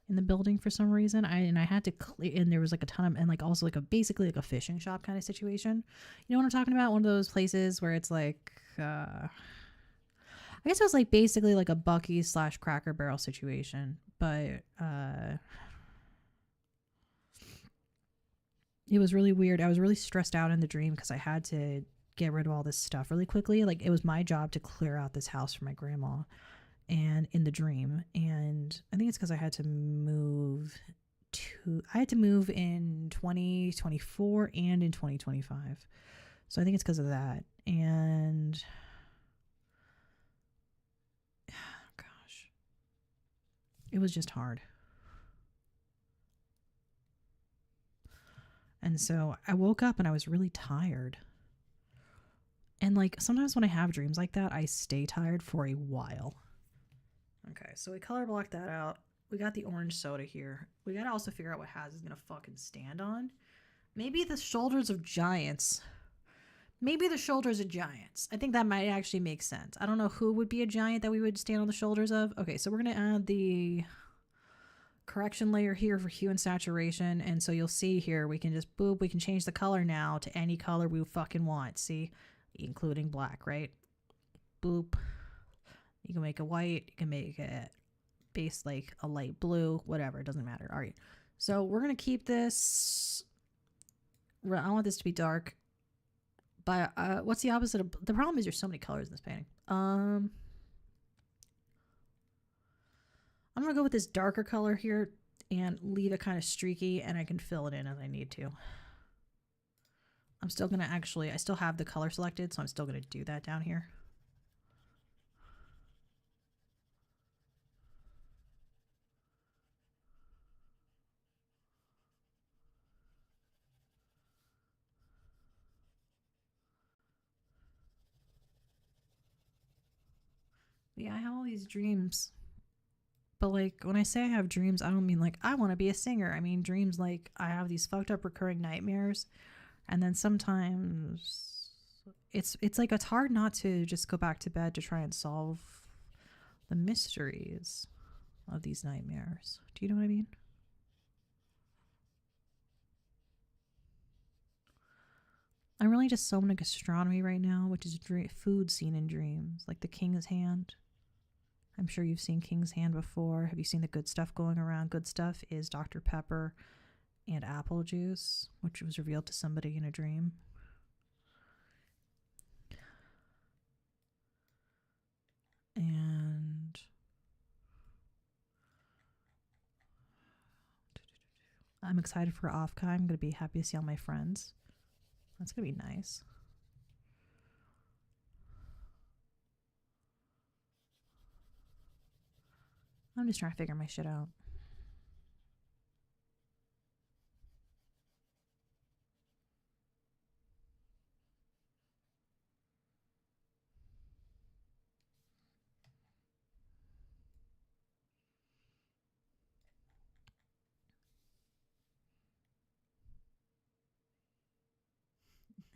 in the building for some reason. I had to clear, and there was like a ton of, and like also like basically like a fishing shop kind of situation. You know what I'm talking about? One of those places where it's like, I guess it was like basically like a Buc-ee's / Cracker Barrel situation, but it was really weird. I was really stressed out in the dream because I had to get rid of all this stuff really quickly. Like it was my job to clear out this house for my grandma, and in the dream, and I think it's because I had to move in 2024 and in 2025, so I think it's because of that. And it was just hard. And so I woke up and I was really tired. And like sometimes when I have dreams like that, I stay tired for a while. Okay, so we color blocked that out. We got the orange soda here. We gotta also figure out what Haz is gonna fucking stand on. Maybe the shoulders of giants. Maybe the shoulders of giants. I think that might actually make sense. I don't know who would be a giant that we would stand on the shoulders of. Okay, so we're going to add the correction layer here for hue and saturation. And so you'll see here, we can just boop, we can change the color now to any color we fucking want. See, including black, right? Boop. You can make it white. You can make it base like a light blue, whatever. It doesn't matter. All right. So we're going to keep this I want this to be dark. But what's the opposite of... The problem is there's so many colors in this painting. I'm going to go with this darker color here and leave it kind of streaky, and I can fill it in as I need to. I'm still going to actually... I still have the color selected, so I'm still going to do that down here. Yeah, I have all these dreams. But, like, when I say I have dreams, I don't mean, like, I want to be a singer. I mean dreams like I have these fucked up recurring nightmares. And then sometimes it's like it's hard not to just go back to bed to try and solve the mysteries of these nightmares. Do you know what I mean? I'm really just so into gastronomy right now, which is food seen in dreams, like the King's Hand. I'm sure you've seen King's Hand before. Have you seen the good stuff going around? Good stuff is Dr. Pepper and apple juice, which was revealed to somebody in a dream. And I'm excited for Afka. I'm going to be happy to see all my friends. That's going to be nice. I'm just trying to figure my shit out.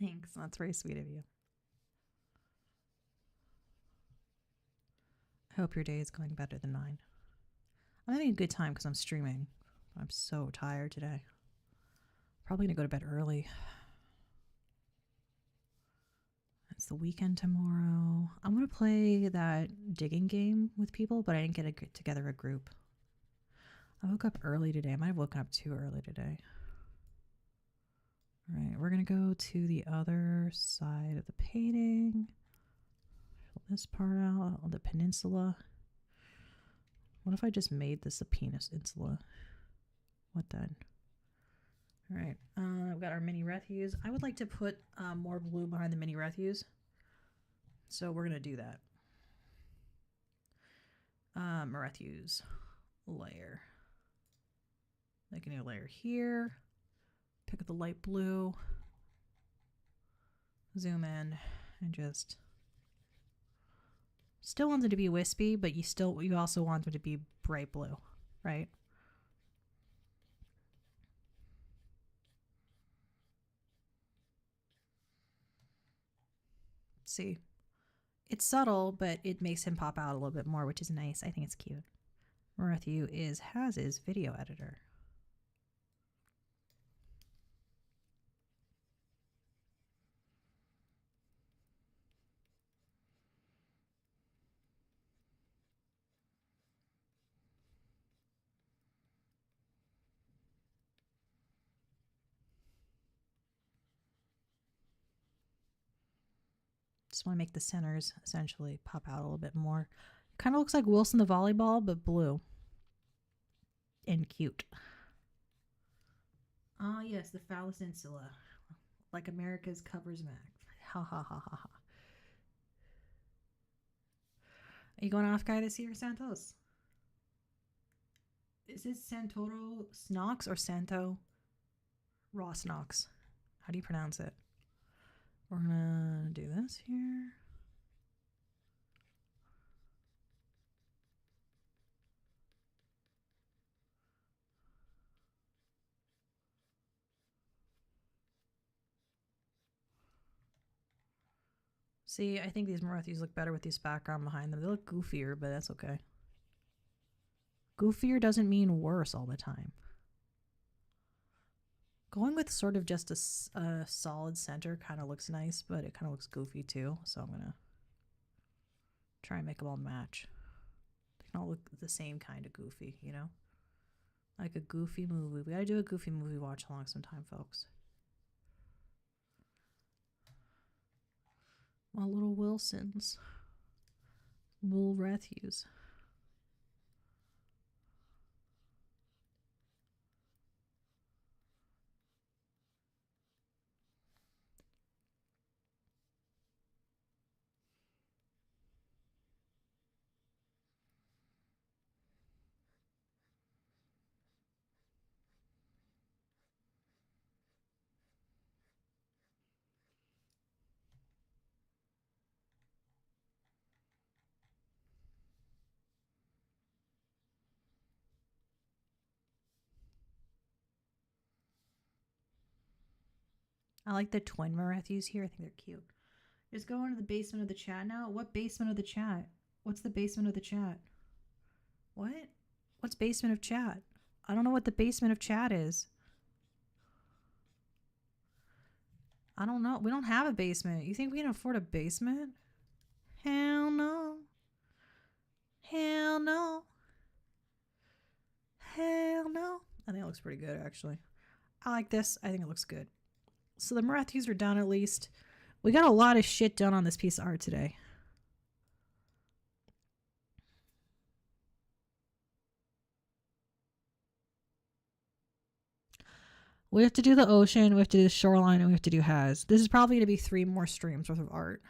Thanks. That's very sweet of you. I hope your day is going better than mine. I'm having a good time because I'm streaming. I'm so tired today. Probably going to go to bed early. It's the weekend tomorrow. I'm going to play that digging game with people, but I didn't get together a group. I woke up early today. I might have woken up too early today. All right, we're going to go to the other side of the painting. Fill this part out on the peninsula. What if I just made this a peninsula? What then? All right, we've got our mini refuse. I would like to put more blue behind the mini refuse. So we're going to do that. Refuse layer. Make a new layer here. Pick up the light blue. Zoom in and just... Still want it to be wispy, but you also want it to be bright blue, right? See, it's subtle, but it makes him pop out a little bit more, which is nice. I think it's cute. Matthew has his video editor. Just want to make the centers essentially pop out a little bit more. Kind of looks like Wilson the volleyball, but blue. And cute. Ah, yes, the phallus insula. Like America's covers Mac. Ha ha ha ha ha. Are you going off guy this year, Santos? Is it Santoro Snox or Santo Ross Knox? How do you pronounce it? We're gonna do this here. See, I think these Maruthis look better with these background behind them. They look goofier, but that's okay. Goofier doesn't mean worse all the time. Going with sort of just a solid center kind of looks nice, but it kind of looks goofy too. So I'm going to try and make them all match. They can all look the same kind of goofy, you know? Like a goofy movie. We got to do a goofy movie watch along sometime, folks. My little Wilsons. Will refuse. I like the twin Marathus here. I think they're cute. Just go into the basement of the chat now. What basement of the chat? What's the basement of the chat? What? What's basement of chat? I don't know what the basement of chat is. I don't know. We don't have a basement. You think we can afford a basement? Hell no. Hell no. Hell no. I think it looks pretty good, actually. I like this. I think it looks good. So the Marathus are done at least. We got a lot of shit done on this piece of art today. We have to do the ocean, we have to do the shoreline, and we have to do Has. This is probably going to be 3 more streams worth of art.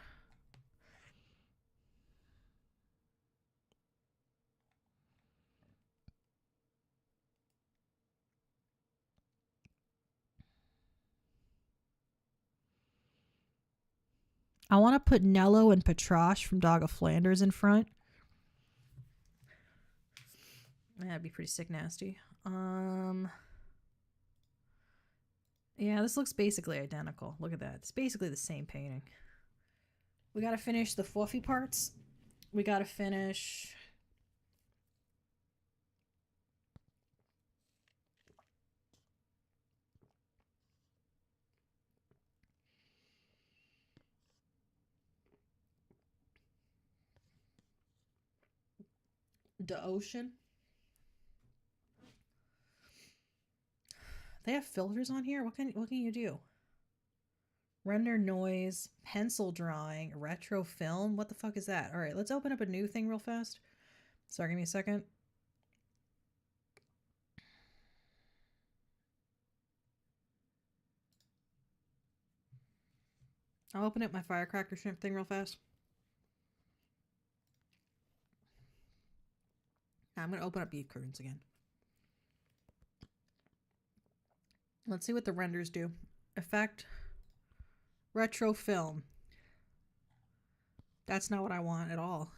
I want to put Nello and Petrache from Dog of Flanders in front. That'd be pretty sick nasty. Yeah, this looks basically identical. Look at that. It's basically the same painting. We got to finish the fluffy parts. We got to finish... the ocean. They have filters on here? What can you do? Render noise, pencil drawing, retro film. What the fuck is that? All right, let's open up a new thing real fast. Sorry, give me a second. I'll open up my firecracker shrimp thing real fast. Now I'm going to open up beef curtains again. Let's see what the renders do. Effect. Retro film. That's not what I want at all.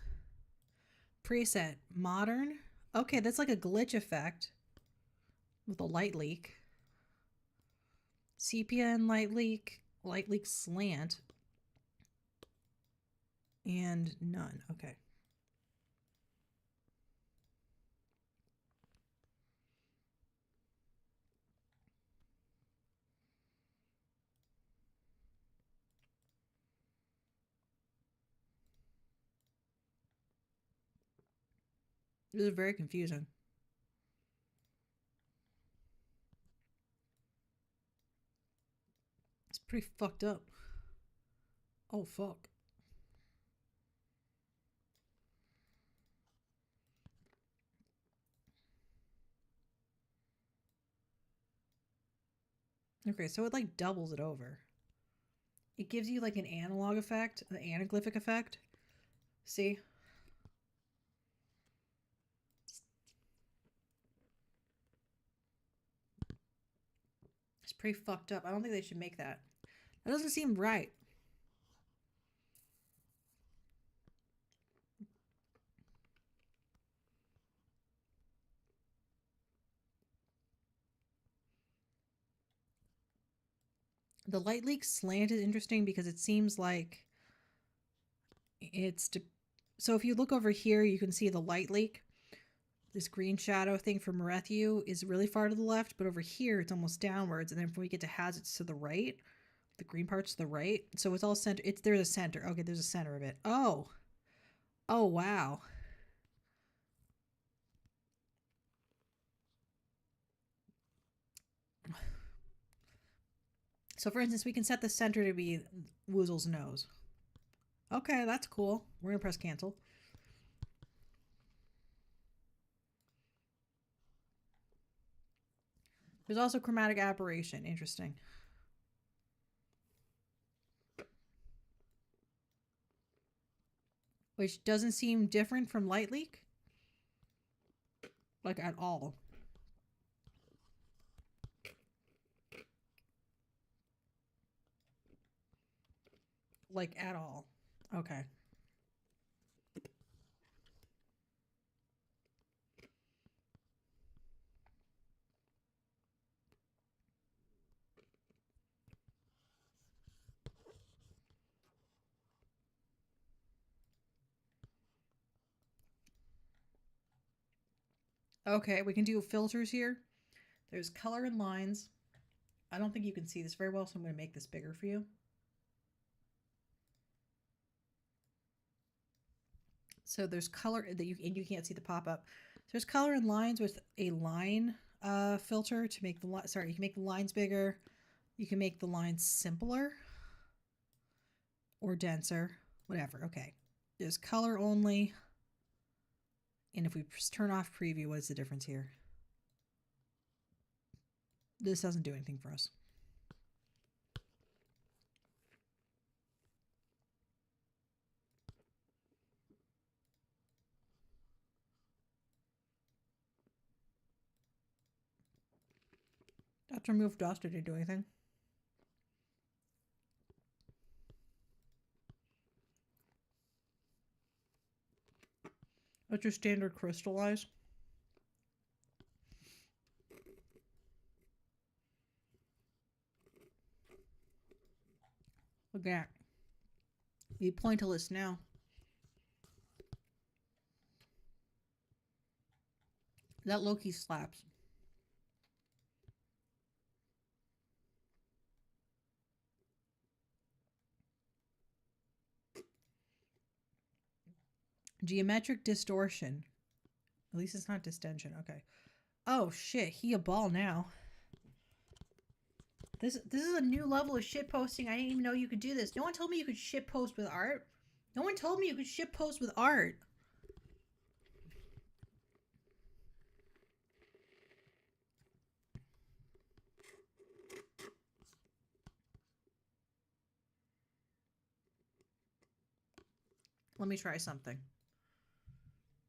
Preset. Modern. Okay, that's like a glitch effect with a light leak. Sepia and light leak. Light leak slant. And none. Okay. This is very confusing. It's pretty fucked up. Oh, fuck. Okay, so it like doubles it over. It gives you like an analog effect, an anaglyphic effect. See? It's pretty fucked up. I don't think they should make that. That doesn't seem right. The light leak slant is interesting because it seems like it's... So if you look over here, you can see the light leak. This green shadow thing for Marethu is really far to the left, but over here it's almost downwards. And then when we get to Has, it's to the right. The green part's to the right. So it's all center. There's a center. Okay, there's a center of it. Oh. Oh, wow. So for instance, we can set the center to be Woozle's nose. Okay, that's cool. We're gonna press cancel. There's also chromatic aberration. Interesting. Which doesn't seem different from light leak. Like at all. Like at all. Okay. Okay, we can do filters here. There's color and lines. I don't think you can see this very well, so I'm going to make this bigger for you. So there's color that you can't see the pop-up. There's color and lines with a line filter to make the you can make the lines bigger. You can make the lines simpler or denser, whatever. Okay. There's color only. And if we turn off preview, what is the difference here? This doesn't do anything for us. That's remove dust. Did it do anything? What's your standard crystallize? Look at that. You pointillist now. That Loki slaps. Geometric distortion. At least it's not distension. Okay. Oh shit, he a ball now. This is a new level of shit posting. I didn't even know you could do this. No one told me you could shit post with art. No one told me you could shit post with art. Let me try something.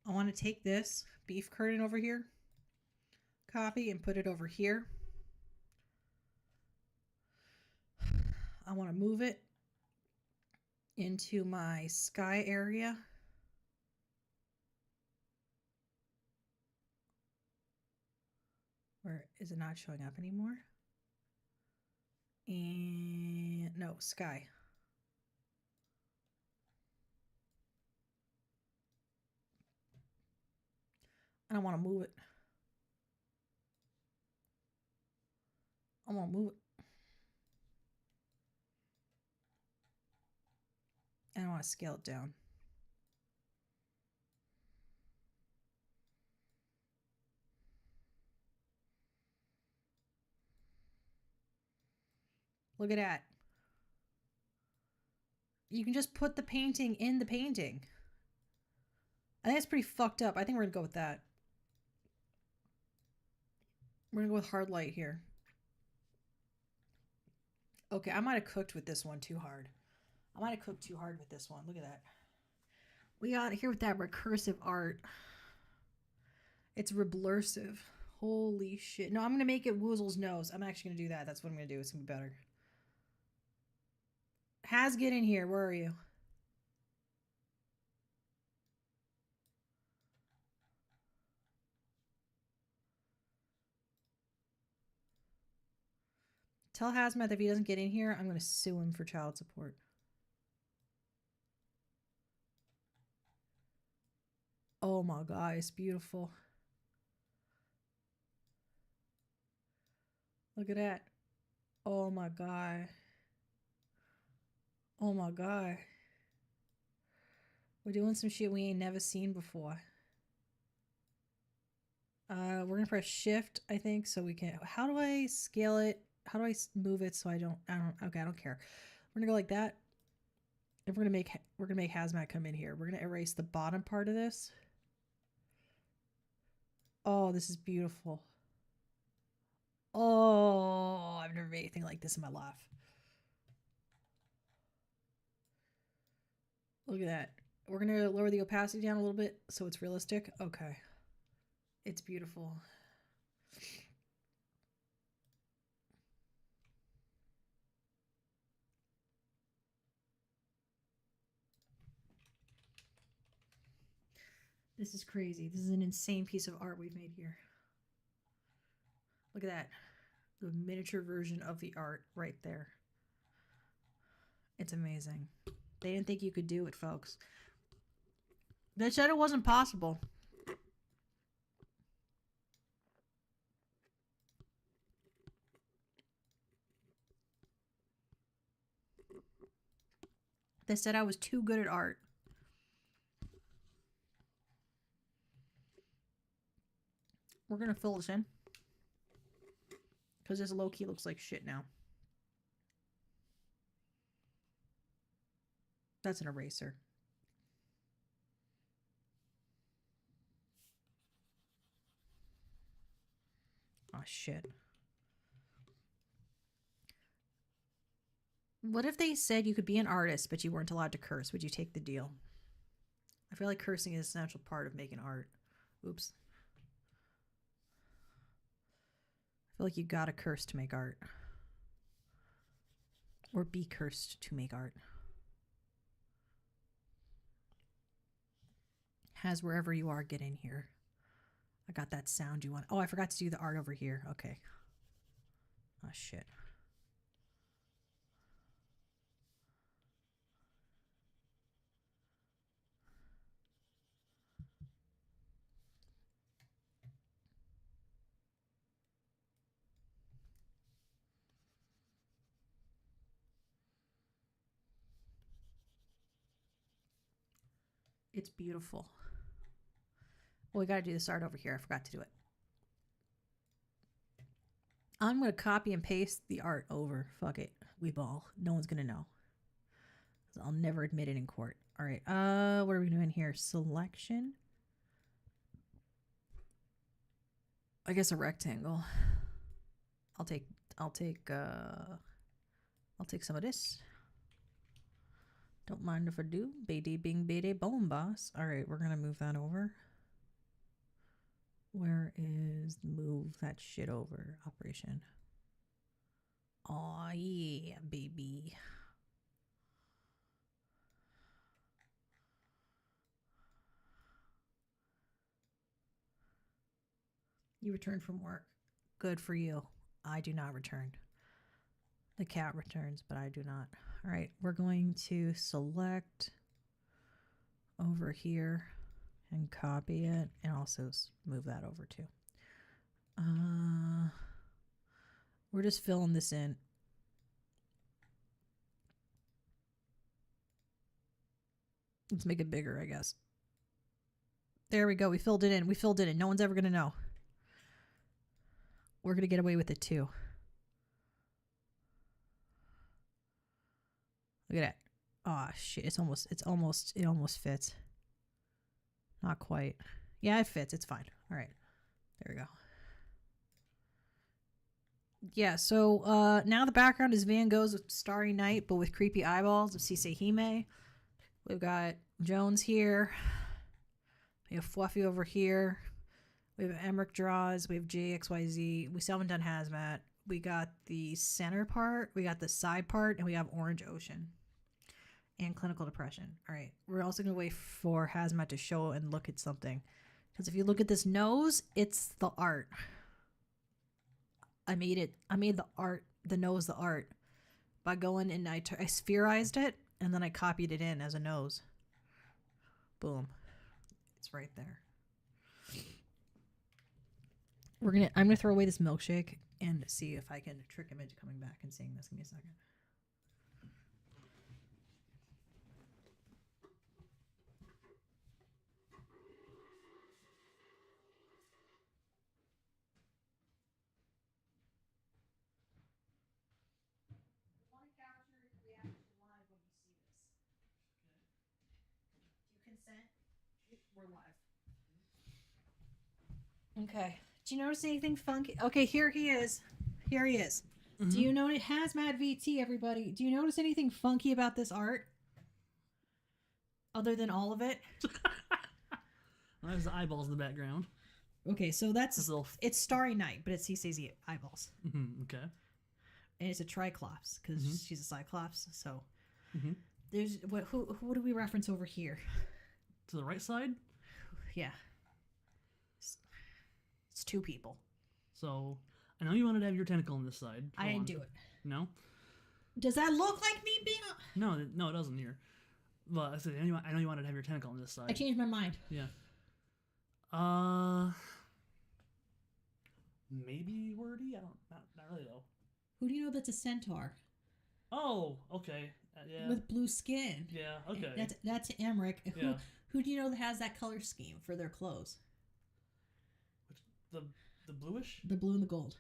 I want to take this beef curtain over here, copy, and put it over here. I want to move it into my sky area. Where is it not showing up anymore? And no, sky. I don't want to move it. I want to move it. And I want to scale it down. Look at that. You can just put the painting in the painting. I think it's pretty fucked up. I think we're going to go with that. We're going to go with hard light here. Okay, I might have cooked with this one too hard. I might have cooked too hard with this one. Look at that. We got here with that recursive art. It's reblursive. Holy shit. No, I'm going to make it Woozle's nose. I'm actually going to do that. That's what I'm going to do. It's going to be better. Has, get in here. Where are you? Tell Hazmat that if he doesn't get in here, I'm going to sue him for child support. Oh my god, it's beautiful. Look at that. Oh my god. Oh my god. We're doing some shit we ain't never seen before. We're gonna press shift, I think, so we can. How do I scale it? How do I move it so I don't okay, I don't care. We're gonna go like that. If we're gonna make Hazmat come in here. We're gonna erase the bottom part of this. Oh, this is beautiful. Oh, I've never made anything like this in my life. Look at that. We're gonna lower the opacity down a little bit so it's realistic. Okay. It's beautiful. This is crazy. This is an insane piece of art we've made here. Look at that. The miniature version of the art right there. It's amazing. They didn't think you could do it, folks. They said it wasn't possible. They said I was too good at art. We're gonna fill this in. Because this low-key looks like shit now. That's an eraser. Oh, shit. What if they said you could be an artist, but you weren't allowed to curse? Would you take the deal? I feel like cursing is an essential part of making art. Oops. I feel like you gotta curse to make art. Or be cursed to make art. Has wherever you are, get in here. I got that sound you want. Oh, I forgot to do the art over here. Okay. Oh, shit. It's beautiful. Well, we gotta do this art over here. I forgot to do it. I'm gonna copy and paste the art over. Fuck it. We ball. No one's gonna know. I'll never admit it in court. All right. What are we doing here? Selection. I guess a rectangle. I'll take some of this. Don't mind if I do. Bede bing bede bone boss. All right, we're gonna move that over. Where is move that shit over operation? Oh yeah, baby. You returned from work. Good for you. I do not return. The cat returns, but I do not. All right, we're going to select over here and copy it and also move that over too. We're just filling this in. Let's make it bigger, I guess. There we go. We filled it in. We filled it in. No one's ever going to know. We're going to get away with it too. Look at that. Oh shit, it almost fits. Not quite. Yeah, it fits. It's fine. All right. There we go. Yeah, so now the background is Van Gogh's Starry Night, but with creepy eyeballs of Sisehime. We've got Jones here. We have Fluffy over here. We have Emmerich Draws. We have JXYZ. We still haven't done Hazmat. We got the center part. We got the side part. And we have Orange Ocean. And Clinical Depression. All right. We're also going to wait for Hazmat to show and look at something. Because if you look at this nose, it's the art. I made it. I made the art, the nose, the art. By going and I spherized it. And then I copied it in as a nose. Boom. It's right there. I'm gonna throw away this milkshake and see if I can trick him into coming back and seeing this. Give me a second. I want to capture his reaction live when you see this. Okay. Do you notice anything funky? Okay, here he is. Here he is. Mm-hmm. Do you know it has Mad VT, everybody? Do you notice anything funky about this art? Other than all of it? There's the eyeballs in the background. Okay, so that's This little... it's Starry Night, but it's CCZ eyeballs. Okay. And it's a Triclops because she's a Cyclops. So Mm-hmm. there's who do we reference over here? To the right side? Yeah. It's two people. So, I know you wanted to have your tentacle on this side. I didn't do it. No? Does that look like me being a... No, it doesn't here. But I said, I know you wanted to have your tentacle on this side. I changed my mind. Yeah. Maybe wordy? Not really though. Who do you know that's a centaur? Oh, okay. Yeah. With blue skin. Yeah, okay. That's Emmerich. Yeah. Who do you know that has that color scheme for their clothes? The bluish? The blue and the gold.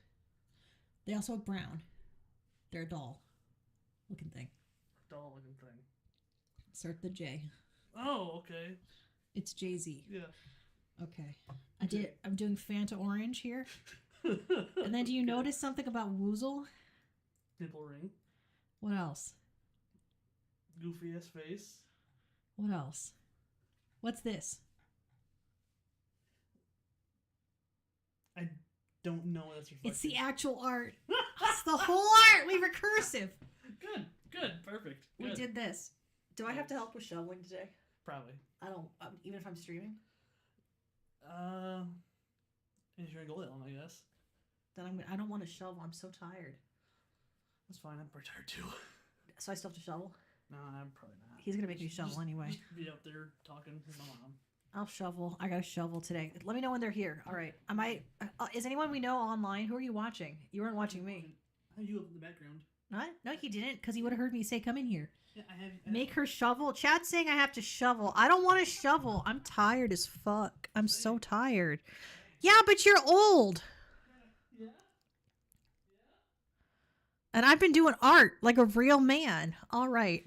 They also have brown. They're a doll looking thing. Doll looking thing. Start the J. Oh, okay. It's Jay-Z. Yeah. Okay. I'm doing Fanta Orange here. And then do you notice something about Woozle? Nipple ring. What else? Goofy ass face. What else? What's this? I don't know what that's reflecting. It's the actual art. It's the whole art. We recursive. Good, perfect. We Good. did this. Do I have to help with shoveling today? Probably. I don't, even if I'm streaming? If you're gonna go that long, I guess. Then I don't want to shovel. I'm so tired. That's fine. I'm pretty tired too. So I still have to shovel? No, I'm probably not. He's going to make me shovel anyway. Just be up there talking with my mom. I'll shovel. I got to shovel today. Let me know when they're here. All right. Is anyone we know online? Who are you watching? You weren't watching me. I have you up in the background. What? No, he didn't, because he would have heard me say, come in here. Yeah, I have. Make her shovel. Chat's saying I have to shovel. I don't want to shovel. I'm tired as fuck. I'm so tired. Yeah, but you're old. Yeah. And I've been doing art like a real man. All right.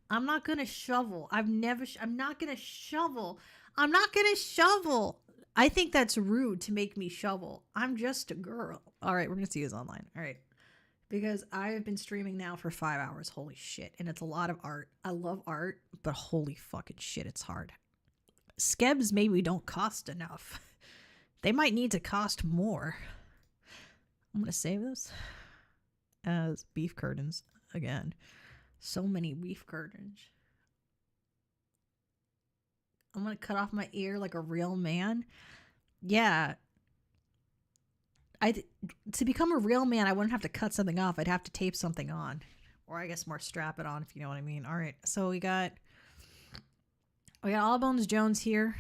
I'm not going to shovel. I'm not going to shovel. I'm not going to shovel. I think that's rude to make me shovel. I'm just a girl. All right, we're going to see who's online. All right. Because I have been streaming now for 5 hours. Holy shit. And it's a lot of art. I love art, but holy fucking shit, it's hard. Skebs maybe don't cost enough. They might need to cost more. I'm going to save this as beef curtains again. So many beef curtains. I'm going to cut off my ear like a real man. Yeah. To become a real man, I wouldn't have to cut something off. I'd have to tape something on. Or I guess more strap it on, if you know what I mean. All right. So we got all bonesjones here.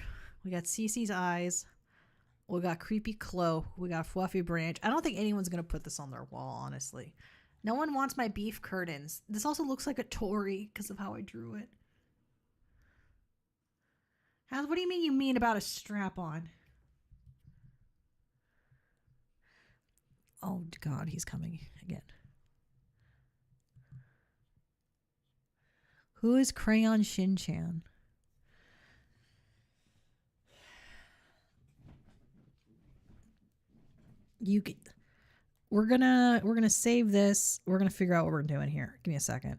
We got Cece's eyes. We got creepy Chloe. We got fluffy branch. I don't think anyone's going to put this on their wall, honestly. No one wants my beef curtains. This also looks like a Tory because of how I drew it. What do you mean about a strap on? Oh, God, he's coming again. Who is Crayon Shin-chan? We're gonna save this. We're gonna figure out what we're doing here. Give me a second.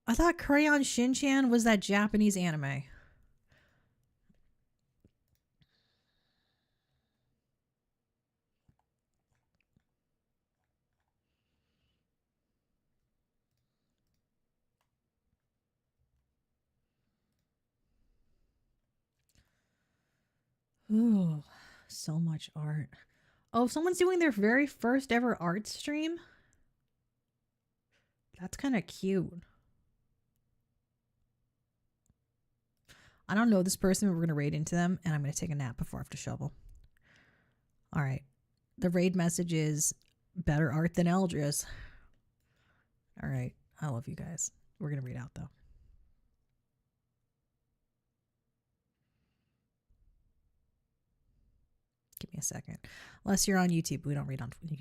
I thought Crayon Shin-chan was that Japanese anime. Ooh, so much art. Oh, someone's doing their very first ever art stream? That's kind of cute. I don't know this person, but we're going to raid into them, and I'm going to take a nap before I have to shovel. All right. The raid message is better art than Eldra's. All right. I love you guys. We're going to read out, though. Give me a second. Unless you're on YouTube. We don't read on YouTube.